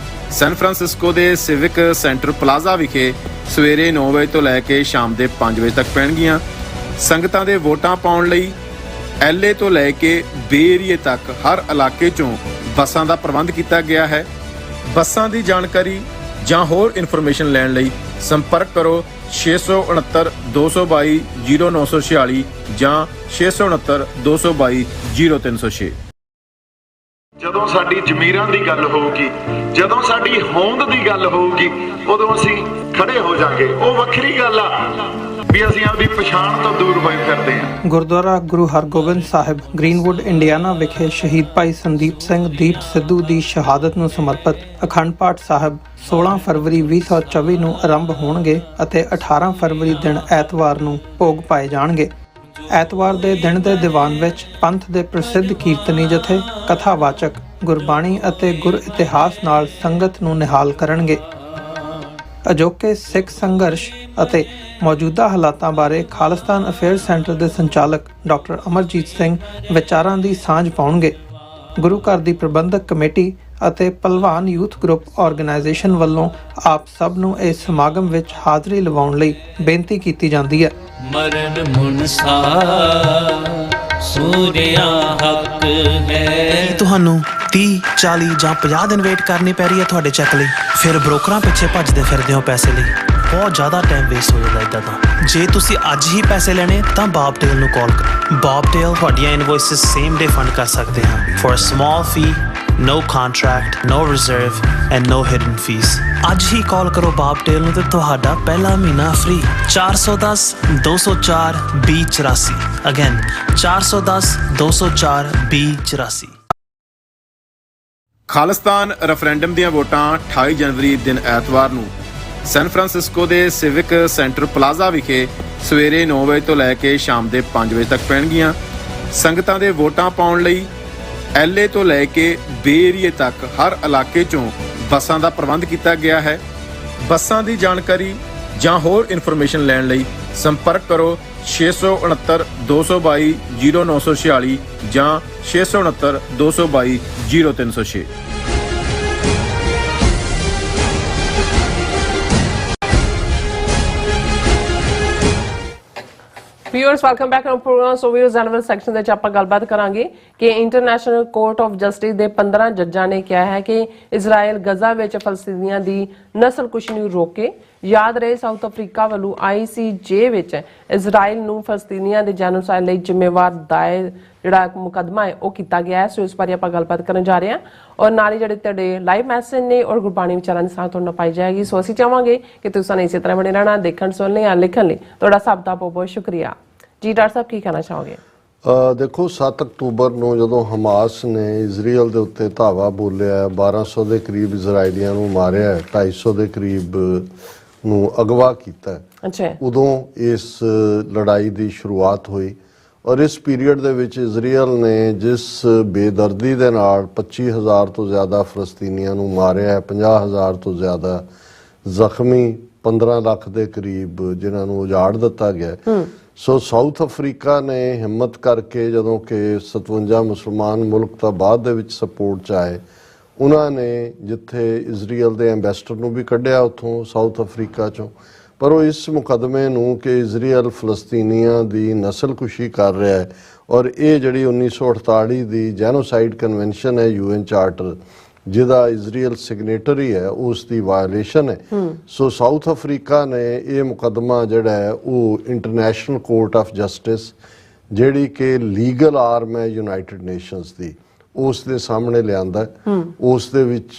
ਸੈਨ ਫਰਾਂਸਿਸਕੋ ਦੇ ਸਿਵਿਕ ਸੈਂਟਰ ਪਲਾਜ਼ਾ ਵਿਖੇ ਸਵੇਰੇ 9 ਵਜੇ ਤੋਂ ਲੈ ਕੇ ਸ਼ਾਮ ਦੇ 5 ਵਜੇ ਤੱਕ ਪੈਣਗੀਆਂ। ਸੰਗਤਾਂ ਦੇ ਵੋਟਾਂ ਪਾਉਣ ਲਈ LA ਤੋਂ ਲੈ ਕੇ ਬੇ ਏਰੀਏ ਤੱਕ ਹਰ ਇਲਾਕੇ 'ਚੋਂ ਬੱਸਾਂ ਦਾ ਪ੍ਰਬੰਧ ਕੀਤਾ ਗਿਆ ਹੈ। ਬੱਸਾਂ ਦੀ ਜਾਣਕਾਰੀ ਜਾਂ ਹੋਰ ਇਨਫੋਰਮੇਸ਼ਨ ਲੈਣ ਲਈ ਸੰਪਰਕ ਕਰੋ 669 222 0946 ਜਾਂ 669 222 0306। ਜਦੋਂ ਸਾਡੀ ਜ਼ਮੀਰਾਂ ਦੀ ਗੱਲ ਹੋਊਗੀ, ਜਦੋਂ ਸਾਡੀ ਹੋਂਦ ਦੀ ਗੱਲ ਹੋਊਗੀ, ਉਦੋਂ ਅਸੀਂ ਖੜੇ ਹੋ ਜਾਾਂਗੇ। ਉਹ ਵੱਖਰੀ ਗੱਲ ਆ ਵੀ ਅਸੀਂ ਆਪਦੀ ਪਛਾਣ ਤੋਂ ਦੂਰ ਹੋਏ ਫਿਰਦੇ ਹਾਂ। ਗੁਰਦੁਆਰਾ ਗੁਰੂ ਹਰਗੋਬਿੰਦ ਸਾਹਿਬ ਗ੍ਰੀਨਵੁੱਡ ਇੰਡੀਆਨਾ ਵਿਖੇ ਸ਼ਹੀਦ ਭਾਈ ਸੰਦੀਪ ਸਿੰਘ ਦੀਪ ਸਿੱਧੂ ਦੀ ਸ਼ਹਾਦਤ ਨੂੰ ਸਮਰਪਿਤ ਅਖੰਡ ਪਾਠ ਸਾਹਿਬ 16 ਫਰਵਰੀ 2024 ਨੂੰ ਆਰੰਭ ਹੋਣਗੇ ਅਤੇ 18 ਫਰਵਰੀ ਦਿਨ ਐਤਵਾਰ ਨੂੰ ਭੋਗ ਪਾਏ ਜਾਣਗੇ। ਐਤਵਾਰ ਦੇ ਦਿਨ ਦੇ ਦੀਵਾਨ ਵਿੱਚ ਪੰਥ ਦੇ ਪ੍ਰਸਿੱਧ ਕੀਰਤਨੀ ਜਥੇ ਕਥਾਵਾਚਕ ਗੁਰਬਾਣੀ ਅਤੇ ਗੁਰ ਇਤਿਹਾਸ ਨਾਲ ਸੰਗਤ ਨੂੰ ਨਿਹਾਲ ਕਰਨਗੇ। ਅਜੋਕੇ ਸਿੱਖ ਸੰਘਰਸ਼ ਅਤੇ ਮੌਜੂਦਾ ਹਾਲਾਤਾਂ ਬਾਰੇ ਖਾਲਿਸਤਾਨ ਅਫੇਅਰਸ ਸੈਂਟਰ ਦੇ ਸੰਚਾਲਕ ਡਾਕਟਰ ਅਮਰਜੀਤ ਸਿੰਘ ਵਿਚਾਰਾਂ ਦੀ ਸਾਂਝ ਪਾਉਣਗੇ। ਗੁਰੂ ਘਰ ਦੀ ਪ੍ਰਬੰਧਕ ਕਮੇਟੀ ਅਤੇ ਭਲਵਾਨ ਯੂਥ ਗਰੁੱਪ ਆਰਗੇਨਾਈਜੇਸ਼ਨ ਵੱਲੋਂ ਆਪ ਸਭ ਨੂੰ ਇਸ ਸਮਾਗਮ ਵਿੱਚ ਹਾਜ਼ਰੀ ਲਵਾਉਣ ਲਈ ਬੇਨਤੀ ਕੀਤੀ ਜਾਂਦੀ ਹੈ। ਮਰਨ ਮੁਨਸਾ ਸੂਰਿਆ ਹੱਕ ਹੈ। ਕੀ ਤੁਹਾਨੂੰ 30, 40 ਜਾਂ 50 ਦਿਨ ਵੇਟ ਕਰਨੀ ਪੈ ਰਹੀ ਹੈ ਤੁਹਾਡੇ ਚੈੱਕ ਲਈ? ਫਿਰ ਬ੍ਰੋਕਰਾਂ ਪਿੱਛੇ ਭੱਜਦੇ ਫਿਰਦੇ ਹੋ ਪੈਸੇ ਲਈ। ਬਹੁਤ ਜ਼ਿਆਦਾ ਟਾਈਮ ਵੇਸਟ ਹੋ ਜਾਂਦਾ ਇੱਦਾਂ ਤਾਂ। ਜੇ ਤੁਸੀਂ ਅੱਜ ਹੀ ਪੈਸੇ ਲੈਣੇ ਤਾਂ ਬੌਬਟੇਲ ਨੂੰ ਕਾਲ ਕਰੋ। ਬੌਬਟੇਲ ਤੁਹਾਡੀਆਂ ਇਨਵੋਇਸਿਸ ਸੇਮ ਡੇ ਫੰਡ ਕਰ ਸਕਦੇ ਹਨ for a small fee, no contract, no reserve and no hidden fees। ਅੱਜ ਹੀ ਕਾਲ ਕਰੋ ਬੌਬਟੇਲ ਨੂੰ ਤੇ ਤੁਹਾਡਾ ਪਹਿਲਾ ਮਹੀਨਾ ਫ੍ਰੀ। 410 204 2084। ਅਗੇਨ 410 204 2084। ਖਾਲਿਸਤਾਨ ਰੈਫਰੈਂਡਮ ਦੀਆਂ ਵੋਟਾਂ 28 ਜਨਵਰੀ ਦਿਨ ਐਤਵਾਰ ਨੂੰ ਸੈਨ ਫਰਾਂਸਿਸਕੋ ਦੇ ਸਿਵਿਕ ਸੈਂਟਰ ਪਲਾਜ਼ਾ ਵਿਖੇ ਸਵੇਰੇ 9 ਵਜੇ ਤੋਂ ਲੈ ਕੇ ਸ਼ਾਮ ਦੇ 5 ਵਜੇ ਤੱਕ ਪੈਣਗੀਆਂ। ਸੰਗਤਾਂ ਦੇ ਵੋਟਾਂ ਪਾਉਣ ਲਈ LA ਤੋਂ ਲੈ ਕੇ ਬੇ ਏਰੀਏ ਤੱਕ ਹਰ ਇਲਾਕੇ 'ਚੋਂ ਬੱਸਾਂ ਦਾ ਪ੍ਰਬੰਧ ਕੀਤਾ ਗਿਆ ਹੈ। ਬੱਸਾਂ ਦੀ ਜਾਣਕਾਰੀ ਜਾਂ ਹੋਰ ਇਨਫੋਰਮੇਸ਼ਨ ਲੈਣ ਲਈ ਸੰਪਰਕ ਕਰੋ 669 222 0946 ਜਾਂ 669 222 0306। Viewers welcome back to programme. So viewers general section ਦੇ ਵਿੱਚ ਆਪਾਂ ਗੱਲਬਾਤ ਕਰਾਂਗੇ ਕਿ ਇੰਟਰਨੈਸ਼ਨਲ ਕੋਰਟ ਆਫ ਜਸਟਿਸ ਦੇ 15 ਜੱਜਾਂ ਨੇ ਕਿਹਾ ਹੈ ਕਿ ਇਜ਼ਰਾਈਲ ਗਜ਼ਾ ਵਿੱਚ ਫਲਸਤੀਨੀਆਂ ਦੀ ਨਸਲਕੁਸ਼ੀ ਨੂੰ ਰੋਕੇ। ਯਾਦ ਰਹੇ ਸਾਊਥ ਅਫਰੀਕਾ ਵੱਲੋਂ ICJ ਵਿੱਚ ਇਜ਼ਰਾਈਲ ਨੂੰ ਫਲਸਤੀਨੀਆਂ ਦੇ ਜੈਨੋਸਾਈਡ ਲਈ ਜ਼ਿੰਮੇਵਾਰ ਦਾਇਰ ਜਿਹੜਾ ਮੁਕੱਦਮਾ ਹੈ ਉਹ ਕੀਤਾ ਗਿਆ ਹੈ। ਸੋ ਇਸ ਬਾਰੇ ਆਪਾਂ ਗੱਲਬਾਤ ਕਰਨ ਜਾ ਰਹੇ ਹਾਂ ਔਰ ਨਾਲ ਹੀ ਜਿਹੜੇ ਤੁਹਾਡੇ ਲਾਈਵ ਮੈਸੇਜ ਨੇ ਔਰ ਗੁਰਬਾਣੀ ਵਿਚਾਰਾਂ ਦੀ ਸਾਥ ਤੁਹਾਨੂੰ ਪਾਈ ਜਾਏਗੀ। ਸੋ ਅਸੀਂ ਚਾਹਾਂਗੇ ਕਿ ਤੁਸੀਂ ਸਾਨੂੰ ਇਸੇ ਤਰ੍ਹਾਂ ਬਣੇ ਰਹਿਣਾ, ਦੇਖਣ ਸੁਣਨ ਜਾਂ ਲਿਖਣ ਲਈ ਤੁਹਾਡਾ ਸਭ ਦਾ ਬਹੁਤ ਬਹੁਤ ਸ਼ੁਕਰੀਆ। ਜੀ ਡਾਕਟਰ ਸਾਹਿਬ ਕੀ ਕਹਿਣਾ ਚਾਹੋਗੇ? ਦੇਖੋ 7 ਅਕਤੂਬਰ ਨੂੰ ਜਦੋਂ ਹਮਾਸ ਨੇ ਇਜ਼ਰਾਈਲ ਦੇ ਉੱਤੇ ਧਾਵਾ ਬੋਲਿਆ, 1200 ਦੇ ਕਰੀਬ ਇਜ਼ਰਾਈਲੀਆਂ ਨੂੰ ਮਾਰਿਆ, 250 ਦੇ ਕਰੀਬ ਨੂੰ ਅਗਵਾ ਕੀਤਾ, ਉਦੋਂ ਇਸ ਲੜਾਈ ਦੀ ਸ਼ੁਰੂਆਤ ਹੋਈ। ਔਰ ਇਸ ਪੀਰੀਅਡ ਦੇ ਵਿੱਚ ਇਜ਼ਰਾਈਲ ਨੇ ਜਿਸ ਬੇਦਰਦੀ ਦੇ ਨਾਲ 25,000 ਤੋਂ ਜ਼ਿਆਦਾ ਫਲਸਤੀਨੀਆਂ ਨੂੰ ਮਾਰਿਆ ਹੈ, 50,000 ਤੋਂ ਜ਼ਿਆਦਾ ਜ਼ਖਮੀ, 15 ਲੱਖ ਦੇ ਕਰੀਬ ਜਿਨ੍ਹਾਂ ਨੂੰ ਉਜਾੜ ਦਿੱਤਾ ਗਿਆ। ਸੋ ਸਾਊਥ ਅਫਰੀਕਾ ਨੇ ਹਿੰਮਤ ਕਰਕੇ ਜਦੋਂ ਕਿ 57 ਮੁਸਲਮਾਨ ਮੁਲਕ ਤਾਂ ਬਾਅਦ ਦੇ ਵਿੱਚ ਸਪੋਰਟ 'ਚ ਆਏ, ਉਹਨਾਂ ਨੇ ਜਿੱਥੇ ਇਜ਼ਰਾਈਲ ਦੇ ਐਂਬੈਸਡਰ ਨੂੰ ਵੀ ਕੱਢਿਆ ਉੱਥੋਂ ਸਾਊਥ ਅਫਰੀਕਾ 'ਚੋਂ, ਪਰ ਉਹ ਇਸ ਮੁਕੱਦਮੇ ਨੂੰ ਕਿ ਇਜ਼ਰਾਈਲ ਫਲਸਤੀਨੀਆਂ ਦੀ ਨਸਲਕੁਸ਼ੀ ਕਰ ਰਿਹਾ ਹੈ ਔਰ ਇਹ ਜਿਹੜੀ 1948 ਦੀ ਜੈਨੋਸਾਈਡ ਕਨਵੈਨਸ਼ਨ ਹੈ UN ਚਾਰਟਰ ਜਿਹਦਾ ਇਜ਼ਰਾਈਲ ਸਿਗਨੇਟਰੀ ਹੈ, ਉਸ ਦੀ ਵਾਇਓਲੇਸ਼ਨ ਹੈ। ਸੋ ਸਾਊਥ ਅਫਰੀਕਾ ਨੇ ਇਹ ਮੁਕੱਦਮਾ ਜਿਹੜਾ ਹੈ ਉਹ ਇੰਟਰਨੈਸ਼ਨਲ ਕੋਰਟ ਆਫ ਜਸਟਿਸ ਜਿਹੜੀ ਕਿ ਲੀਗਲ ਆਰਮ ਹੈ ਯੂਨਾਈਟਿਡ ਨੇਸ਼ਨਸ ਦੀ, ਉਸ ਦੇ ਸਾਹਮਣੇ ਲਿਆਂਦਾ। ਉਸ ਦੇ ਵਿੱਚ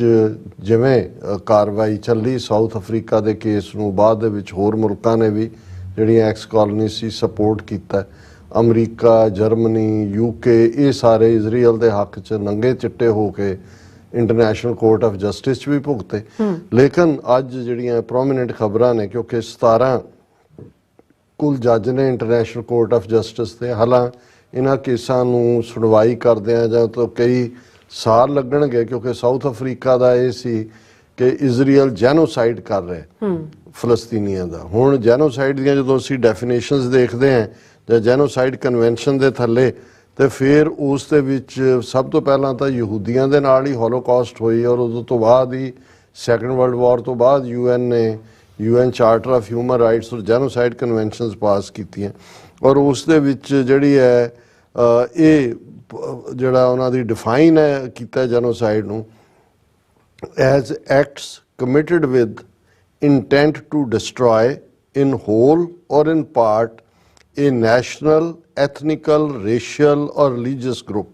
ਜਿਵੇਂ ਕਾਰਵਾਈ ਚੱਲੀ ਸਾਊਥ ਅਫਰੀਕਾ ਦੇ ਕੇਸ ਨੂੰ, ਬਾਅਦ ਦੇ ਵਿੱਚ ਹੋਰ ਮੁਲਕਾਂ ਨੇ ਵੀ ਜਿਹੜੀਆਂ ਐਕਸ ਕਾਲੋਨੀ ਸੀ ਸਪੋਰਟ ਕੀਤਾ। ਅਮਰੀਕਾ, ਜਰਮਨੀ, ਯੂਕੇ, ਇਹ ਸਾਰੇ ਇਜ਼ਰਾਈਲ ਦੇ ਹੱਕ 'ਚ ਨੰਗੇ ਚਿੱਟੇ ਹੋ ਕੇ ਇੰਟਰਨੈਸ਼ਨਲ ਕੋਰਟ ਆਫ ਜਸਟਿਸ 'ਚ ਵੀ ਭੁਗਤੇ। ਲੇਕਿਨ ਅੱਜ ਜਿਹੜੀਆਂ ਪ੍ਰੋਮੀਨੈਂਟ ਖਬਰਾਂ ਨੇ, ਕਿਉਂਕਿ 17 ਕੁੱਲ ਜੱਜ ਨੇ ਇੰਟਰਨੈਸ਼ਨਲ ਕੋਰਟ ਆਫ ਜਸਟਿਸ ਦੇ, ਹਾਲਾਂ ਇਹਨਾਂ ਕੇਸਾਂ ਨੂੰ ਸੁਣਵਾਈ ਕਰਦਿਆਂ ਜਾਂ ਤਾਂ ਕਈ ਸਾਲ ਲੱਗਣਗੇ, ਕਿਉਂਕਿ ਸਾਊਥ ਅਫਰੀਕਾ ਦਾ ਇਹ ਸੀ ਕਿ ਇਜ਼ਰਾਈਲ ਜੈਨੋਸਾਈਡ ਕਰ ਰਿਹਾ ਫਲਸਤੀਨੀਆਂ ਦਾ। ਹੁਣ ਜੈਨੋਸਾਈਡ ਦੀਆਂ ਜਦੋਂ ਅਸੀਂ ਡੈਫੀਨੇਸ਼ਨਸ ਦੇਖਦੇ ਹਾਂ ਜਾਂ ਜੈਨੋਸਾਈਡ ਕਨਵੈਨਸ਼ਨ ਦੇ ਥੱਲੇ, ਤੇ ਫਿਰ ਉਸ ਦੇ ਵਿੱਚ ਸਭ ਤੋਂ ਪਹਿਲਾਂ ਤਾਂ ਯਹੂਦੀਆਂ ਦੇ ਨਾਲ ਹੀ ਹੋਲੋਕਾਸਟ ਹੋਈ, ਔਰ ਉਦੋਂ ਤੋਂ ਬਾਅਦ ਹੀ ਸੈਕੰਡ ਵਰਲਡ ਵਾਰ ਤੋਂ ਬਾਅਦ UN ਨੇ UN charter of human rights ਔਰ ਜੈਨੋਸਾਈਡ ਕਨਵੈਨਸ਼ਨਸ ਪਾਸ ਕੀਤੀਆਂ। ਔਰ ਉਸ ਦੇ ਵਿੱਚ ਜਿਹੜੀ ਹੈ ਇਹ ਜਿਹੜਾ ਉਹਨਾਂ ਦੀ ਡਿਫਾਈਨ ਹੈ ਕੀਤਾ ਜੈਨੋਸਾਈਡ ਨੂੰ as acts committed with intent to destroy in whole or in part ਇਹ national, ethnical, racial or religious group,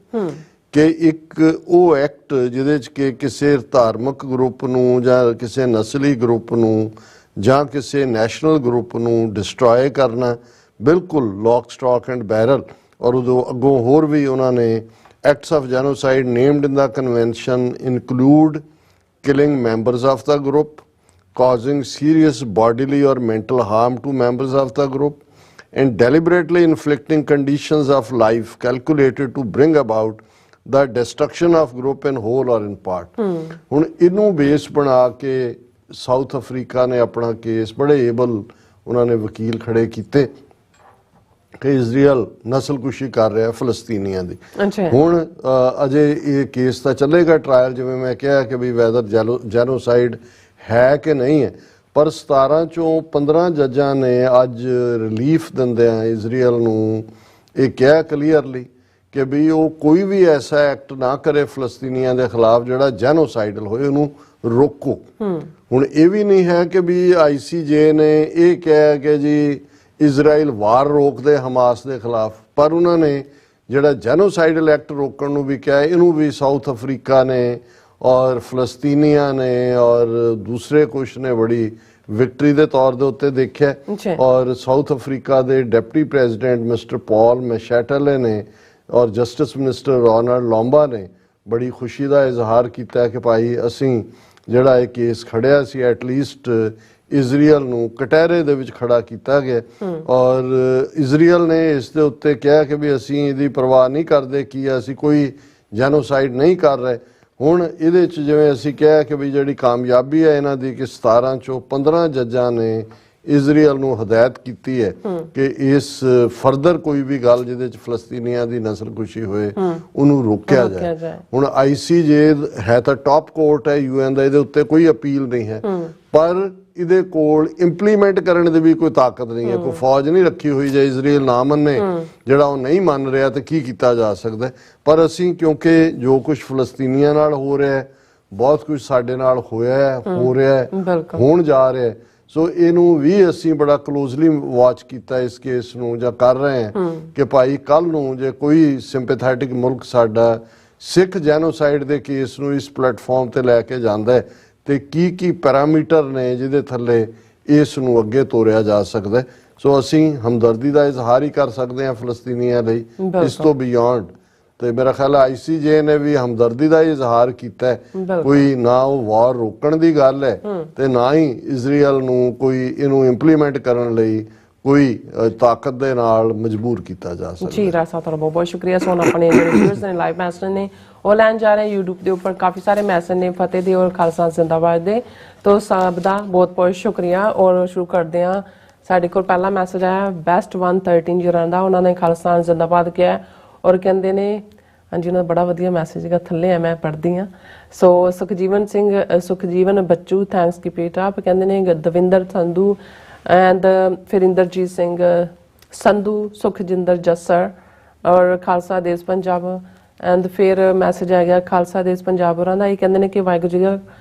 ਕਿ ਇੱਕ ਉਹ ਐਕਟ ਜਿਹਦੇ 'ਚ ਕਿ ਕਿਸੇ ਧਾਰਮਿਕ ਗਰੁੱਪ ਨੂੰ ਜਾਂ ਕਿਸੇ ਨਸਲੀ ਗਰੁੱਪ ਨੂੰ ਜਾਂ ਕਿਸੇ ਨੈਸ਼ਨਲ ਗਰੁੱਪ ਨੂੰ ਡਿਸਟਰੋਏ ਕਰਨਾ, ਬਿਲਕੁਲ ਲੌਕ, ਸਟਾਕ ਐਂਡ ਬੈਰਲ। ਔਰ ਉਦੋਂ ਅੱਗੋਂ ਹੋਰ ਵੀ ਉਹਨਾਂ ਨੇ acts of genocide named in the convention include killing members of the group, causing serious bodily or mental harm to members of the group, and deliberately inflicting conditions of life calculated to bring about the destruction of group in whole or in part। ਹੁਣ ਇਹਨੂੰ base ਬਣਾ ਕੇ south Africa ਨੇ ਆਪਣਾ case ਬੜੇ able ਉਹਨਾਂ ਨੇ ਵਕੀਲ ਖੜੇ ਕੀਤੇ ਕਿ ਇਜ਼ਰਾਈਲ ਨਸਲਕੁਸ਼ੀ ਕਰ ਰਿਹਾ ਫਲਸਤੀਨੀਆਂ ਦੀ। ਹੁਣ ਅਜੇ ਇਹ ਕੇਸ ਤਾਂ ਚੱਲੇਗਾ ਟ੍ਰਾਇਲ, ਜਿਵੇਂ ਮੈਂ ਕਿਹਾ ਕਿ ਵੀ ਵੈਦਰ ਜੈਨੋਸਾਈਡ ਹੈ ਕਿ ਨਹੀਂ ਹੈ, ਪਰ 17 ਚੋਂ 15 ਜੱਜਾਂ ਨੇ ਅੱਜ ਰਿਲੀਫ ਦਿੰਦਿਆਂ ਇਜ਼ਰਾਈਲ ਨੂੰ ਇਹ ਕਿਹਾ ਕਲੀਅਰਲੀ ਕਿ ਵੀ ਉਹ ਕੋਈ ਵੀ ਐਸਾ ਐਕਟ ਨਾ ਕਰੇ ਫਲਸਤੀਨੀਆਂ ਦੇ ਖਿਲਾਫ ਜਿਹੜਾ ਜੈਨੋਸਾਈਡਲ ਹੋਏ, ਉਹਨੂੰ ਰੋਕੋ। ਹੁਣ ਇਹ ਵੀ ਨਹੀਂ ਹੈ ਕਿ ਵੀ ICJ ਨੇ ਇਹ ਕਿਹਾ ਕਿ ਜੀ ਇਜ਼ਰਾਈਲ ਵਾਰ ਰੋਕਦੇ ਹਮਾਸ ਦੇ ਖਿਲਾਫ, ਪਰ ਉਹਨਾਂ ਨੇ ਜਿਹੜਾ ਜੈਨੋਸਾਈਡਲ ਐਕਟ ਰੋਕਣ ਨੂੰ ਵੀ ਕਿਹਾ। ਇਹਨੂੰ ਵੀ ਸਾਊਥ ਅਫਰੀਕਾ ਨੇ ਔਰ ਫਲਸਤੀਨੀਆਂ ਨੇ ਔਰ ਦੂਸਰੇ ਕੁਛ ਨੇ ਬੜੀ ਵਿਕਟਰੀ ਦੇ ਤੌਰ ਦੇ ਉੱਤੇ ਦੇਖਿਆ। ਔਰ ਸਾਊਥ ਅਫਰੀਕਾ ਦੇ ਡਿਪਟੀ ਪ੍ਰੈਜ਼ੀਡੈਂਟ ਮਿਸਟਰ ਪੌਲ ਮੈਸ਼ੈਟਲੇ ਨੇ ਔਰ ਜਸਟਿਸ ਮਿਨਿਸਟਰ ਰੋਨਾਲਡ ਲੋਂਬਾ ਨੇ ਬੜੀ ਖੁਸ਼ੀ ਦਾ ਇਜ਼ਹਾਰ ਕੀਤਾ ਕਿ ਭਾਈ ਅਸੀਂ ਜਿਹੜਾ ਇਹ ਕੇਸ ਖੜਿਆ ਸੀ ਐਟਲੀਸਟ ਇਜ਼ਰਾਈਲ ਨੂੰ ਕਟਹਿਰੇ ਦੇ ਵਿੱਚ ਖੜਾ ਕੀਤਾ ਗਿਆ। ਔਰ ਇਜ਼ਰਾਈਲ ਨੇ ਇਸ ਦੇ ਉੱਤੇ ਕਿਹਾ ਕਿ ਵੀ ਅਸੀਂ ਇਹਦੀ ਪਰਵਾਹ ਨਹੀਂ ਕਰਦੇ ਕਿ ਅਸੀਂ ਕੋਈ ਜੈਨੋਸਾਈਡ ਨਹੀਂ ਕਰ ਰਹੇ। ਹੁਣ ਇਹਦੇ 'ਚ ਜਿਵੇਂ ਅਸੀਂ ਕਿਹਾ ਕਿ ਵੀ ਜਿਹੜੀ ਕਾਮਯਾਬੀ ਹੈ ਇਹਨਾਂ ਦੀ ਕਿ 17 ਚੋਂ 15 ਜੱਜਾਂ ਨੇ ਇਜ਼ਰਾਈਲ ਨੂੰ ਹਦਾਇਤ ਕੀਤੀ ਹੈ ਕਿ ਇਸ ਫਰਦਰ ਕੋਈ ਵੀ ਗੱਲ ਜਿਹਦੇ 'ਚ ਫਲਸਤੀਨੀਆਂ ਦੀ ਨਸਲਕੁਸ਼ੀ ਹੋਏ ਉਹਨੂੰ ਰੋਕਿਆ ਜਾਏ। ਹੁਣ ICJ ਹੈ ਤਾਂ ਟਾਪ ਕੋਰਟ ਹੈ UN ਦਾ, ਇਹਦੇ ਉੱਤੇ ਕੋਈ ਅਪੀਲ ਨਹੀਂ ਹੈ, ਪਰ ਇਹਦੇ ਕੋਲ ਇੰਪਲੀਮੈਂਟ ਕਰਨ ਦੀ ਵੀ ਕੋਈ ਤਾਕਤ ਨਹੀਂ ਹੈ। ਕੋਈ ਫੌਜ ਨਹੀਂ ਰੱਖੀ ਹੋਈ ਜੇ ਇਜ਼ਰਾਈਲ ਨਾ ਮੰਨੇ, ਜਿਹੜਾ ਉਹ ਨਹੀਂ ਮੰਨ ਰਿਹਾ ਤੇ ਕੀ ਕੀਤਾ ਜਾ ਸਕਦਾ। ਪਰ ਅਸੀਂ ਕਿਉਂਕਿ ਜੋ ਕੁਝ ਫਲਸਤੀਨੀਆਂ ਨਾਲ ਹੋ ਰਿਹਾ ਹੈ, ਬਹੁਤ ਕੁਝ ਸਾਡੇ ਨਾਲ ਹੋਇਆ ਹੈ, ਹੋ ਰਿਹਾ ਹੈ, ਹੋਣ ਜਾ ਰਿਹਾ ਹੈ, ਸੋ ਇਹਨੂੰ ਵੀ ਅਸੀਂ ਬੜਾ ਕਲੋਜ਼ਲੀ ਵਾਚ ਕੀਤਾ ਇਸ ਕੇਸ ਨੂੰ ਜਾਂ ਕਰ ਰਹੇ ਹਾਂ ਕਿ ਭਾਈ ਕੱਲ ਨੂੰ ਜੇ ਕੋਈ ਸਿੰਪੈਥੈਟਿਕ ਮੁਲਕ ਸਾਡਾ ਸਿੱਖ ਜੈਨੋਸਾਈਡ ਦੇ ਕੇਸ ਨੂੰ ਇਸ ਪਲੇਟਫਾਰਮ ਤੇ ਲੈ ਕੇ ਜਾਂਦਾ ਹੈ ਤੇ ਕੀ ਪੈਰਾਮੀਟਰ ਨੇ ਜਿਹਦੇ ਥੱਲੇ ਇਸ ਨੂੰ ਅੱਗੇ ਤੋਰਿਆ ਜਾ ਸਕਦਾ। ਸੋ ਅਸੀਂ ਹਮਦਰਦੀ ਦਾ ਇਜ਼ਹਾਰ ਹੀ ਕਰ ਸਕਦੇ ਹਾਂ ਫਲਸਤੀਨੀਆਂ ਲਈ, ਇਸ ਤੋਂ ਬਿਯੋਂਡ। ਤੇ ਮੇਰਾ ਖਿਆਲ ICJ ਨੇ ਵੀ ਹਮਦਰਦੀ ਦਾ ਇਜ਼ਹਾਰ ਕੀਤਾ ਹੈ, ਕੋਈ ਨਾ ਉਹ ਵਾਰ ਰੋਕਣ ਦੀ ਗੱਲ ਹੈ ਤੇ ਨਾ ਹੀ ਇਜ਼ਰਾਈਲ ਨੂੰ ਕੋਈ ਇਹਨੂੰ ਇੰਪਲੀਮੈਂਟ ਕਰਨ ਲਈ ਕੋਈ ਤਾਕਤ ਦੇ ਨਾਲ ਮਜਬੂਰ ਕੀਤਾ ਜਾ ਸਕਦਾ। ਜੀ ਰਾਜ ਸਾਹਿਬ ਤੁਹਾਡਾ ਬਹੁਤ ਬਹੁਤ ਸ਼ੁਕਰੀਆ। ਸੋ ਆਪਣੇ ਜਿਹੜੇ ਵਿਊਅਰਸ ਨੇ ਲਾਈਵ ਮੈਸੇਜ ਨੇ ਉਹ ਲੈਣ ਜਾ ਰਹੇ YouTube ਦੇ ਉੱਪਰ ਕਾਫੀ ਸਾਰੇ ਮੈਸੇਜ ਨੇ ਫਤਿਹ ਦੇ ਔਰ ਖਾਲਸਾ ਜ਼ਿੰਦਾਬਾਦ ਦੇ, तो सब का बहुत बहुत शुक्रिया। और शुरू करते हैं, साढ़े को पहला मैसेज आया बेस्ट 113 जोरां दा, उन्होंने खालसा जिंदाबाद किया और कहते ने हाँ जी उन्होंने बड़ा वधिया मैसेज का थले है, मैं पढ़ती हाँ। सो सुखजीवन बच्चू थैंक्स की पेट आप कहते ने दविंदर संधू एंड फिर इंदरजीत सिंह संधू सुखजिंदर जस्सर और खालसा देश पंजाब एंड फिर मैसेज आ गया खालसा देश पंजाब होरां दा, ये कहते ने कि वाहिगुरू जी का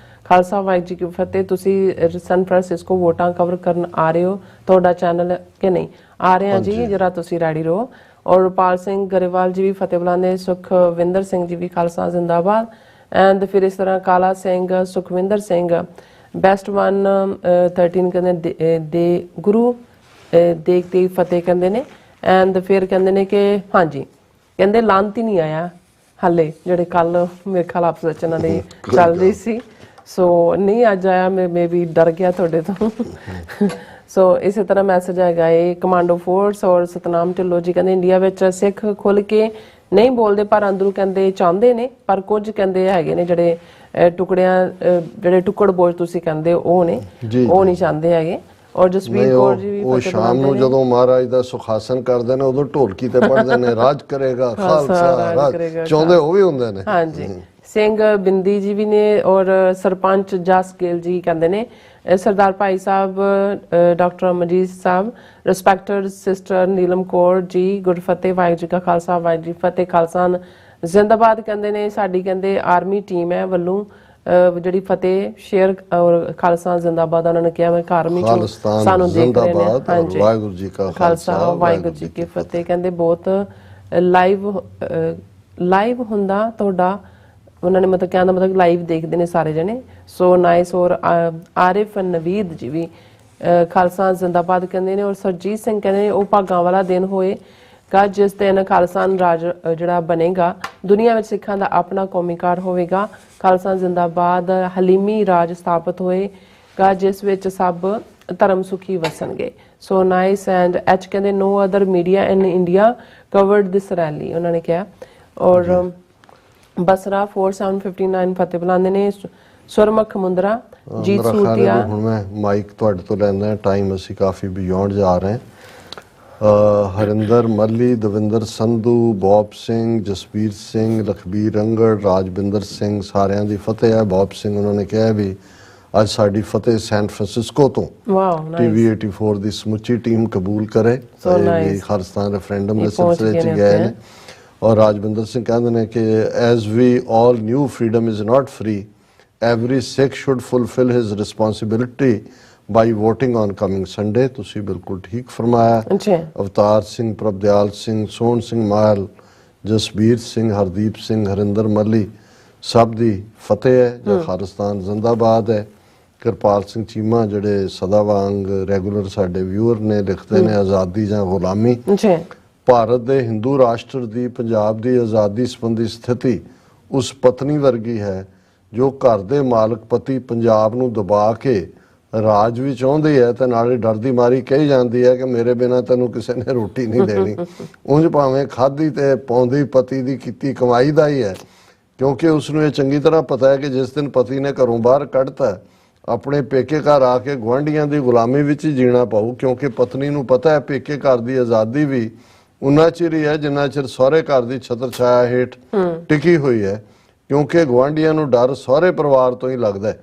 खालसा वाहिगुरू जी की फतेह। तुसी सैन फ्रांसिस्को वोटां कवर करन आ रहे हो, तुहाडा चैनल कि नहीं आ रहे हैं जी, जरा तुसी रेडी रहो। ਔਰ ਰੁਪਾਲ ਸਿੰਘ ਗਰੇਵਾਲ ਜੀ ਵੀ ਫਤਿਹ ਬੁਲਾਉਂਦੇ, ਸੁਖਵਿੰਦਰ ਸਿੰਘ ਜੀ ਵੀ ਖਾਲਸਾ ਜ਼ਿੰਦਾਬਾਦ। ਐਂਡ ਫਿਰ ਇਸ ਤਰ੍ਹਾਂ ਕਾਲਾ ਸਿੰਘ, ਸੁਖਵਿੰਦਰ ਸਿੰਘ, ਬੈਸਟ 113 ਕਹਿੰਦੇ ਦੇ ਗੁਰੂ ਦੇਖ ਤੇ ਫਤਿਹ ਕਹਿੰਦੇ ਨੇ। ਐਂਡ ਫਿਰ ਕਹਿੰਦੇ ਨੇ ਕਿ ਹਾਂਜੀ ਕਹਿੰਦੇ ਲਾਂਤ ਹੀ ਨਹੀਂ ਆਇਆ ਹਾਲੇ, ਜਿਹੜੇ ਕੱਲ ਮੇਰੇ ਖਿਆਲ ਆਪਸ ਵਿੱਚ ਇਹਨਾਂ ਦੀ ਚੱਲ ਰਹੀ ਸੀ, ਸੋ ਨਹੀਂ ਅੱਜ ਆਇਆ, ਮੈਂ ਵੀ ਡਰ ਗਿਆ ਤੁਹਾਡੇ ਤੋਂ। ਸੋ ਇਸੇ ਤਰ੍ਹਾਂ ਮੈਸੇਜ ਹੈਗਾ ਇਹ ਕਮਾਂਡੋ ਫੋਰਸ ਔਰ ਸਤਨਾਮ ਢਿੱਲੋਂ ਜੀ ਕਹਿੰਦੇ ਇੰਡੀਆ ਵਿੱਚ ਸਿੱਖ ਖੁੱਲ ਕੇ ਨਹੀਂ ਬੋਲਦੇ ਪਰ ਅੰਦਰੋਂ ਕਹਿੰਦੇ ਚਾਹੁੰਦੇ ਨੇ, ਪਰ ਕੁਝ ਕਹਿੰਦੇ ਹੈਗੇ ਨੇ ਜਿਹੜੇ ਟੁਕੜਿਆਂ ਜਿਹੜੇ ਟੁਕੜ ਬੋਝ ਤੁਸੀਂ ਕਹਿੰਦੇ ਉਹ ਨੇ, ਉਹ ਨਹੀਂ ਚਾਹੁੰਦੇ ਹੈਗੇ। ਔਰ ਜਸਵੀਰ ਕੌਰ ਜੀ ਵੀ ਉਹ ਸ਼ਾਮ ਨੂੰ ਜਦੋਂ ਮਹਾਰਾਜ ਦਾ ਸੁਖਾਸਨ ਕਰਦੇ ਨੇ ਉਦੋਂ ਢੋਲਕੀ ਤੇ ਪੜ੍ਹਦੇ ਨੇ ਰਾਜ ਕਰੇਗਾ ਖਾਲਸਾ ਰਾਜ, ਚਾਹੁੰਦੇ ਉਹ ਵੀ ਹੁੰਦੇ ਨੇ। ਹਾਂਜੀ ਸਿੰਘ ਬਿੰਦੀ ਜੀ ਵੀ ਨੇ ਔਰ ਸਰਪੰਚ ਜਸ ਗਿੱਲ ਜੀ ਕਹਿੰਦੇ ਨੇ ਸਰਦਾਰ ਭਾਈ ਸਾਹਿਬ, ਡਾਕਟਰ ਅਮਰਜੀਤ ਸਾਹਿਬ, ਰਿਸਪੈਕਟਡ ਸਿਸਟਰ ਨੀਲਮ ਕੌਰ ਜੀ, ਗੁਰ ਫਤਿਹ, ਵਾਹਿਗੁਰੂ ਜੀ ਕਾ ਖਾਲਸਾ ਵਾਹਿਗੁਰੂ ਜੀ ਫਤਿਹ, ਖਾਲਸਾ ਜ਼ਿੰਦਾਬਾਦ ਕਹਿੰਦੇ ਨੇ। ਸਾਡੀ ਕਹਿੰਦੇ ਆਰਮੀ ਟੀਮ ਹੈ ਵੱਲੋਂ ਜਿਹੜੀ ਫਤਿਹ ਸ਼ੇਅਰ ਔਰ ਖਾਲਸਾ ਜ਼ਿੰਦਾਬਾਦ ਉਹਨਾਂ ਨੇ ਕਿਹਾ। ਮੈਂ ਆਰਮੀ ਚ ਸਾਨੂੰ ਦੇਖ ਰਹੇ ਨੇ। ਹਾਂਜੀ ਵਾਹਿਗੁਰੂ ਜੀ ਕਾ ਖਾਲਸਾ ਵਾਹਿਗੁਰੂ ਜੀ ਕੀ ਫਤਿਹ ਕਹਿੰਦੇ ਬਹੁਤ ਲਾਈਵ ਹੁੰਦਾ ਤੁਹਾਡਾ, ਉਹਨਾਂ ਨੇ ਮਤਲਬ ਕਹਿਣ ਦਾ ਮਤਲਬ ਲਾਈਵ ਦੇਖਦੇ ਨੇ ਸਾਰੇ ਜਣੇ, ਸੋ ਨਾਈਸ। ਔਰ ਆਰਿਫ ਨਵੀਦ ਜੀ ਵੀ ਖਾਲਸਾ ਜ਼ਿੰਦਾਬਾਦ ਕਹਿੰਦੇ ਨੇ। ਔਰ ਸਰਜੀਤ ਸਿੰਘ ਕਹਿੰਦੇ ਨੇ ਉਹ ਭਾਗਾਂ ਵਾਲਾ ਦਿਨ ਹੋਏਗਾ ਜਿਸ ਦਿਨ ਖਾਲਸਾ ਰਾਜ ਜਿਹੜਾ ਬਣੇਗਾ, ਦੁਨੀਆ ਵਿੱਚ ਸਿੱਖਾਂ ਦਾ ਆਪਣਾ ਕੌਮੀ ਘਰ ਹੋਵੇਗਾ, ਖਾਲਸਾ ਜ਼ਿੰਦਾਬਾਦ, ਹਲੀਮੀ ਰਾਜ ਸਥਾਪਿਤ ਹੋਏਗਾ ਜਿਸ ਵਿੱਚ ਸਭ ਧਰਮ ਸੁਖੀ ਵਸਣਗੇ। So nice. ਐਂਡ ਐਚ ਕਹਿੰਦੇ no other media in India covered this rally, ਉਹਨਾਂ ਨੇ ਕਿਹਾ। ਔਰ ਬਸਰਾ 4759 ਫਤਿਹ ਬੁਲਾਉਂਦੇ ਨੇ। ਸੁਰਮਖ ਮੁੰਦਰਾ ਜੀਤ ਸੂਟਿਆ। ਹੁਣ ਮੈਂ ਮਾਈਕ ਤੁਹਾਡੇ ਤੋਂ ਲੈਂਦਾ, ਟਾਈਮ ਅਸੀਂ ਕਾਫੀ ਬਿਯੋਂਡ ਜਾ ਰਹੇ ਹਾਂ। ਹਰਿੰਦਰ ਮੱਲੀ, ਦਵਿੰਦਰ ਸੰਧੂ, ਬੌਬ ਸਿੰਘ, ਜਸਵੀਰ ਸਿੰਘ, ਲਖਬੀਰ ਅੰਗੜ, ਰਾਜਵਿੰਦਰ ਸਿੰਘ, ਸਾਰਿਆਂ ਦੀ ਫਤਿਹ ਹੈ। ਬੌਬ ਸਿੰਘ ਉਹਨਾਂ ਨੇ ਕਿਹਾ ਵੀ ਅੱਜ ਸਾਡੀ ਫਤਿਹ ਸੈਨ ਫਰਾਂਸਿਸਕੋ ਤੋਂ TV 84 ਦੀ ਸਮੁੱਚੀ ਟੀਮ ਕਬੂਲ ਕਰੇ। ਖਾਲਿਸਤਾਨ ਰੈਫਰੈਂਡਮ ਦੇ ਸਿਲਸਿਲੇ 'ਚ ਗਏ ਨੇ। ਔਰ ਰਾਜਵਿੰਦਰ ਸਿੰਘ ਕਹਿੰਦੇ ਨੇ ਕਿ as we all know freedom is not free, every Sikh should fulfil his responsibility by voting on coming Sunday. ਤੁਸੀਂ ਬਿਲਕੁਲ ਠੀਕ ਫਰਮਾਇਆ। ਅਵਤਾਰ ਸਿੰਘ, ਪ੍ਰਭਦਿਆਲ ਸਿੰਘ, ਸੋਹਣ ਸਿੰਘ ਮਾਹਲ, ਜਸਬੀਰ ਸਿੰਘ, ਹਰਦੀਪ ਸਿੰਘ, ਹਰਿੰਦਰ ਮੱਲੀ, ਸਭ ਦੀ ਫਤਿਹ ਹੈ ਜਾਂ ਖਾਲਿਸਤਾਨ ਜ਼ਿੰਦਾਬਾਦ ਹੈ। ਕਿਰਪਾਲ ਸਿੰਘ ਚੀਮਾ ਜਿਹੜੇ ਸਦਾ ਵਾਂਗ ਰੈਗੂਲਰ ਸਾਡੇ ਵਿਊਅਰ ਨੇ, ਲਿਖਦੇ ਨੇ ਆਜ਼ਾਦੀ ਜਾਂ ਗੁਲਾਮੀ। ਭਾਰਤ ਦੇ ਹਿੰਦੂ ਰਾਸ਼ਟਰ ਦੀ ਪੰਜਾਬ ਦੀ ਆਜ਼ਾਦੀ ਸੰਬੰਧੀ ਸਥਿਤੀ ਉਸ ਪਤਨੀ ਵਰਗੀ ਹੈ ਜੋ ਘਰ ਦੇ ਮਾਲਕ ਪਤੀ ਪੰਜਾਬ ਨੂੰ ਦਬਾ ਕੇ ਰਾਜ ਵੀ ਚਾਹੁੰਦੀ ਹੈ ਤੇ ਨਾਲੇ ਡਰ ਦੀ ਮਾਰੀ ਕਹੀ ਜਾਂਦੀ ਹੈ ਕਿ ਮੇਰੇ ਬਿਨਾਂ ਤੈਨੂੰ ਕਿਸੇ ਨੇ ਰੋਟੀ ਨਹੀਂ ਦੇਣੀ। ਉਂਝ ਭਾਵੇਂ ਖਾਧੀ ਤੇ ਪਾਉਂਦੀ ਪਤੀ ਦੀ ਕੀਤੀ ਕਮਾਈ ਦਾ ਹੀ ਹੈ, ਕਿਉਂਕਿ ਉਸਨੂੰ ਇਹ ਚੰਗੀ ਤਰ੍ਹਾਂ ਪਤਾ ਹੈ ਕਿ ਜਿਸ ਦਿਨ ਪਤੀ ਨੇ ਘਰੋਂ ਬਾਹਰ ਕੱਢਤਾ ਆਪਣੇ ਪੇਕੇ ਘਰ ਆ ਕੇ ਗੁਆਂਢੀਆਂ ਦੀ ਗੁਲਾਮੀ ਵਿੱਚ ਹੀ ਜੀਣਾ ਪਊ, ਕਿਉਂਕਿ ਪਤਨੀ ਨੂੰ ਪਤਾ ਹੈ ਪੇਕੇ ਘਰ ਦੀ ਆਜ਼ਾਦੀ ਵੀ ਉਨਾ ਚਿਰ ਹੀ ਹੈ ਜਿੰਨਾ ਚਿਰ ਸਹੁਰੇ ਘਰ ਦੀ ਛਤਰ ਛਾਇਆ ਹੇਠ ਟਿਕੀ ਹੋਈ ਹੈ, ਕਿਉਂਕਿ ਗੁਆਂਢੀਆਂ ਨੂੰ ਡਰ ਸਹੁਰੇ ਪਰਿਵਾਰ ਤੋਂ ਹੀ ਲੱਗਦਾ ਹੈ।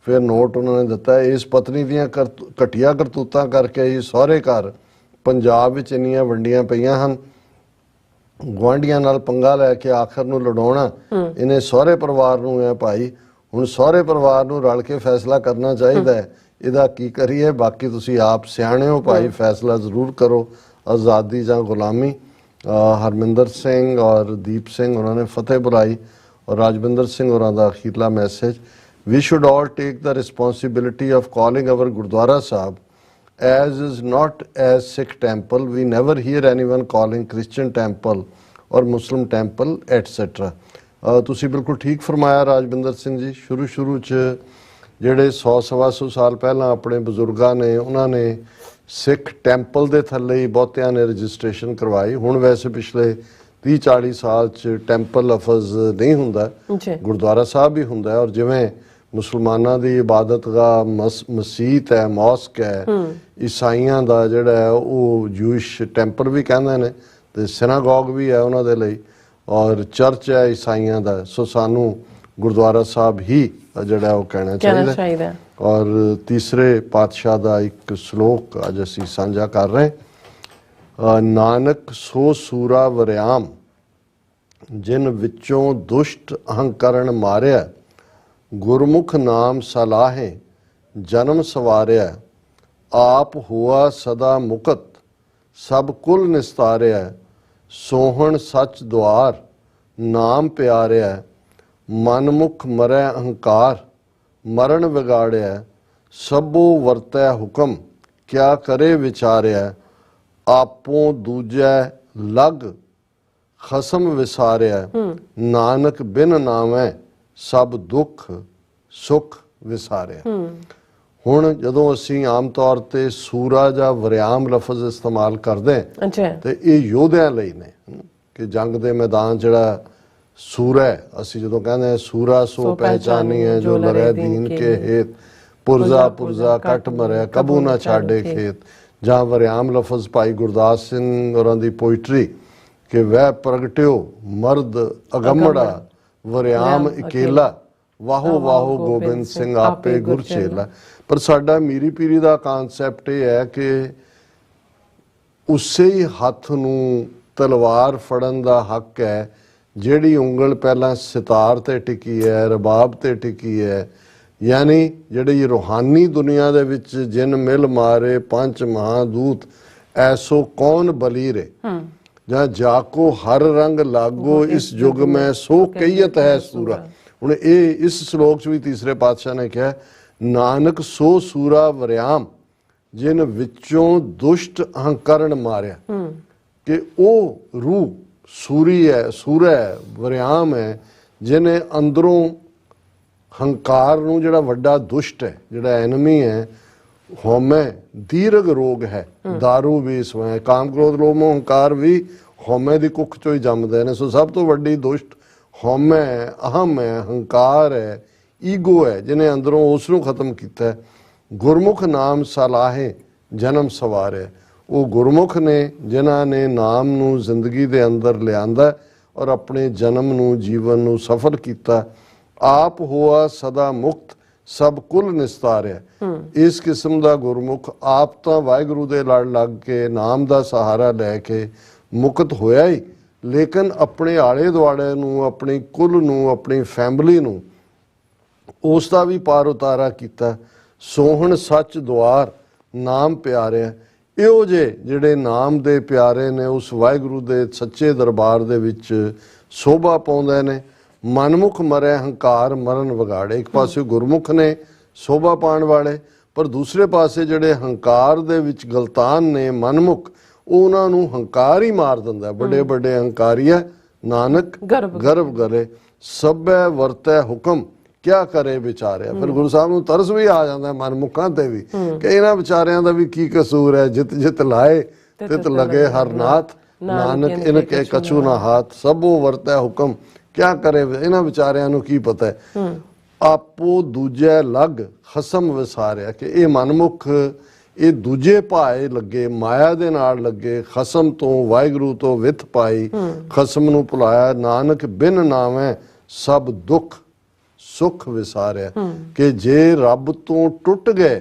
ਫਿਰ ਨੋਟ ਉਹਨਾਂ ਨੇ ਦਿੱਤਾ ਇਸ ਪਤਨੀ ਦੀਆਂ ਘਟੀਆ ਕਰਤੂਤਾਂ ਕਰਕੇ ਹੀ ਸਹੁਰੇ ਘਰ ਪੰਜਾਬ ਵਿੱਚ ਇੰਨੀਆਂ ਵੰਡੀਆਂ ਪਈਆਂ ਹਨ। ਗੁਆਂਢੀਆਂ ਨਾਲ ਪੰਗਾ ਲੈ ਕੇ ਆਖਰ ਨੂੰ ਲੜਾਉਣਾ ਇਹਨੇ ਸਹੁਰੇ ਪਰਿਵਾਰ ਨੂੰ ਹੈ ਭਾਈ। ਹੁਣ ਸਹੁਰੇ ਪਰਿਵਾਰ ਨੂੰ ਰਲ ਕੇ ਫੈਸਲਾ ਕਰਨਾ ਚਾਹੀਦਾ ਹੈ, ਇਹਦਾ ਕੀ ਕਰੀਏ। ਬਾਕੀ ਤੁਸੀਂ ਆਪ ਸਿਆਣੇ ਹੋ ਭਾਈ, ਫੈਸਲਾ ਜ਼ਰੂਰ ਕਰੋ ਆਜ਼ਾਦੀ ਜਾਂ ਗੁਲਾਮੀ। ਹਰਮਿੰਦਰ ਸਿੰਘ ਔਰ ਦੀਪ ਸਿੰਘ ਉਹਨਾਂ ਨੇ ਫਤਿਹ ਬੁਲਾਈ। ਔਰ ਰਾਜਵਿੰਦਰ ਸਿੰਘ ਹੋਰਾਂ ਦਾ ਅਖੀਰਲਾ message, we should all take the responsibility of calling our Gurdwara Sahib as is not as Sikh temple. We never hear anyone calling Christian temple or Muslim temple etc. ਤੁਸੀਂ ਬਿਲਕੁਲ ਠੀਕ ਫਰਮਾਇਆ ਰਾਜਵਿੰਦਰ ਸਿੰਘ ਜੀ। ਸ਼ੁਰੂ 'ਚ ਜਿਹੜੇ 100-125 ਸਾਲ ਪਹਿਲਾਂ ਆਪਣੇ ਬਜ਼ੁਰਗਾਂ ਨੇ ਉਹਨਾਂ ਨੇ ਸਿੱਖ ਟੈਂਪਲ ਦੇ ਥੱਲੇ ਹੀ ਬਹੁਤਿਆਂ ਨੇ ਰਜਿਸਟ੍ਰੇਸ਼ਨ ਕਰਵਾਈ। ਹੁਣ ਵੈਸੇ ਪਿਛਲੇ 30-40 ਸਾਲ 'ਚ ਟੈਂਪਲ ਲਫ਼ਜ਼ ਨਹੀਂ ਹੁੰਦਾ, ਗੁਰਦੁਆਰਾ ਸਾਹਿਬ ਵੀ ਹੁੰਦਾ। ਔਰ ਜਿਵੇਂ ਮੁਸਲਮਾਨਾਂ ਦੀ ਇਬਾਦਤਗਾਹ ਮਸੀਤ ਹੈ, ਮੌਸਕ ਹੈ, ਈਸਾਈਆਂ ਦਾ ਜਿਹੜਾ ਹੈ ਉਹ ਜੂਇਸ਼ ਟੈਂਪਲ ਵੀ ਕਹਿੰਦੇ ਨੇ ਤੇ ਸਿਨਾਗੋਗ ਵੀ ਹੈ ਉਹਨਾਂ ਦੇ ਲਈ, ਔਰ ਚਰਚ ਹੈ ਈਸਾਈਆਂ ਦਾ। ਸੋ ਸਾਨੂੰ ਗੁਰਦੁਆਰਾ ਸਾਹਿਬ ਹੀ ਜਿਹੜਾ ਉਹ ਕਹਿਣਾ ਚਾਹੀਦਾ। ਔਰ ਤੀਸਰੇ ਪਾਤਸ਼ਾਹ ਦਾ ਇੱਕ ਸ਼ਲੋਕ ਅੱਜ ਅਸੀਂ ਸਾਂਝਾ ਕਰ ਰਹੇ। ਨਾਨਕ ਸੋ ਸੂਰਾ ਵਰਿਆਮ ਜਿਨ ਵਿੱਚੋਂ ਦੁਸ਼ਟ ਅਹੰਕਰਨ ਮਾਰਿਆ, ਗੁਰਮੁਖ ਨਾਮ ਸਲਾਹੇ ਜਨਮ ਸਵਾਰਿਆ, ਆਪ ਹੋਆ ਸਦਾ ਮੁਕਤ ਸਭ ਕੁਲ ਨਿਸਤਾਰਿਆ, ਸੋਹਣ ਸੱਚ ਦੁਆਰ ਨਾਮ ਪਿਆਰਿਆ, ਮਨਮੁਖ ਮਰੈ ਅਹੰਕਾਰ ਮਰਨ ਵਿਗਾੜਿਆ, ਸਭੋ ਵਰਤੈ ਹੁਕਮ ਕਿਆ ਕਰੇ ਵਿਚਾਰਿਆ, ਆਪੋਂ ਦੂਜੈ ਲਗ ਖਸਮ ਵਿਸਾਰਿਆ, ਨਾਨਕ ਬਿਨ ਨਾਮੈ ਸਭ ਦੁੱਖ ਸੁਖ ਵਿਸਾਰਿਆ। ਹੁਣ ਜਦੋਂ ਅਸੀਂ ਆਮ ਤੌਰ ਤੇ ਸੂਰਾ ਜਾਂ ਵਰਿਆਮ ਲਫ਼ਜ਼ ਇਸਤੇਮਾਲ ਕਰਦੇ ਹਾਂ ਅੱਛਾ ਤੇ ਇਹ ਯੋਧਿਆਂ ਲਈ ਨੇ ਕਿ ਜੰਗ ਦੇ ਮੈਦਾਨ ਜਿਹੜਾ ਸੂਰਾ ਹੈ, ਅਸੀਂ ਜਦੋਂ ਕਹਿੰਦੇ ਹਾਂ ਸੂਰਾ ਸੋ ਪਹਿਚਾਨੀਐ ਜੋ ਲੜੈ ਦੀਨ ਕੇ ਹੇਤ, ਪੁਰਜ਼ਾ ਪੁਰਜ਼ਾ ਕੱਟ ਮਰਿਆ ਕਬੂ ਨਾ ਛਾੜੇ ਖੇਤ। ਜਾਂ ਵਰਿਆਮ ਲਫ਼ਜ਼ ਭਾਈ ਗੁਰਦਾਸ ਸਿੰਘ ਹੋਰਾਂ ਦੀ ਪੋਇਟਰੀ ਕਿ ਵਹਿ ਪ੍ਰਗਟਿਓ ਮਰਦ ਅਗੰਮੜਾ, ਵਰਿਆਮ ਇਕੇਲਾ ਵਾਹੋ ਵਾਹੋ ਗੋਬਿੰਦ ਸਿੰਘ ਆਪੇ ਗੁਰ ਚੇਲਾ। ਪਰ ਸਾਡਾ ਮੀਰੀ ਪੀਰੀ ਦਾ ਕਨਸੈਪਟ ਇਹ ਹੈ ਕਿ ਉਸੇ ਹੀ ਹੱਥ ਨੂੰ ਤਲਵਾਰ ਫੜਨ ਦਾ ਹੱਕ ਹੈ ਜਿਹੜੀ ਉਂਗਲ ਪਹਿਲਾਂ ਸਿਤਾਰ ਤੇ ਟਿਕੀ ਹੈ, ਰਬਾਬ ਤੇ ਟਿਕੀ ਹੈ। ਯਾਨੀ ਜਿਹੜੀ ਰੂਹਾਨੀ ਦੁਨੀਆ ਦੇ ਵਿੱਚ ਜਿਨ ਮਿਲ ਮਾਰੇ ਪੰਜ ਮਹਾਦੂਤ ਐਸੋ ਕੌਣ ਬਲੀਰੇ, ਜਾਂ ਜਾਕੋ ਹਰ ਰੰਗ ਲਾਗੋ ਇਸ ਯੁਗ ਮੈਂ ਸੋ ਕਹੀਅਤ ਹੈ ਸੂਰਾ। ਹੁਣ ਇਹ ਇਸ ਸ਼ਲੋਕ 'ਚ ਵੀ ਤੀਸਰੇ ਪਾਤਸ਼ਾਹ ਨੇ ਕਿਹਾ ਨਾਨਕ ਸੋ ਸੂਰਾ ਵਰਿਆਮ ਜਿਨ ਵਿੱਚੋਂ ਦੁਸ਼ਟ ਅਹੰਕਰਨ ਮਾਰਿਆ, ਕਿ ਉਹ ਰੂਹ ਸੂਰੀ ਹੈ, ਸੂਰਾ ਹੈ, ਵਰਿਆਮ ਹੈ ਜਿਹਨੇ ਅੰਦਰੋਂ ਹੰਕਾਰ ਨੂੰ, ਜਿਹੜਾ ਵੱਡਾ ਦੁਸ਼ਟ ਹੈ, ਜਿਹੜਾ ਐਨਮੀ ਹੈ, ਹਉਮੈ ਦੀਰਘ ਰੋਗ ਹੈ, ਦਾਰੂ ਵੀ ਸਵੈ, ਕਾਮ ਕ੍ਰੋਧ ਲੋਭ ਮੋਹ ਹੰਕਾਰ ਵੀ ਹਉਮੈ ਦੀ ਕੁੱਖ ਚੋਂ ਹੀ ਜੰਮਦੇ ਨੇ। ਸੋ ਸਭ ਤੋਂ ਵੱਡੀ ਦੁਸ਼ਟ ਹਉਮੈ ਹੈ, ਅਹਮ ਹੈ, ਹੰਕਾਰ ਹੈ, ਈਗੋ ਹੈ, ਜਿਹਨੇ ਅੰਦਰੋਂ ਉਸ ਨੂੰ ਖਤਮ ਕੀਤਾ ਹੈ। ਗੁਰਮੁਖ ਨਾਮ ਸਲਾਹੇ ਜਨਮ ਸਵਾਰਿਆ, ਉਹ ਗੁਰਮੁਖ ਨੇ ਜਿਨ੍ਹਾਂ ਨੇ ਨਾਮ ਨੂੰ ਜ਼ਿੰਦਗੀ ਦੇ ਅੰਦਰ ਲਿਆਂਦਾ ਔਰ ਆਪਣੇ ਜਨਮ ਨੂੰ, ਜੀਵਨ ਨੂੰ ਸਫਲ ਕੀਤਾ। ਆਪ ਹੋਆ ਸਦਾ ਮੁਕਤ ਸਭ ਕੁਲ ਨਿਸਤਾਰਿਆ, ਇਸ ਕਿਸਮ ਦਾ ਗੁਰਮੁਖ ਆਪ ਤਾਂ ਵਾਹਿਗੁਰੂ ਦੇ ਲੜ ਲੱਗ ਕੇ ਨਾਮ ਦਾ ਸਹਾਰਾ ਲੈ ਕੇ ਮੁਕਤ ਹੋਇਆ ਹੀ, ਲੇਕਿਨ ਆਪਣੇ ਆਲੇ ਦੁਆਲੇ ਨੂੰ, ਆਪਣੀ ਕੁਲ ਨੂੰ, ਆਪਣੀ ਫੈਮਿਲੀ ਨੂੰ ਉਸ ਦਾ ਵੀ ਪਾਰ ਉਤਾਰਾ ਕੀਤਾ। ਸੋਹਣ ਸੱਚ ਦੁਆਰ ਨਾਮ ਪਿਆਰਿਆ, ਇਹੋ ਜਿਹੇ ਜਿਹੜੇ ਨਾਮ ਦੇ ਪਿਆਰੇ ਨੇ ਉਸ ਵਾਹਿਗੁਰੂ ਦੇ ਸੱਚੇ ਦਰਬਾਰ ਦੇ ਵਿੱਚ ਸ਼ੋਭਾ ਪਾਉਂਦੇ ਨੇ। ਮਨਮੁਖ ਮਰੈ ਹੰਕਾਰ ਮਰਨ ਵਿਗਾੜੇ, ਇੱਕ ਪਾਸੇ ਗੁਰਮੁਖ ਨੇ ਸ਼ੋਭਾ ਪਾਉਣ ਵਾਲੇ, ਪਰ ਦੂਸਰੇ ਪਾਸੇ ਜਿਹੜੇ ਹੰਕਾਰ ਦੇ ਵਿੱਚ ਗਲਤਾਨ ਨੇ ਮਨਮੁਖ, ਉਹਨਾਂ ਨੂੰ ਹੰਕਾਰ ਹੀ ਮਾਰ ਦਿੰਦਾ। ਵੱਡੇ ਵੱਡੇ ਹੰਕਾਰੀ ਹੈ, ਨਾਨਕ ਗਰਭ ਗਰੇ, ਸਭੈ ਵਰਤੈ ਹੁਕਮ ਕਿਆ ਕਰੇ ਵਿਚਾਰਿਆ। ਫਿਰ ਗੁਰੂ ਸਾਹਿਬ ਨੂੰ ਤਰਸ ਵੀ ਆ ਜਾਂਦਾ ਮਨਮੁਖਾਂ ਤੇ ਵੀ ਕਿ ਇਹਨਾਂ ਵਿਚਾਰਿਆਂ ਦਾ ਵੀ ਕੀ ਕਸੂਰ ਹੈ। ਜਿਤ ਜਿਤ ਲਾਏ ਤਿਤ ਲਗੇ ਹਰਨਾਥ, ਨਾਨਕ ਇਨ ਕੇ ਕਛੂ ਨਾ ਹਾਥ, ਸਭੋ ਵਰਤੈ ਹੁਕਮ ਕਿਆ ਕਰੇ। ਇਹਨਾਂ ਵਿਚਾਰਿਆਂ ਨੂੰ ਕੀ ਪਤਾ ਹੈ। ਆਪੋ ਦੂਜੇ ਲਗ ਖਸਮ ਵਿਸਾਰਿਆ, ਕਿ ਇਹ ਮਨਮੁਖ ਇਹ ਦੂਜੇ ਭਾਏ ਲੱਗੇ, ਮਾਇਆ ਦੇ ਨਾਲ ਲੱਗੇ, ਖਸਮ ਤੋਂ ਵਾਹਿਗੁਰੂ ਤੋਂ ਵਿਥ ਪਾਈ, ਖਸਮ ਨੂੰ ਭੁਲਾਇਆ। ਨਾਨਕ ਬਿਨ ਨਾਵੇਂ ਸਭ ਦੁੱਖ ਸੁਖ ਵਿਸਾਰਿਆ, ਕਿ ਜੇ ਰੱਬ ਤੋਂ ਟੁੱਟ ਗਏ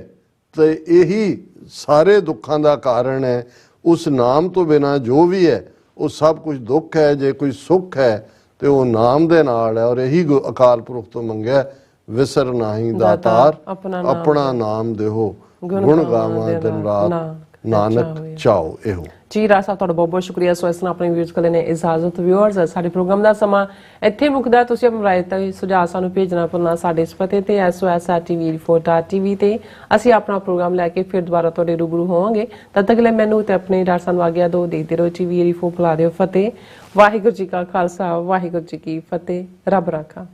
ਤੇ ਇਹੀ ਸਾਰੇ ਦੁੱਖਾਂ ਦਾ ਕਾਰਨ ਹੈ। ਉਸ ਨਾਮ ਤੋਂ ਬਿਨਾ ਜੋ ਵੀ ਹੈ ਉਹ ਸਭ ਕੁਝ ਦੁੱਖ ਹੈ। ਜੇ ਕੋਈ ਸੁੱਖ ਹੈ ਤੇ ਉਹ ਨਾਮ ਦੇ ਨਾਲ ਹੈ। ਔਰ ਇਹੀ ਅਕਾਲ ਪੁਰਖ ਤੋਂ ਮੰਗਿਆ, ਵਿਸਰ ਨਾਹੀ ਦਾਤਾਰ ਆਪਣਾ ਨਾਮ ਦੇਹੋ, ਗੁਣ ਗਾਵਾਂ ਦਿਨ ਰਾਤ ਨਾਨਕ ਚਾਓ ਇਹੋ। ਜੀ ਰਾਜ ਸਾਹਿਬ ਤੁਹਾਡਾ ਬਹੁਤ ਬਹੁਤ ਸ਼ੁਕਰੀਆ। ਸੋ ਇਸ ਨਾਲ ਆਪਣੇ ਵਿਊਜ਼ ਕੋਲ ਨੇ ਇਜਾਜ਼ਤ। ਵਿਊਅਰਸ, ਸਾਡੇ ਪ੍ਰੋਗਰਾਮ ਦਾ ਸਮਾਂ ਇੱਥੇ ਮੁੱਕਦਾ। ਤੁਸੀਂ ਆਪਣੀ ਰਾਏ ਤੇ ਸੁਝਾਅ ਸਾਨੂੰ ਭੇਜਣਾ ਭੁੱਲਣਾ ਸਾਡੇ ਇਸ ਪਤੇ ਤੇ sos@tv4.tv ਤੇ। ਅਸੀਂ ਆਪਣਾ ਪ੍ਰੋਗਰਾਮ ਲੈ ਕੇ ਫਿਰ ਦੁਬਾਰਾ ਤੁਹਾਡੇ ਰੂਬਰੂ ਹੋਵਾਂਗੇ। ਤਦ ਤੱਕ ਲਈ ਮੈਨੂੰ ਤੇ ਆਪਣੇ ਡਾਕਟਰ ਸਾਨੂੰ ਆਗਿਆ ਦਿਓ। ਦੇਖਦੇ ਰਹੋ TV 4 ਬੁਲਾ ਦਿਓ ਫਤਿਹ। ਵਾਹਿਗੁਰੂ ਜੀ ਕਾ ਖਾਲਸਾ, ਵਾਹਿਗੁਰੂ ਜੀ ਕੀ ਫਤਿਹ। ਰੱਬ ਰਾਖਾ।